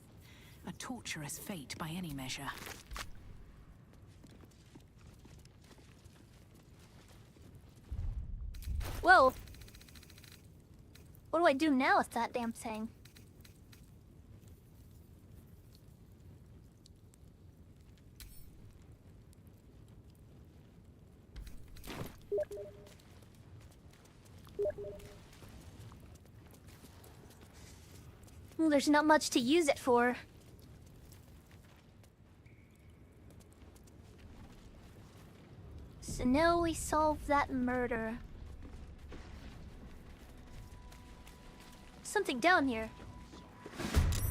A torturous fate by any measure. Whoa. What do I do now with that damn thing? Well, there's not much to use it for. So now we solve that murder. Something down here.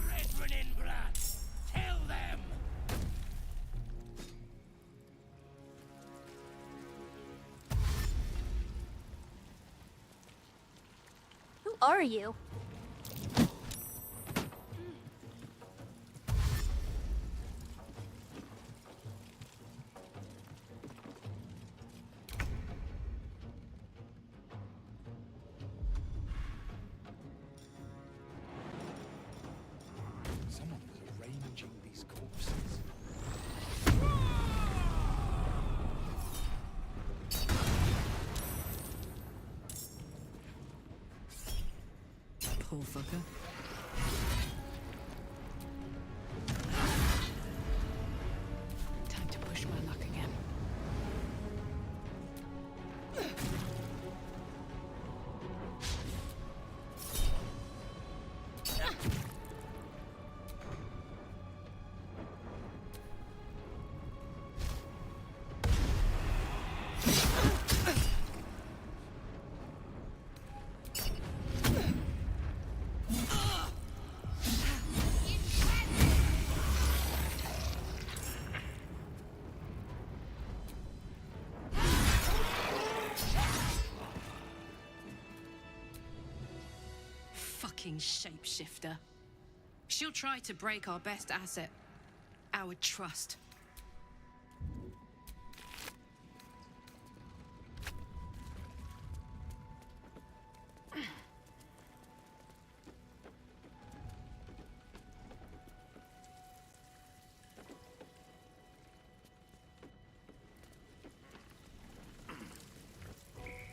Brethren in blood, tell them! Who are you? Someone was arranging these corpses. Poor fucker. Time to push my luck again. Fucking shapeshifter. She'll try to break our best asset, our trust.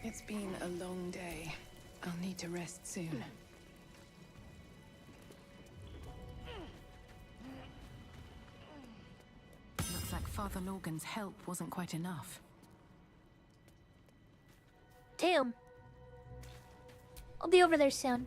It's been a long day. I'll need to rest soon. Looks like Father Logan's help wasn't quite enough. Damn. I'll be over there soon.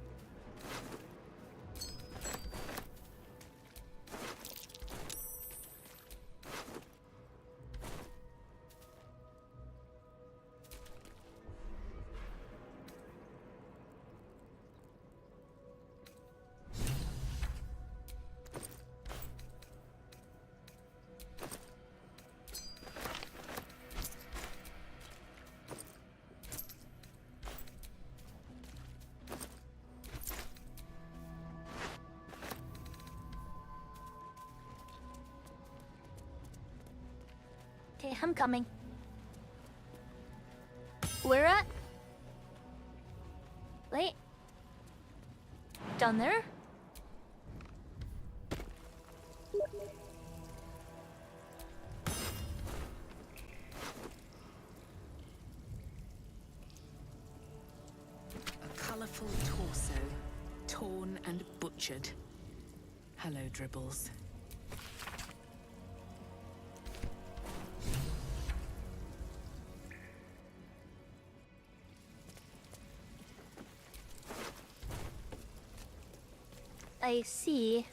Okay, I'm coming. Where at? Wait. Down there? A colourful torso, torn and butchered. Hello, Dribbles. I see.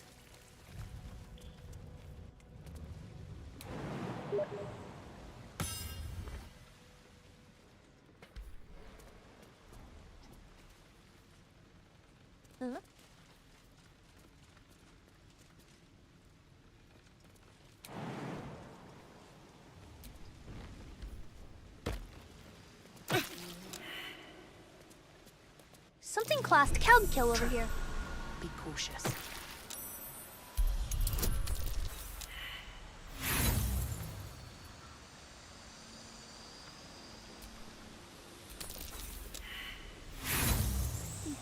Huh? Something classed cowkill over here. Be cautious.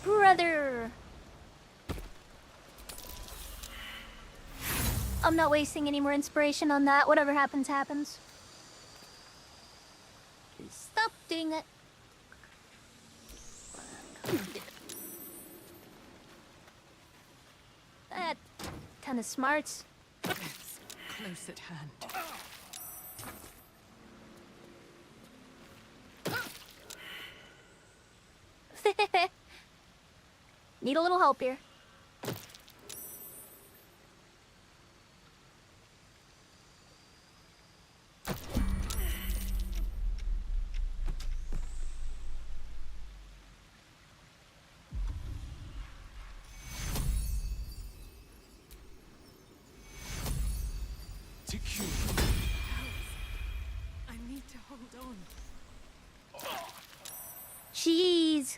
Brother! I'm not wasting any more inspiration on that. Whatever happens, happens. Stop doing that. That kind of smarts. It's close at hand. Need a little help here. I need to hold on. Jeez.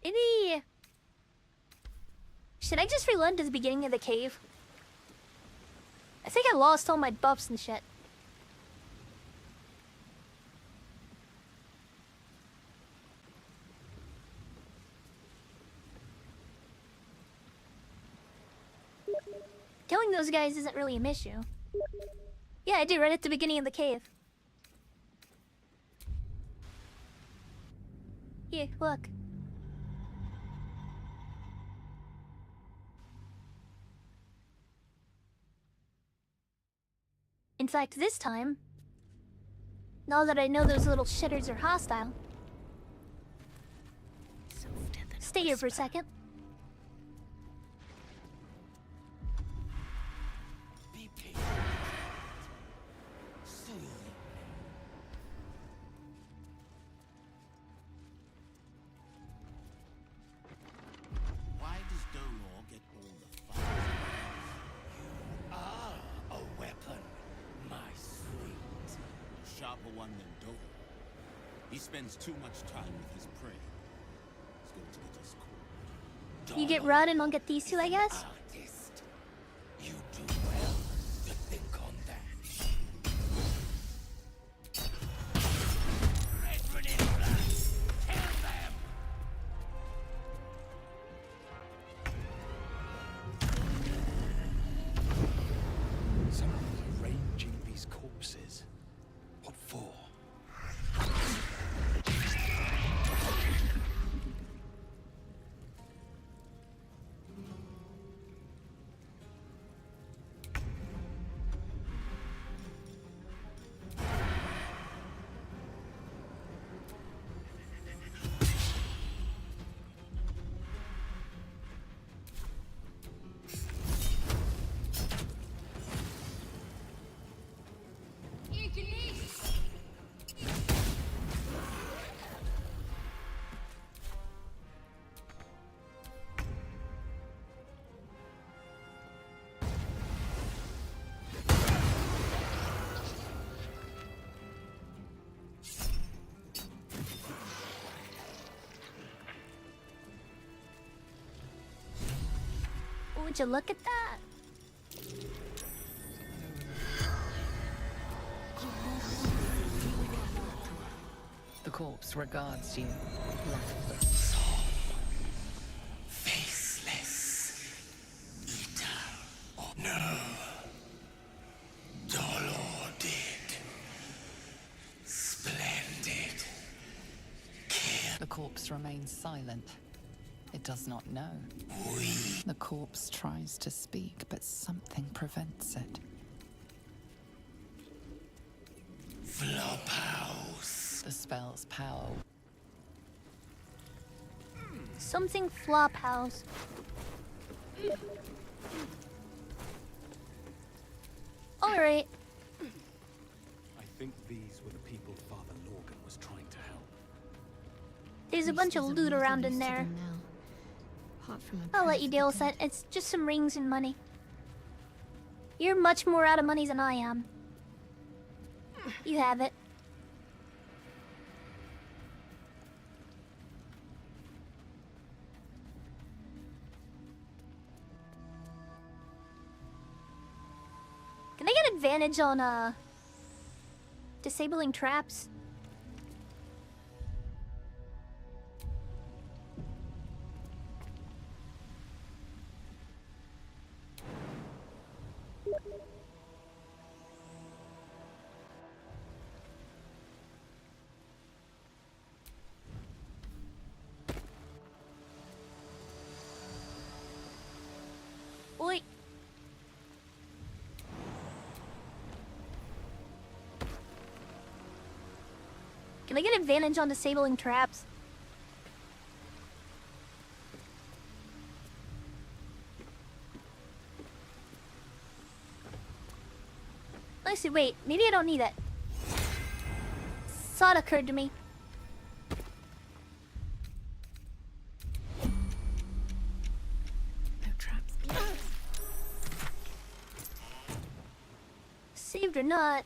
Any... Should I just reload to the beginning of the cave? I think I lost all my buffs and shit. Killing those guys isn't really an issue. Yeah, I do, right at the beginning of the cave. Here, look. In fact, this time, now that I know those little shitters are hostile, stay here for a second. Why does Dolor get all the fun? You are a weapon, my sweet. A sharper one than Dolor. He spends too much time with his prey. He's going to get us caught. You get Rod and I'll get these two, I guess? Artist. You do well to think on that. Red Renindra, kill them! Someone's arranging these corpses. What for? Would you look at that? The corpse regards you, lifeless. Faceless. Eater. No. Dolor did. Splendid. The corpse remains silent. It does not know. The corpse tries to speak, but something prevents it. Flophouse. The spell's power. Something Flophouse. Alright. I think these were the people Father Lorgan was trying to help. there's a bunch of loot around in there. I'll let you deal with it. It's just some rings and money. You're much more out of money than I am. You have it. Can I get advantage on, disabling traps? Oi. Can I get advantage on disabling traps? Let's see, wait, maybe I don't need it. Thought occurred to me. No traps. Saved or not.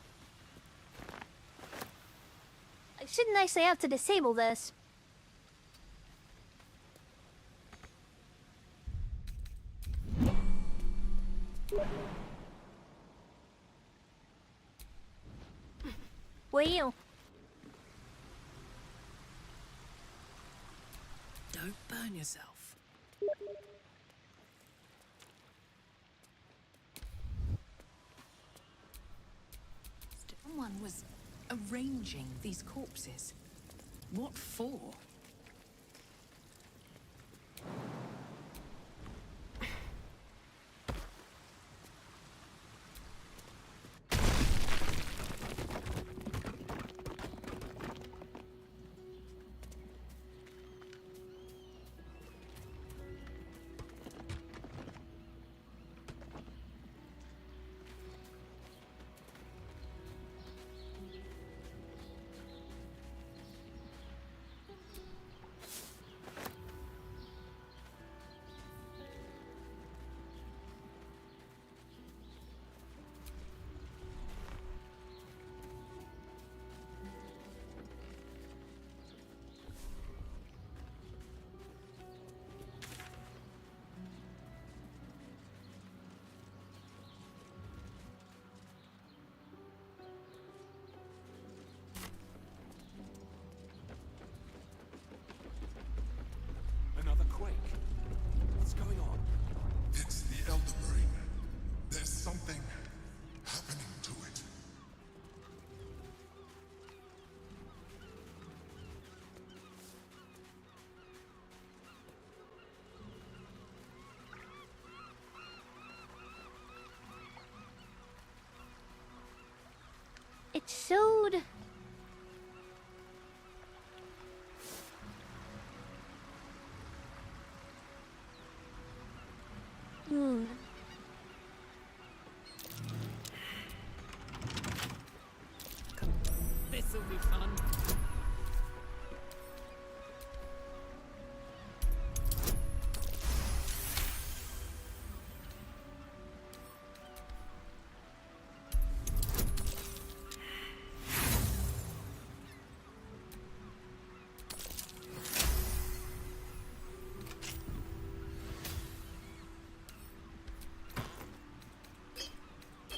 Shouldn't I say I have to disable this? Well, Don't burn yourself. Someone was arranging these corpses. What for? Another quake. What's going on? It's the Elder Ring. There's something happening to it. it showed. This'll be fun.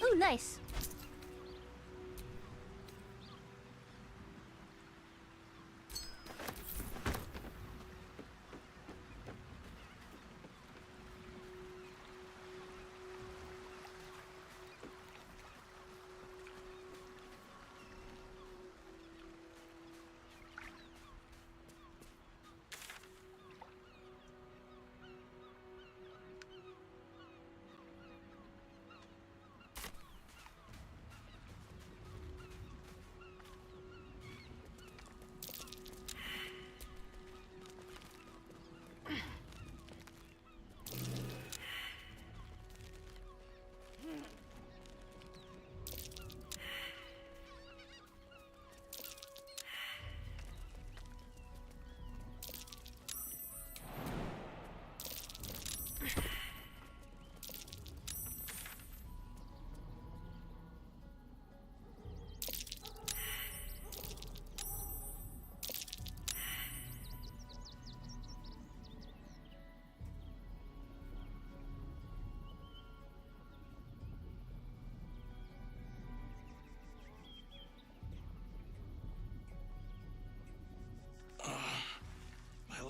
Ooh, nice.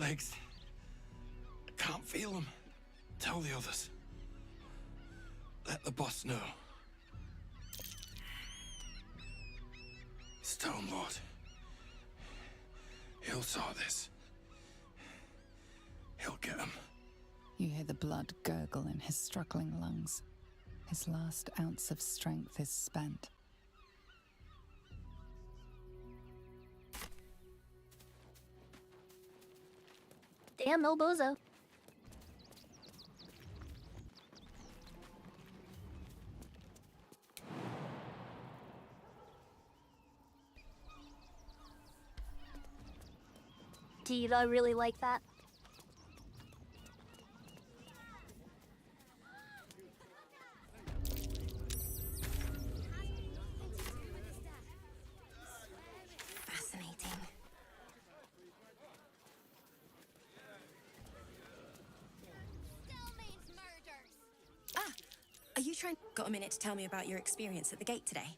legs. I can't feel them. Tell the others. Let the boss know. Stone Lord. He'll saw this. He'll get him. You hear the blood gurgle in his struggling lungs. His last ounce of strength is spent. Damn, no bozo. Dude, I really like that. Fascinating. Are you trying? Got a minute to tell me about your experience at the gate today?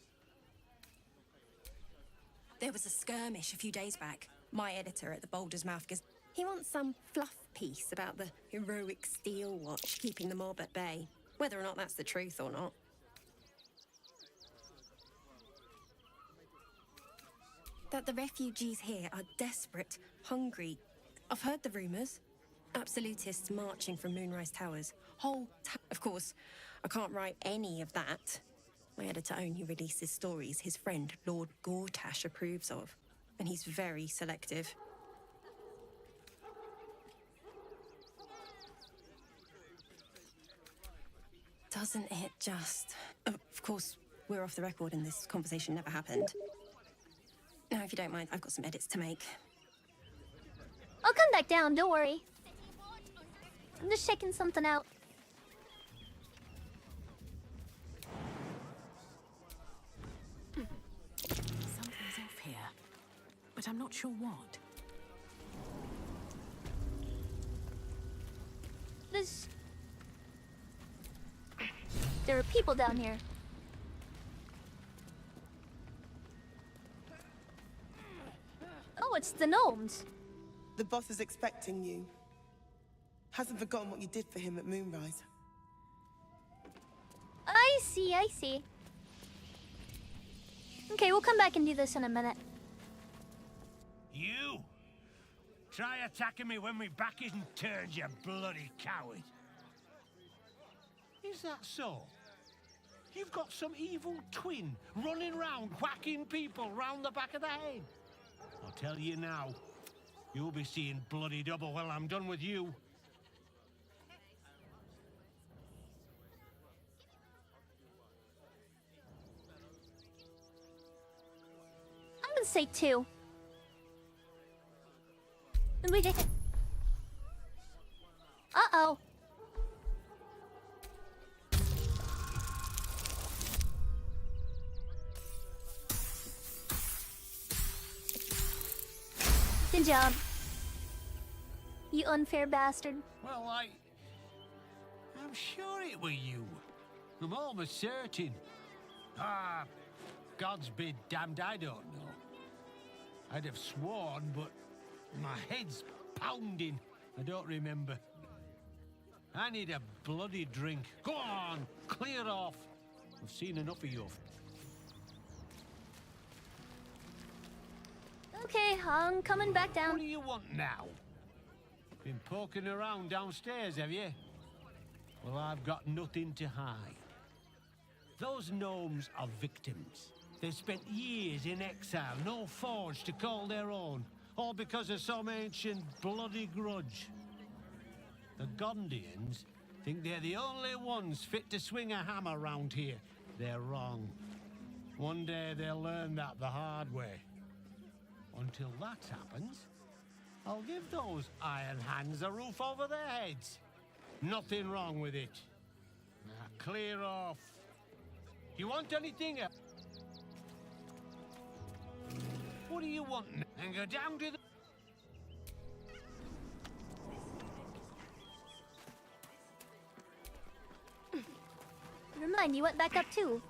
There was a skirmish a few days back. My editor at the Baldur's Mouth he wants some fluff piece about the heroic steel watch keeping the mob at bay. Whether or not that's the truth or not. That the refugees here are desperate, hungry. I've heard the rumours. Absolutists marching from Moonrise Towers. Of course, I can't write any of that. My editor only releases stories his friend Lord Gortash approves of. And he's very selective. Doesn't it just... Of course, we're off the record and this conversation never happened. Now, if you don't mind, I've got some edits to make. I'll come back down, don't worry. I'm just checking something out. Something's off here, but I'm not sure what. There are people down here. Oh, it's the gnomes. The boss is expecting you. Hasn't forgotten what you did for him at Moonrise. I see, I see. Okay, we'll come back and do this in a minute. You? Try attacking me when my back isn't turned, you bloody coward. Is that so? You've got some evil twin running round whacking people round the back of the head. I'll tell you now, you'll be seeing bloody double when I'm done with you. I'm gonna say 2. Uh-oh. Good job. You unfair bastard. Well, I'm sure it were you. I'm almost certain. Ah, God's be damned, I don't know. I'd have sworn, but my head's pounding. I don't remember. I need a bloody drink. Go on, clear off. I've seen enough of you. Okay, I'm coming back down. What do you want now? Been poking around downstairs, have you? Well, I've got nothing to hide. Those gnomes are victims. They've spent years in exile, no forge to call their own, all because of some ancient bloody grudge. The Gondians think they're the only ones fit to swing a hammer round here. They're wrong. One day they'll learn that the hard way. Until that happens, I'll give those iron hands a roof over their heads. Nothing wrong with it. Now clear off. You want anything else? What do you want? And go down to the... Never mind, you went back up too.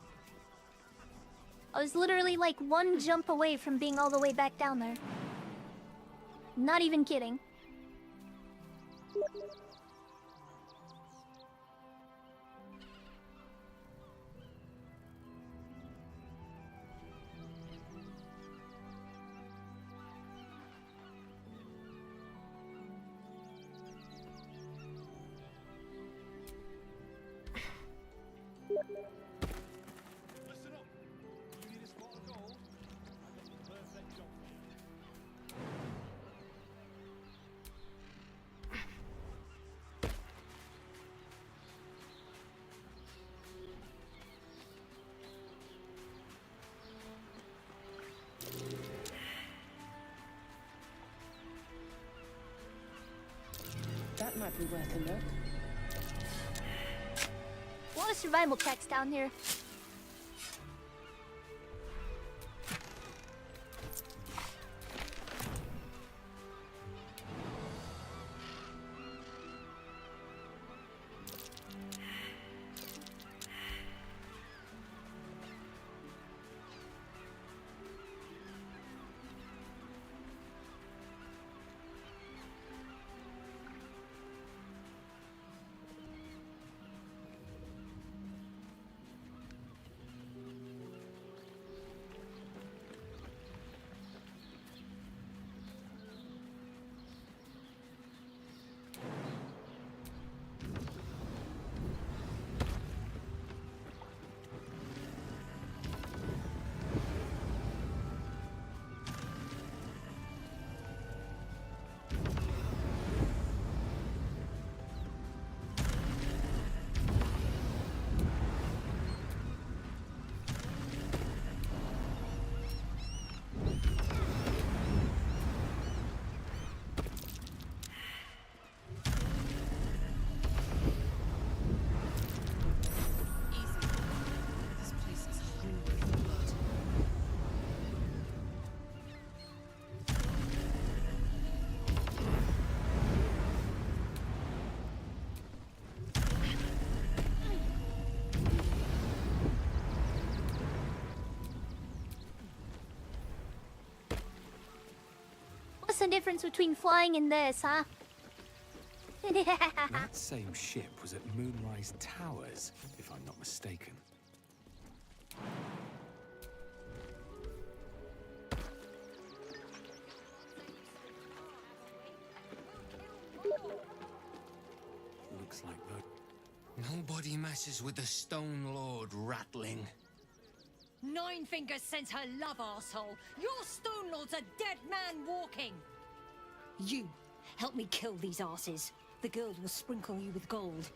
I was literally like one jump away from being all the way back down there. Not even kidding. Listen up. You need a spot of gold? I've got the perfect job for you. That might be worth a look. What are survival checks down here? This place is hungry for blood. What's the difference between flying and this, huh? That same ship was at Moonrise Towers, if I'm not mistaken. Looks like the... Nobody messes with the Stone Lord, Ratling. Nine Fingers sent her love, arsehole. Your Stone Lord's a dead man walking. You, help me kill these arses. The guild will sprinkle you with gold.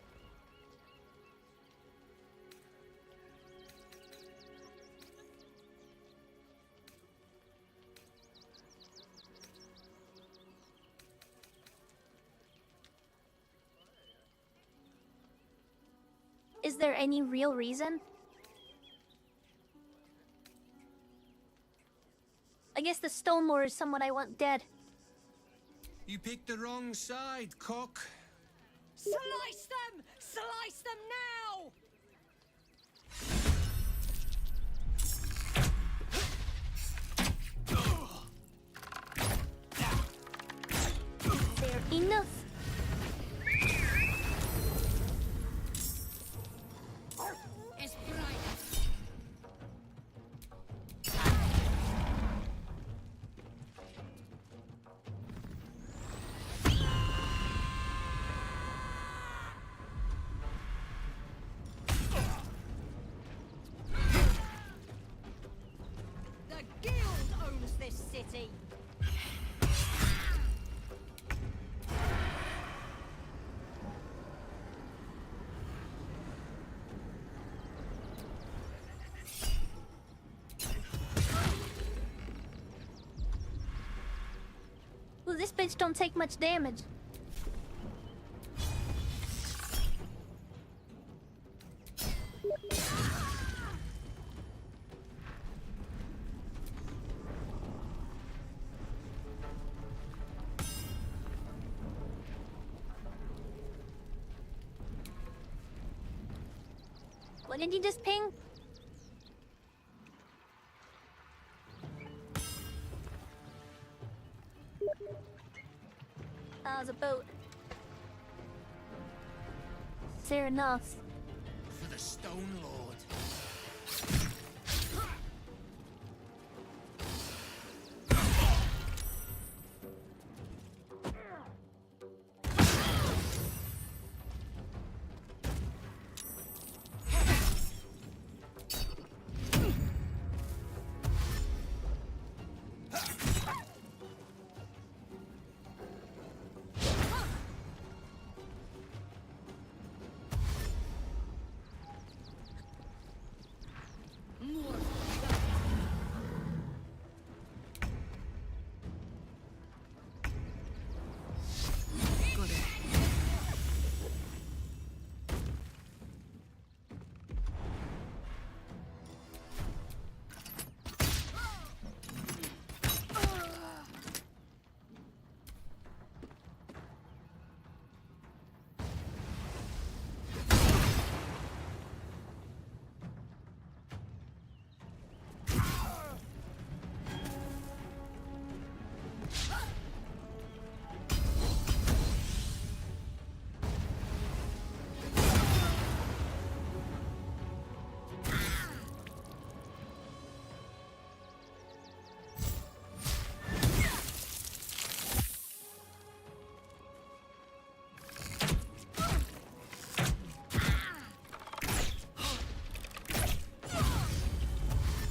Is there any real reason? I guess the Stone Lord is someone I want dead. You picked the wrong side, cock. Slice them! Slice them now! Fair enough. It's bright. The guild owns this city. Well, this bitch don't take much damage. What did you just ping? That was a boat. Fair enough. For the Stone Lord.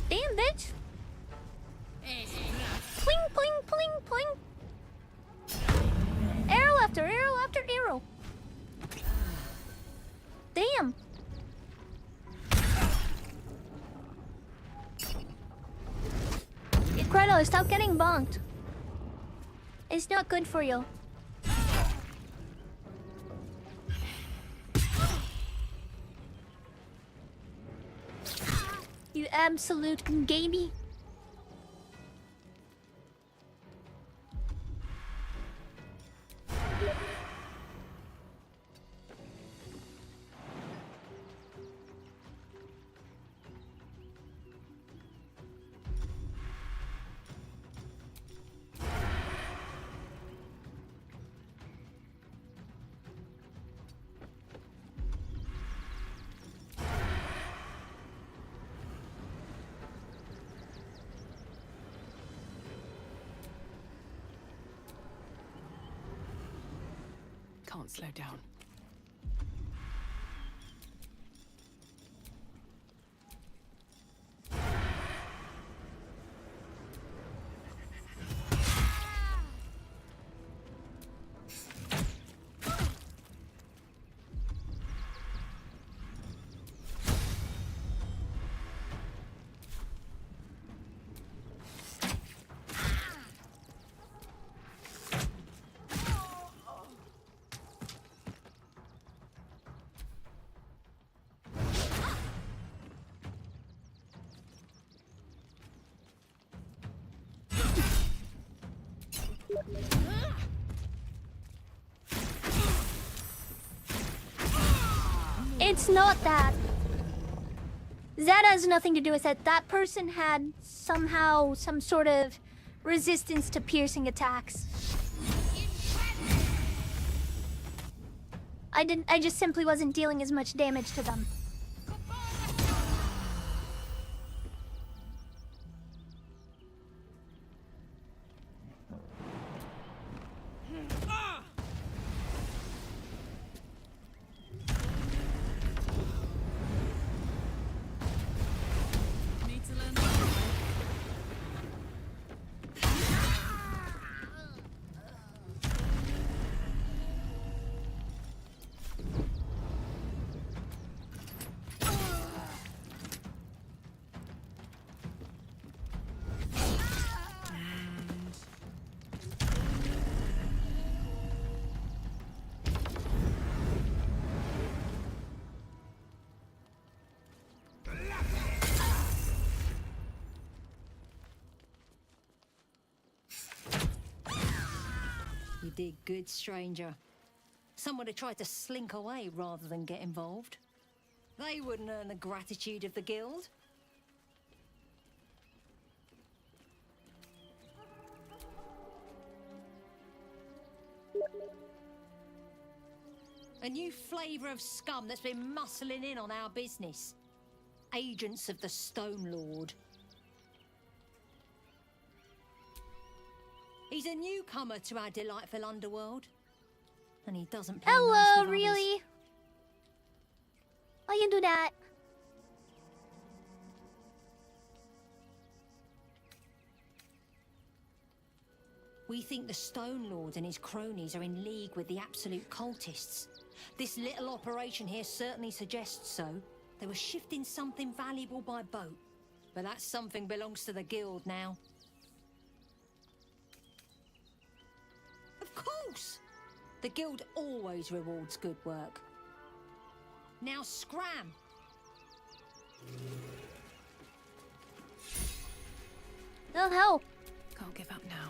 Damn, bitch! Pling, pling, pling, pling! Arrow after arrow after arrow! Damn! Incredible, stop getting bonked. It's not good for you. You absolute gamey. Can't slow down. It's not that. That has nothing to do with it. That person had somehow some sort of resistance to piercing attacks. I just simply wasn't dealing as much damage to them. You did good, stranger. Someone had tried to slink away rather than get involved. They wouldn't earn the gratitude of the guild. A new flavour of scum that's been muscling in on our business. Agents of the Stone Lord. He's a newcomer to our delightful underworld. And he doesn't play nice Hello, with really? others. Why you do that? We think the Stone Lord and his cronies are in league with the absolute cultists. This little operation here certainly suggests so. They were shifting something valuable by boat. But that something belongs to the guild now. Of course! The guild always rewards good work. Now scram! No help. Can't give up now.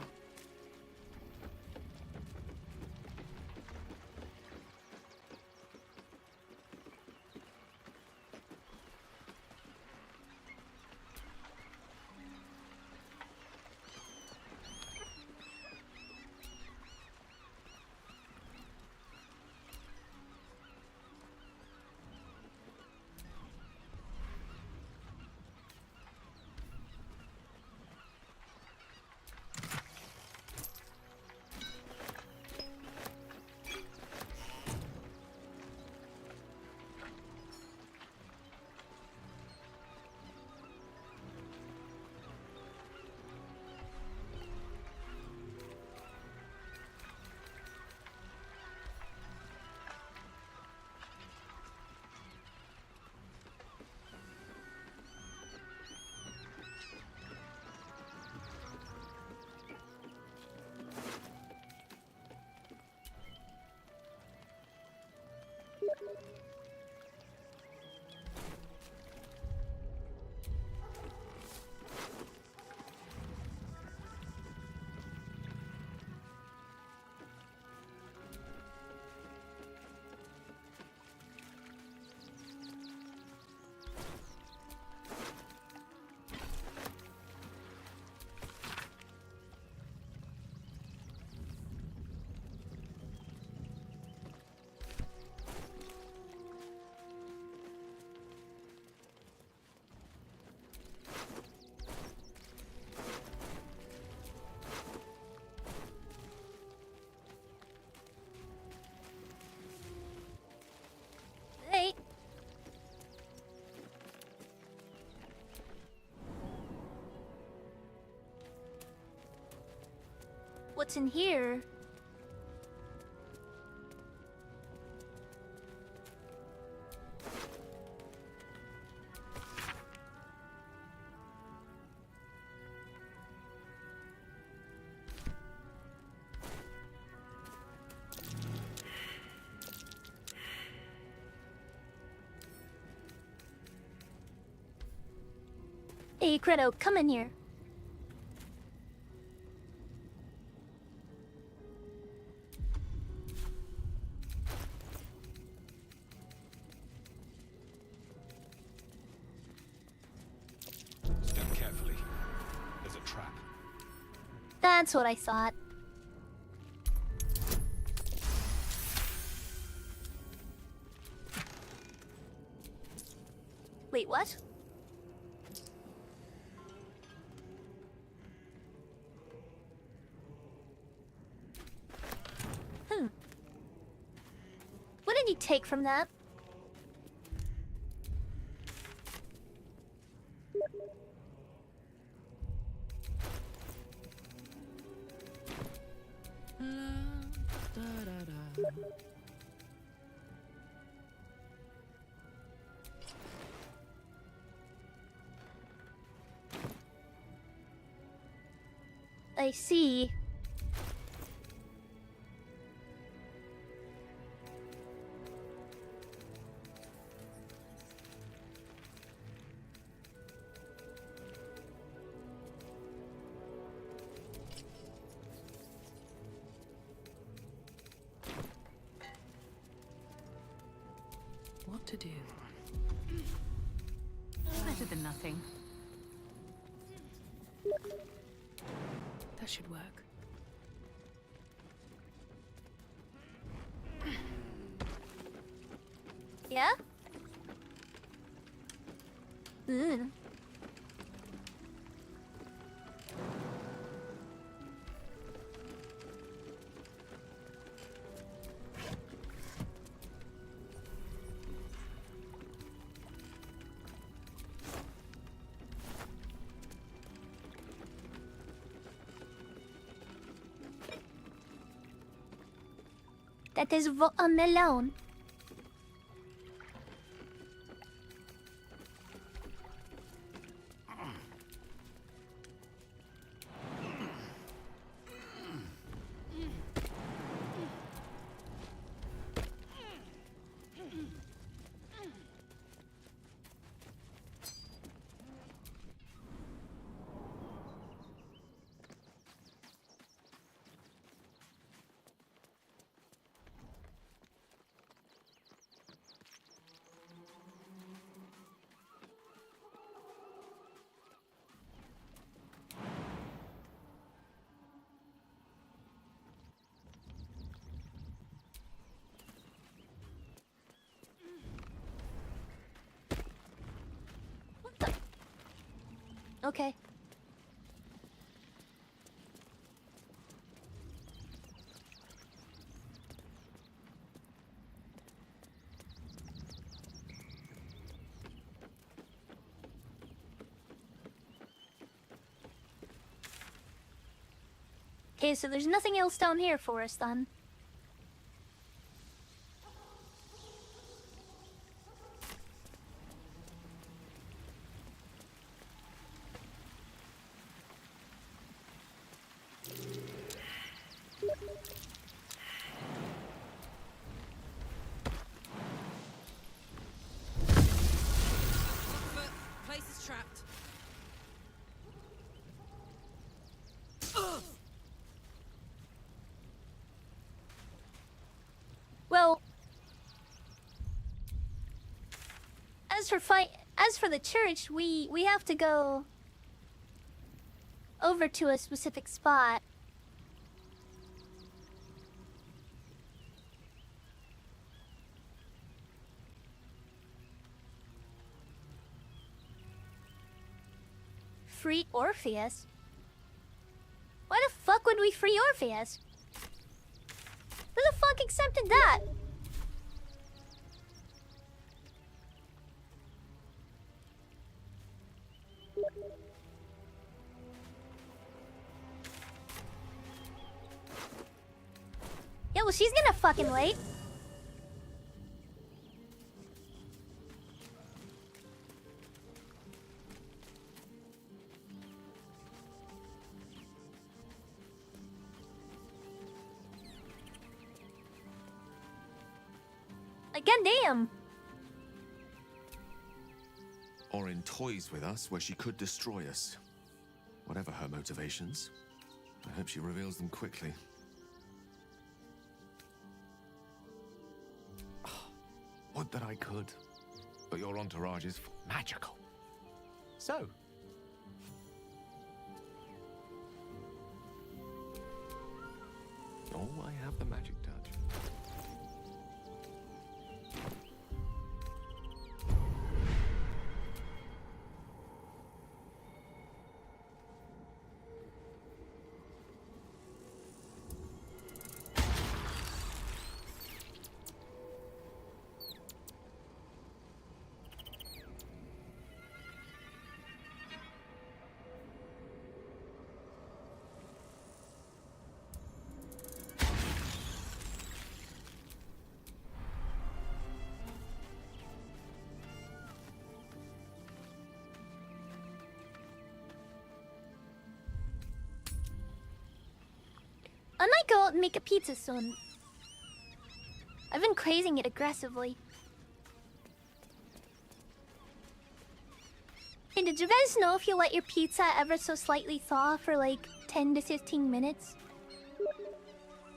Hey. What's in here? Hey, Credo, come in here. Step carefully. There's a trap. That's what I thought. Wait, what? What did you take from that? I see. What to do? Better than nothing. That should work. Yeah? Ugh. That is a melon. Okay. Okay, so there's nothing else down here for us then. Place is trapped. Well, as for the church, we have to go over to a specific spot. Free Orpheus? Why the fuck would we free Orpheus? Who the fuck accepted that? Yeah, well, she's gonna fucking wait. Like, goddamn. Orin toys with us where she could destroy us. Whatever her motivations, I hope she reveals them quickly. Would that I could, but your entourage is magical. So, oh, I have the magic touch. I might go out and make a pizza soon. I've been craving it aggressively. Hey, did you guys know if you let your pizza ever so slightly thaw for like 10 to 15 minutes,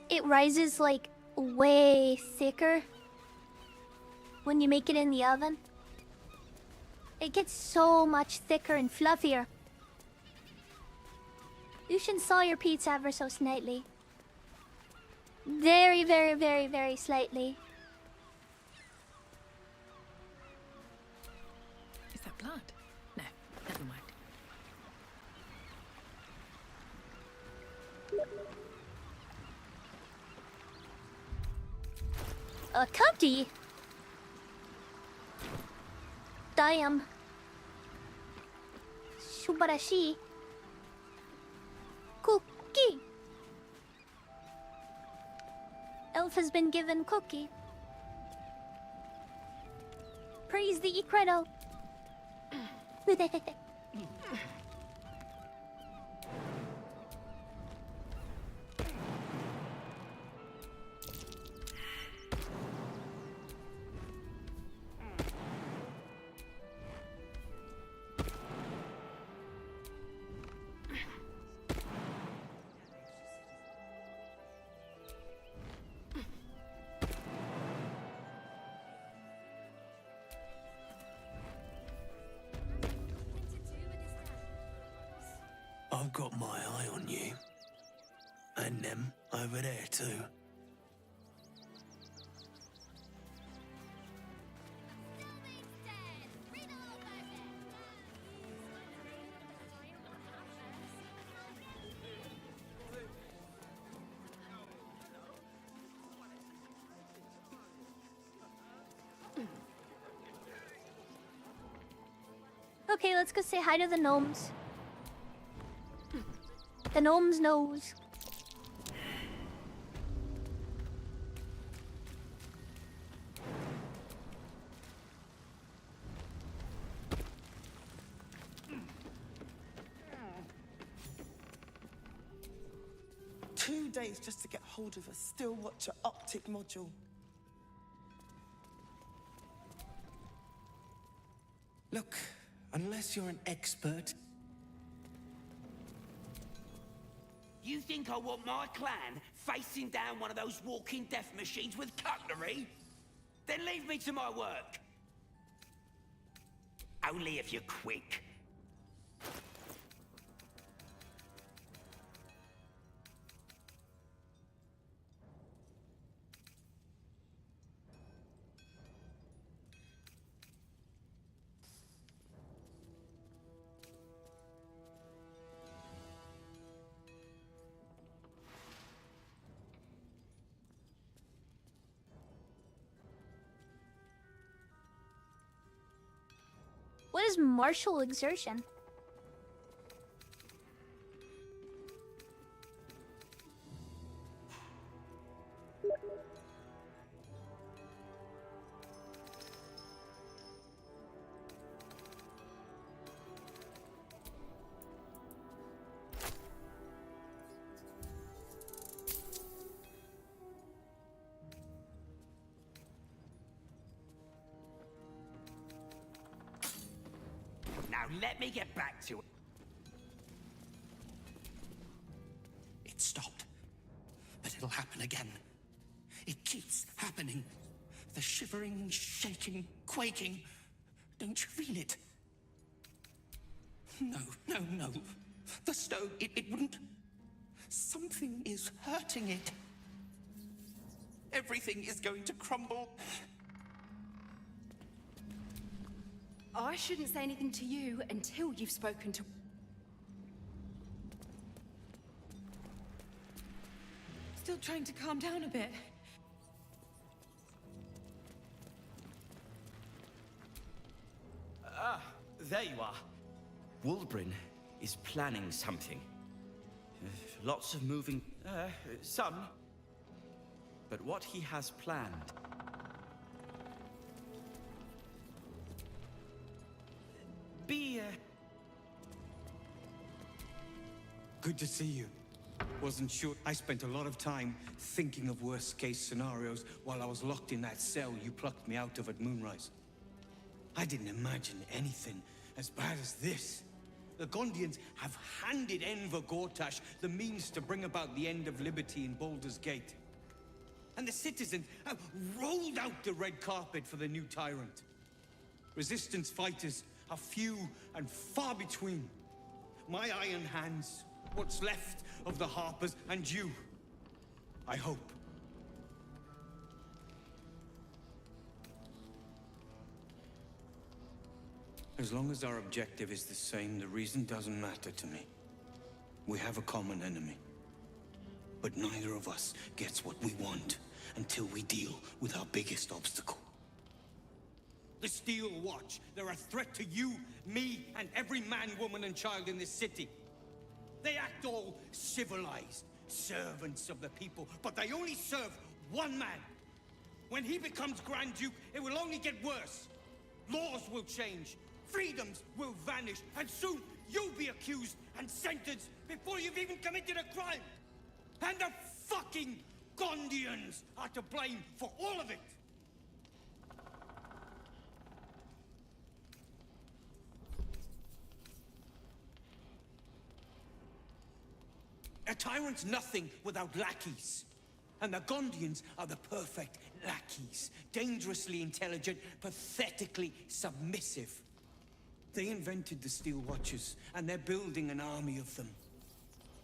it rises like way thicker when you make it in the oven? It gets so much thicker and fluffier. You should thaw your pizza ever so slightly. Very, very, very, very slightly. A cookie? Damn. Subarashi. Cookie. Elf has been given cookie. Praise the Incredible. I've got my eye on you. And them over there too. Okay, let's go say hi to the gnomes. The gnome's nose. Two days just to get hold of a still watcher optic module. Look, unless you're an expert. You think I want my clan facing down one of those walking death machines with cutlery? Then leave me to my work. Only if you're quick. What is martial exertion? Now let me get back to it. It stopped, but it'll happen again. It keeps happening. The shivering, shaking, quaking. Don't you feel it? No, no, no. The stone, it wouldn't. Something is hurting it. Everything is going to crumble. I shouldn't say anything to you until you've spoken to... Still trying to calm down a bit. Ah, there you are. Wulbrin is planning something. Lots of moving... some. But what he has planned... Good to see you. Wasn't sure. I spent a lot of time thinking of worst-case scenarios while I was locked in that cell you plucked me out of at Moonrise. I didn't imagine anything as bad as this. The Gondians have handed Enver Gortash the means to bring about the end of liberty in Baldur's Gate. And the citizens have rolled out the red carpet for the new tyrant. Resistance fighters are few and far between. My iron hands, what's left of the Harpers, and you, I hope. As long as our objective is the same, the reason doesn't matter to me. We have a common enemy. But neither of us gets what we want until we deal with our biggest obstacle. The Steel Watch. They're a threat to you, me, and every man, woman, and child in this city. They act all civilized, servants of the people, but they only serve one man. When he becomes Grand Duke, it will only get worse. Laws will change, freedoms will vanish, and soon you'll be accused and sentenced before you've even committed a crime. And the fucking Gondians are to blame for all of it. A tyrant's nothing without lackeys. And the Gondians are the perfect lackeys. Dangerously intelligent, pathetically submissive. They invented the Steel Watchers, and they're building an army of them.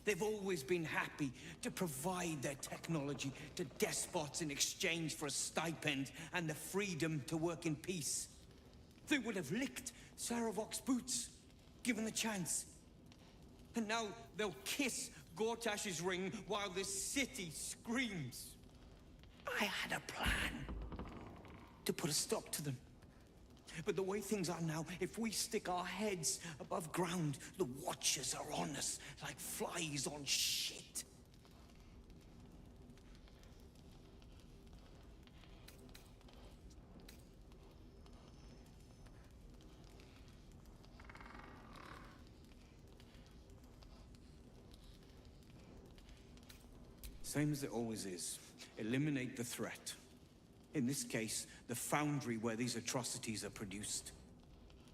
They've always been happy to provide their technology to despots in exchange for a stipend and the freedom to work in peace. They would have licked Saravok's boots, given the chance. And now they'll kiss Gortash's ring while the city screams. I had a plan to put a stop to them. But the way things are now, if we stick our heads above ground, the Watchers are on us like flies on shit. Same as it always is. Eliminate the threat. In this case, the foundry where these atrocities are produced.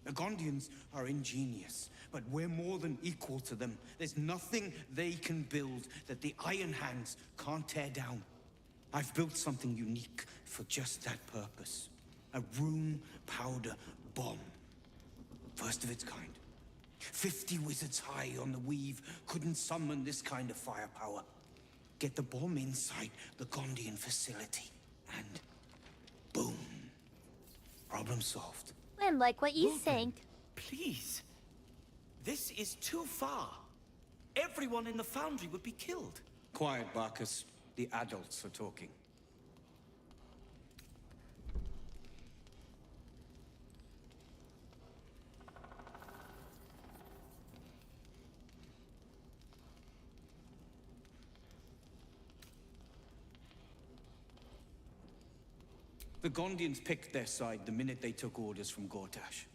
The Gondians are ingenious, but we're more than equal to them. There's nothing they can build that the Iron Hands can't tear down. I've built something unique for just that purpose. A room powder bomb. First of its kind. 50 wizards high on the weave couldn't summon this kind of firepower. Get the bomb inside the Gondian facility, and boom. Problem solved. And like what you think. Please. This is too far. Everyone in the foundry would be killed. Quiet, Barkus. The adults are talking. The Gondians picked their side the minute they took orders from Gortash.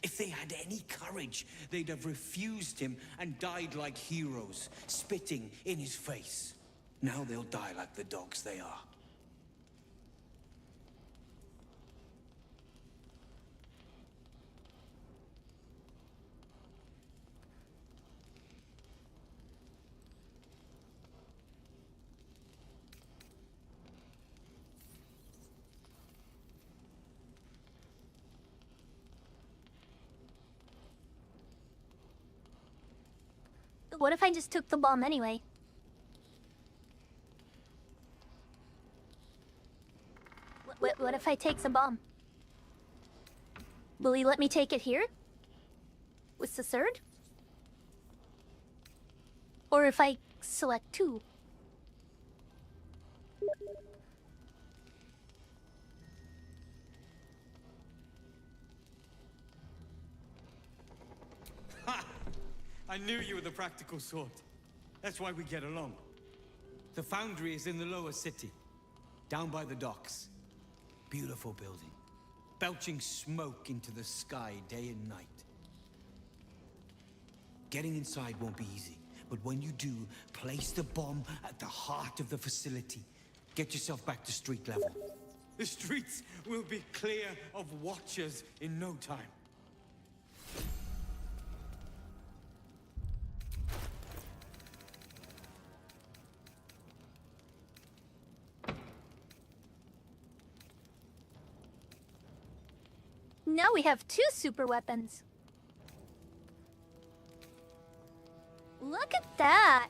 If they had any courage, they'd have refused him and died like heroes, spitting in his face. Now they'll die like the dogs they are. What if I just took the bomb anyway? What if I take the bomb? Will he let me take it here? With the third? Or if I select 2? I knew you were the practical sort. That's why we get along. The foundry is in the lower city, down by the docks. Beautiful building, belching smoke into the sky day and night. Getting inside won't be easy, but when you do, place the bomb at the heart of the facility. Get yourself back to street level. The streets will be clear of Watchers in no time. Now we have 2 super weapons. Look at that!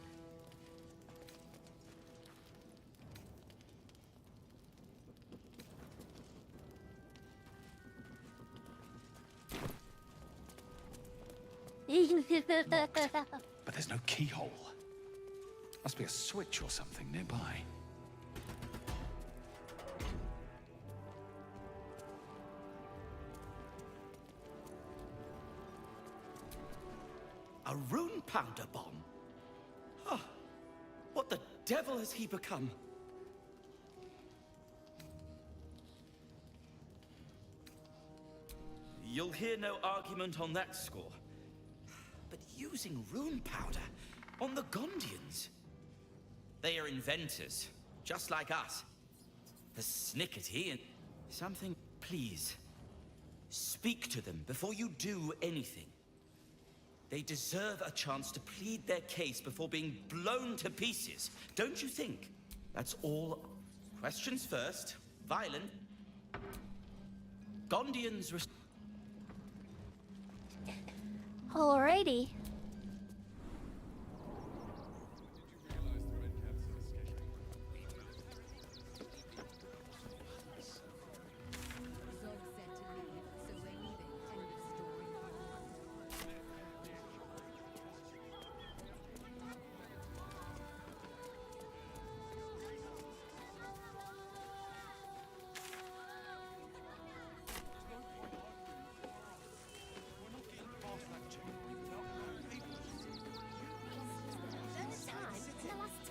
But there's no keyhole. Must be a switch or something nearby. A rune powder bomb? Oh, what the devil has he become? You'll hear no argument on that score. But using rune powder on the Gondians? They are inventors, just like us. The snickety and something. Please, speak to them before you do anything. They deserve a chance to plead their case before being blown to pieces, don't you think? That's all. Questions first. Violent. Gondians. Alrighty.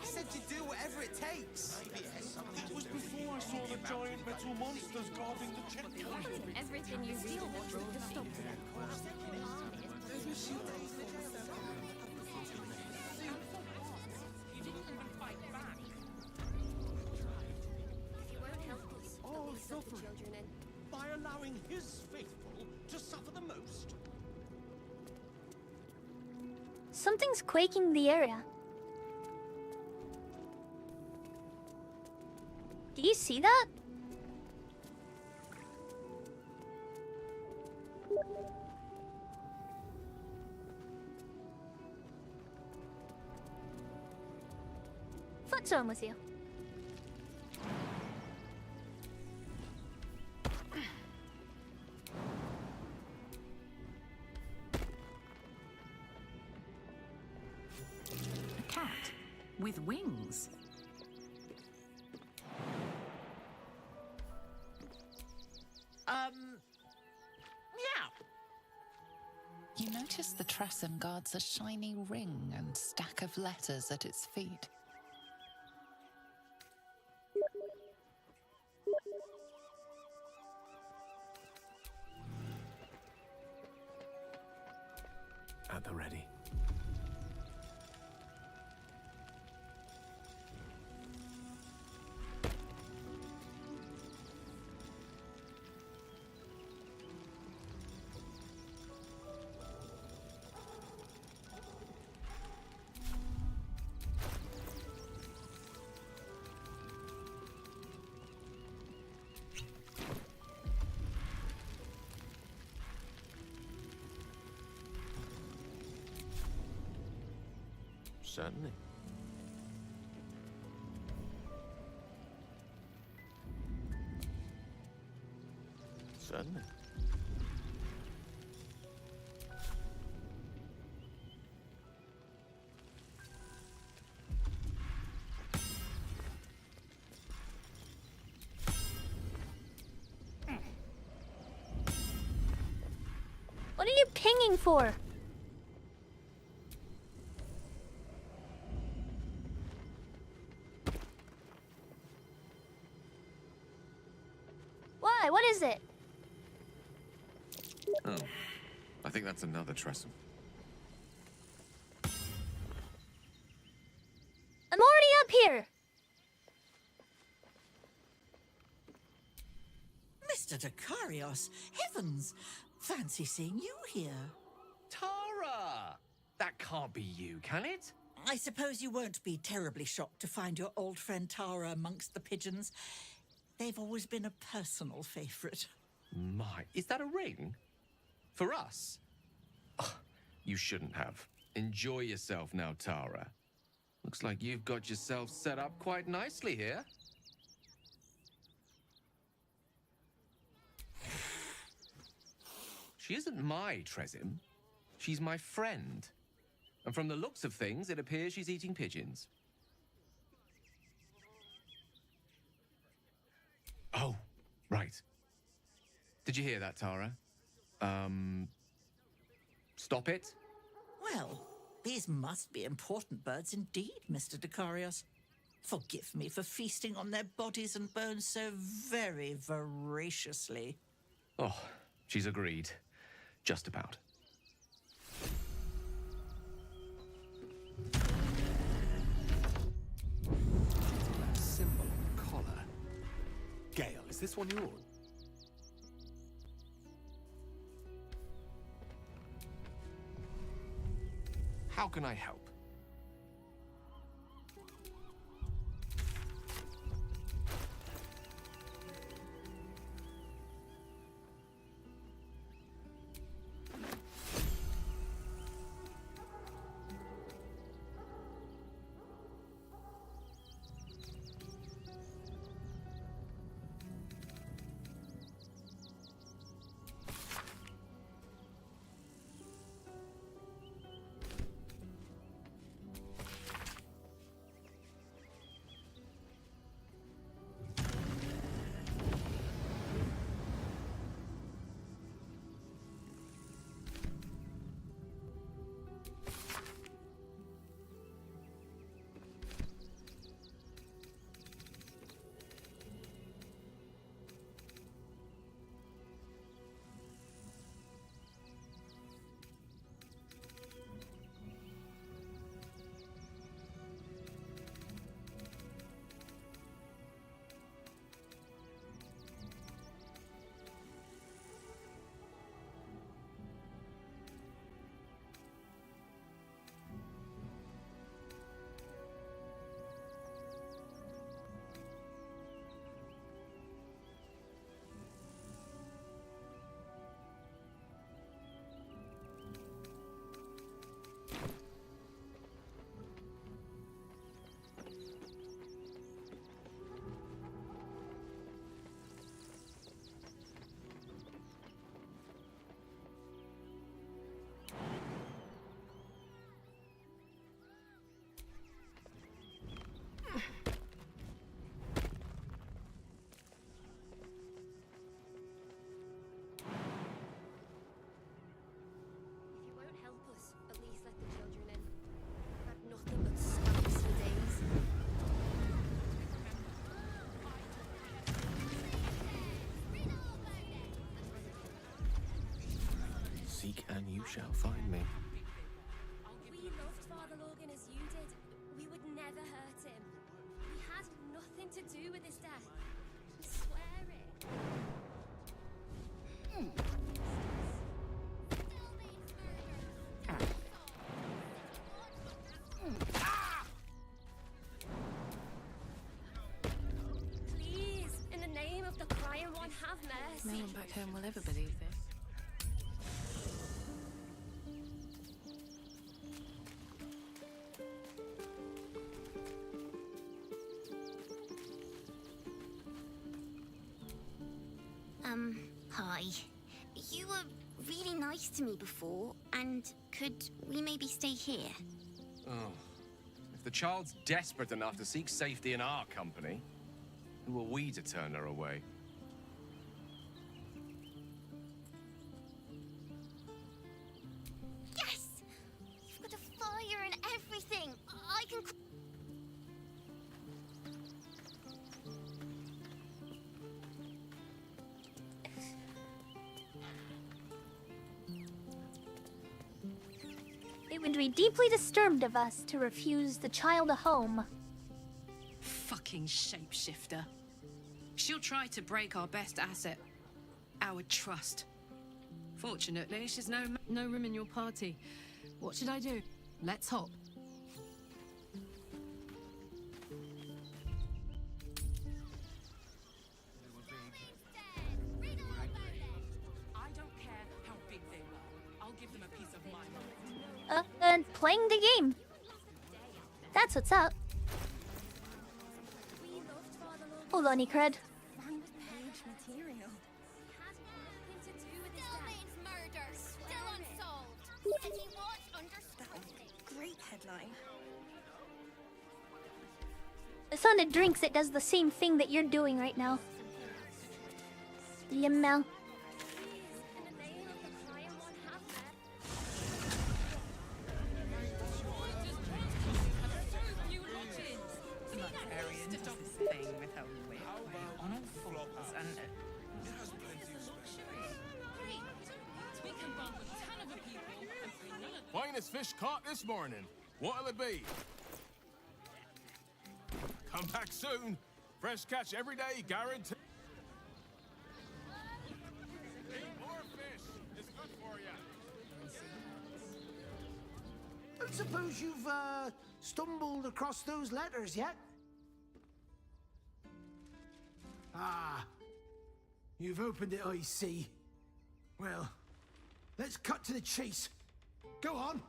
Said you'd do whatever it takes. It was before I saw the giant metal monsters guarding the checkpoint. Everything you deal with to stop them. All suffering by allowing his faithful to suffer the most. Something's quaking the area. Do you see that? What's wrong with you? A cat with wings. You notice the Tressum guards a shiny ring and stack of letters at its feet. At the ready. Certainly. Certainly. What are you pinging for? Why? What is it? Oh, I think that's another Tressum. I'm already up here. Mr. Dakarios, heavens! Fancy seeing you here. Tara! That can't be you, can it? I suppose you won't be terribly shocked to find your old friend Tara amongst the pigeons. They've always been a personal favorite. My, is that a ring? For us? Oh, you shouldn't have. Enjoy yourself now, Tara. Looks like you've got yourself set up quite nicely here. She isn't my Tressum. She's my friend. And from the looks of things, it appears she's eating pigeons. Oh, right. Did you hear that, Tara? Stop it? Well, These must be important birds indeed, Mr. Decarios. Forgive me for feasting on their bodies and bones so very voraciously. Oh, she's agreed. Just about. Symbol on the collar. Gale, is this one yours? How can I help? Seek and you shall find me. We loved Father Logan as you did. We would never hurt him. We had nothing to do with his death. We swear it. Please, in the name of the crying one, have mercy. No one back home will ever believe this. Hi. You were really nice to me before, and could we maybe stay here? Oh. If the child's desperate enough to seek safety in our company, who are we to turn her away? Yes! You've got a fire and everything! I can... It would be deeply disturbed of us to refuse the child a home. Fucking shapeshifter. She'll try to break our best asset, our trust. Fortunately, she's no room in your party. What should I do? Let's hop. I don't care how big they were. I'll give them a piece of my mind. And playing the game. That's what's up. Hold on, Cred. Page material. Still means murder, still unsolved. And he was understood. Great headline. It's on the drinks that does the same thing that you're doing right now. Yamel. thing with her whip on all fours and... We can bond with 10 other people and pay none of Finest fish caught this morning. What'll it be? Come back soon. Fresh catch every day, guaranteed. Eat more fish. It's good for you. I suppose you've stumbled across those letters yet? Ah, you've opened it, I see. Well, let's cut to the chase. Go on.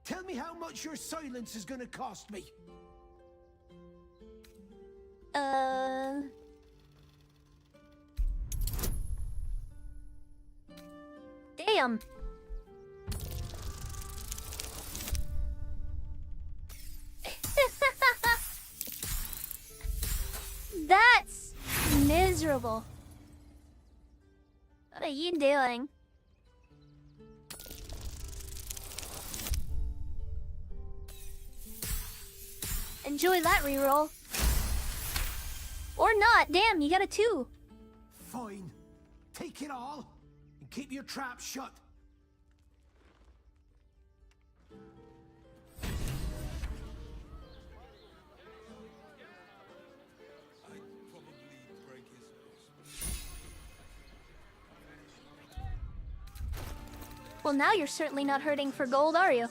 Tell me how much your silence is going to cost me. Damn. That's miserable. What are you doing? Enjoy that reroll. Or not. Damn, you got a 2. Fine. Take it all and keep your trap shut. Well, now you're certainly not hurting for gold, are you?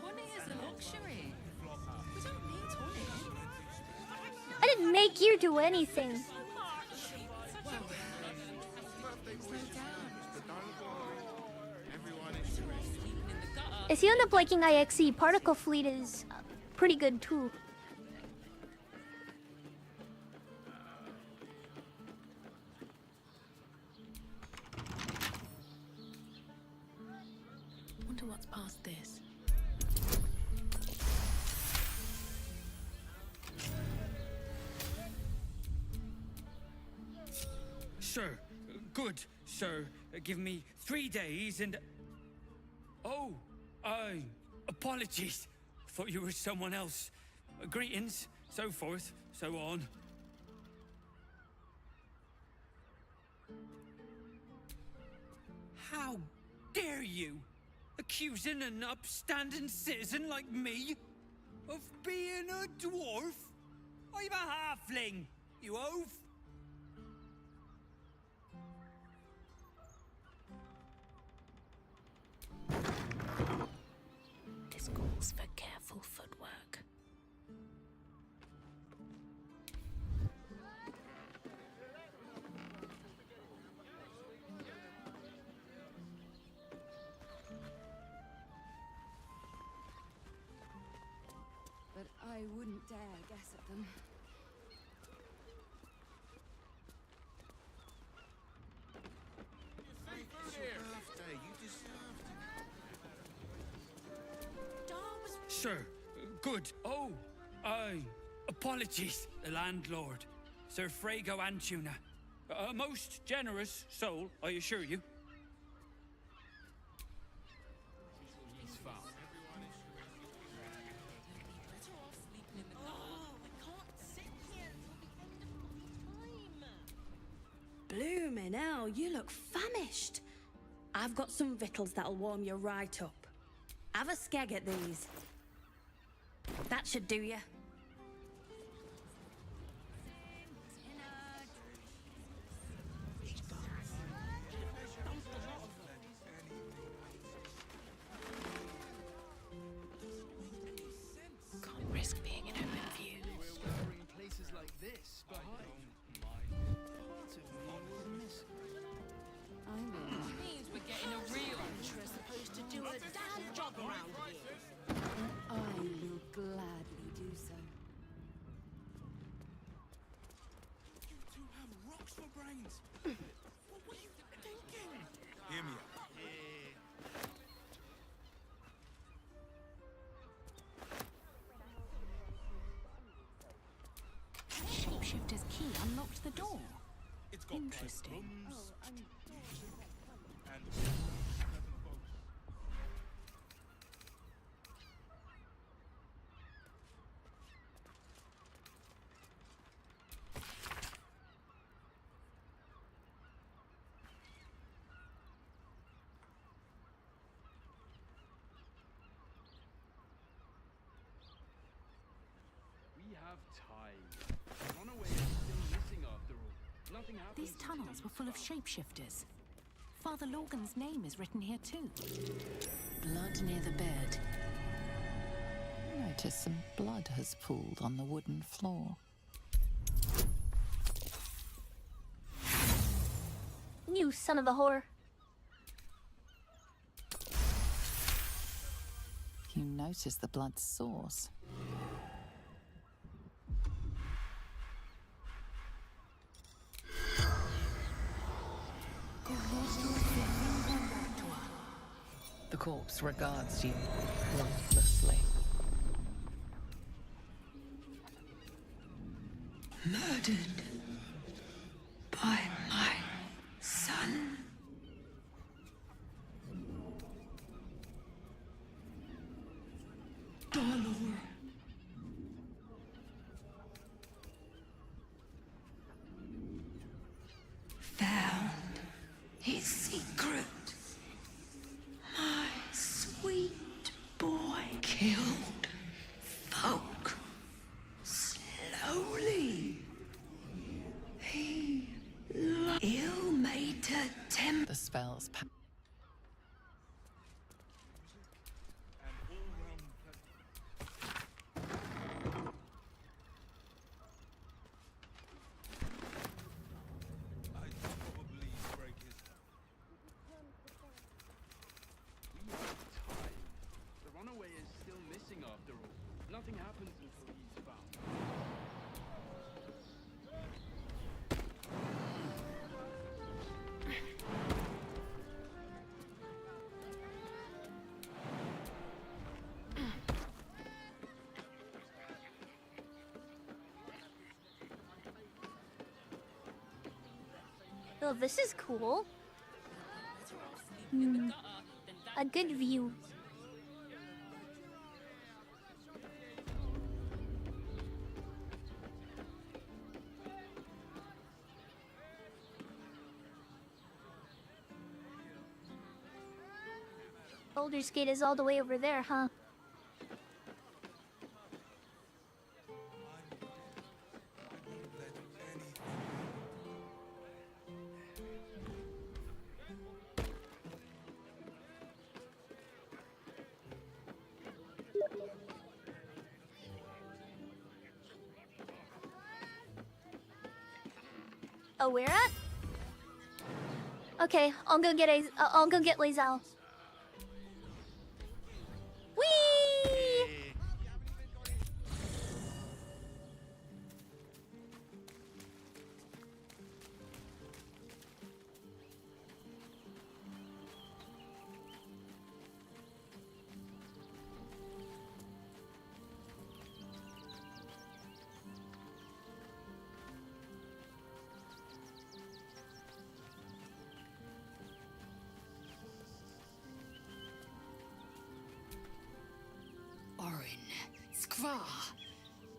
honey is a luxury. We don't need honey. I didn't make you do anything. If you end up liking IXE, Particle Fleet is pretty good too. Wonder what's past this. Sir, good, sir. Give me 3 days and... Oh, apologies. Thought you were someone else. Greetings, so forth, so on. How dare you? Accusing an upstanding citizen like me of being a dwarf? I'm a halfling, you oaf. This calls for careful footwork. But I wouldn't dare guess at them. Sir, good. Oh, apologies, the landlord. Sir Frago Antuna. A most generous soul, I assure you. Bloomin' hell, you look famished. I've got some victuals that'll warm you right up. Have a skeg at these. That should do you. Can't risk being in open view. Places like this behind. Means we're getting a real You're supposed to do a damn job around here. I will gladly do so. interesting. We have time. Runaway is still missing after all. Nothing happened. These tunnels were full of shapeshifters. Father Logan's name is written here too. Blood near the bed. Notice some blood has pooled on the wooden floor. You son of a whore. You notice the blood's source. The corpse regards you lifelessly. Murdered by my son. Baldur. Found his secret. My sweet boy killed folk slowly. He ill-mated temp. The spell's The runaway is still missing after all. Nothing happens until he's found. Oh, this is cool. A good view. Baldur's Gate is all the way over there, huh? Oh, where at? Okay, I'll go get Lae'zel. Whee! Skvar!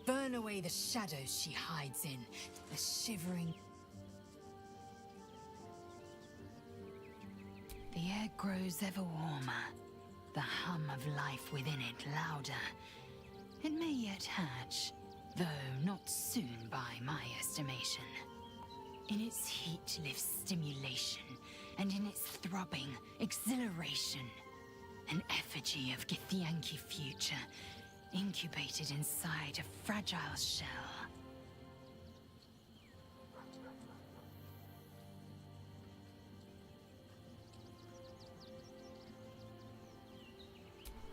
Burn away the shadows she hides in, the shivering... The air grows ever warmer, the hum of life within it louder. It may yet hatch, though not soon by my estimation. In its heat lives stimulation, and in its throbbing, exhilaration. An effigy of Githyanki future, incubated inside a fragile shell.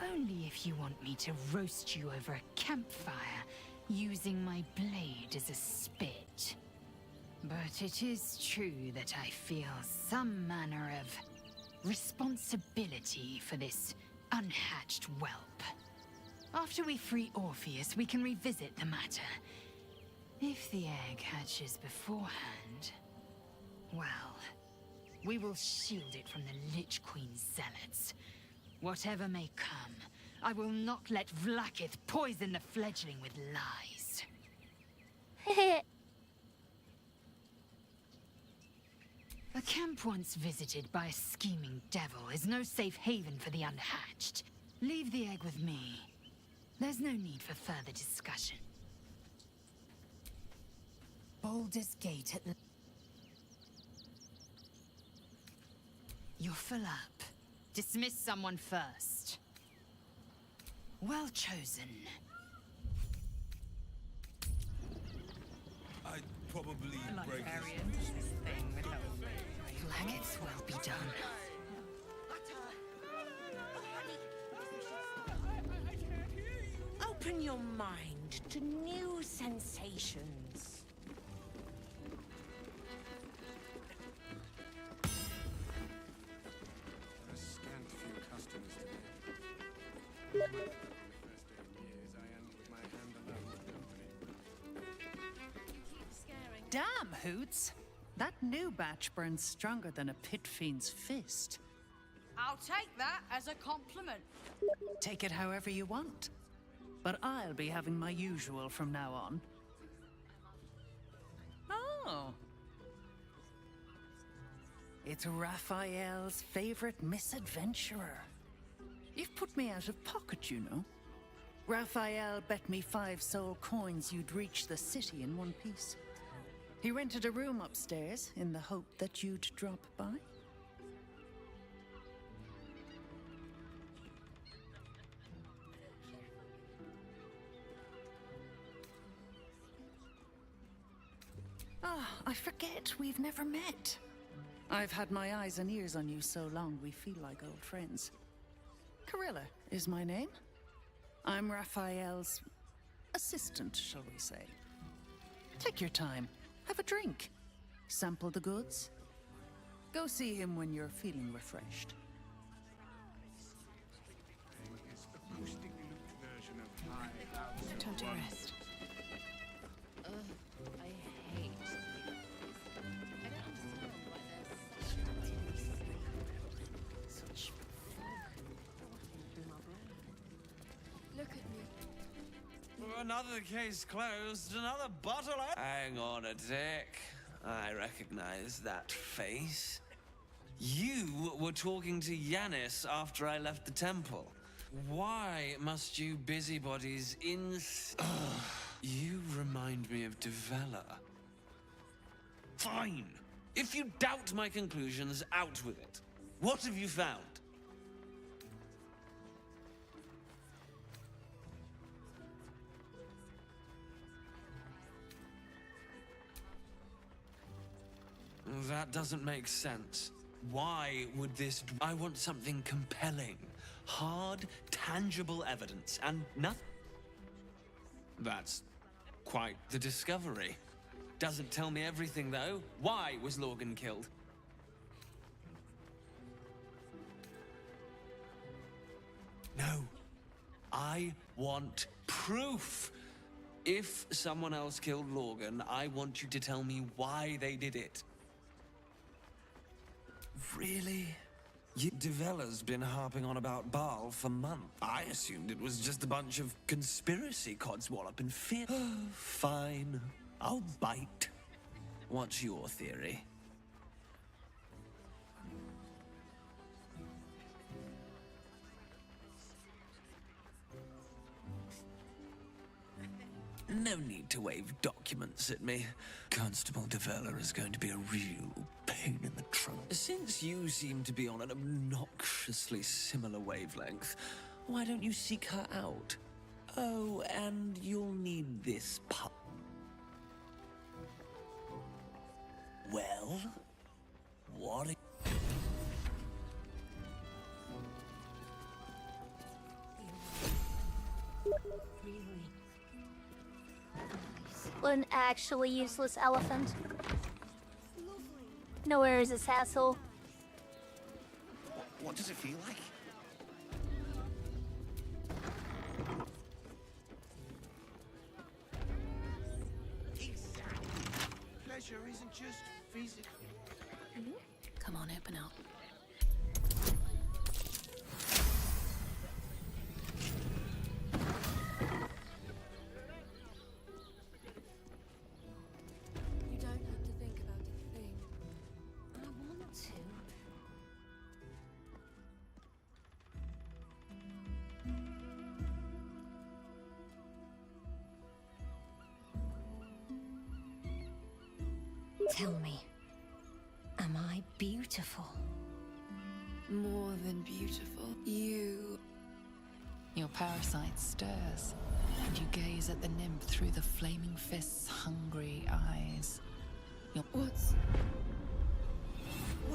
Only if you want me to roast you over a campfire, using my blade as a spit. But it is true that I feel some manner of responsibility for this unhatched whelp. After we free Orpheus, we can revisit the matter. If the egg hatches beforehand, Well, we will shield it from the Lich Queen's zealots. Whatever may come, I will not let Vlaakith poison the fledgling with lies. A camp once visited by a scheming devil is no safe haven for the unhatched. Leave the egg with me. There's no need for further discussion. Baldur's Gate at... You're full up. Dismiss someone first. Well chosen. I'd probably break Vlaakith's will be done. Open your mind to new sensations. A scant few customers today. On the first day in years, I am with my hand alone with company. Damn, Hoots! That new batch burns stronger than a pit fiend's fist. I'll take that as a compliment. Take it however you want. But I'll be having my usual from now on. Oh. It's Raphael's favorite misadventurer. You've put me out of pocket, you know. Raphael bet me 5 soul coins you'd reach the city in one piece. He rented a room upstairs in the hope that you'd drop by. Ah, I forget we've never met. I've had my eyes and ears on you so long we feel like old friends. Carilla is my name. I'm Raphael's assistant, shall we say. Take your time. Have a drink. Sample the goods. Go see him when you're feeling refreshed. Time to rest. I hate I don't understand why there's such Look at me. Another case closed, another bottle. Hang on a tick. I recognize that face. You were talking to Yanis after I left the temple. Why must you busybodies You remind me of Devella. Fine. If you doubt my conclusions, out with it. What have you found? That doesn't make sense. Why would this... I want something compelling. Hard, tangible evidence, and nothing. That's quite the discovery. Doesn't tell me everything, though. Why was Lorgan killed? No. I want proof. If someone else killed Lorgan, I want you to tell me why they did it. Really? Devella's been harping on about Baal for months. I assumed it was just a bunch of conspiracy codswallop and fear. Fine. I'll bite. What's your theory? No need to wave documents at me. Constable Devella is going to be a real pain in the trunk. Since you seem to be on an obnoxiously similar wavelength, why don't you seek her out? Oh, and you'll need this pup. Well, what are An actually useless elephant. Nowhere is this hassle. What does it feel like? Exactly. Pleasure isn't just physical. Come on, open up. You don't have to think about a thing. I want to. Tell me, am I beautiful? More than beautiful. Your parasite stirs, and you gaze at the nymph through the flaming fist's hungry eyes. What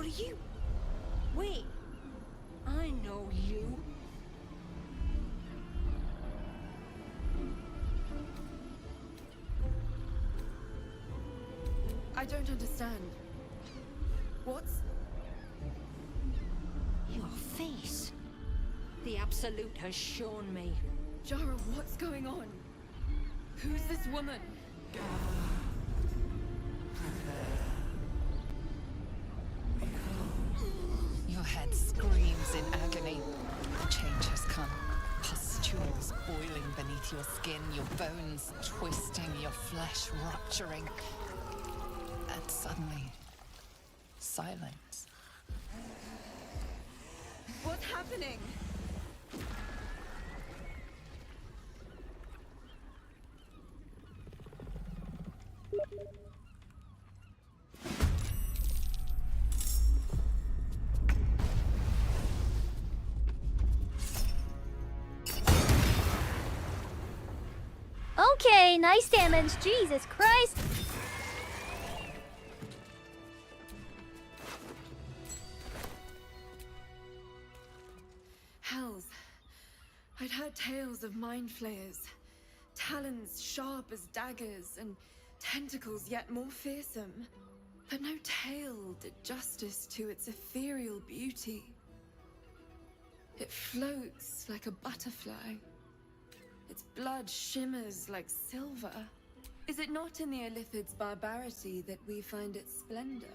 are you? Wait, I know you. I don't understand. What's... Your face. The Absolute has shown me. Jara, what's going on? Who's this woman? Your head screams in agony. Change has come. Pustules boiling beneath your skin, your bones twisting, your flesh rupturing. And suddenly, silence. What's happening? Okay, nice damage. Jesus Christ. Hells. I'd heard tales of mind flayers. Talons sharp as daggers and tentacles yet more fearsome. But no tale did justice to its ethereal beauty. It floats like a butterfly. Its blood shimmers like silver. Is it not in the Illithid's barbarity that we find its splendor?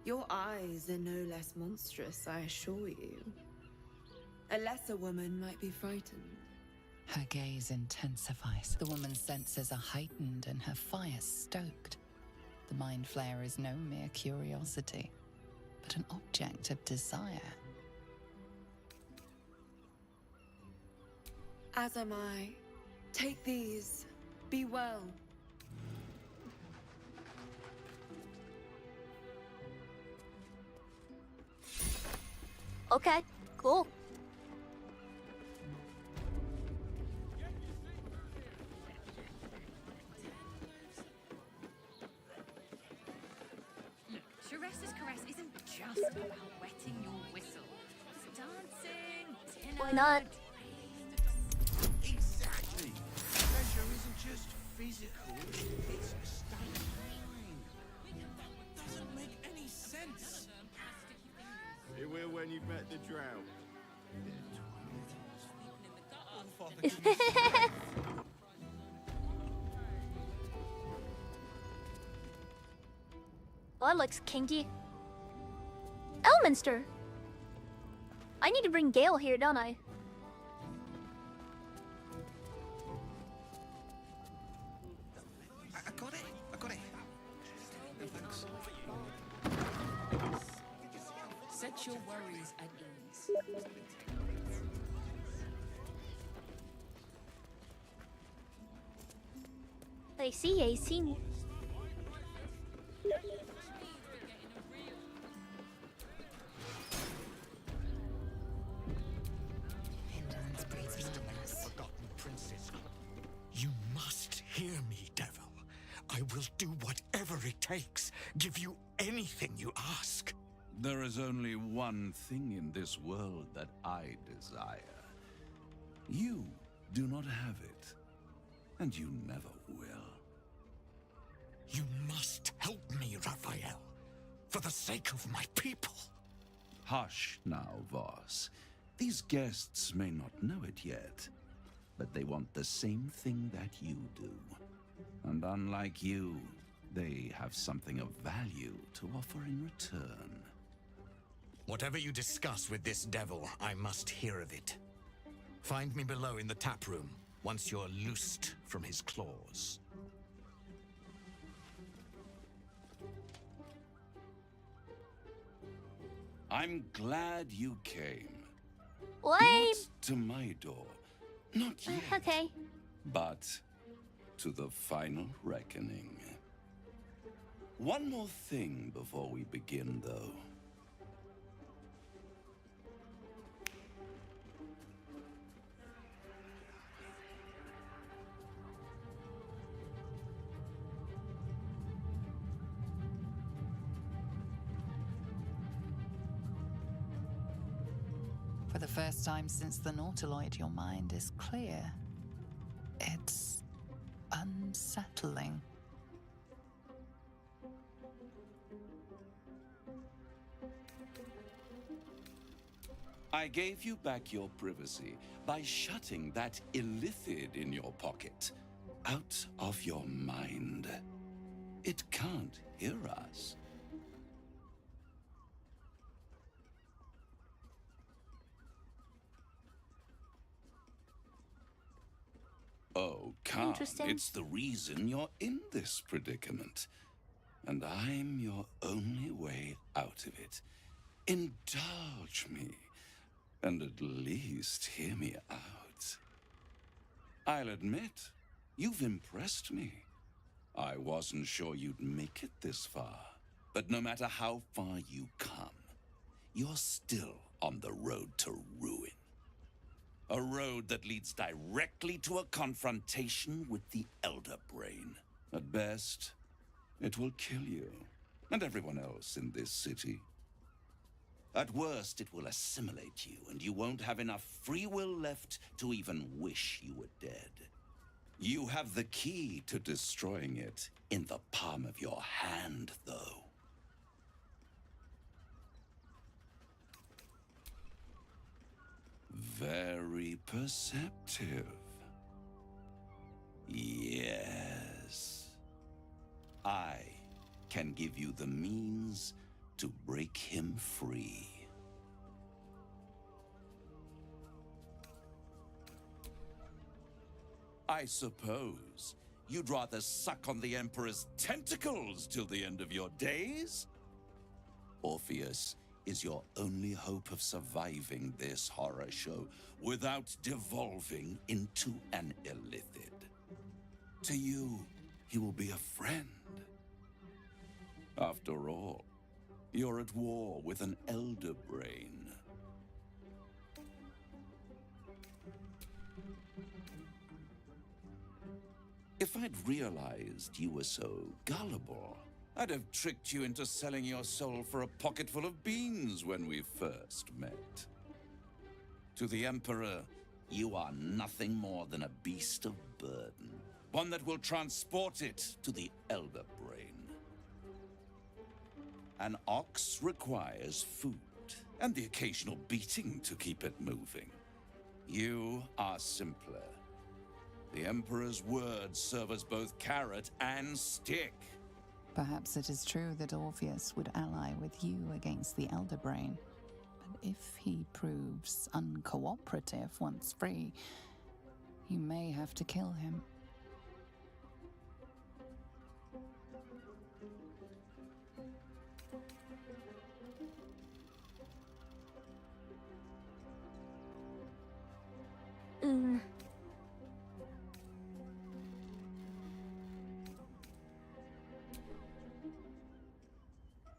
Your eyes are no less monstrous, I assure you. A lesser woman might be frightened. Her gaze intensifies. The woman's senses are heightened and her fire stoked. The mind flayer is no mere curiosity, but an object of desire. As am I. Take these. Be well. Okay, cool. Look, Teresa's caress isn't just about wetting your whistle. It's dancing, dinner... Why not? Exactly. Pleasure isn't just physical, it's a state of mind. Doesn't make any sense. It will when you've met the drought. Well, that looks kinky. Elminster! I need to bring Gale here, don't I? I got it. No, thanks. Set your worries at ease. I see me. Forgotten princess. You must hear me, devil. I will do whatever it takes. Give you anything you ask. There is only one thing in this world that I desire. You do not have it, and you never will. You must help me, Raphael, for the sake of my people. Hush now, Voss. These guests may not know it yet, but they want the same thing that you do. And unlike you, they have something of value to offer in return. Whatever you discuss with this devil, I must hear of it. Find me below in the tap room, once you're loosed from his claws. I'm glad you came. What? Not to my door. Not yet. Okay. But to the final reckoning. One more thing before we begin, though. For the first time since the Nautiloid, your mind is clear. It's unsettling. I gave you back your privacy by shutting that illithid in your pocket out of your mind. It can't hear us. Oh, can't. Interesting. It's the reason you're in this predicament. And I'm your only way out of it. Indulge me. And at least hear me out. I'll admit, you've impressed me. I wasn't sure you'd make it this far. But no matter how far you come, you're still on the road to ruin. A road that leads directly to a confrontation with the Elder Brain. At best, it will kill you, and everyone else in this city. At worst, it will assimilate you, and you won't have enough free will left to even wish you were dead. You have the key to destroying it in the palm of your hand, though. Very perceptive. Yes. I can give you the means to break him free. I suppose you'd rather suck on the Emperor's tentacles till the end of your days? Orpheus is your only hope of surviving this horror show without devolving into an illithid. To you, he will be a friend. After all, you're at war with an Elder Brain. If I'd realized you were so gullible, I'd have tricked you into selling your soul for a pocketful of beans when we first met. To the Emperor, you are nothing more than a beast of burden, one that will transport it to the Elder Brain. An ox requires food, and the occasional beating to keep it moving. You are simpler. The Emperor's words serve as both carrot and stick. Perhaps it is true that Orpheus would ally with you against the Elder Brain. But if he proves uncooperative once free, you may have to kill him.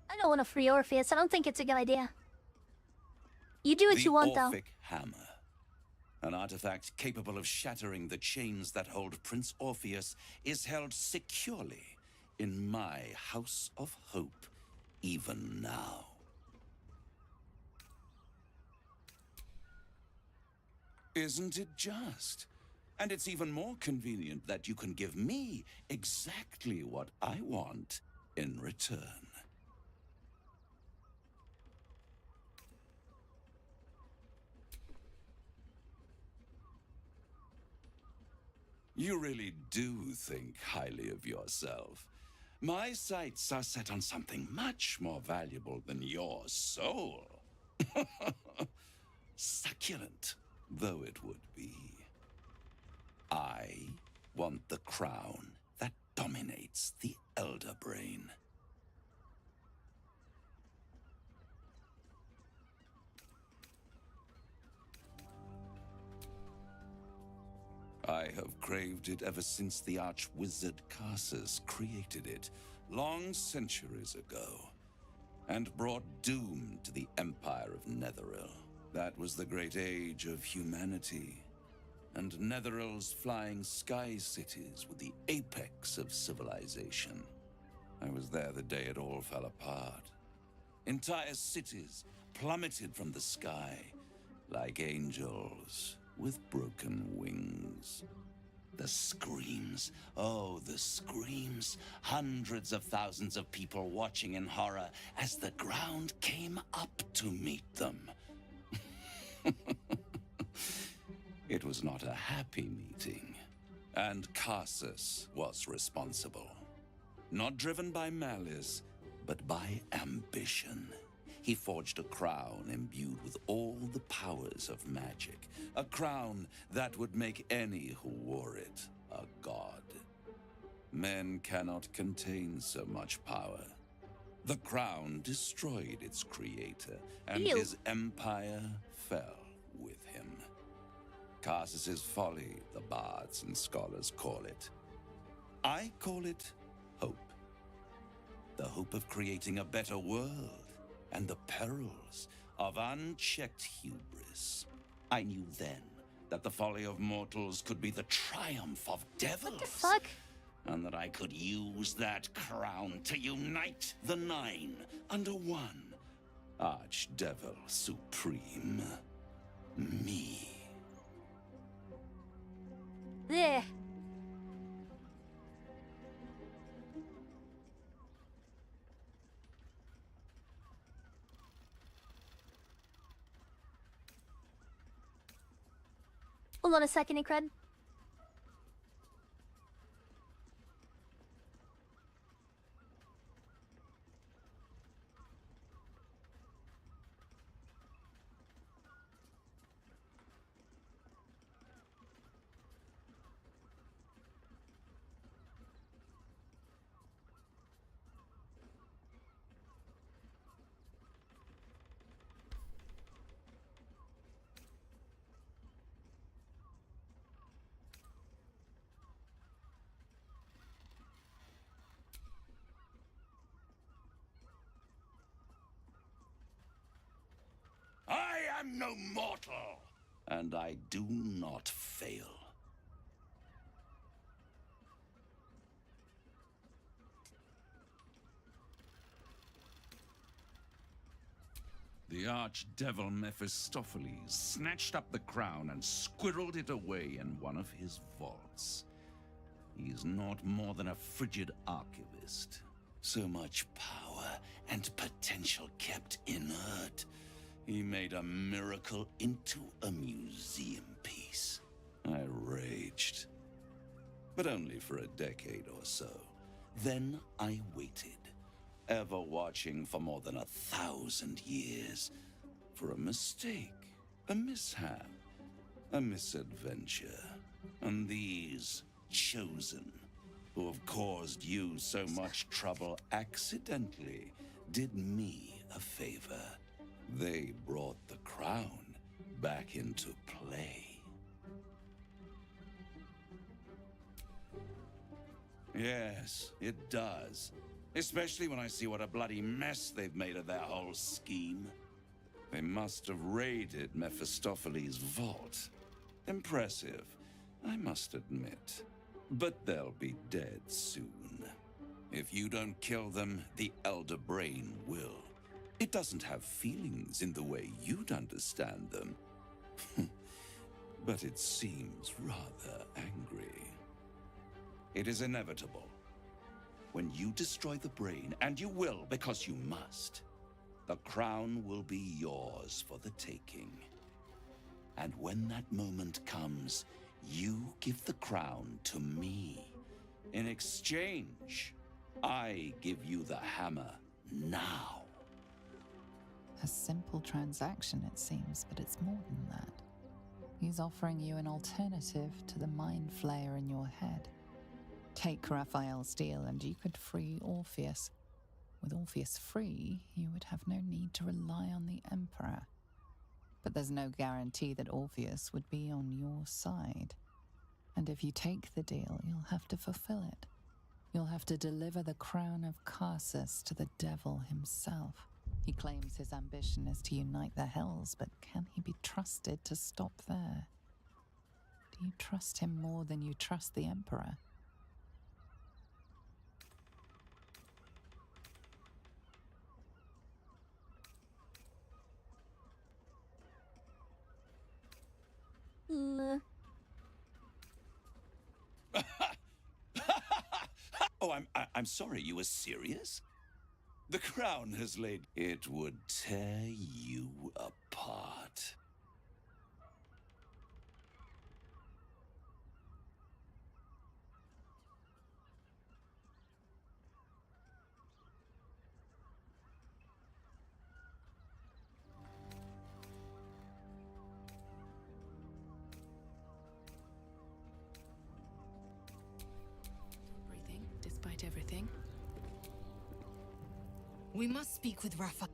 I don't want to free Orpheus. I don't think it's a good idea. You do what you want, though. The Orphic Hammer. An artifact capable of shattering the chains that hold Prince Orpheus is held securely in my House of Hope, even now. Isn't it just? And it's even more convenient that you can give me exactly what I want in return. You really do think highly of yourself. My sights are set on something much more valuable than your soul. Succulent though it would be. I want the crown that dominates the Elder Brain. I have craved it ever since the arch-wizard Carsus created it, long centuries ago, and brought doom to the Empire of Netheril. That was the great age of humanity, and Netheril's flying sky cities were the apex of civilization. I was there the day it all fell apart. Entire cities plummeted from the sky like angels with broken wings. The screams, oh, the screams. Hundreds of thousands of people watching in horror as the ground came up to meet them. It was not a happy meeting, and Carsus was responsible. Not driven by malice, but by ambition. He forged a crown imbued with all the powers of magic. A crown that would make any who wore it a god. Men cannot contain so much power. The crown destroyed its creator, and his empire fell with him. Carsus's folly, the bards and scholars call it. I call it hope. The hope of creating a better world, and the perils of unchecked hubris. I knew then that the folly of mortals could be the triumph of devils. What the fuck? And that I could use that crown to unite the Nine under one Archdevil Supreme. Me. There. Hold on a second, Ikred. I am no mortal, and I do not fail. The archdevil Mephistopheles snatched up the crown and squirreled it away in one of his vaults. He's not more than a frigid archivist. So much power and potential kept inert. He made a miracle into a museum piece. I raged. But only for a decade or so. Then I waited, ever watching for more than 1,000 years, for a mistake, a mishap, a misadventure. And these chosen, who have caused you so much trouble accidentally, did me a favor. They brought the crown back into play. Yes, it does. Especially when I see what a bloody mess they've made of their whole scheme. They must have raided Mephistopheles' vault. Impressive, I must admit. But they'll be dead soon. If you don't kill them, the Elder Brain will. It doesn't have feelings in the way you'd understand them. But it seems rather angry. It is inevitable. When you destroy the brain, and you will because you must, the crown will be yours for the taking. And when that moment comes, you give the crown to me. In exchange, I give you the hammer now. A simple transaction, it seems, but it's more than that. He's offering you an alternative to the mind flayer in your head. Take Raphael's deal and you could free Orpheus. With Orpheus free, you would have no need to rely on the Emperor. But there's no guarantee that Orpheus would be on your side. And if you take the deal, you'll have to fulfill it. You'll have to deliver the crown of Carsus to the devil himself. He claims his ambition is to unite the Hells, but can he be trusted to stop there? Do you trust him more than you trust the Emperor? Oh, I'm sorry, you were serious? The crown has laid... It would tear you apart. Breathing, despite everything. We must speak with Raphael.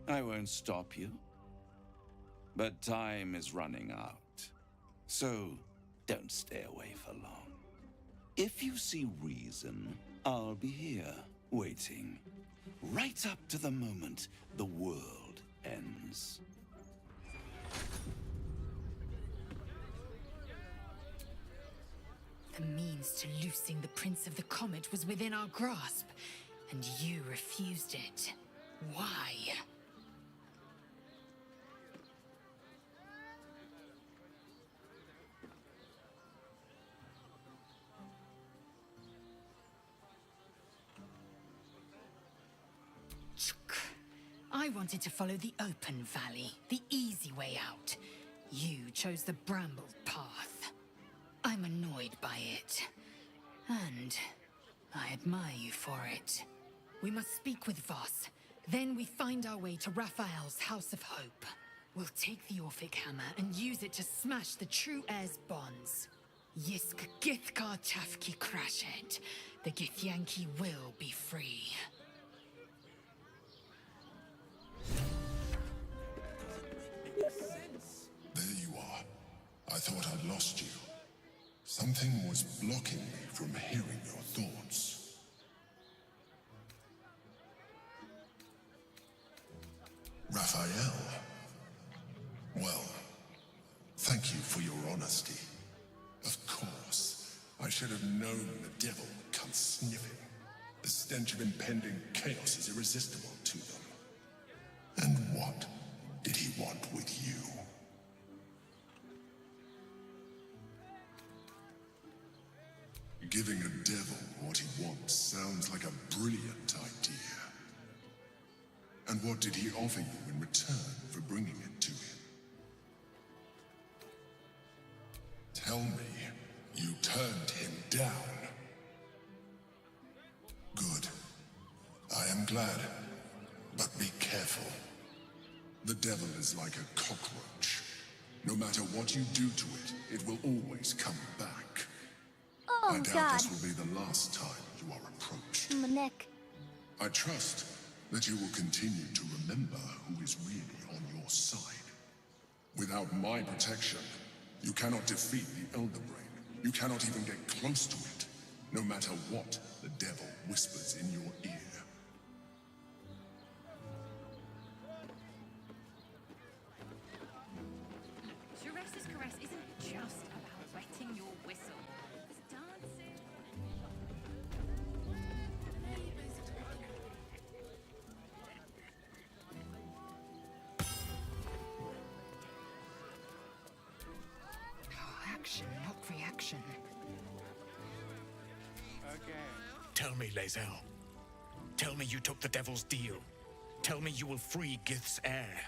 I won't stop you. But time is running out. So, don't stay away for long. If you see reason, I'll be here, waiting. Right up to the moment the world ends. The means to loosing the Prince of the Comet was within our grasp, and you refused it. Why? I wanted to follow the open valley, the easy way out. You chose the brambled path. I'm annoyed by it. And I admire you for it. We must speak with Voss. Then we find our way to Raphael's House of Hope. We'll take the Orphic Hammer and use it to smash the true heir's bonds. Yisk Githkar Tafki Crashet. The Githyanki will be free. There you are. I thought I'd lost you. Something was blocking me from hearing your thoughts. Raphael. Well, thank you for your honesty. Of course, I should have known the devil would come sniffing. The stench of impending chaos is irresistible to them. And what did he want with you? Giving a devil what he wants sounds like a brilliant idea. And what did he offer you in return for bringing it to him? Tell me, you turned him down. Good. I am glad. But be careful. The devil is like a cockroach. No matter what you do to it, it will always come back. Oh, I doubt God. this will be the last time you are approached. My neck. I trust that you will continue to remember who is really on your side. Without my protection, you cannot defeat the Elder Brain. You cannot even get close to it, no matter what the devil whispers in your ear. Teresa's caress isn't just about wetting your whistle. There's dancing. Action, not reaction. Tell me, Lae'zel. Tell me you took the devil's deal. Tell me you will free Gith's heir.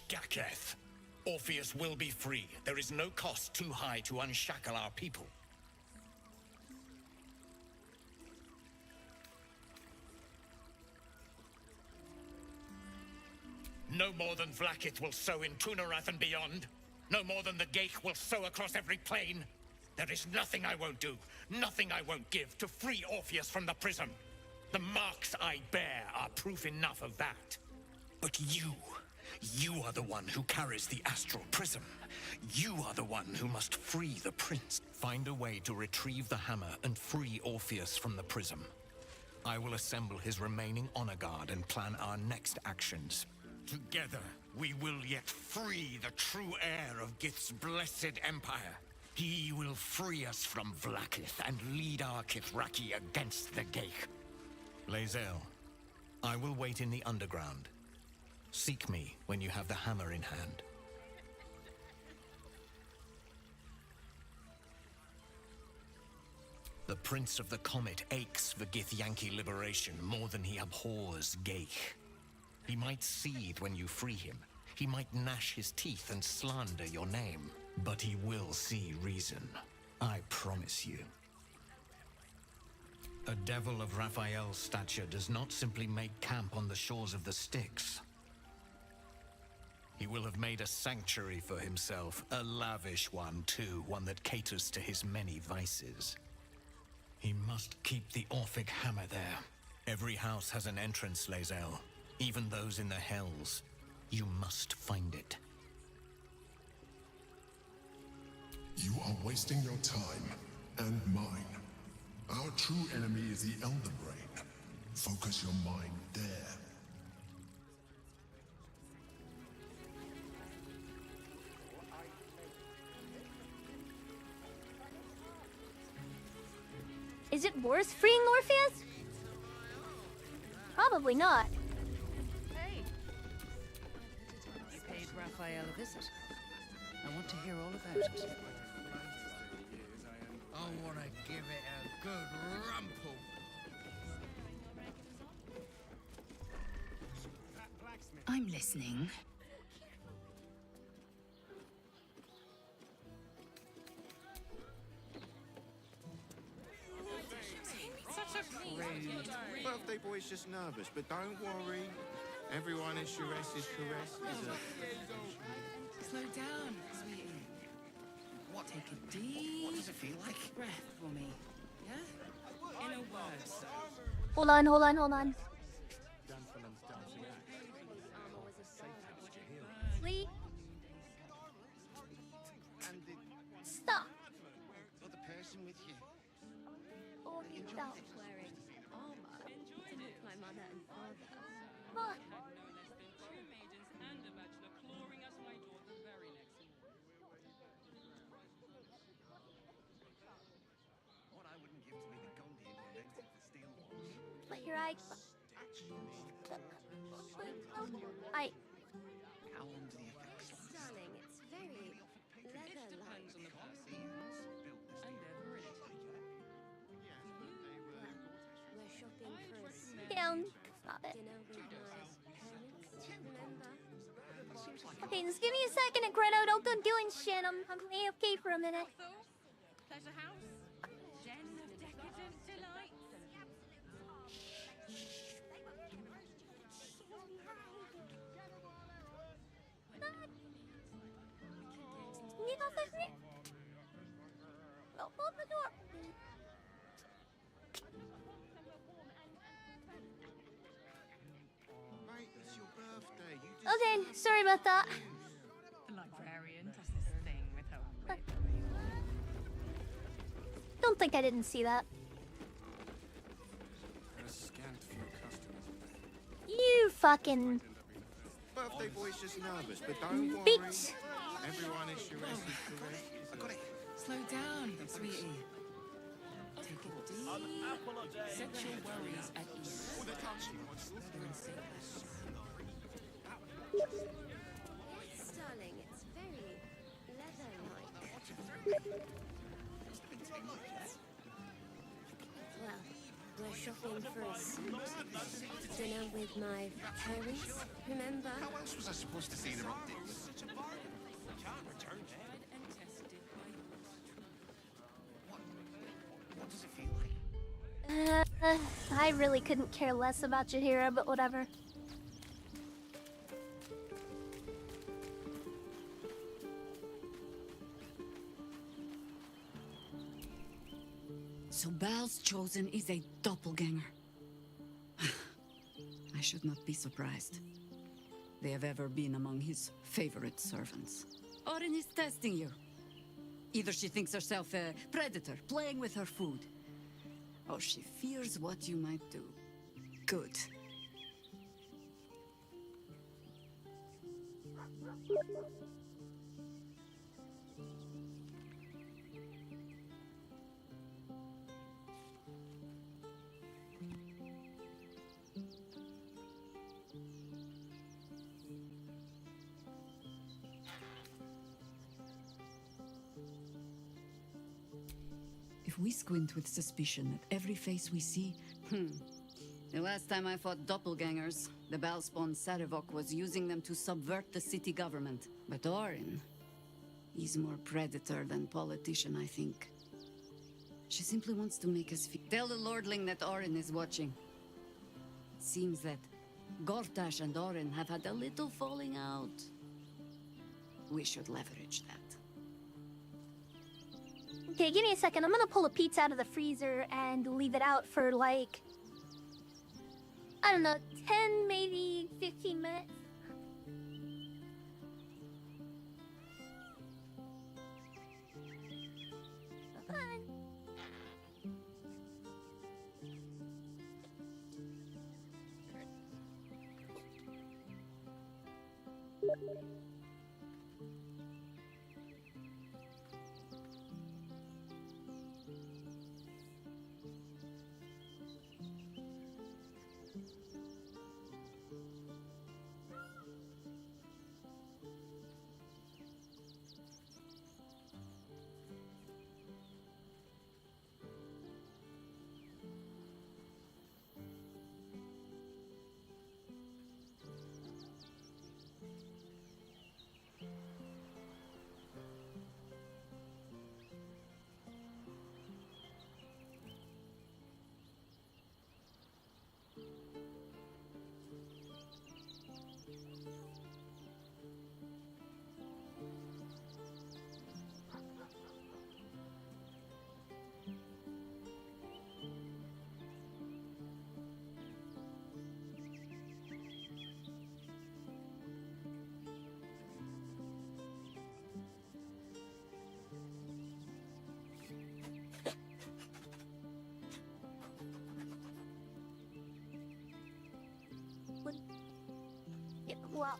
Skaketh. Orpheus will be free. There is no cost too high to unshackle our people. No more than Vlaakith will sow in Tunarath and beyond. No more than the Geich will sow across every plain. There is nothing I won't do, nothing I won't give to free Orpheus from the prison. The marks I bear are proof enough of that. But you are the one who carries the astral prism. You are the one who must free the prince. Find a way to retrieve the hammer and free Orpheus from the prism. I will assemble his remaining honor guard and plan our next actions. Together, we will yet free the true heir of Gith's blessed empire. He will free us from Vlaakith and lead our Kithraki against the Geich. Lae'zel, I will wait in the underground. Seek me when you have the hammer in hand. The Prince of the Comet aches for Githyanki liberation more than he abhors Geich. He might seethe when you free him. He might gnash his teeth and slander your name. But he will see reason. I promise you. A devil of Raphael's stature does not simply make camp on the shores of the Styx. He will have made a sanctuary for himself, a lavish one too, one that caters to his many vices. He must keep the Orphic hammer there. Every house has an entrance, Lae'zel. Even those in the Hells. You must find it. You are wasting your time, and mine. Our true enemy is the Elder Brain. Focus your mind there. Is it worth freeing Orpheus? Probably not. Hey! You paid Raphael a visit. I want to hear all about it. I want to give it a good rumple. I'm listening. Such a prude. Birthday boy's just nervous, but don't worry. Everyone in Sharess's caress is a... Slow down, sweetie. What? Take a deep... What does it feel like? Breath for me. Yeah? In a word. Hold on, hold on, hold on. Sleep. Stop. Got the person with you. Oh, you don't. Wearing armor to look like mother and father. Come on. Let your eye. Darling, it's very leather-like. We're shopping for a Down. Stop it. dinner with my parents. Remember? Okay, just give me a second to credit. Don't go doing shit. I'm playing okay for a minute. Pleasure house. Den of decadent delights. Get off of me. Open the door. Mate, it's your birthday. You just... Okay, sorry about that. The librarian does this thing with her whip. Don't think I didn't see that. You fucking Birthday boy's just nervous, but don't worry. bitch. Everyone in Sharess's caress is a... I got it. Slow down, sweetie. Take a deep... Set your worries at ease. You're in safe hands. Yes, darling, it's very leather-like. Well, we're shopping for a suit. Dinner with my parents, remember? How else was I supposed to say the right things? What does it feel like? I really couldn't care less about Jaheira, but whatever. So Bal's chosen is a doppelganger. I should not be surprised. They have ever been among his favorite servants. Orin is testing you. Either she thinks herself a predator, playing with her food, or she fears what you might do. Good. If we squint with suspicion at every face we see... The last time I fought doppelgangers, the Balspawn Sarevok was using them to subvert the city government. But Orin... he's more predator than politician, I think. She simply wants to make us feel... Tell the Lordling that Orin is watching. It seems that Gortash and Orin have had a little falling out. We should leverage that. Okay, give me a second. I'm gonna pull a pizza out of the freezer and leave it out for like... I don't know, 10, maybe 15 minutes. Fine. Yeah, well...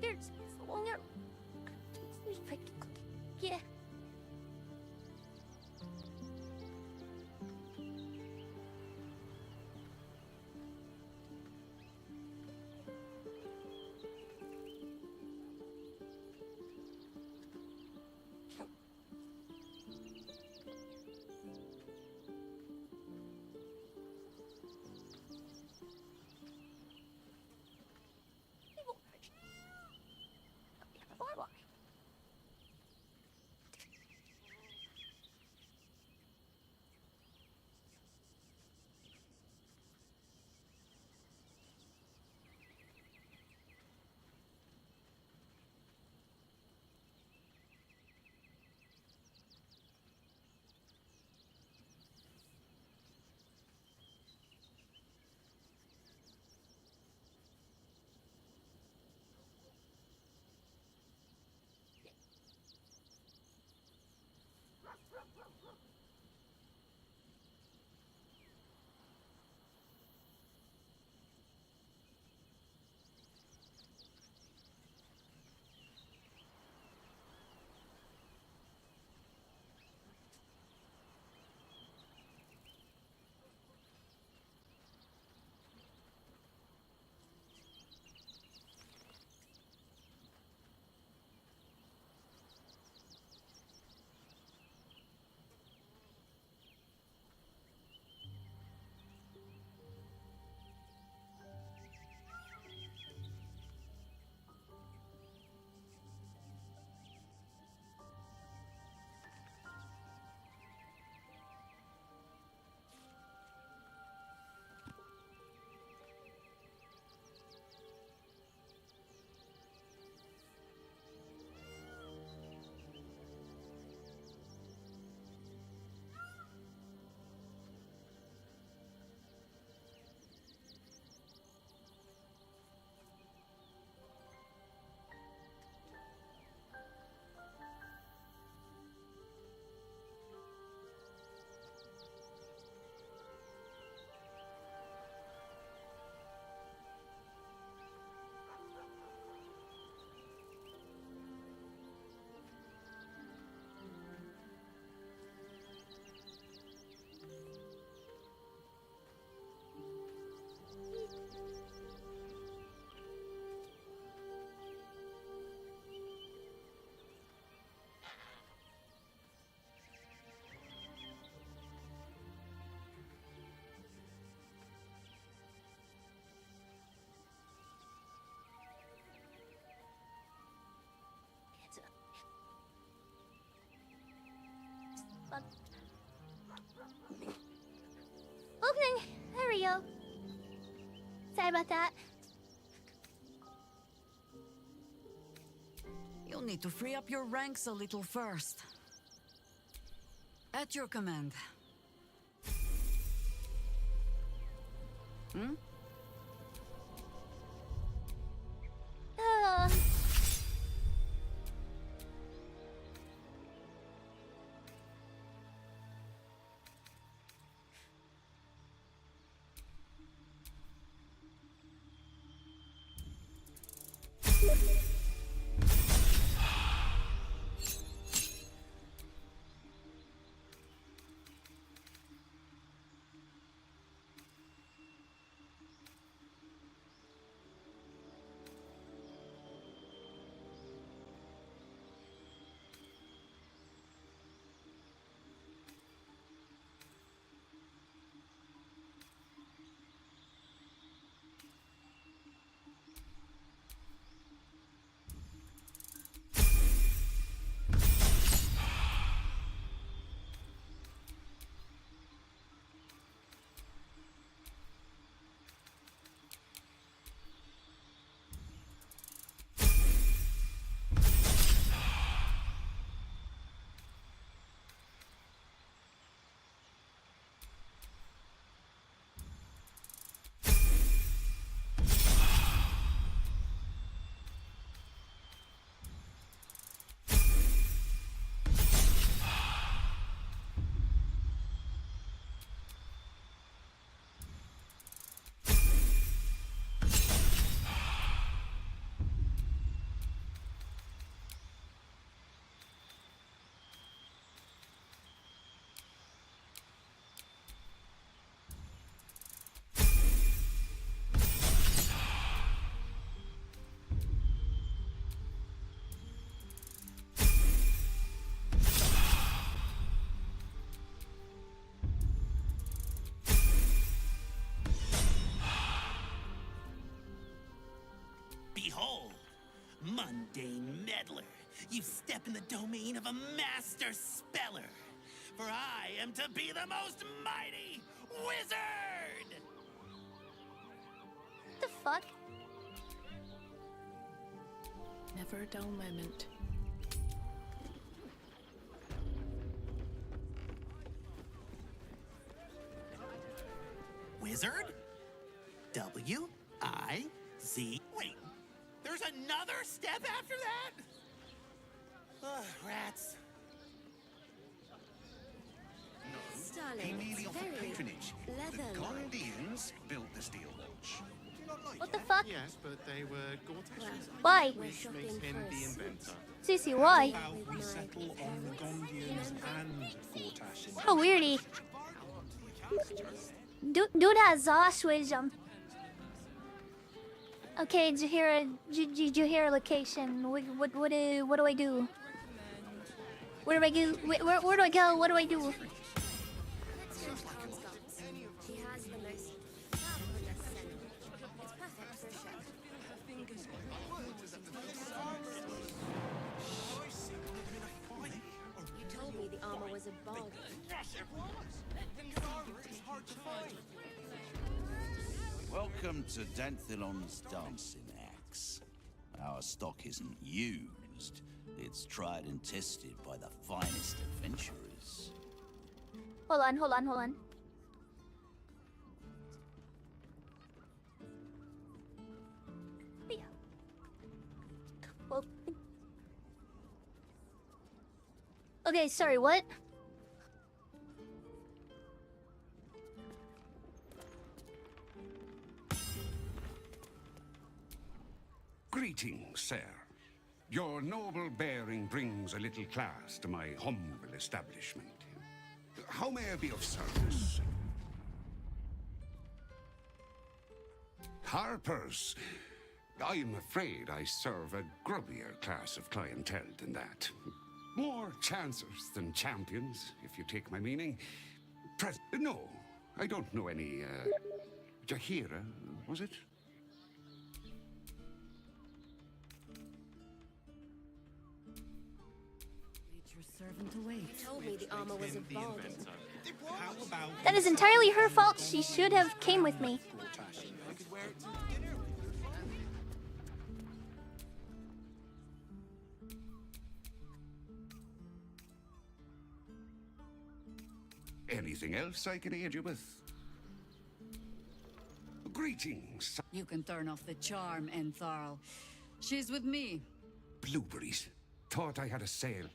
There's longer. Yeah. Okay, there we go. Sorry about that. You'll need to free up your ranks a little first. At your command. Hmm? Behold, mundane meddler, you step in the domain of a master speller. For I am to be the most mighty wizard! What the fuck? Never a dull moment. Wizard? W-I-Z. Wait, there's another step after that? Ugh, rats. Starling, He merely offered very patronage. The leather-like. Gondians built the steel launch. Do you not like What the that? fuck? Yes, but they were Gortash's. Why? Which makes him the inventor. Sissy, why? How about we settle on Gondians and Gortash? What a weirdie. Dude has Zoswism. Okay, did you hear a location? What do I do? Where do I go? Where do I go? What do I do? He has the most fabulous scent. It's perfect for a chef. You told me the armor was a Baldur. Welcome to Danthilon's dancing axe. Our stock isn't used. It's tried and tested by the finest adventurers. Hold on. Well, okay, sorry, what? Greetings, sir. Your noble bearing brings a little class to my humble establishment. How may I be of service? Harpers. I'm afraid I serve a grubbier class of clientele than that. More chancers than champions, if you take my meaning. No, I don't know any, Jahira, was it? You told me the armor was a Baldur. How about That is entirely her fault. She should have came with me. I could wear it to dinner. Anything else I can aid you with? Greetings. You can turn off the charm, Entharl. She's with me. Blueberries. Thought I had a sale.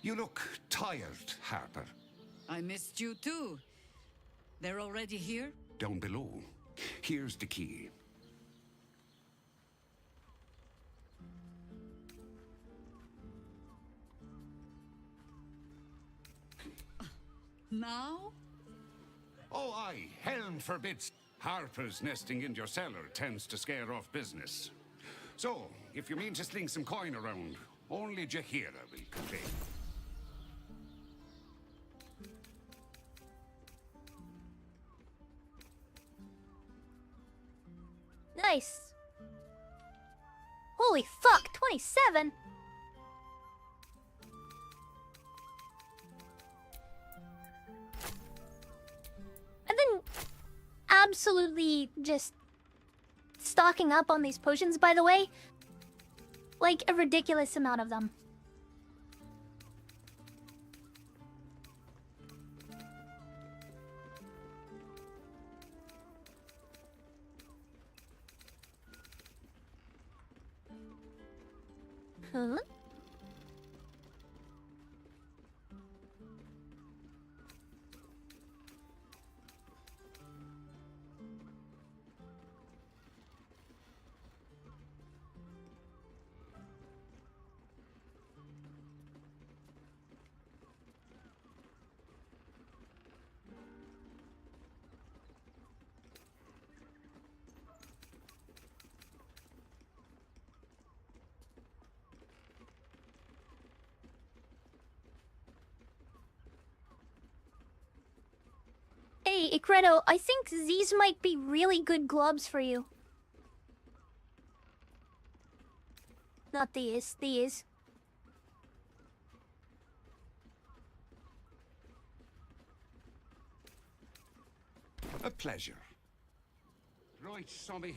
You look tired, Harper. I missed you too. They're already here? Down below. Here's the key. Now? Oh, aye. Helm forbids. Harper's nesting in your cellar tends to scare off business. So, if you mean to sling some coin around, only Jaheira will complain. Nice. Holy fuck, 27? I've been absolutely just stocking up on these potions, by the way. Like, a ridiculous amount of them. Huh? Hey, Ikredo, I think these might be really good gloves for you. Not these, these. A pleasure. Right, Sommy.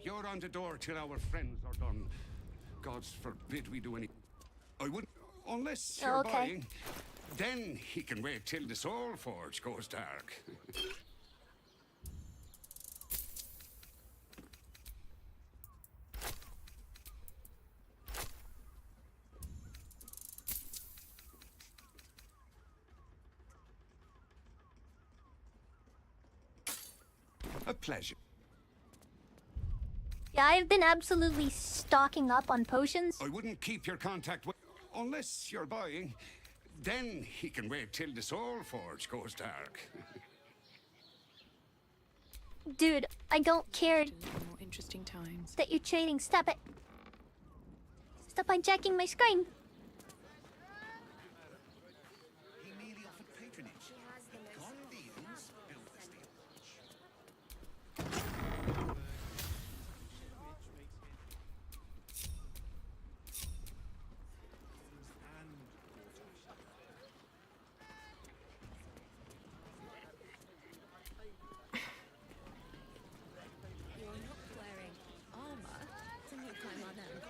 You're on the door till our friends are done. Gods forbid we do any... I wouldn't... Unless you're Okay. buying... Then he can wait till the Soul Forge goes dark. A pleasure. Yeah, I've been absolutely stocking up on potions. I wouldn't keep your contact with... Unless you're buying... Then he can wait till the Soul Forge goes dark. Dude, I don't care More interesting times. that you're trading. Stop it. Stop hijacking my screen. He merely offered patronage. Gondians built this You're not wearing armor to look like Madame.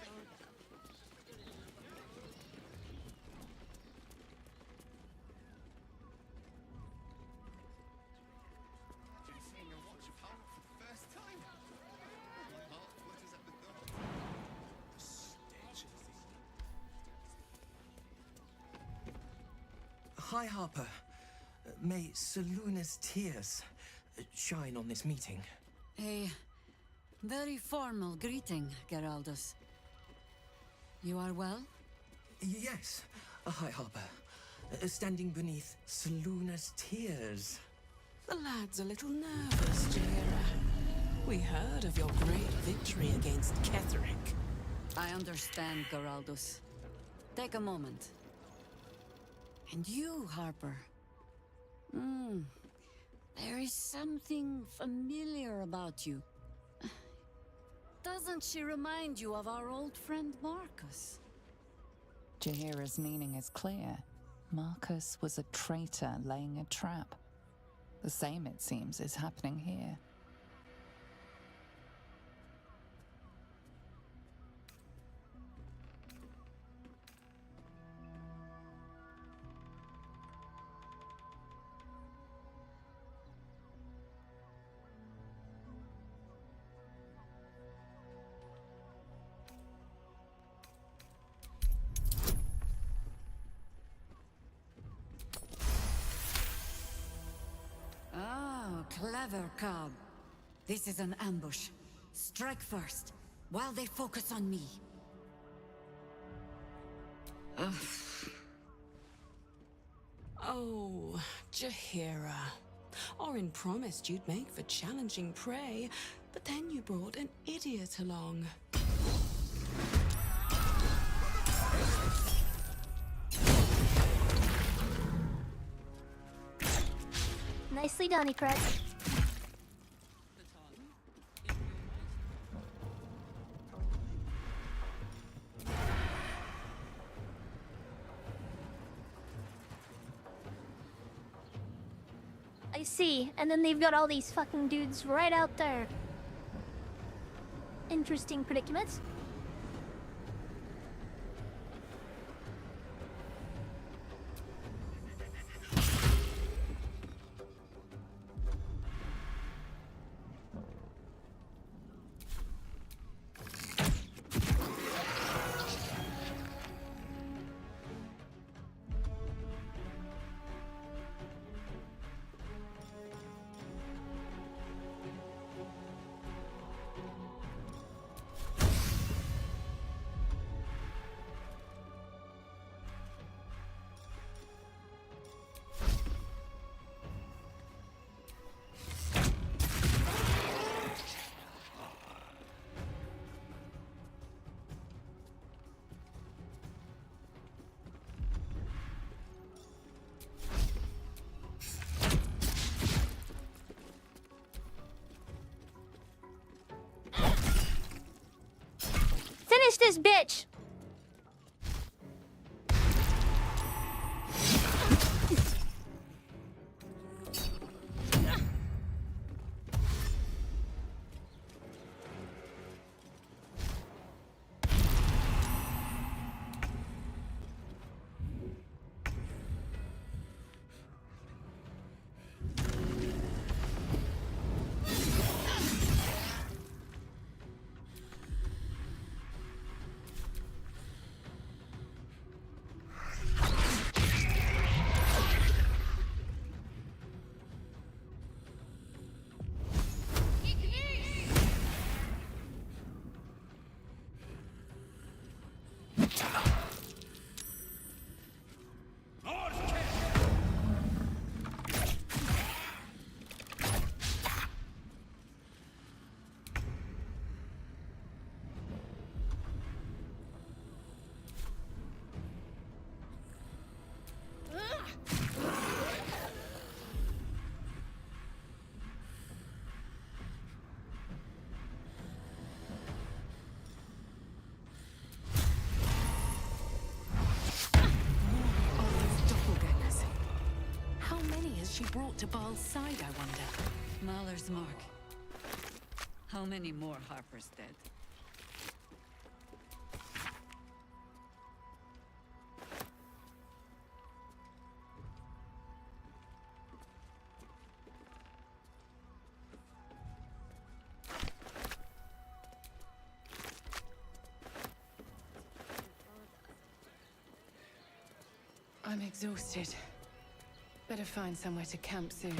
seeing a watch of Hulk for the first time. My heart flutters at the thought. The stench. Hi, Harper. May Seluna's tears shine on this meeting. A very formal greeting, Geraldus. You are well? Yes. Hi, Harper. Standing beneath Seluna's tears. The lad's a little nervous, Jaheira. We heard of your great victory against Ketherick. I understand, Geraldus. Take a moment. And you, Harper. There is something familiar about you. Doesn't she remind you of our old friend Marcus? Jaheira's meaning is clear. Marcus was a traitor laying a trap. The same, it seems, is happening here. Clever, Cobb. This is an ambush. Strike first, while they focus on me. Oh, Jaheira. Orin promised you'd make for challenging prey, but then you brought an idiot along. Nicely done, Ikret. I see, and then they've got all these fucking dudes right out there. Interesting predicaments. Finish this bitch! She brought to Baal's side, I wonder. Mahler's mark. How many more Harper's dead? I'm exhausted. Better find somewhere to camp soon.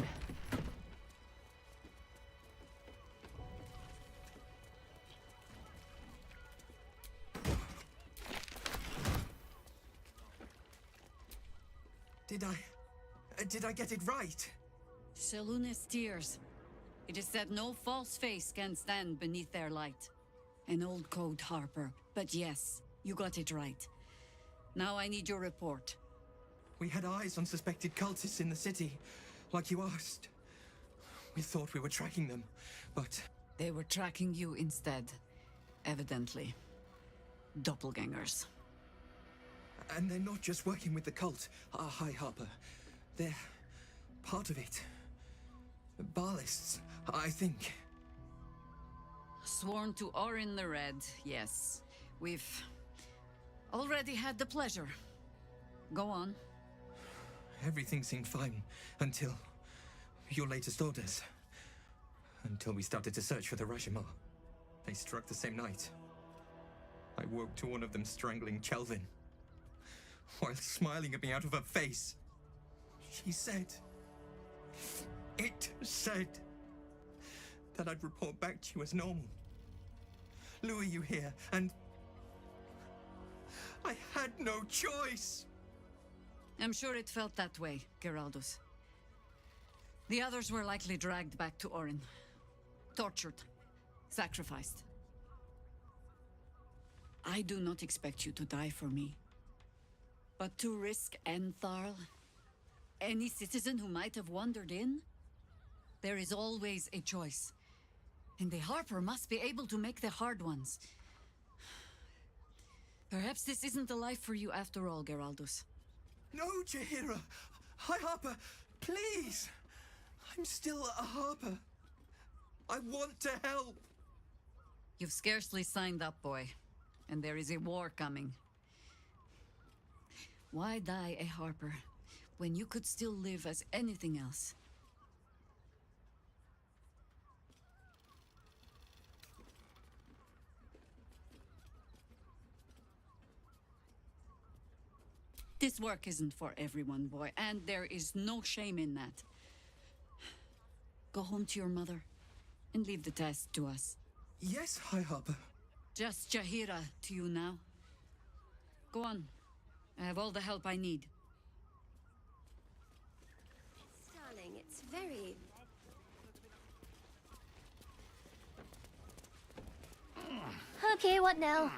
Did I get it right? Shaluna's tears. It is said no false face can stand beneath their light. An old code, Harper. But yes, you got it right. Now I need your report. We had eyes on suspected cultists in the city, like you asked. We thought we were tracking them, but... They were tracking you instead. Evidently. Doppelgangers. And they're not just working with the cult, High Harper. They're part of it. Balists, I think. Sworn to Orin the Red, yes. We've already had the pleasure. Go on. Everything seemed fine until your latest orders. Until we started to search for the Rashomon. They struck the same night. I woke to one of them strangling Chelvin, while smiling at me out of her face. She said... It said... that I'd report back to you as normal. Lure you here, and... I had no choice! I'm sure it felt that way, Geraldus. The others were likely dragged back to Orin. Tortured. Sacrificed. I do not expect you to die for me. But to risk Entharl, any citizen who might have wandered in, there is always a choice. And the Harper must be able to make the hard ones. Perhaps this isn't the life for you after all, Geraldus. No, Jaheira! High Harper, please! I'm still a Harper. I want to help! You've scarcely signed up, boy. And there is a war coming. Why die a Harper when you could still live as anything else? This work isn't for everyone, boy, and there is no shame in that. Go home to your mother and leave the task to us. Yes, High Harper. Just Jaheira to you now. Go on. I have all the help I need. Darling, it's very... Okay, what now?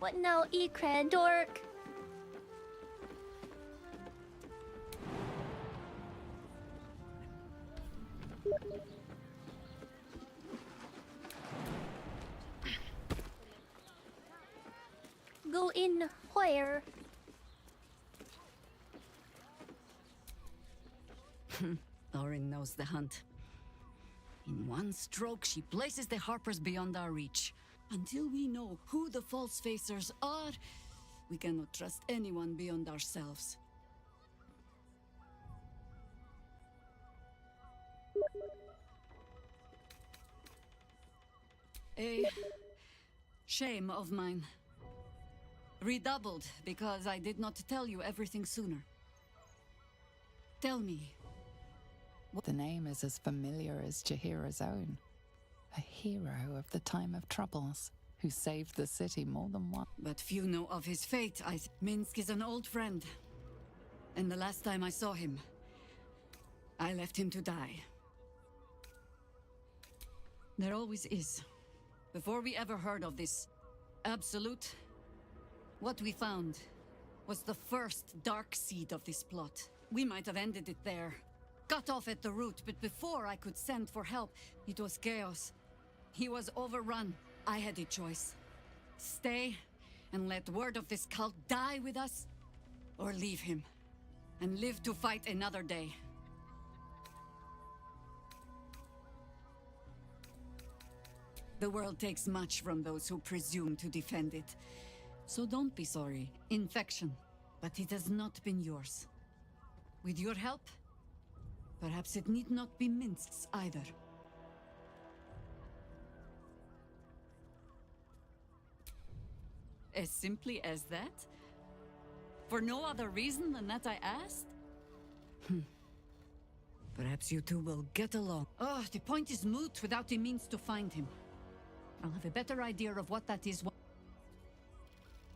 What now, Ikra, dork? Go in where? Orin knows the hunt. In one stroke, she places the Harpers beyond our reach. Until we know who the false facers are, we cannot trust anyone beyond ourselves. A shame of mine. Redoubled because I did not tell you everything sooner. Tell me. The name is as familiar as Jaheira's own. A hero of the time of troubles, who saved the city more than once. But few know of his fate. Minsk is an old friend. And the last time I saw him, I left him to die. There always is. Before we ever heard of this absolute, what we found was the first dark seed of this plot. We might have ended it there, cut off at the root, but before I could send for help, it was chaos. He was overrun. I had a choice. Stay and let word of this cult die with us, or leave him and live to fight another day. The world takes much from those who presume to defend it. So don't be sorry. Infection. But it has not been yours. With your help, perhaps it need not be Minsk's either. As simply as that? For no other reason than that I asked? Perhaps you two will get along. Oh, the point is moot without the means to find him. I'll have a better idea of what that is.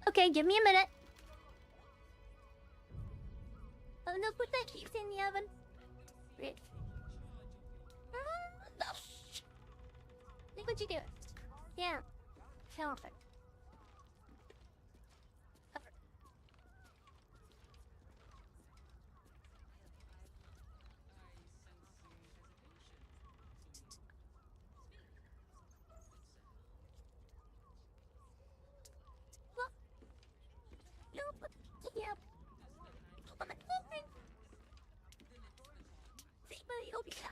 Okay, give me a minute. Oh no, put that cheese in the oven. Great. Look what you do. Yeah. Perfect. Don't be shy.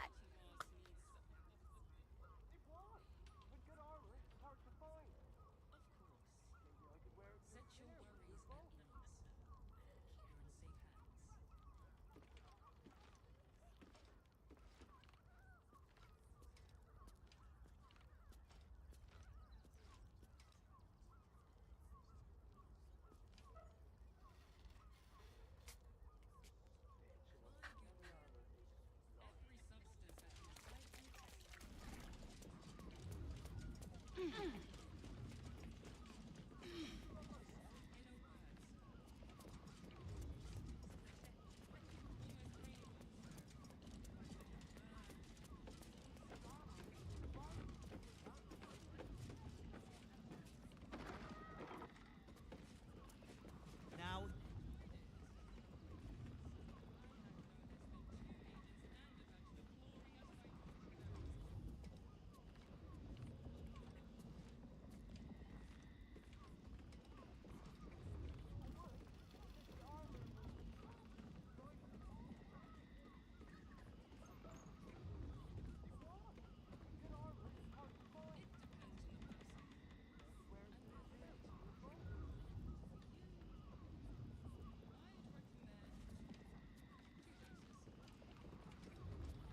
Now.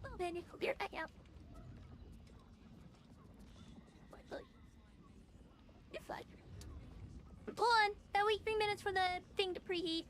Oh man, you be right back out. You're fine. Hold on. Gotta wait 3 minutes for the thing to preheat.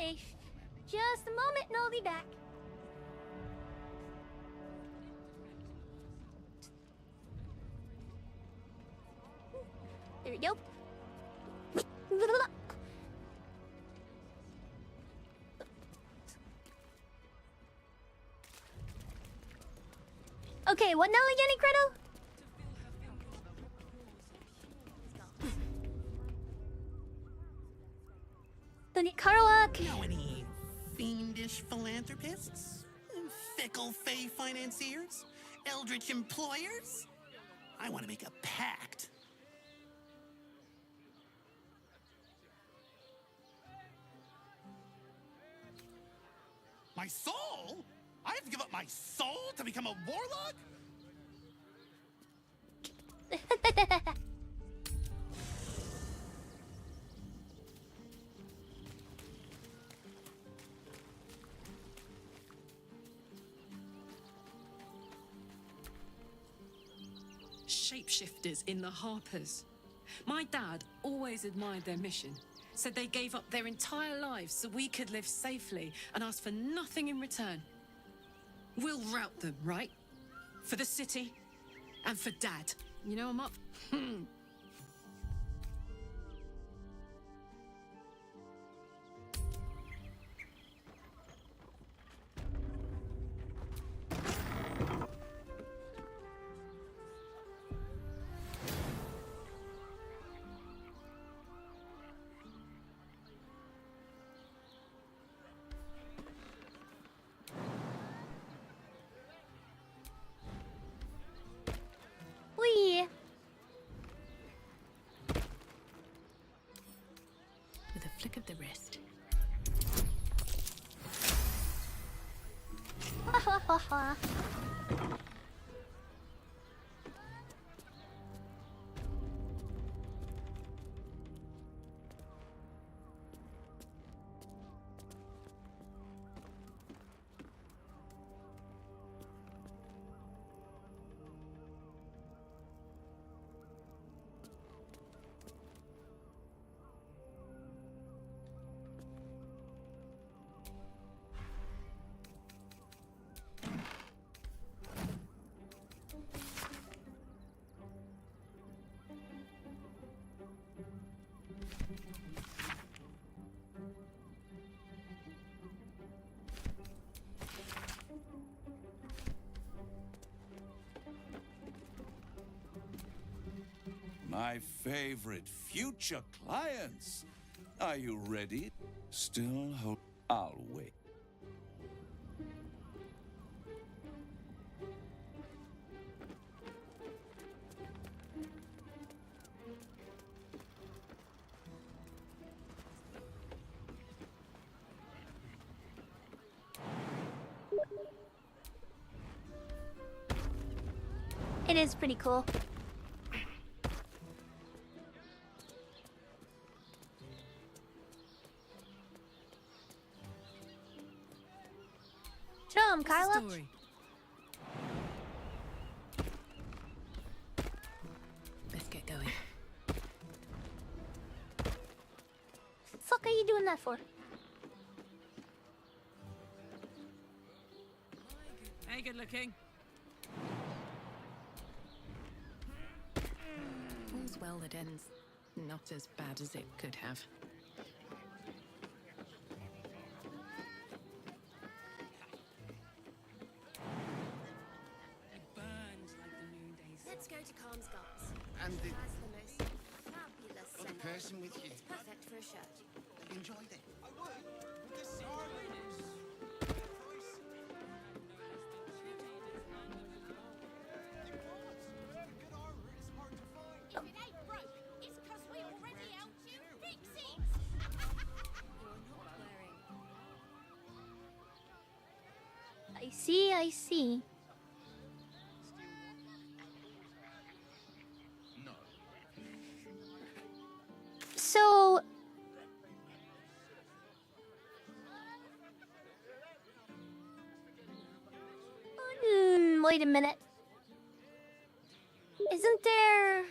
Okay. Just a moment and I'll be back. There we go. Okay, what now again, Incredo? Know any fiendish philanthropists? Fickle fey financiers? Eldritch employers? I want to make a pact. My soul? I have to give up my soul to become a warlock? Shapeshifters in the Harpers. My dad always admired their mission. Said they gave up their entire lives so we could live safely and asked for nothing in return. We'll rout them, right? For the city and for Dad. You know I'm up. Wee. With a flick of the wrist. Ha ha ha ha. My favorite future clients. Are you ready? Still hope I'll wait. It is pretty cool. Show him, Carla. Let's get going. Fuck are you doing that for? Hey, good looking. All's well that ends not as bad as it could have. Let's go to Calm's Guts. And It has the most fabulous got the scent. person with you. It's perfect for a shirt. You enjoyed it. I would. With the starliness. Good armor is hard to find. If it ain't broke, it's 'cause we already helped you fix it. You're not wearing. I see, I see. So... wait a minute. Isn't there...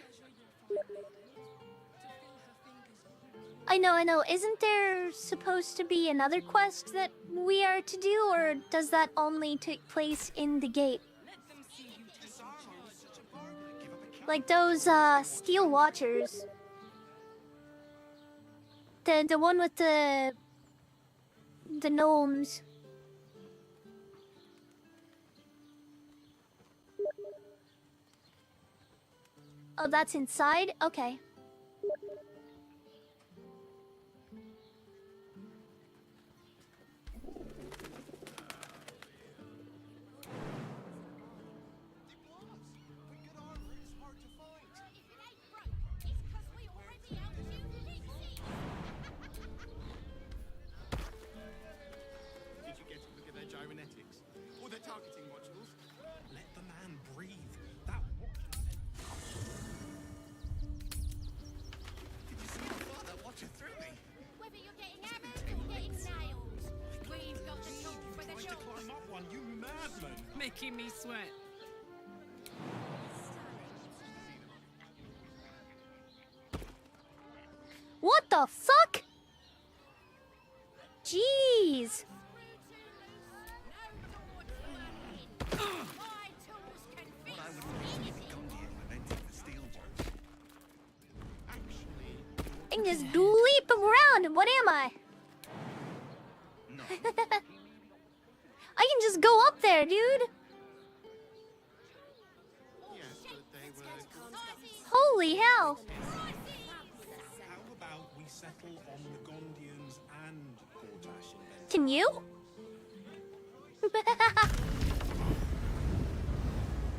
I know. Isn't there supposed to be another quest that we are to do, or does that only take place in the gate? Like those, steel watchers. The one with the gnomes. Oh, that's inside? Okay. Did you get to look at their gyrometics? Or their targeting modules? Let the man breathe. That... Did you see how far that watcher threw me? Whether you're getting hammered or getting nailed, we've got the tools for the Trying to job. climb up one, you madman! Making me sweat. What the fuck? Jeez. I can just leap around. What am I? I can just go up there, dude. Holy hell. How about we settle on the Gondians and Gortash? Can you?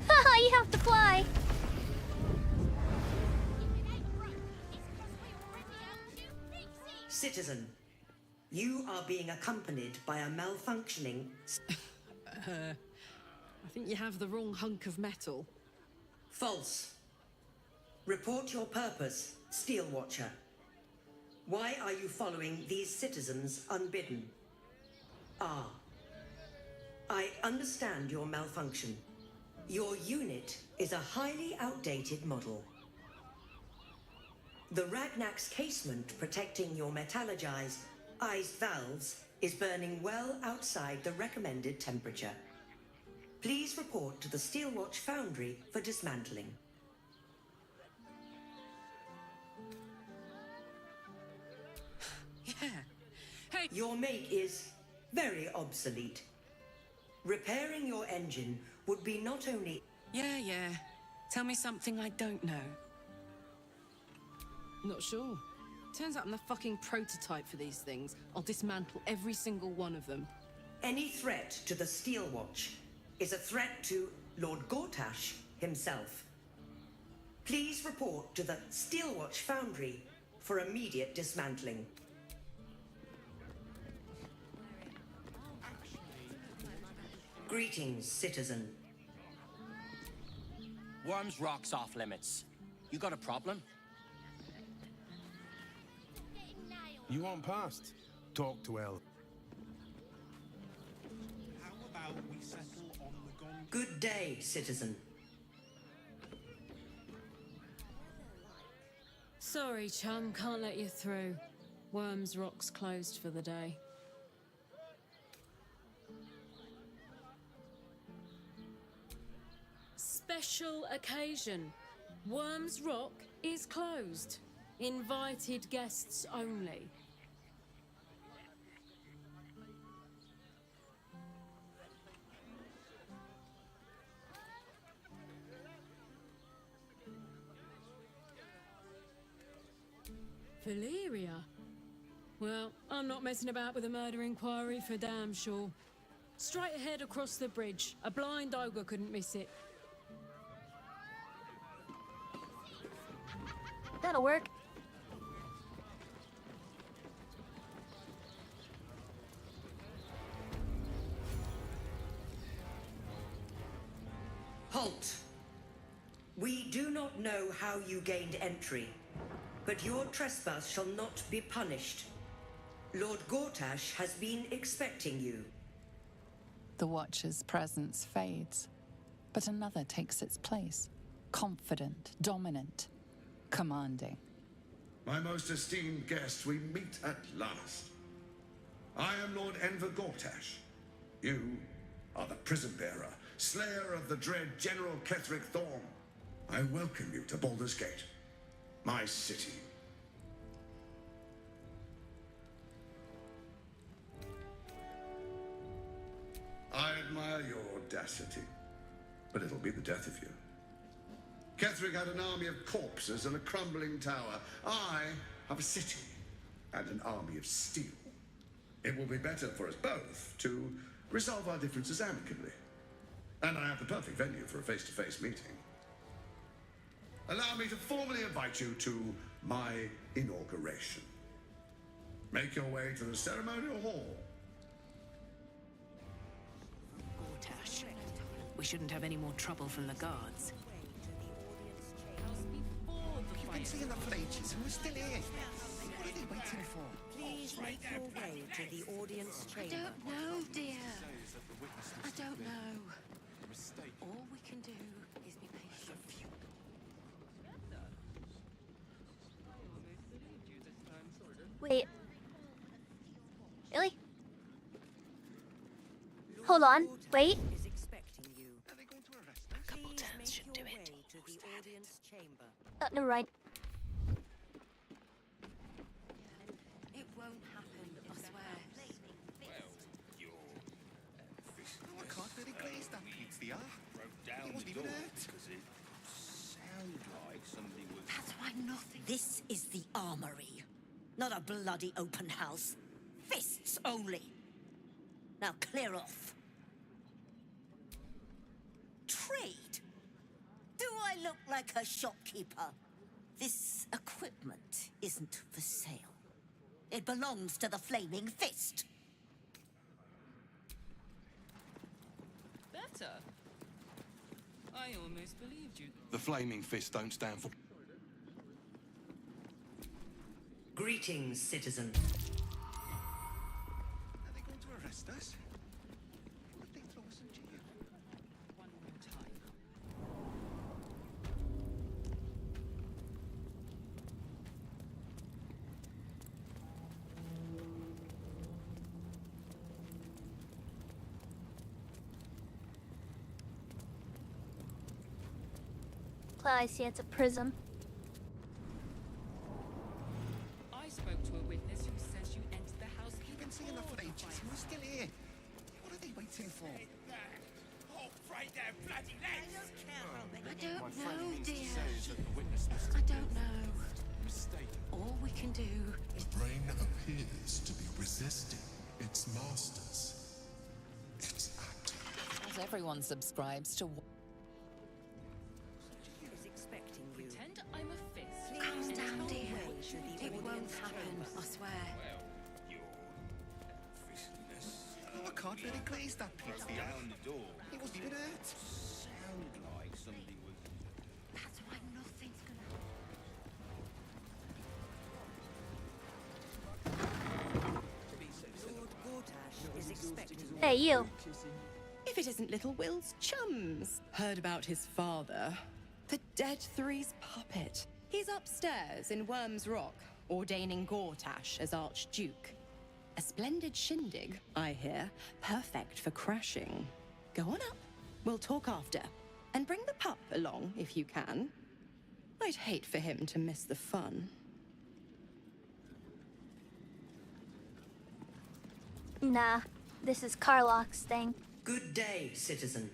Haha, you have to fly. Citizen, you are being accompanied by a malfunctioning... I think you have the wrong hunk of metal. False. Report your purpose, Steel Watcher. Why are you following these citizens unbidden? Ah. I understand your malfunction. Your unit is a highly outdated model. The Ragnak's casement protecting your metallurgized iced valves is burning well outside the recommended temperature. Please report to the Steelwatch Foundry for dismantling. Yeah. Hey. Your make is very obsolete. Repairing your engine would be not only... Yeah. Tell me something I don't know. Not sure. Turns out I'm the fucking prototype for these things. I'll dismantle every single one of them. Any threat to the Steelwatch is a threat to Lord Gortash himself. Please report to the Steelwatch Foundry for immediate dismantling. Greetings, citizen. Worms Rock's off limits. You got a problem? You want past? Talk to El. How about we settle on the Gondians? Good day, citizen. Sorry, chum, can't let you through. Worms Rock's closed for the day. Special occasion. Worms Rock is closed. Invited guests only. Valeria? Well, I'm not messing about with a murder inquiry for damn sure. Straight ahead across the bridge. A blind ogre couldn't miss it. That'll work. Halt! We do not know how you gained entry, but your trespass shall not be punished. Lord Gortash has been expecting you. The Watcher's presence fades, but another takes its place. Confident, dominant, commanding. My most esteemed guest, we meet at last. I am Lord Enver Gortash. You are the prison bearer, slayer of the dread General Ketheric Thorm. I welcome you to Baldur's Gate, my city. I admire your audacity, but it'll be the death of you. Ketheric had an army of corpses and a crumbling tower. I have a city and an army of steel. It will be better for us both to resolve our differences amicably. And I have the perfect venue for a face-to-face meeting. Allow me to formally invite you to my inauguration. Make your way to the ceremonial hall. Gortash. We shouldn't have any more trouble from the guards. You've been seeing them for ages and we're still here. What are they waiting for? Please make your way to the audience chamber. I don't know, dear. I don't know. All we can do is be patient. Wait. Really? Hold on. Wait. A couple turns should do it. Never mind. It won't happen, I swear. Oh, I can't really glaze that pizza. It wasn't even hurt. That's why nothing. This is the armory, not a bloody open house. Fists only. Now clear off. Trade? Do I look like a shopkeeper? This equipment isn't for sale. It belongs to the Flaming Fist. Better. I almost believed you. The Flaming Fist don't stand for... Greetings, citizen. Are they going to arrest us? What if they throw us in jail? One more time. I see it's a prism. I spoke to a witness who says you entered the house. You've been seeing them for ages and we're still here. What are they waiting for? Oh, right there, bloody legs! I don't know, dear. I don't know. All we can do is... The brain appears to be resisting its masters. It's active. Not everyone subscribes to... Pretend I'm a fist. Calm down, dear. It won't happen, I swear. Oh, I can't really glaze that pizza. It wasn't even hurt. That's why nothing's Lord Gortash is expecting you. Hey, you. If it isn't little Will's chums. Heard about his father. The Dead Three's puppet. He's upstairs in Worm's Rock, ordaining Gortash as Archduke. A splendid shindig, I hear. Perfect for crashing. Go on up. We'll talk after. And bring the pup along, if you can. I'd hate for him to miss the fun. Nah, this is Karlach's thing. Good day, citizen.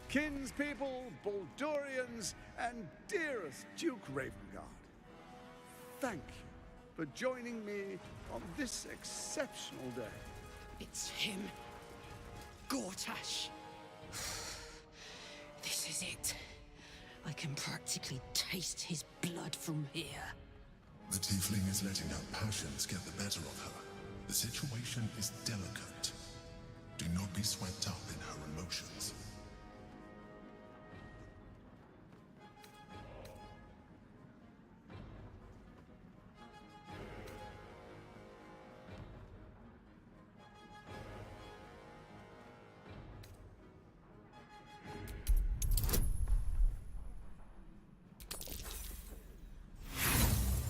Kinspeople, Baldurians, and dearest Duke Ravengard. Thank you for joining me on this exceptional day. It's him. Gortash. This is it. I can practically taste his blood from here. The tiefling is letting her passions get the better of her. The situation is delicate. Do not be swept up in her emotions.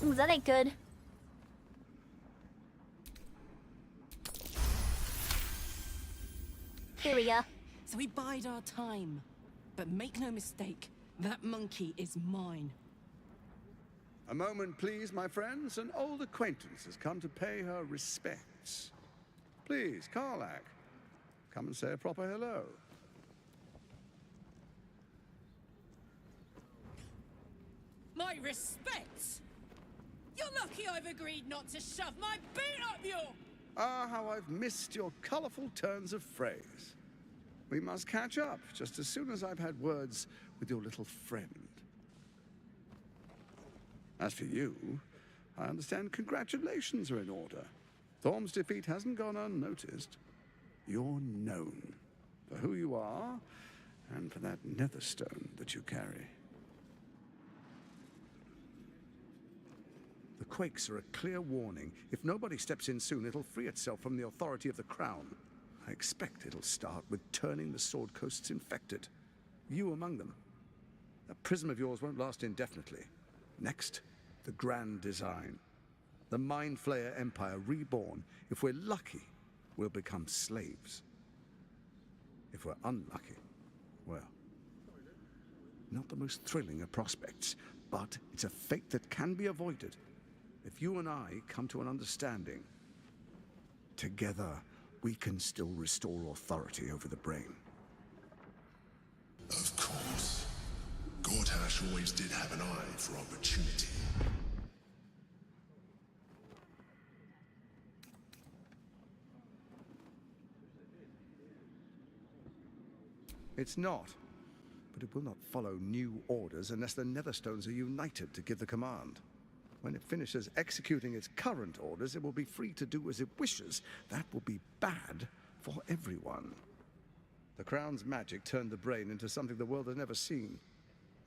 Ooh, that ain't good. Here we go. So we bide our time. But make no mistake, that monkey is mine. A moment, please, my friends. An old acquaintance has come to pay her respects. Please, Karlak, come and say a proper hello. My respects! You're lucky I've agreed not to shove my boot up your... Ah, how I've missed your colorful turns of phrase. We must catch up just as soon as I've had words with your little friend. As for you, I understand congratulations are in order. Thorm's defeat hasn't gone unnoticed. You're known for who you are and for that netherstone that you carry. The quakes are a clear warning. If nobody steps in soon, it'll free itself from the authority of the crown. I expect it'll start with turning the Sword Coasts infected. You among them. That prism of yours won't last indefinitely. Next, the grand design. The Mind Flayer Empire reborn. If we're lucky, we'll become slaves. If we're unlucky, well, not the most thrilling of prospects, but it's a fate that can be avoided. If you and I come to an understanding, together we can still restore authority over the brain. Of course. Gortash always did have an eye for opportunity. It's not, but it will not follow new orders unless the Netherstones are united to give the command. When it finishes executing its current orders, it will be free to do as it wishes. That will be bad for everyone. The Crown's magic turned the brain into something the world has never seen.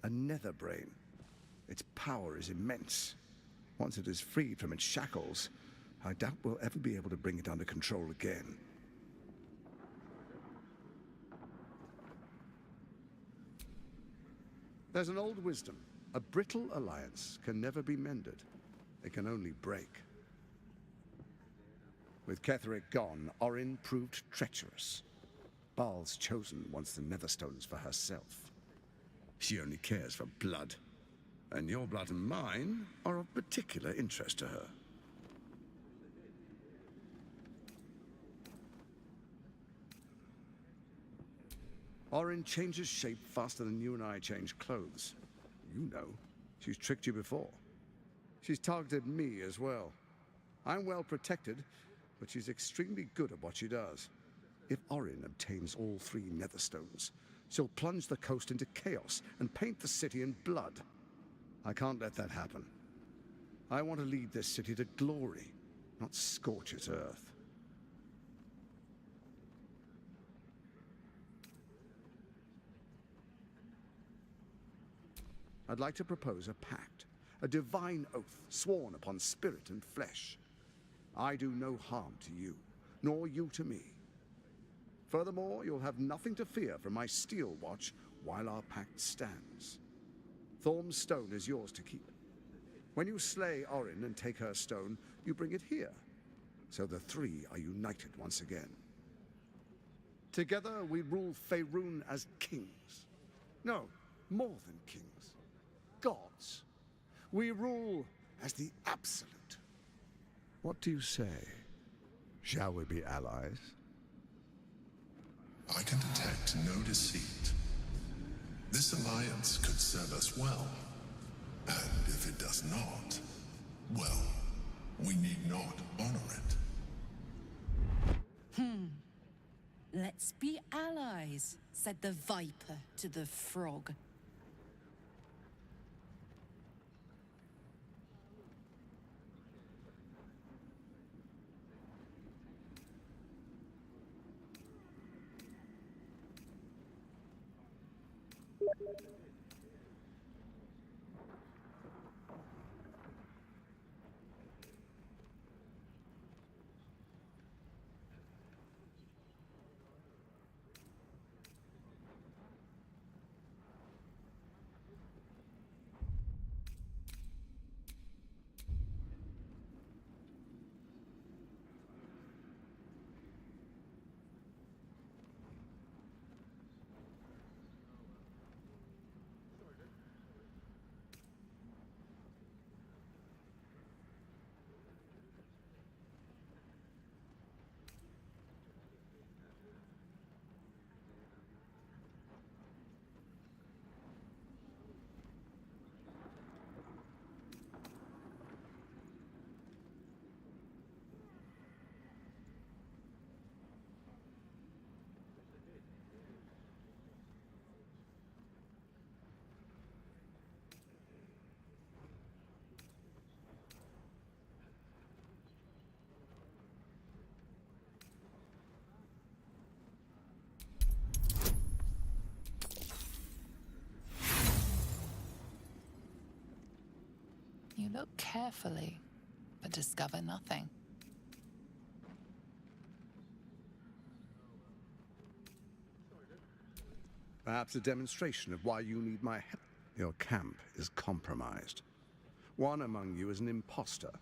A nether brain. Its power is immense. Once it is freed from its shackles, I doubt we'll ever be able to bring it under control again. There's an old wisdom. A brittle alliance can never be mended. It can only break. With Ketheric gone, Orin proved treacherous. Baal's chosen wants the Netherstones for herself. She only cares for blood. And your blood and mine are of particular interest to her. Orin changes shape faster than you and I change clothes. You know, she's tricked you before. She's targeted me as well. I'm well protected, but she's extremely good at what she does. If Orin obtains all 3 Netherstones, she'll plunge the coast into chaos and paint the city in blood. I can't let that happen. I want to lead this city to glory, not scorch its earth. I'd like to propose a pact, a divine oath sworn upon spirit and flesh. I do no harm to you, nor you to me. Furthermore, you'll have nothing to fear from my steel watch while our pact stands. Thorm's stone is yours to keep. When you slay Orin and take her stone, you bring it here, so the 3 are united once again. Together we rule Faerun as kings. No, more than kings. Gods. We rule as the absolute. What do you say? Shall we be allies? I can detect no deceit. This alliance could serve us well. And if it does not, well, we need not honor it. Let's be allies, said the viper to the frog. look carefully, but discover nothing. Perhaps a demonstration of why you need my help. Your camp is compromised. One among you is an imposter,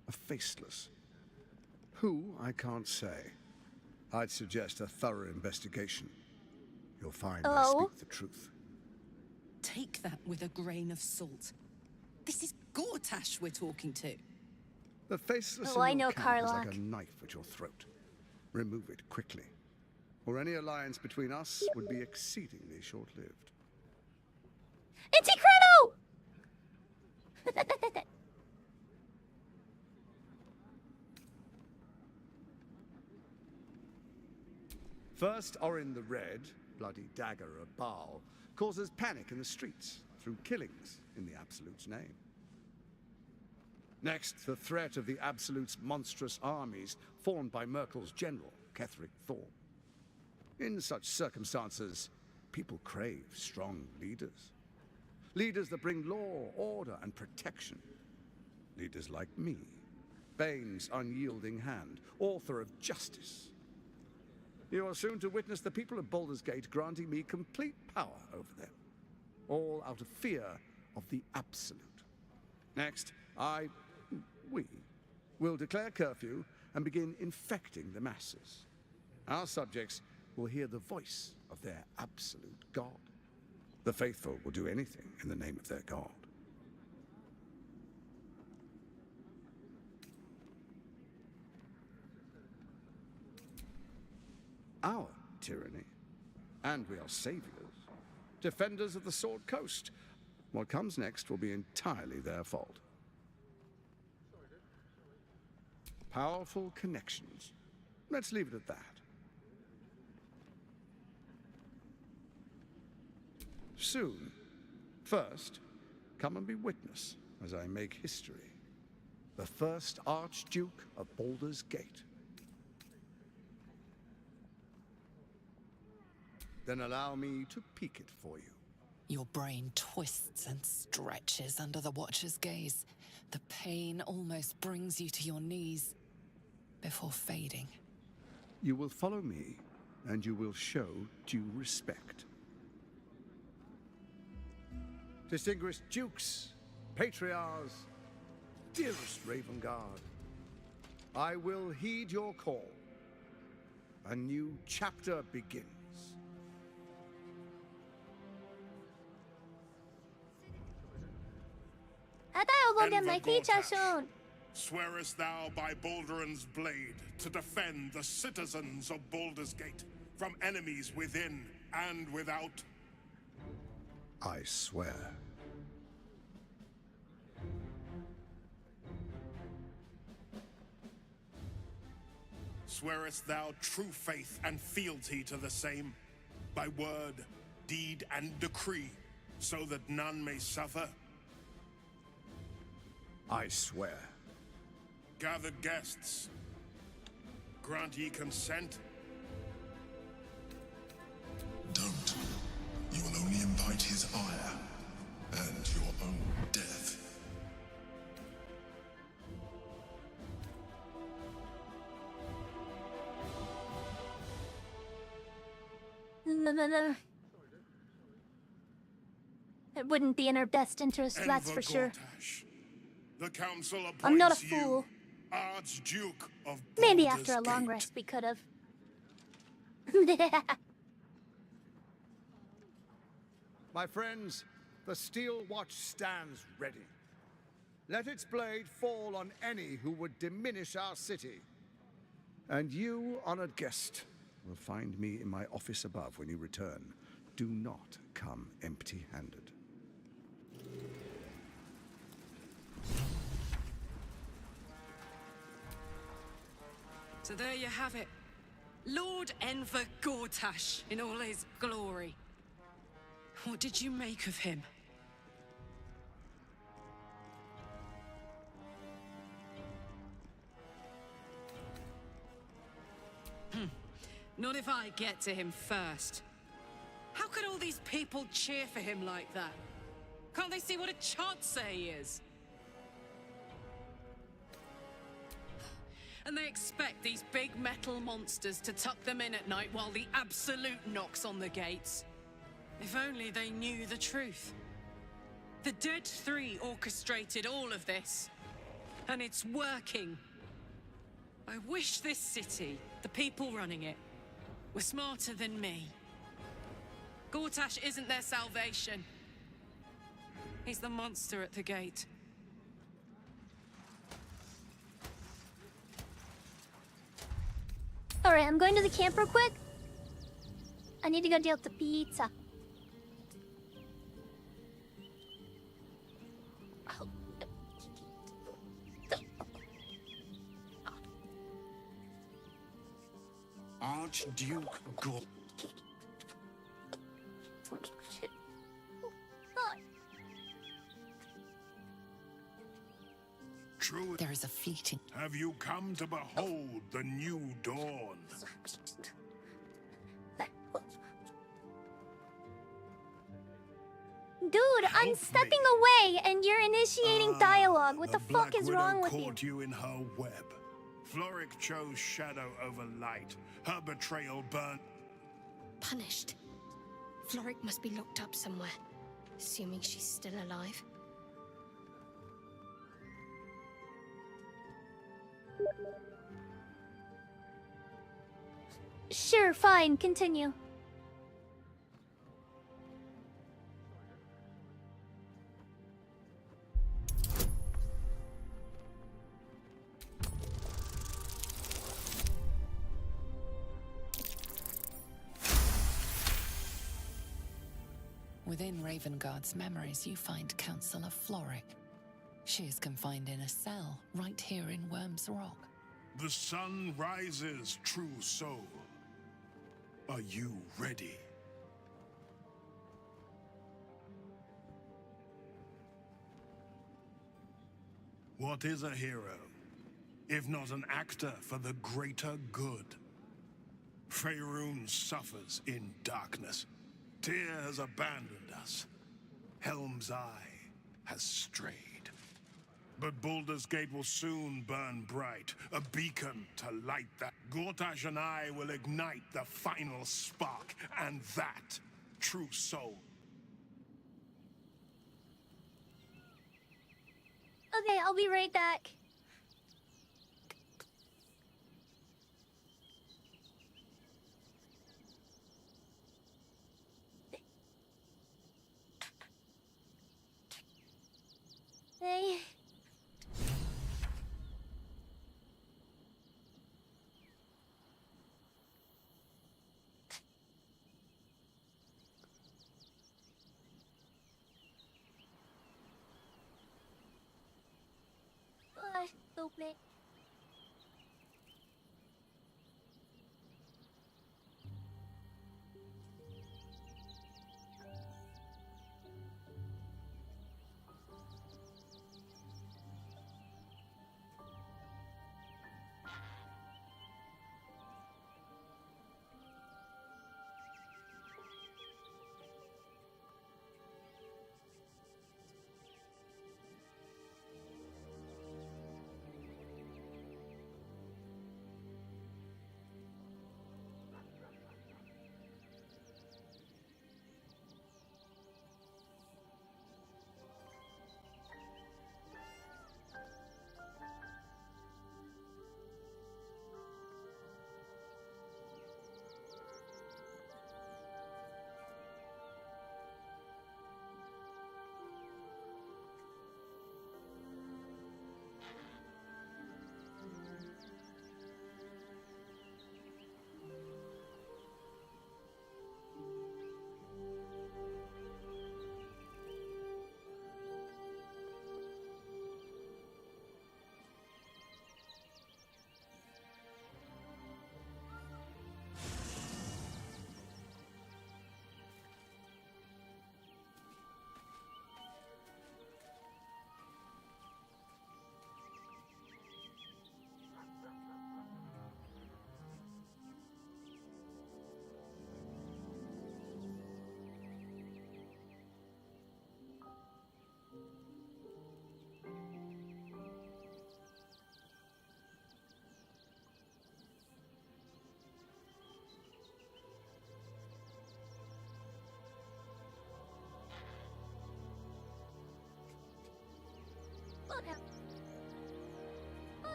a faceless. Who, I can't say. I'd suggest a thorough investigation. You'll find I speak the truth. Take that with a grain of salt. This is Gortash we're talking to. The faceless I in your know camp is Karlach. like a knife at your throat. Remove it quickly, or any alliance between us would be exceedingly short-lived. It's Incredible! First, Orin the Red, bloody dagger of Baal, causes panic in the streets through killings in the Absolute's name. Next, the threat of the Absolute's monstrous armies formed by Merkel's general, Ketheric Thor. In such circumstances, people crave strong leaders. Leaders that bring law, order, and protection. Leaders like me, Bane's unyielding hand, author of justice. You are soon to witness the people of Baldur's Gate granting me complete power over them, all out of fear of the Absolute. Next, we will declare curfew and begin infecting the masses. Our subjects will hear the voice of their absolute God. The faithful will do anything in the name of their God. Our tyranny, and we are saviors, defenders of the Sword Coast. What comes next will be entirely their fault. Powerful connections. Let's leave it at that. Soon. First, come and be witness as I make history. The first Archduke of Baldur's Gate. Then allow me to peek it for you. Your brain twists and stretches under the Watcher's gaze. The pain almost brings you to your knees before fading. You will follow me, and you will show due respect. Distinguished dukes, patriarchs, dearest Ravengard, I will heed your call. A new chapter begins. I will get my feature soon. Swearest thou by Balduran's blade to defend the citizens of Baldur's Gate from enemies within and without? I swear. Swearest thou true faith and fealty to the same, by word, deed, and decree, so that none may suffer? I swear. Gathered guests, grant ye consent? Don't. You will only invite his ire and your own death. No. It wouldn't be in our best interest, that's for sure. The council appoints I'm not a fool. You, Archduke of Maybe Baldur's after a long Gate. rest we could have. My friends, the Steel Watch stands ready. Let its blade fall on any who would diminish our city. And you, honored guest, will find me in my office above when you return. Do not come empty-handed. So there you have it. Lord Enver Gortash in all his glory. What did you make of him? Not if I get to him first. How could all these people cheer for him like that? Can't they see what a chancer he is? And they expect these big metal monsters to tuck them in at night while the Absolute knocks on the gates. If only they knew the truth. The Dead Three orchestrated all of this. And it's working. I wish this city, the people running it, were smarter than me. Gortash isn't their salvation. He's the monster at the gate. Alright, I'm going to the camp real quick. I need to go deal with the pizza. Archduke Gor... True. There is a fleeting... Have you come to behold the new dawn? Dude, I'm stepping away and you're initiating dialogue. What the fuck is wrong with you? Caught you in her web. Floric chose shadow over light. Her betrayal burnt. Punished. Floric must be locked up somewhere. Assuming she's still alive. Sure, fine, continue. Within Ravenguard's memories, you find Councillor Floric. She is confined in a cell right here in Worm's Rock. The sun rises, true soul. Are you ready? What is a hero, if not an actor for the greater good? Faerun suffers in darkness. Tyr has abandoned us. Helm's Eye has strayed. But Baldur's Gate will soon burn bright, a beacon to light that. Gortash and I will ignite the final spark, and that, true soul. Okay, I'll be right back. Hey. Stupid.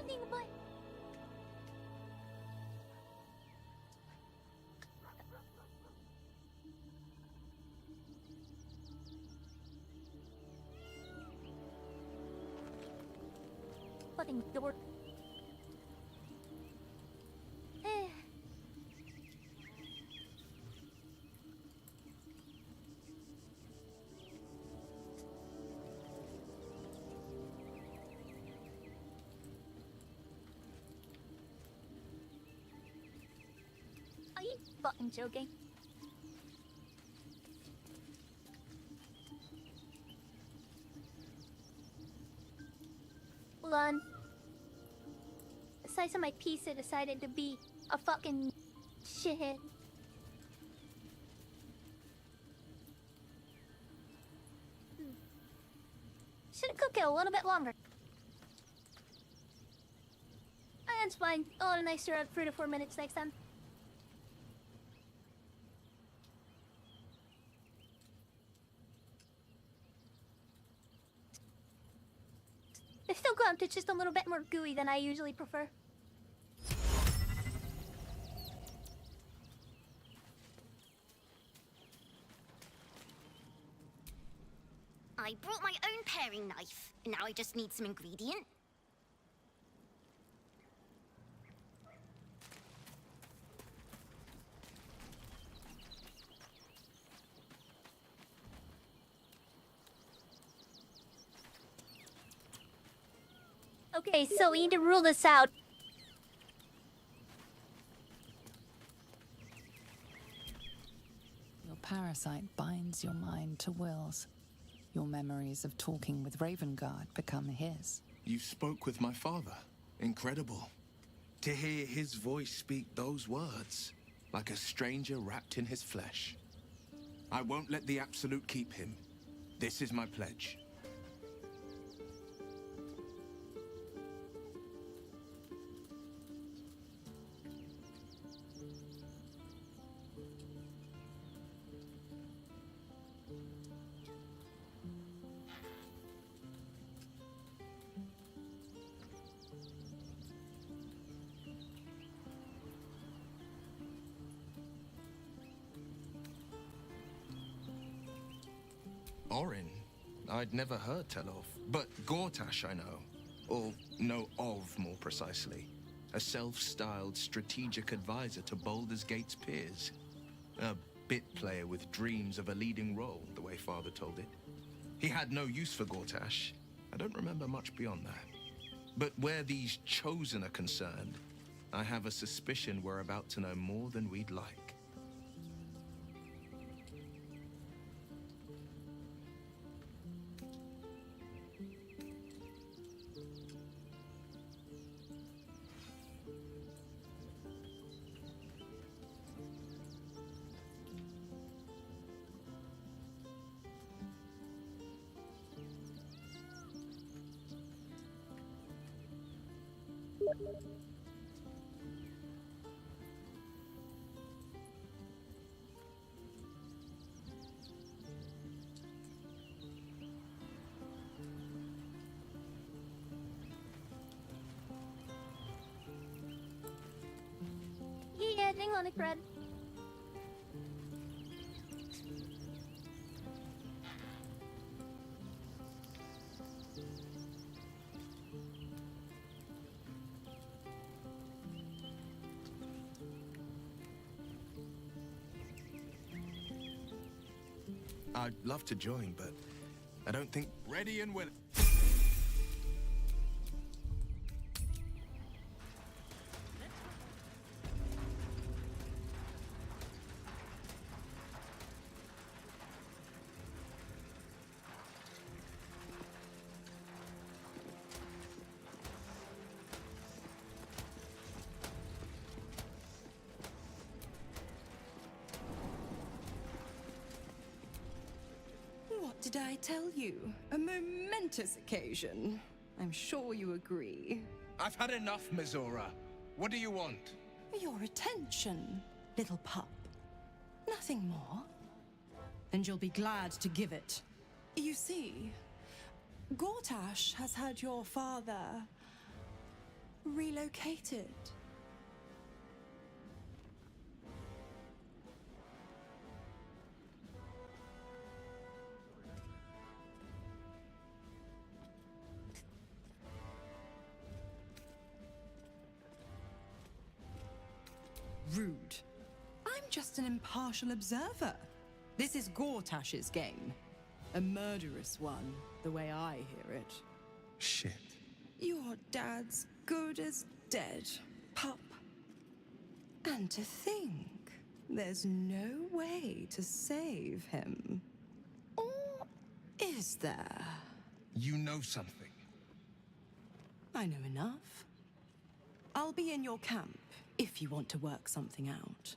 Think about it. Fucking dork. Are you fucking joking? Hold on. The size of my pizza decided to be a fucking shithead. Should've cooked it a little bit longer. That's fine. I'll have a nicer 3 to 4 minutes next time. It's still cooked, it's just a little bit more gooey than I usually prefer. I brought my own paring knife. Now I just need some ingredient. Okay, so we need to rule this out. Your parasite binds your mind to Will's. Your memories of talking with Ravengard become his. You spoke with my father. Incredible. To hear his voice speak those words, like a stranger wrapped in his flesh. I won't let the Absolute keep him. This is my pledge. Orin, I'd never heard tell of, but Gortash I know, or know of more precisely. A self-styled strategic advisor to Baldur's Gate's peers. A bit player with dreams of a leading role, the way Father told it. He had no use for Gortash. I don't remember much beyond that. But where these Chosen are concerned, I have a suspicion we're about to know more than we'd like. Yeah, hang on, Fred. I'd love to join, but I don't think... Ready and willing. What did I tell you? A momentous occasion. I'm sure you agree. I've had enough, Mizora. What do you want? Your attention, little pup. Nothing more. And you'll be glad to give it. You see, Gortash has had your father relocated. Rude. I'm just an impartial observer. This is Gortash's game. A murderous one, the way I hear it. Shit. Your dad's good as dead, pup. And to think, there's no way to save him. Or is there? You know something. I know enough. I'll be in your camp if you want to work something out.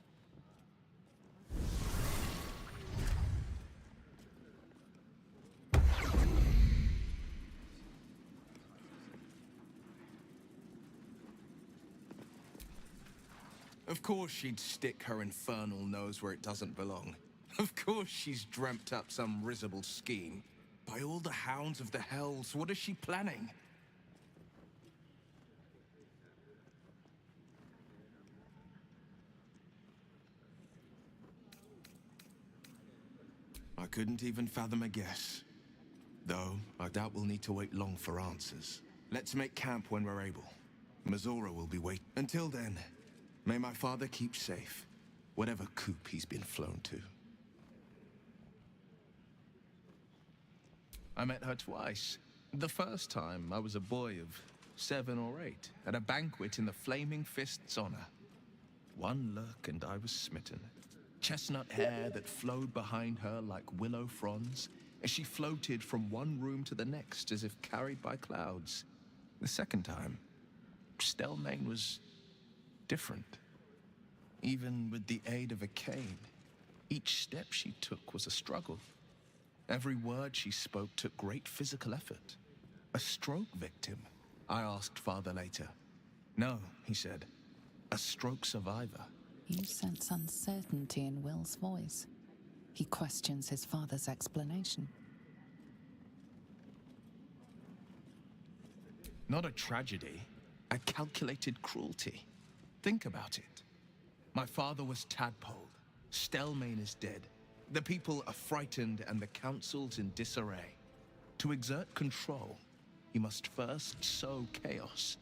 Of course she'd stick her infernal nose where it doesn't belong. Of course she's dreamt up some risible scheme. By all the hounds of the hells, what is she planning? I couldn't even fathom a guess. Though, I doubt we'll need to wait long for answers. Let's make camp when we're able. Mazora will be waiting. Until then, may my father keep safe, whatever coop he's been flown to. I met her twice. The first time, I was a boy of 7 or 8, at a banquet in the Flaming Fist's honor. One look and I was smitten. Chestnut hair that flowed behind her like willow fronds, as she floated from one room to the next as if carried by clouds. The second time, Stelmane was different. Even with the aid of a cane, each step she took was a struggle. Every word she spoke took great physical effort. A stroke victim? I asked father later. No, he said. A stroke survivor. You sense uncertainty in Will's voice. He questions his father's explanation. Not a tragedy, a calculated cruelty. Think about it. My father was tadpoled. Stelmane is dead. The people are frightened and the council's in disarray. To exert control, you must first sow chaos.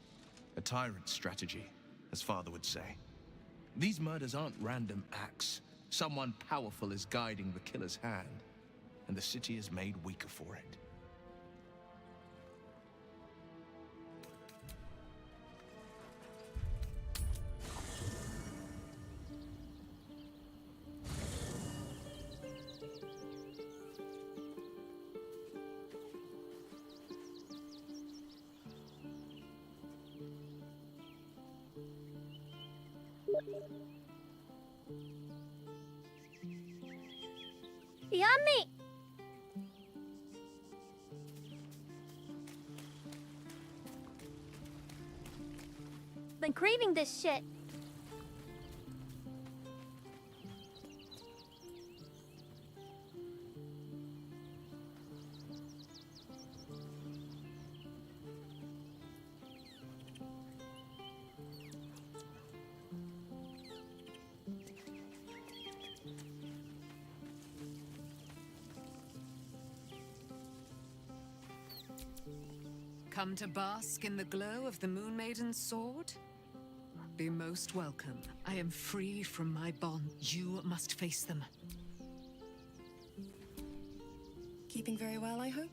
A tyrant's strategy, as father would say. These murders aren't random acts. Someone powerful is guiding the killer's hand, and the city is made weaker for it. Yummy! Been craving this shit. Come to bask in the glow of the Moon Maiden's sword? Be most welcome. I am free from my bond. You must face them. Keeping very well, I hope?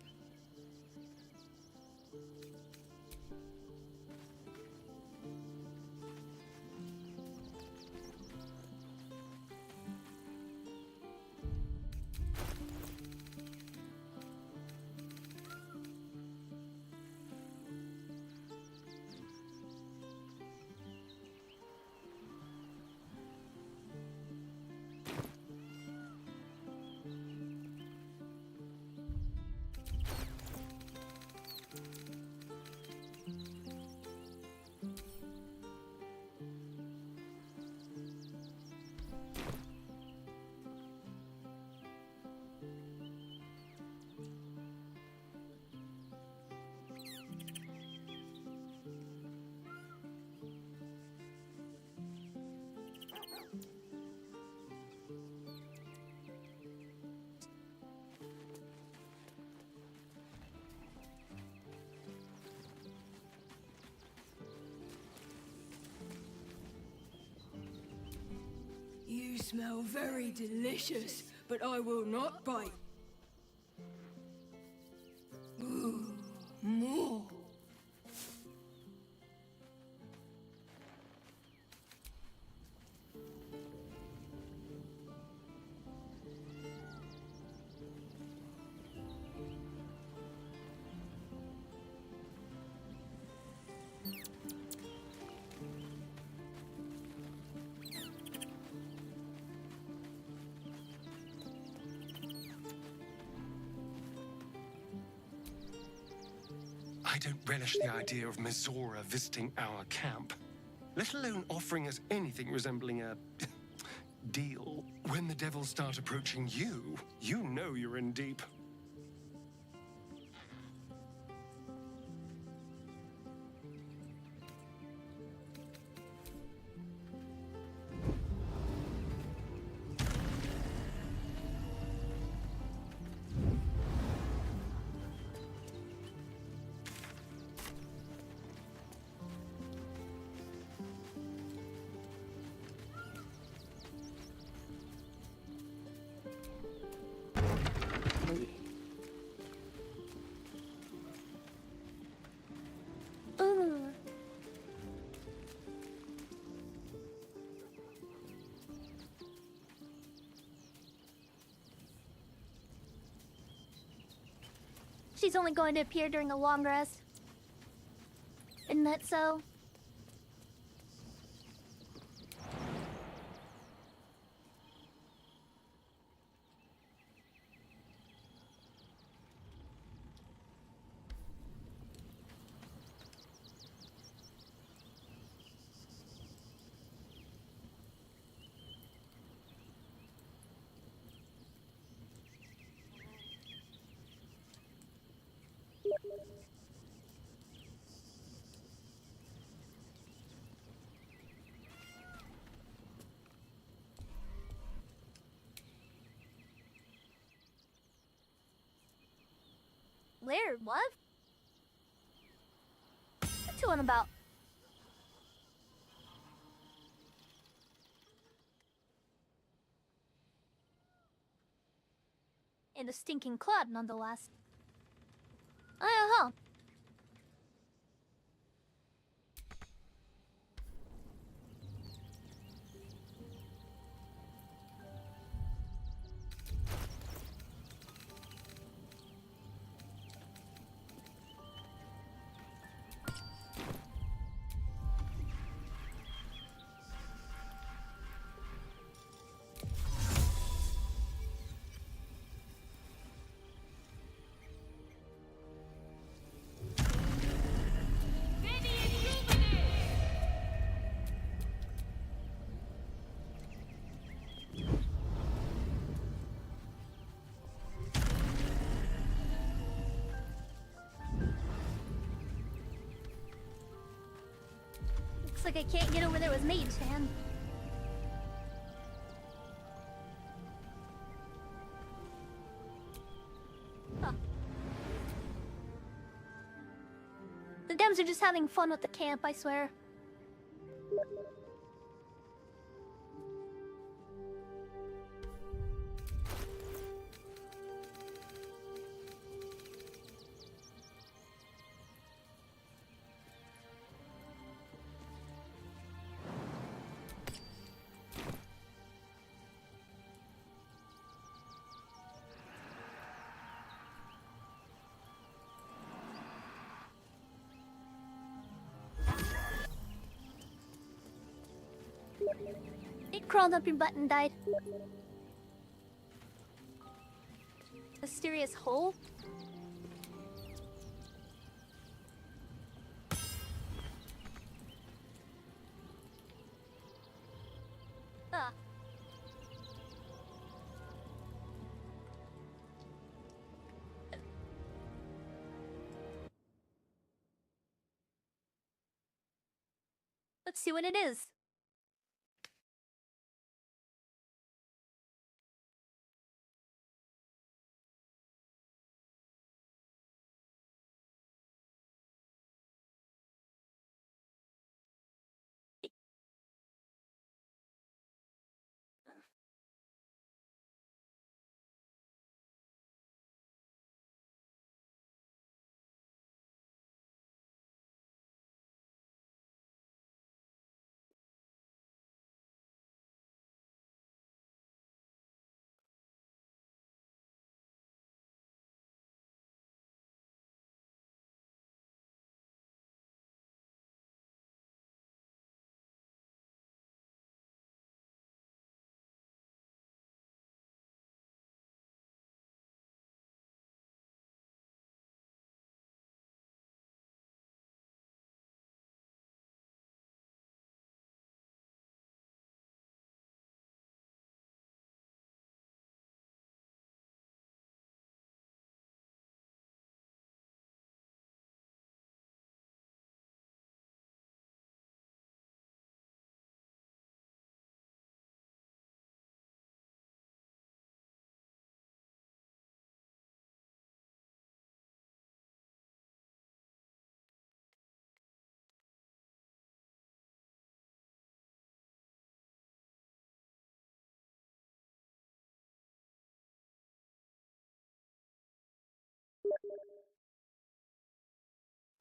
smell very delicious, but I will not bite. Ooh, more. I don't relish the idea of Mizora visiting our camp, let alone offering us anything resembling a deal. When the devils start approaching you, you know you're in deep. She's only going to appear during a long rest. Isn't that so? Laird, what? What's you on about? In a stinking clod, nonetheless. Uh-huh. Looks like I can't get over there with Mage Hand. Huh. The Dems are just having fun with the camp, I swear. It crawled up your butt and died. Mysterious hole? Ah. Let's see what it is.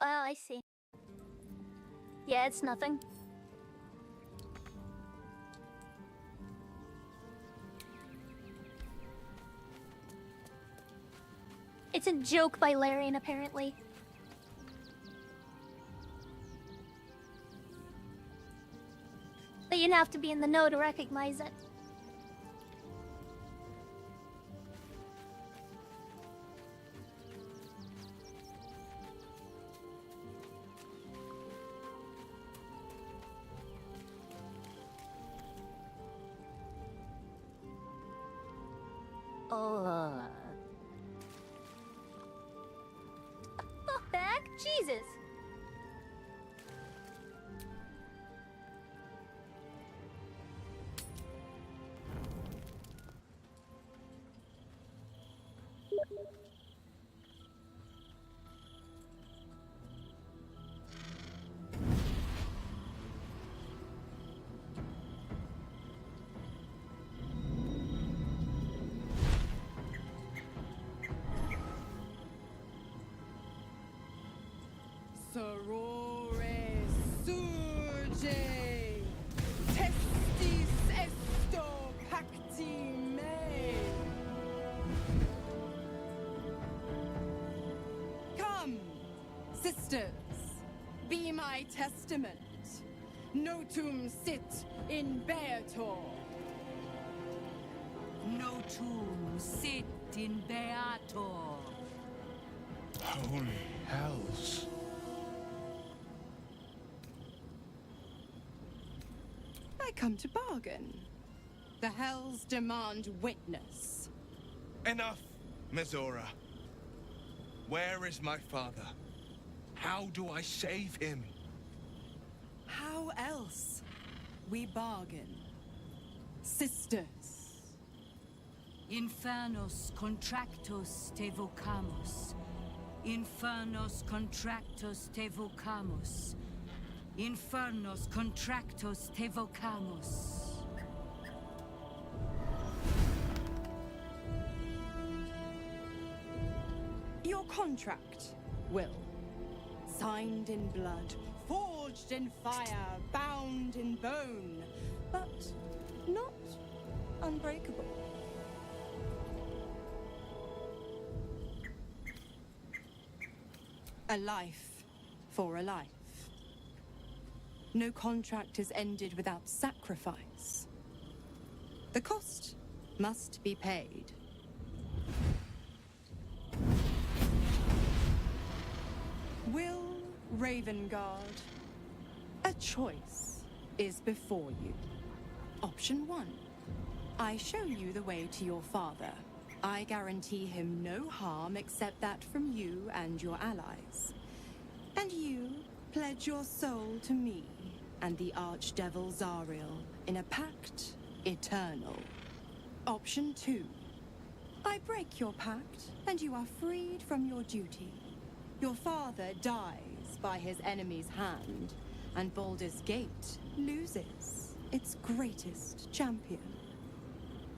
Oh, I see. Yeah, it's nothing. It's a joke by Larian, apparently. But you'd have to be in the know to recognize it. Fuck back? Jesus. Sorore surge, testis esto pacti me. Come, sisters, be my testament. Notum sit in beator. Notum sit in beator. Holy hells. I come to bargain. The hells demand witness. Enough, Mizora. Where is my father? How do I save him? How else? We bargain. Sisters. Infernos contractos te vocamus. Infernos contractos te vocamus. Infernos contractos te vocamus. Your contract, Will. Signed in blood, forged in fire, bound in bone, but not unbreakable. A life for a life. No contract is ended without sacrifice. The cost must be paid. Will Ravengard, a choice is before you. Option 1. I show you the way to your father. I guarantee him no harm except that from you and your allies. And you pledge your soul to me and the Archdevil Zariel in a pact eternal. Option 2. I break your pact and you are freed from your duty. Your father dies by his enemy's hand, and Baldur's Gate loses its greatest champion.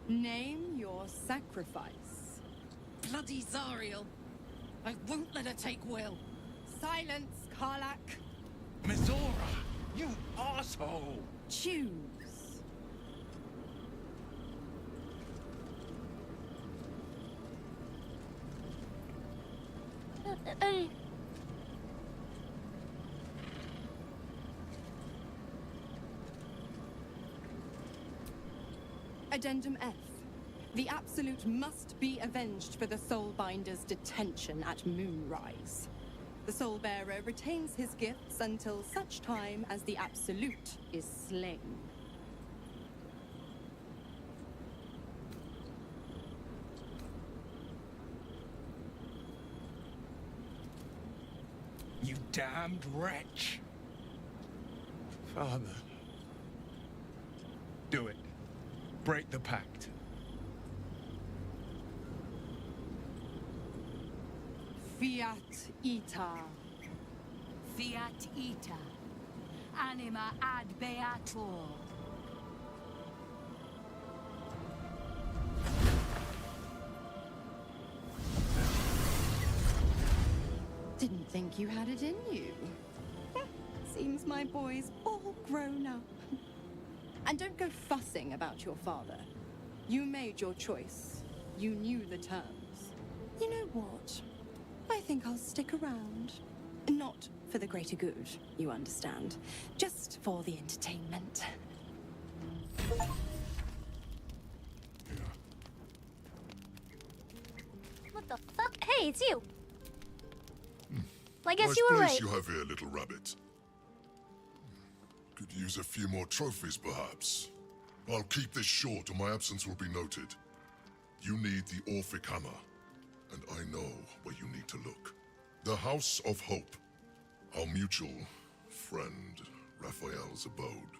Name your sacrifice. Bloody Zariel. I won't let her take Will. Silence, Karlak. Mizora, you asshole! Choose. Addendum F. The Absolute must be avenged for the Soulbinder's detention at Moonrise. The Soulbearer retains his gifts until such time as the Absolute is slain. You damned wretch! Father. Do it. Break the pact. Fiat ita. Fiat ita. Anima ad beator. Didn't think you had it in you. Seems my boy's all grown up. And don't go fussing about your father. You made your choice. You knew the terms. You know what? I think I'll stick around. Not for the greater good, you understand. Just for the entertainment. What the fuck? Hey, it's you. I guess you were Nice right. place you have here, little rabbit. Could use a few more trophies, perhaps. I'll keep this short, or my absence will be noted. You need the Orphic Hammer, and I know where you need to look. The House of Hope, our mutual friend Raphael's abode.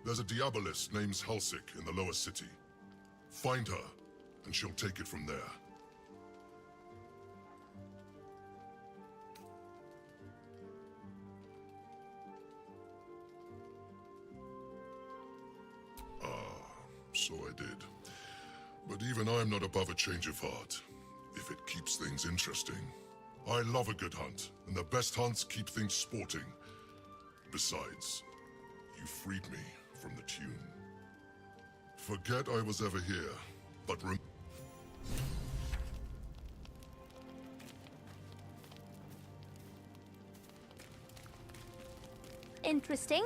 There's a Diabolist named Halsik in the lower city. Find her, and she'll take it from there. So I did. But even I'm not above a change of heart, if it keeps things interesting. I love a good hunt, and the best hunts keep things sporting. Besides, you freed me from the tune. Forget I was ever here, but Interesting.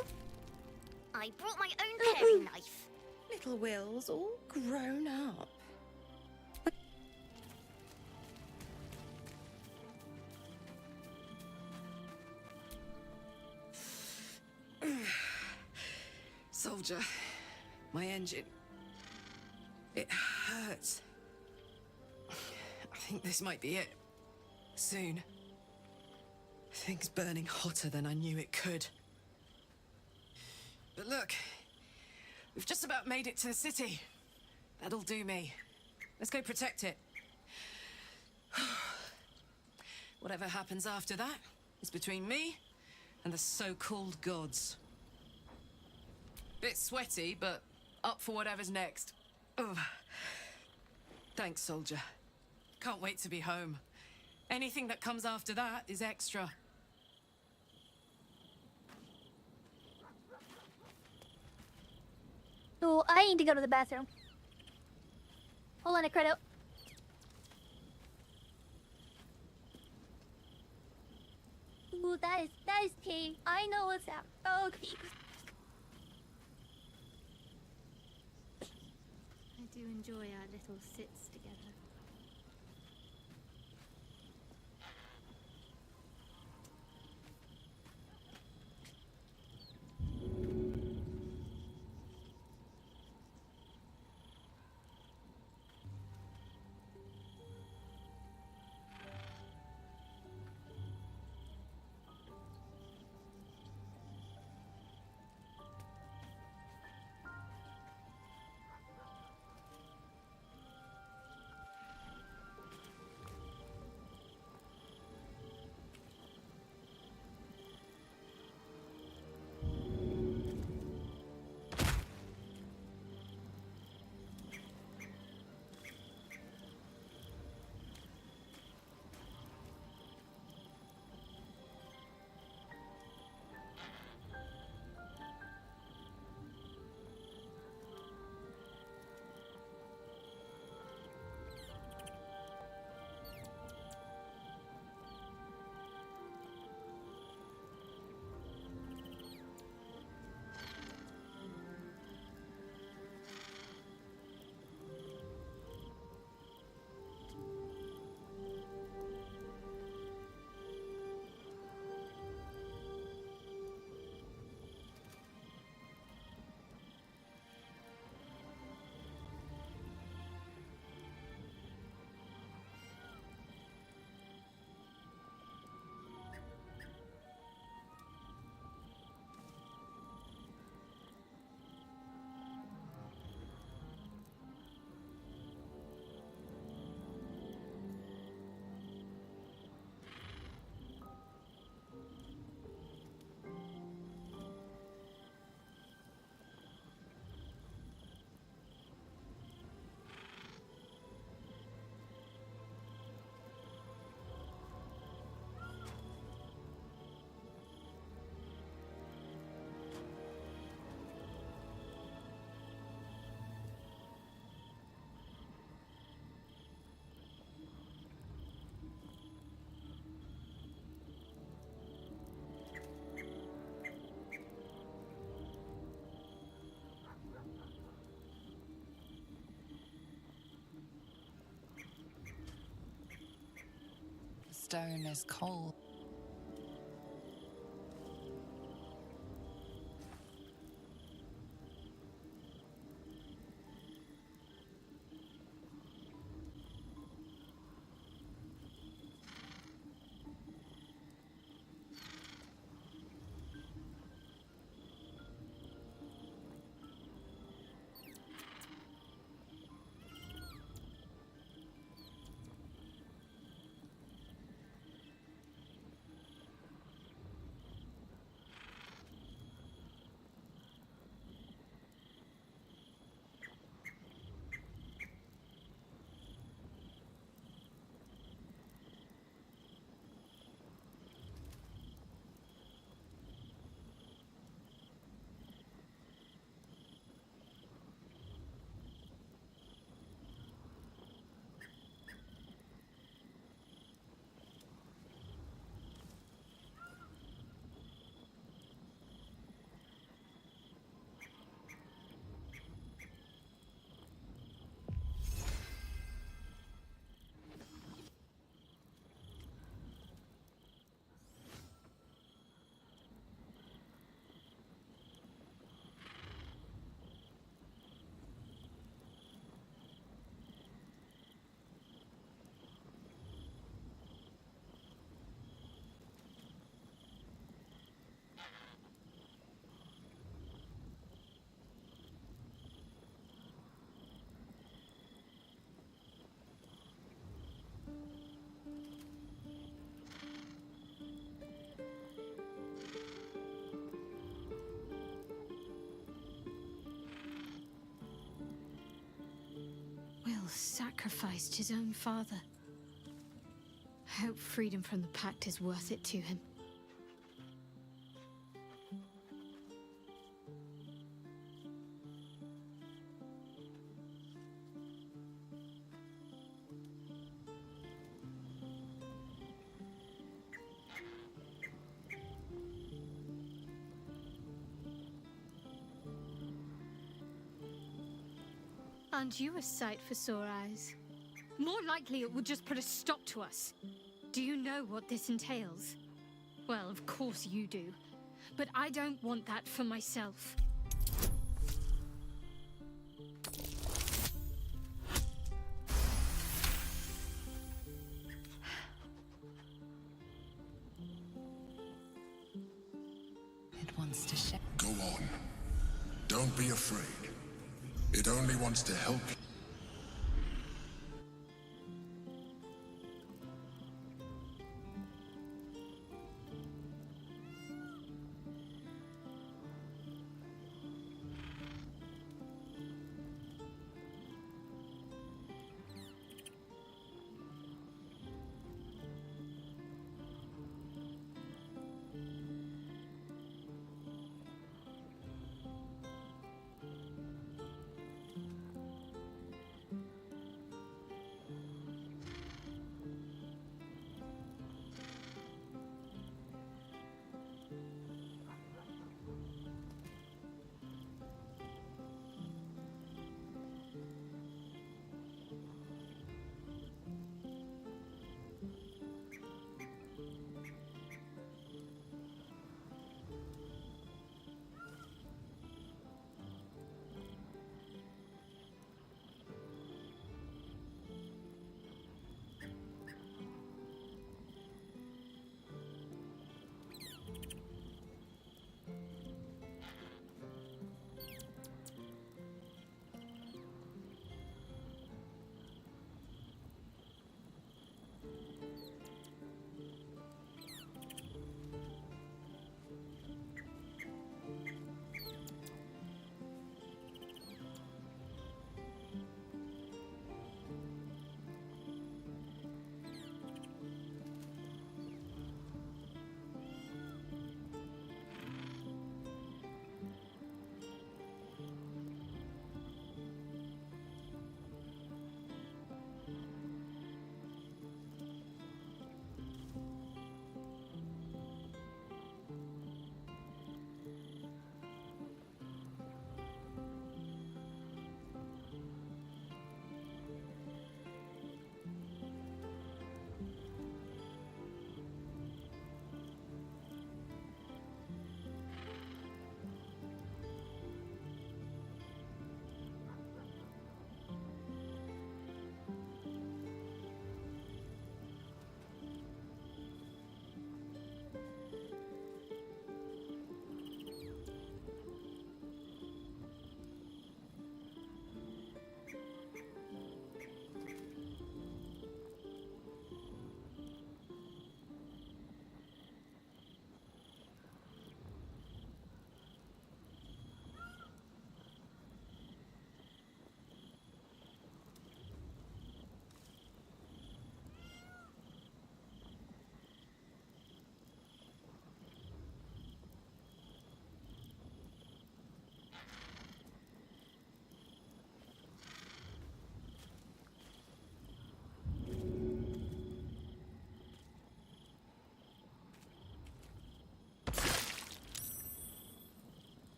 I brought my own paring knife. Little Will's all grown up. Soldier, my engine. It hurts. I think this might be it. Soon. Things burning hotter than I knew it could. But look, we've just about made it to the city. That'll do me. Let's go protect it. Whatever happens after that is between me and the so-called gods. Bit sweaty, but up for whatever's next. Ugh. Thanks, soldier. Can't wait to be home. Anything that comes after that is extra. Oh, I need to go to the bathroom. Hold on a credit. Ooh, that is tea. I know what's up. Okay. I do enjoy our little sits together. stone is cold. Will sacrificed his own father. I hope freedom from the Pact is worth it to him. Aren't you a sight for sore eyes? More likely it would just put a stop to us. Do you know what this entails? Well, of course you do. But I don't want that for myself. It wants to share. Go on. Don't be afraid. It only wants to help you.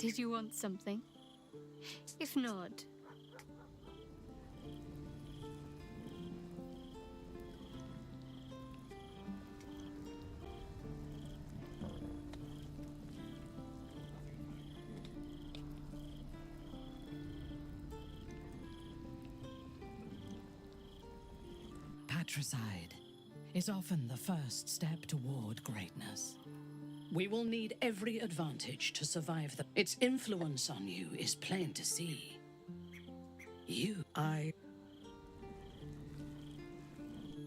Did you want something? If not... Patricide is often the first step toward greatness. We will need every advantage to survive the... Its influence on you is plain to see. You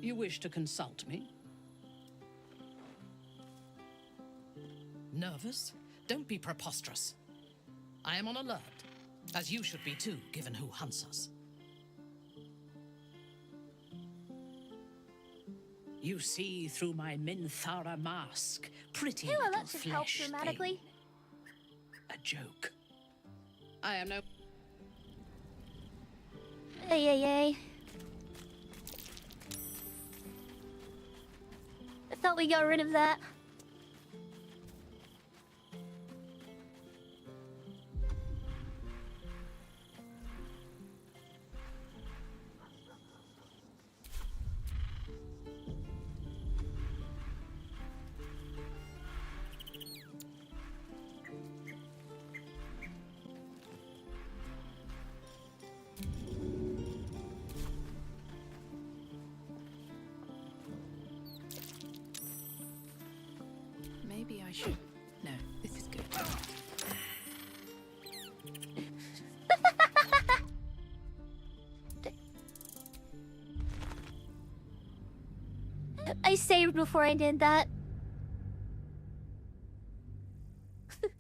wish to consult me? Nervous? Don't be preposterous. I am on alert, as you should be too, given who hunts us. You see through my Minthara mask, pretty Well, little that should help flesh dramatically. thing. A joke. I am no... Ay. I thought we got rid of that. Maybe I should... No, this is good. I saved before I did that. That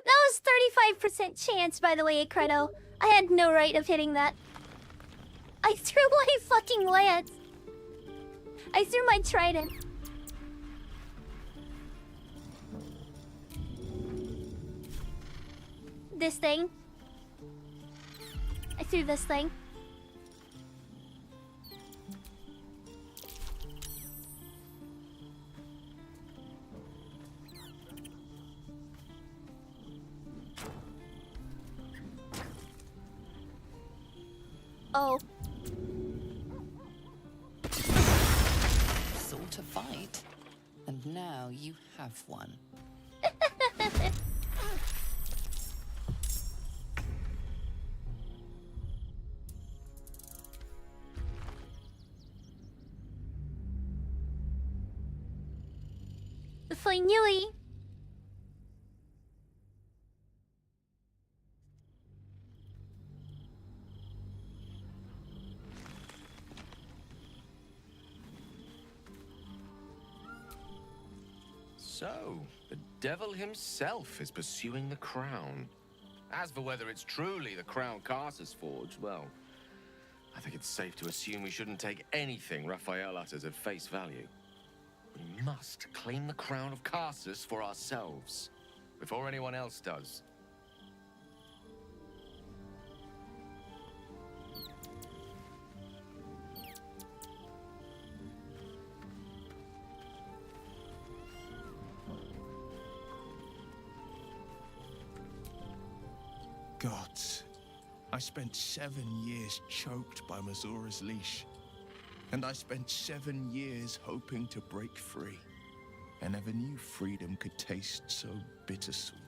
was 35% chance, by the way, Credo. I had no right of hitting that. I threw my fucking lance. I threw my trident. This thing. I threw this thing. Oh. Sought a fight, and now you have one. Finally. So, the devil himself is pursuing the crown. As for whether it's truly the crown Carsus forged, well, I think it's safe to assume we shouldn't take anything Raphael utters at face value. We must claim the crown of Carsus for ourselves, before anyone else does. Gods, I spent 7 years choked by Mazora's leash. And I spent 7 years hoping to break free. I never knew freedom could taste so bittersweet.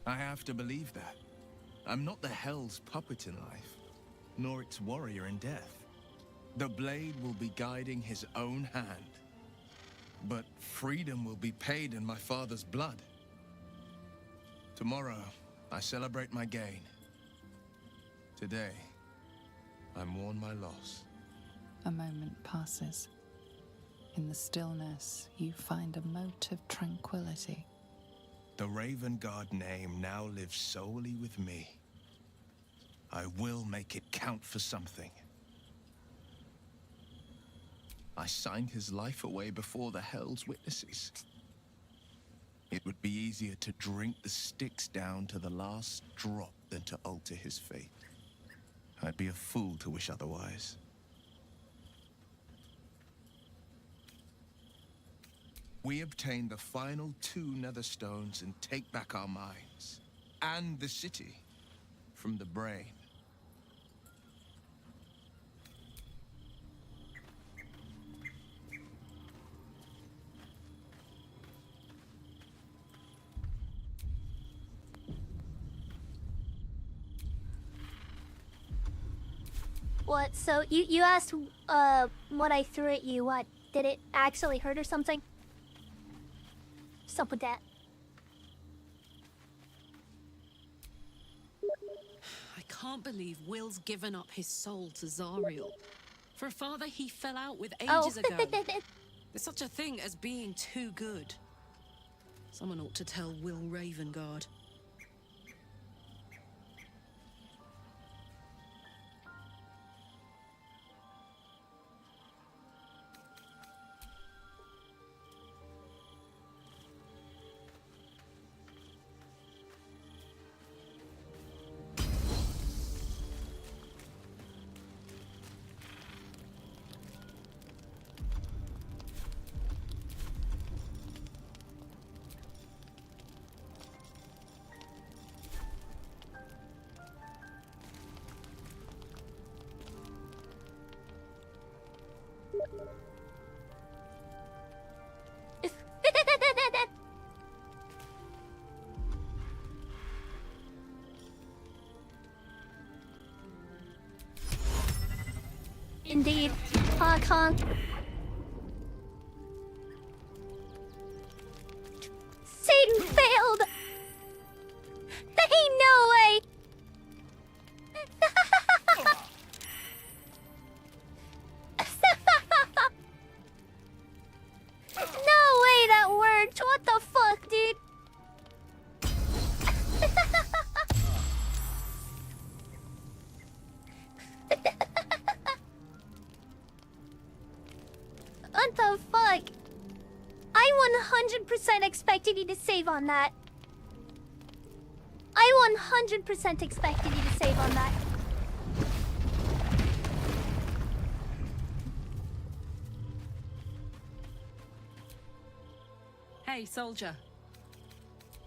I have to believe that. I'm not the Hell's puppet in life, nor its warrior in death. The blade will be guiding his own hand. But freedom will be paid in my father's blood. Tomorrow, I celebrate my gain. Today, I mourn my loss. A moment passes. In the stillness, you find a mote of tranquility. The Raven Guard name now lives solely with me. I will make it count for something. I signed his life away before the Hell's witnesses. It would be easier to drink the Styx down to the last drop than to alter his fate. I'd be a fool to wish otherwise. We obtain the final 2 nether stones and take back our minds. And the city from the brain. What? So you asked what I threw at you. What? Did it actually hurt or something? What's up with that? I can't believe Will's given up his soul to Zariel. For a father he fell out with ages ago. There's such a thing as being too good. Someone ought to tell Will Ravengard. Indeed. Honk honk. Satan failed! There ain't no way! No way that worked! What the fuck, dude? What the fuck? I 100% expected you to save on that. I 100% expected you to save on that. Hey, soldier.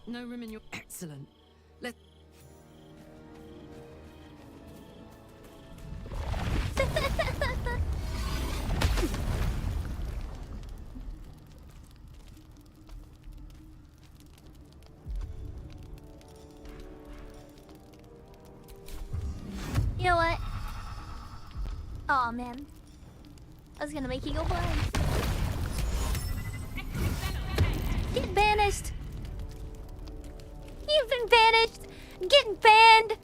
No room in your... Excellent. Let... You know what? Aw, man. I was gonna make you go blind. Get banished! You've been banished! Get banned!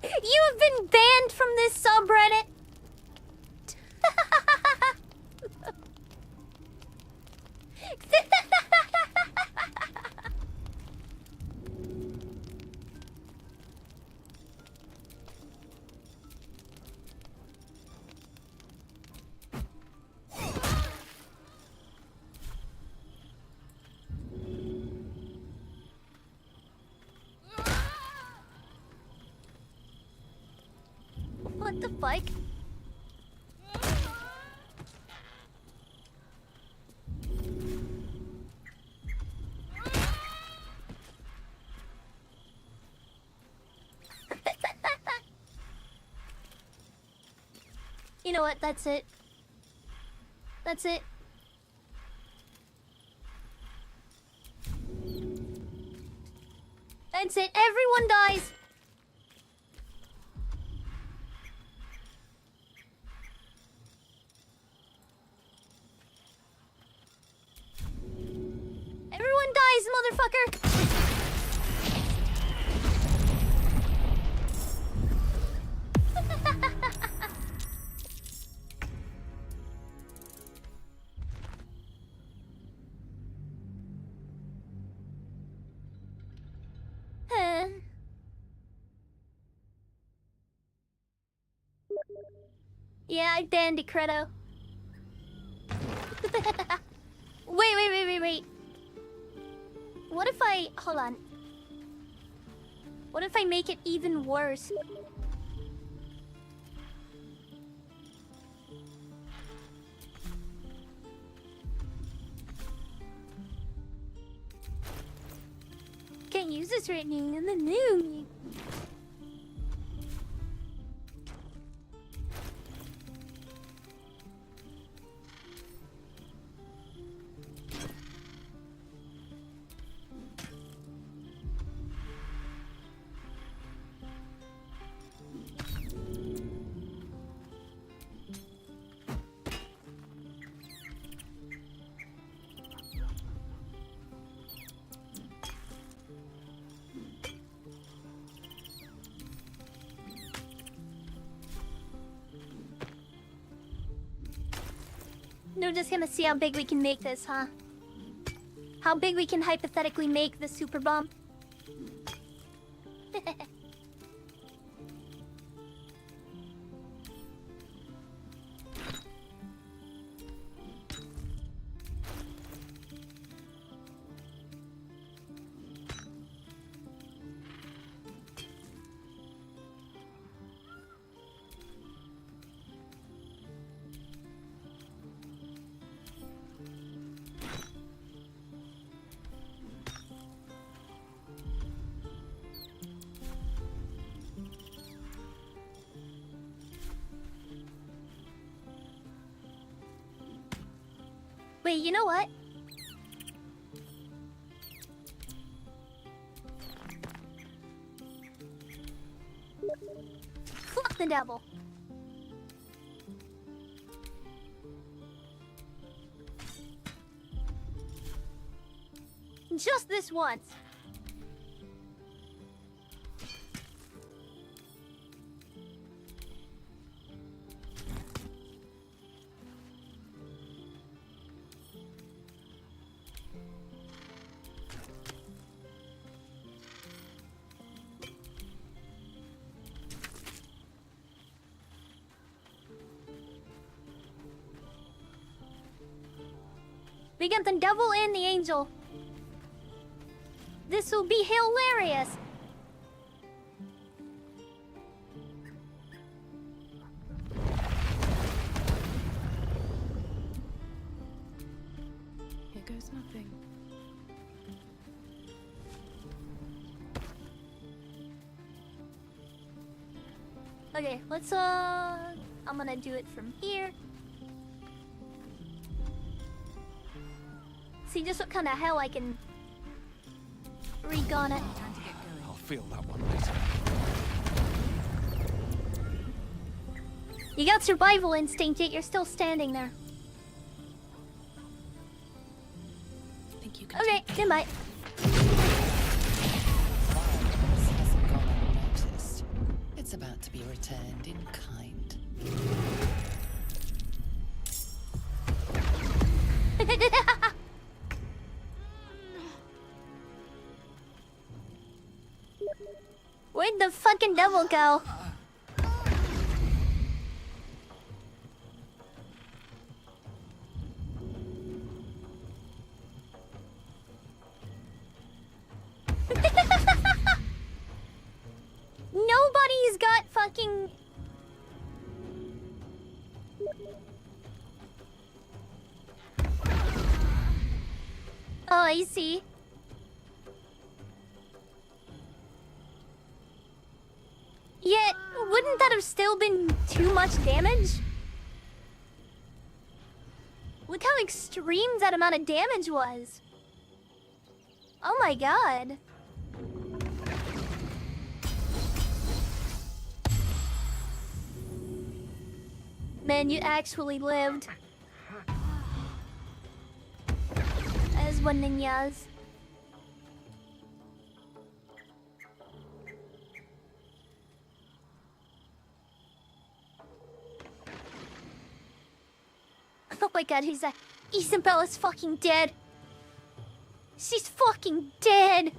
You have been banned from this subreddit! What the fuck? You know what? That's it. That's it. That's it. Everyone dies. Everyone dies, motherfucker! Yeah, I banned Decreto. Wait. What if I... Hold on. What if I make it even worse? can't use this right now. I'm a noob. We're just gonna see how big we can make this, huh? How big we can hypothetically make the super bomb. Wait, you know what? Fuck the devil. Just this once. We got the devil and the angel. This will be hilarious. Here goes nothing. Okay, let's I'm gonna do it from here. See just what kind of hell I can wreak on it. I'll feel that one later. You got survival instinct, yet you're still standing there. Think you can Okay, goodbye. Hasn't gone unnoticed. It's about to be returned in kind. Where'd the fucking devil go? Nobody's got fucking... Oh, I see. Yet, wouldn't that have still been too much damage? Look how extreme that amount of damage was. Oh my god. Man, you actually lived. As one ninjas. Oh my god, who's that? Isabella's fucking dead. She's fucking dead.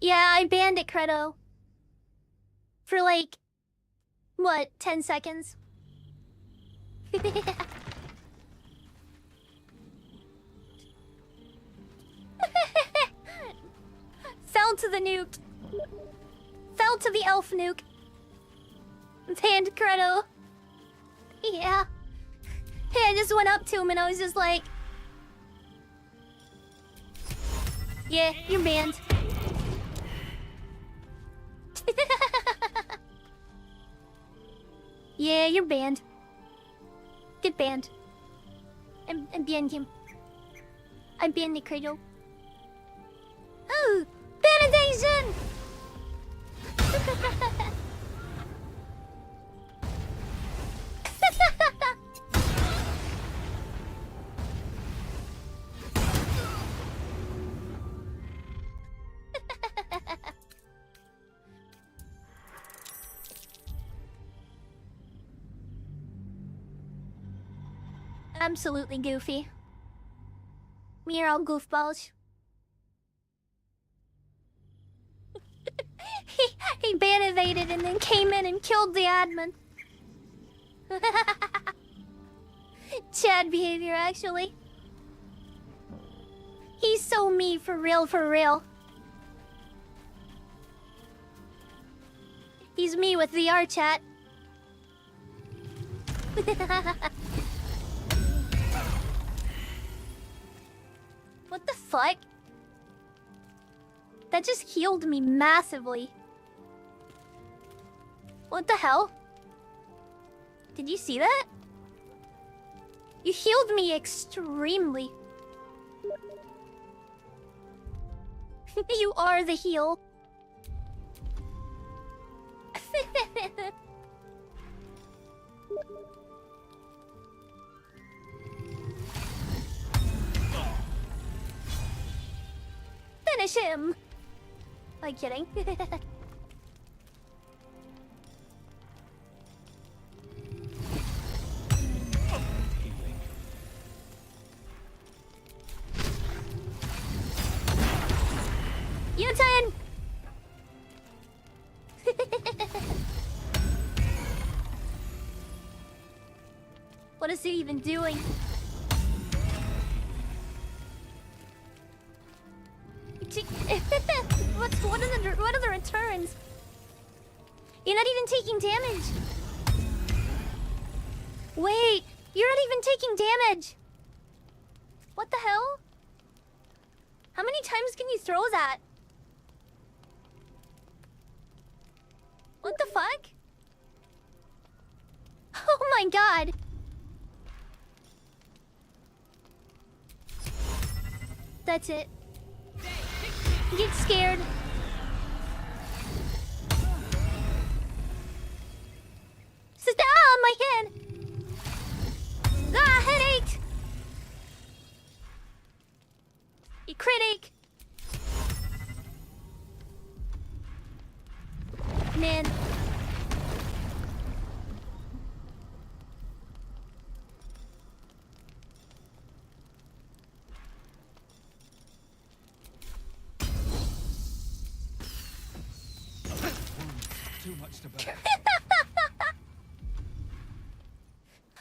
Yeah, I banned it, Credo. For like, what, 10 seconds? Fell to the nuke. Fell to the elf nuke. Hand Credo. Yeah. Hey, I just went up to him and I was just like... Yeah, you're banned. Yeah, you're banned. Get banned. I'm banned him. I banned the Credo. Oh! Benediction! Absolutely goofy. We are all goofballs. he ban evaded and then came in and killed the admin. Chad behavior, actually. He's so me for real, for real. He's me with VR chat. What the fuck? That just healed me massively. What the hell? Did you see that? You healed me extremely. You are the heal. Finish him! I'm kidding. U-turn! What is he even doing? What are the returns? You're not even taking damage. Wait, you're not even taking damage. What the hell? How many times can you throw that? What the fuck? Oh my god. That's it. Get scared. Ah, my head! Ah, headache! A critic! Man. Too much to bear.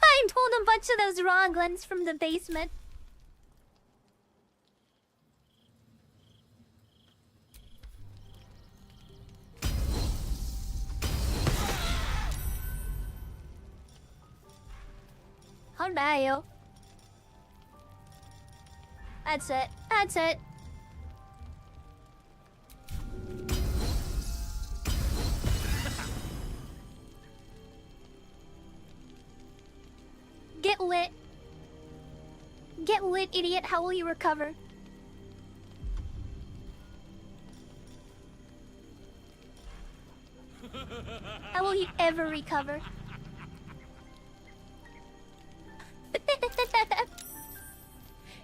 I pulled a bunch of those roglins from the basement. How dare you? That's it. That's it. Get lit. Get lit, idiot. How will you recover? How will you ever recover?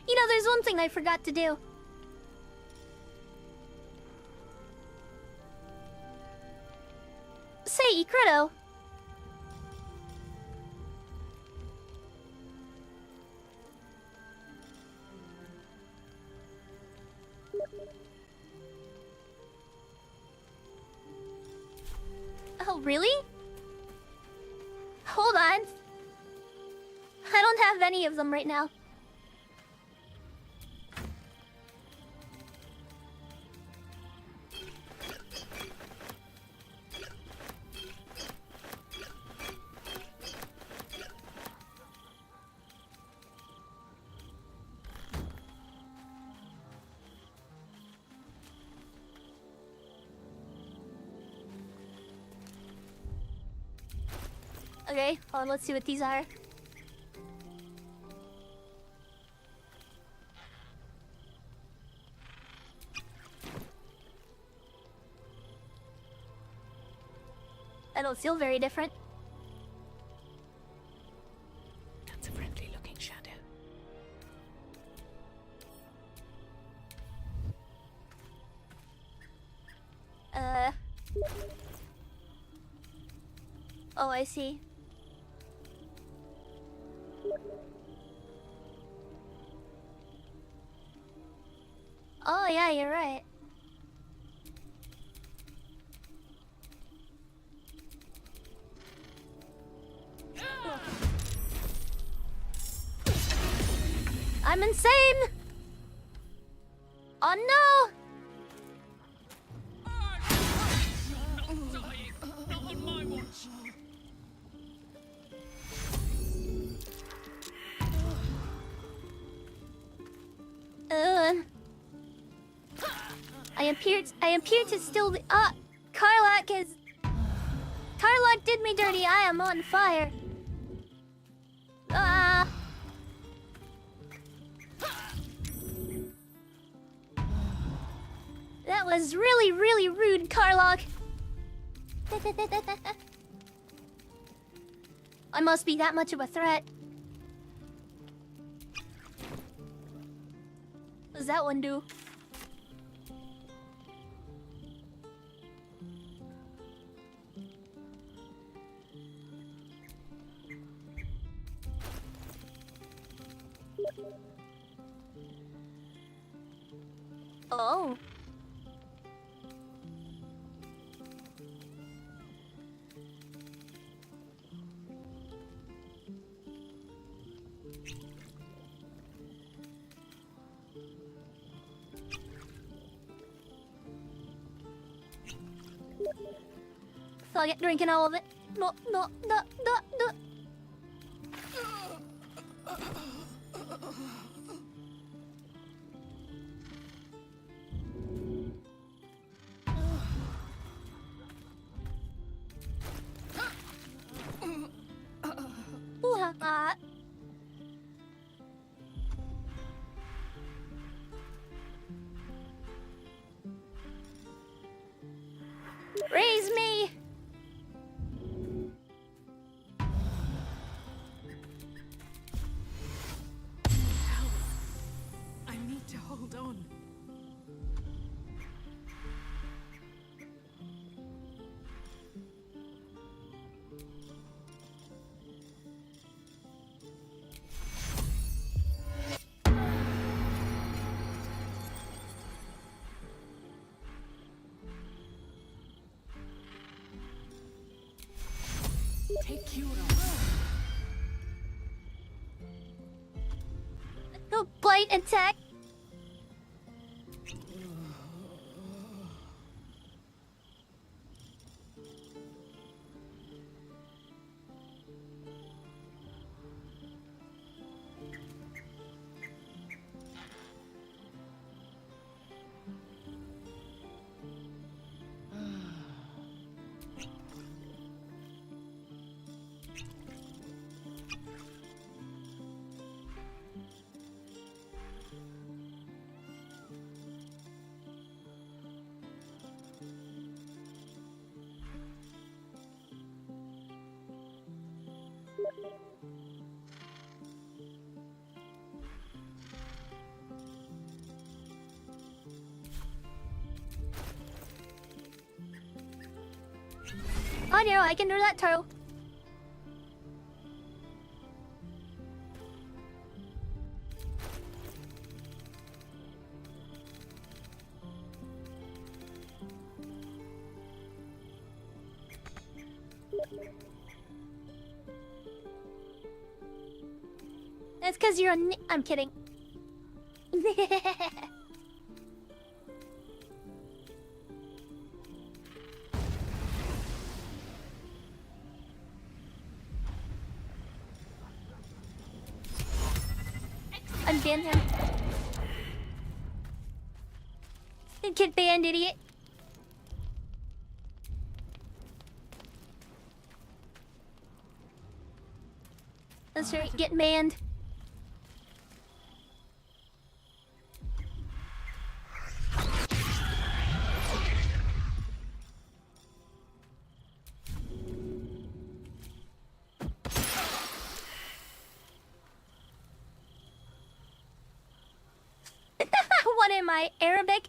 You know, there's one thing I forgot to do. Say, Ikredo. Oh, really? Hold on. I don't have any of them right now. Okay, hold on, let's see what these are. I don't feel very different. That's a friendly looking shadow. Oh, I see. Oh, yeah, you're right. I'm insane! Oh no! Not on my watch. I appear to still be. Karlak is. Karlak did me dirty. I am on fire. That was really, really rude, Karlak. I must be that much of a threat. What does that one do? Oh. So I get drinking all of it. No, no, no, no, no. Raise me! I need to hold on. Take you Go bite attack. Oh no, I can do that too. That's because you're a I'm kidding. Unban him. Get banned, idiot. Let's get manned. What am I, Arabic?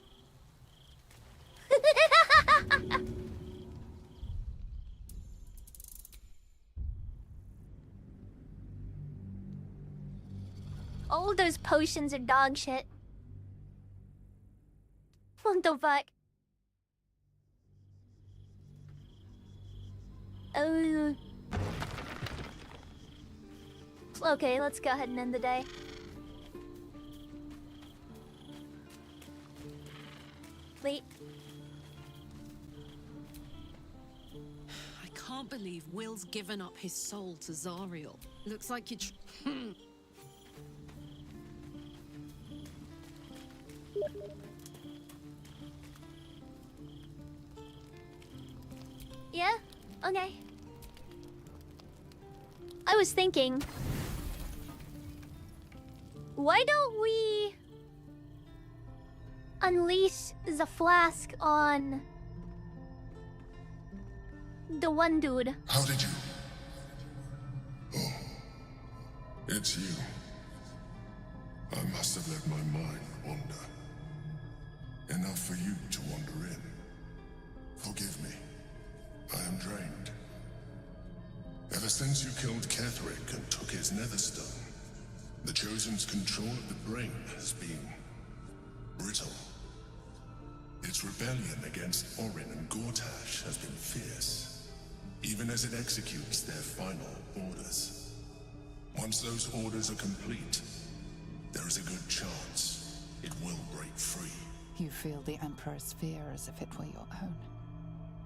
All those potions are dog shit. What the fuck? Oh. Okay, let's go ahead and end the day. Wait. I can't believe Will's given up his soul to Zariel. Looks like you Yeah? Okay. I was thinking, why don't we unleash the flask on the one dude? How did you? Oh, it's you. I must have let my mind wander. Enough for you to wander in. Forgive me. I am drained. Ever since you killed Ketherick and took his netherstone, the Chosen's control of the brain has been brittle. Its rebellion against Orin and Gortash has been fierce, even as it executes their final orders. Once those orders are complete, there is a good chance it will break free. You feel the Emperor's fear as if it were your own.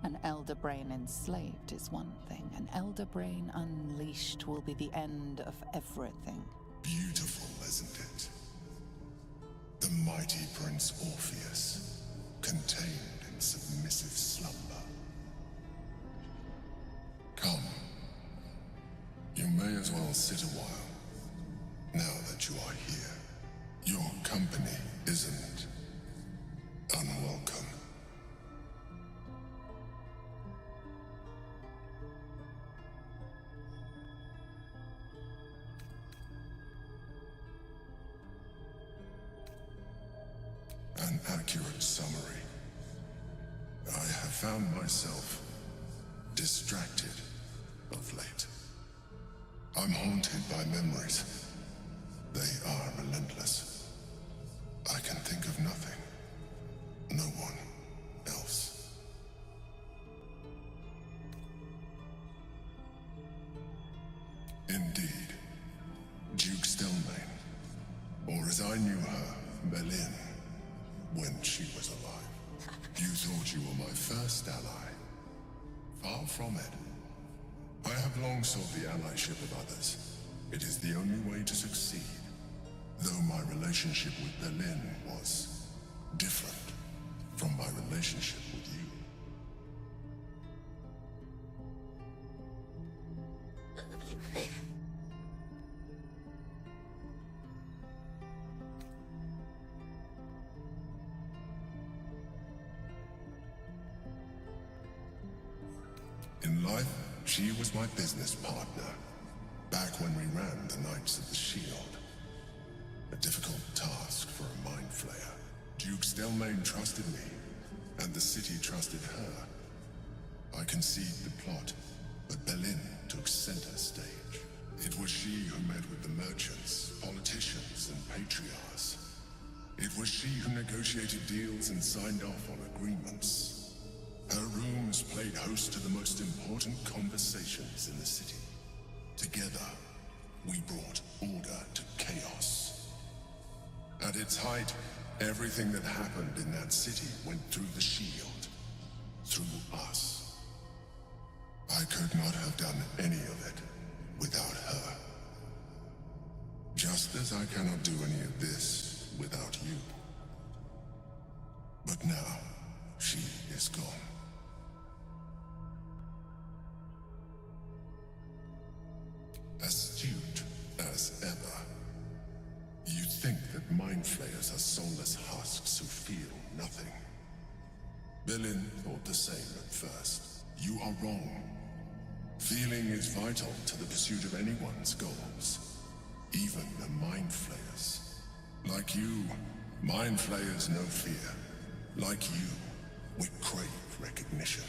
An elder brain enslaved is one thing. An elder brain unleashed will be the end of everything. Beautiful, isn't it? The mighty Prince Orpheus, contained in submissive slumber. Come. You may as well sit a while, now that you are here. Your company isn't unwelcome. An accurate summary. I have found myself distracted of late. I'm haunted by memories. They are relentless. I can think of nothing. No one else. Indeed. Duke Stelmane, or as I knew her, Belin, when she was alive. You thought you were my first ally. Far from it. I have long sought the allyship of others. It is the only way to succeed. Though my relationship with Belin was different from my relationship with you. In life, she was my business partner, back when we ran the Knights of the Shield. A difficult task for a mind flayer. Duke Stelmane trusted me, and the city trusted her. I conceived the plot, but Belin took center stage. It was she who met with the merchants, politicians, and patriarchs. It was she who negotiated deals and signed off on agreements. Her rooms played host to the most important conversations in the city. Together, we brought order to chaos. At its height, everything that happened in that city went through the shield. Through us. I could not have done any of it without her. Just as I cannot do any of this without you. But now, she is gone. Astute think that mind flayers are soulless husks who feel nothing. Berlin thought the same at first. You are wrong. Feeling is vital to the pursuit of anyone's goals, even the mind flayers. Like you, mind flayers know fear. Like you, we crave recognition.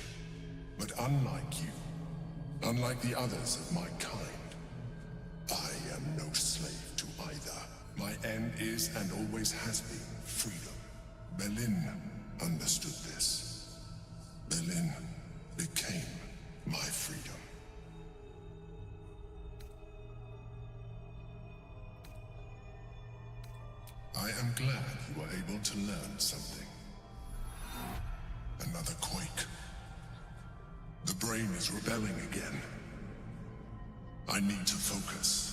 But unlike you, unlike the others of my kind, I am no slave to either. My end is and always has been freedom. Berlin understood this. Berlin became my freedom. I am glad you were able to learn something. Another quake. The brain is rebelling again. I need to focus.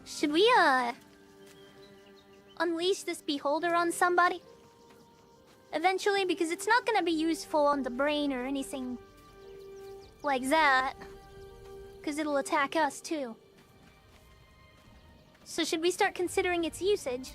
Should we, unleash this beholder on somebody? Eventually, because it's not gonna be useful on the brain or anything like that. Because it'll attack us, too. So should we start considering its usage?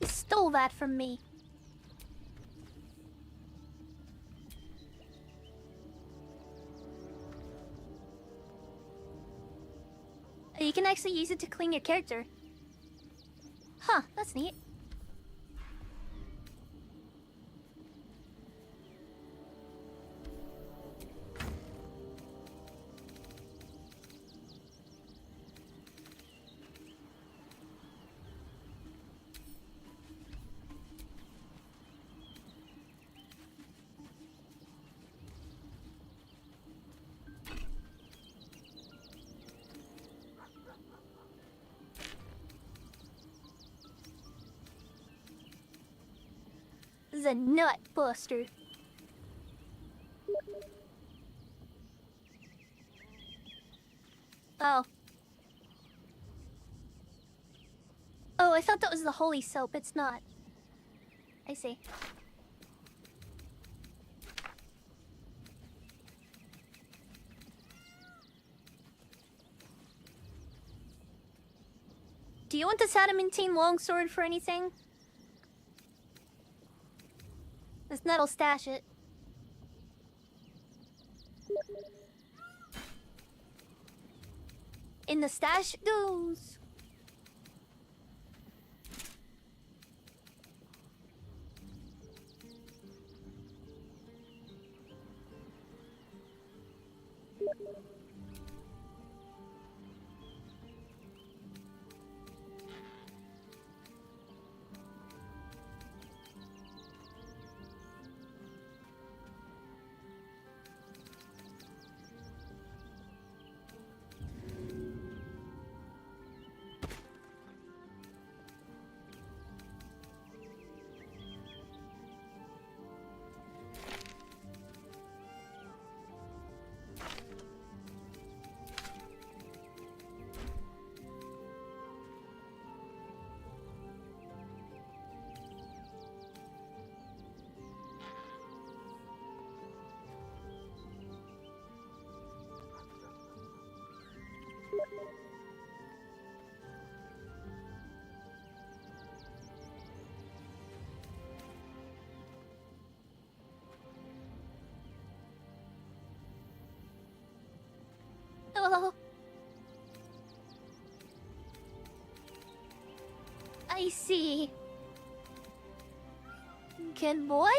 You stole that from me. You can actually use it to clean your character. Huh, that's neat. This is a nut buster. Oh. Oh, I thought that was the holy soap. It's not. I see. Do you want this adamantine longsword for anything? This net'll stash it. In the stash it goes. I see. Good boy.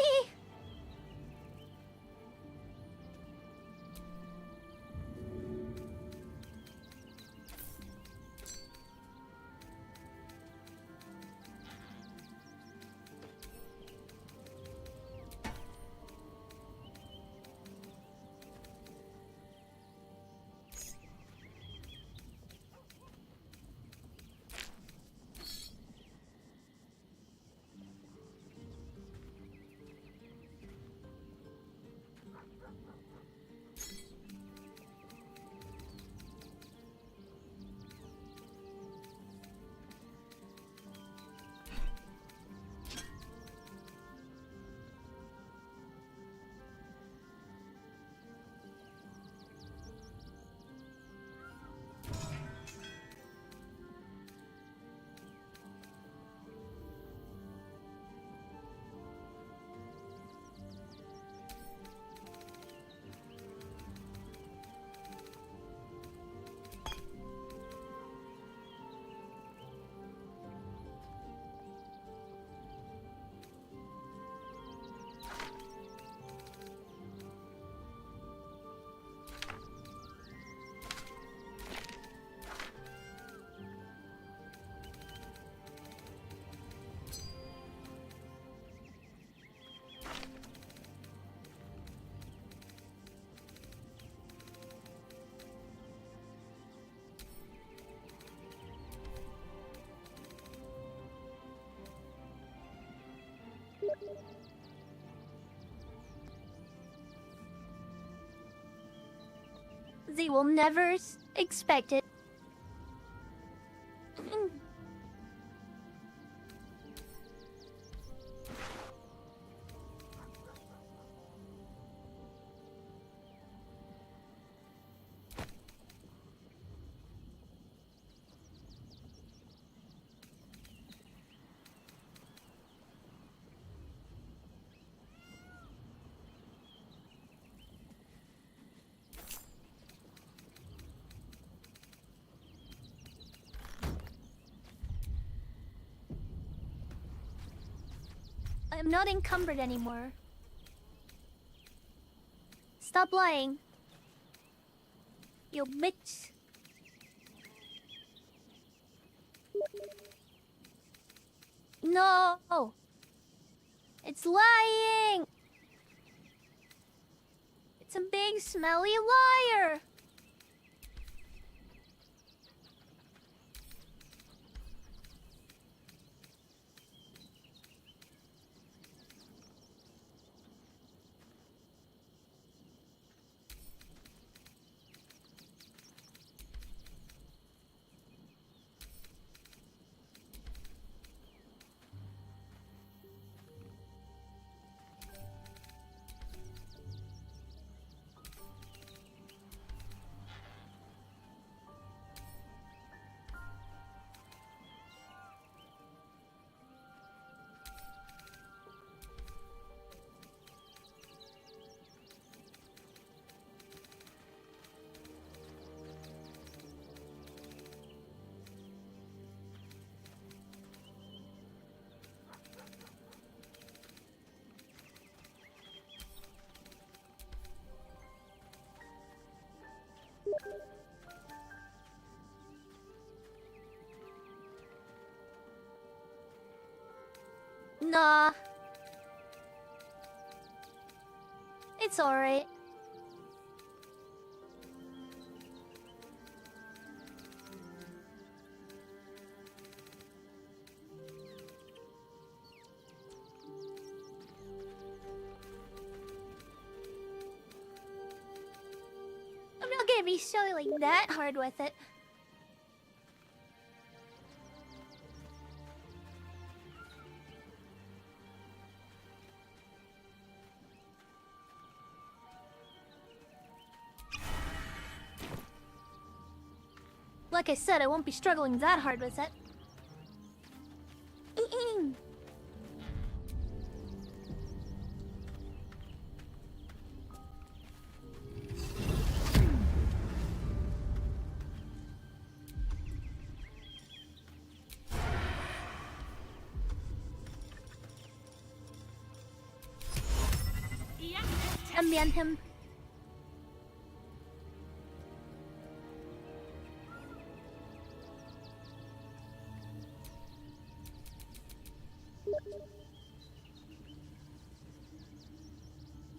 They will never expect it. I'm not encumbered anymore. Stop lying. You bitch. No! It's lying! It's a big smelly liar! Nah. It's alright. I'm not gonna be so like that hard with it. Like I said, I won't be struggling that hard with it. unban him.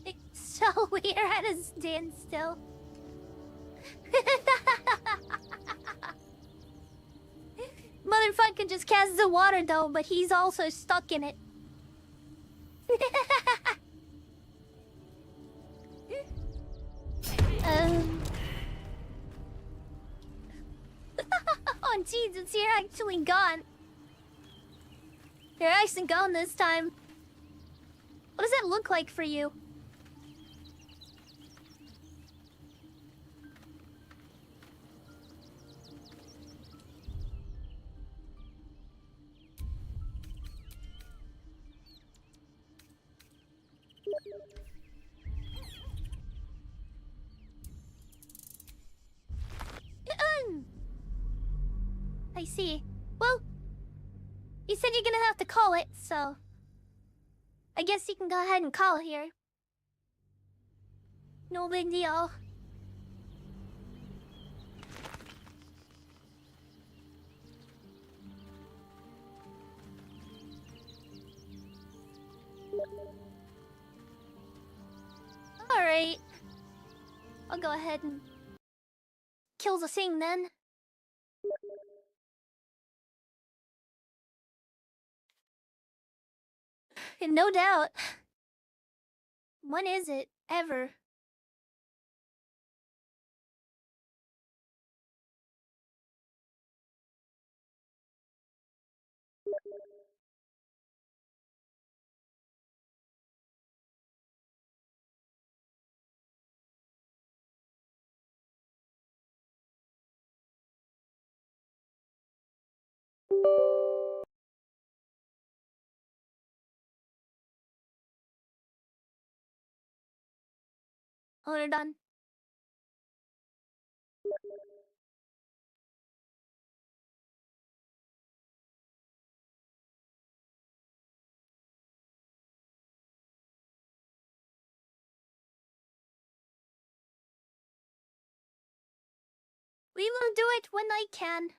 It's so weird at a standstill. Motherfucker just casts the water though, but he's also stuck in it. Oh Jesus, you're actually gone. You're actually gone this time. What does that look like for you? I see. Well, you said you're gonna have to call it, so... I guess you can go ahead and call here. No big deal. Alright. I'll go ahead and... kill the thing then. No doubt. When is it ever? Hold on. We will do it when I can.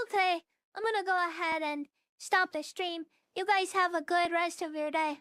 Okay, I'm gonna go ahead and stop the stream. You guys have a good rest of your day.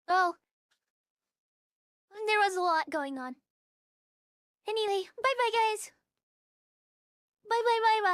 Well, there was a lot going on. Anyway, bye-bye, guys. Bye-bye, bye-bye.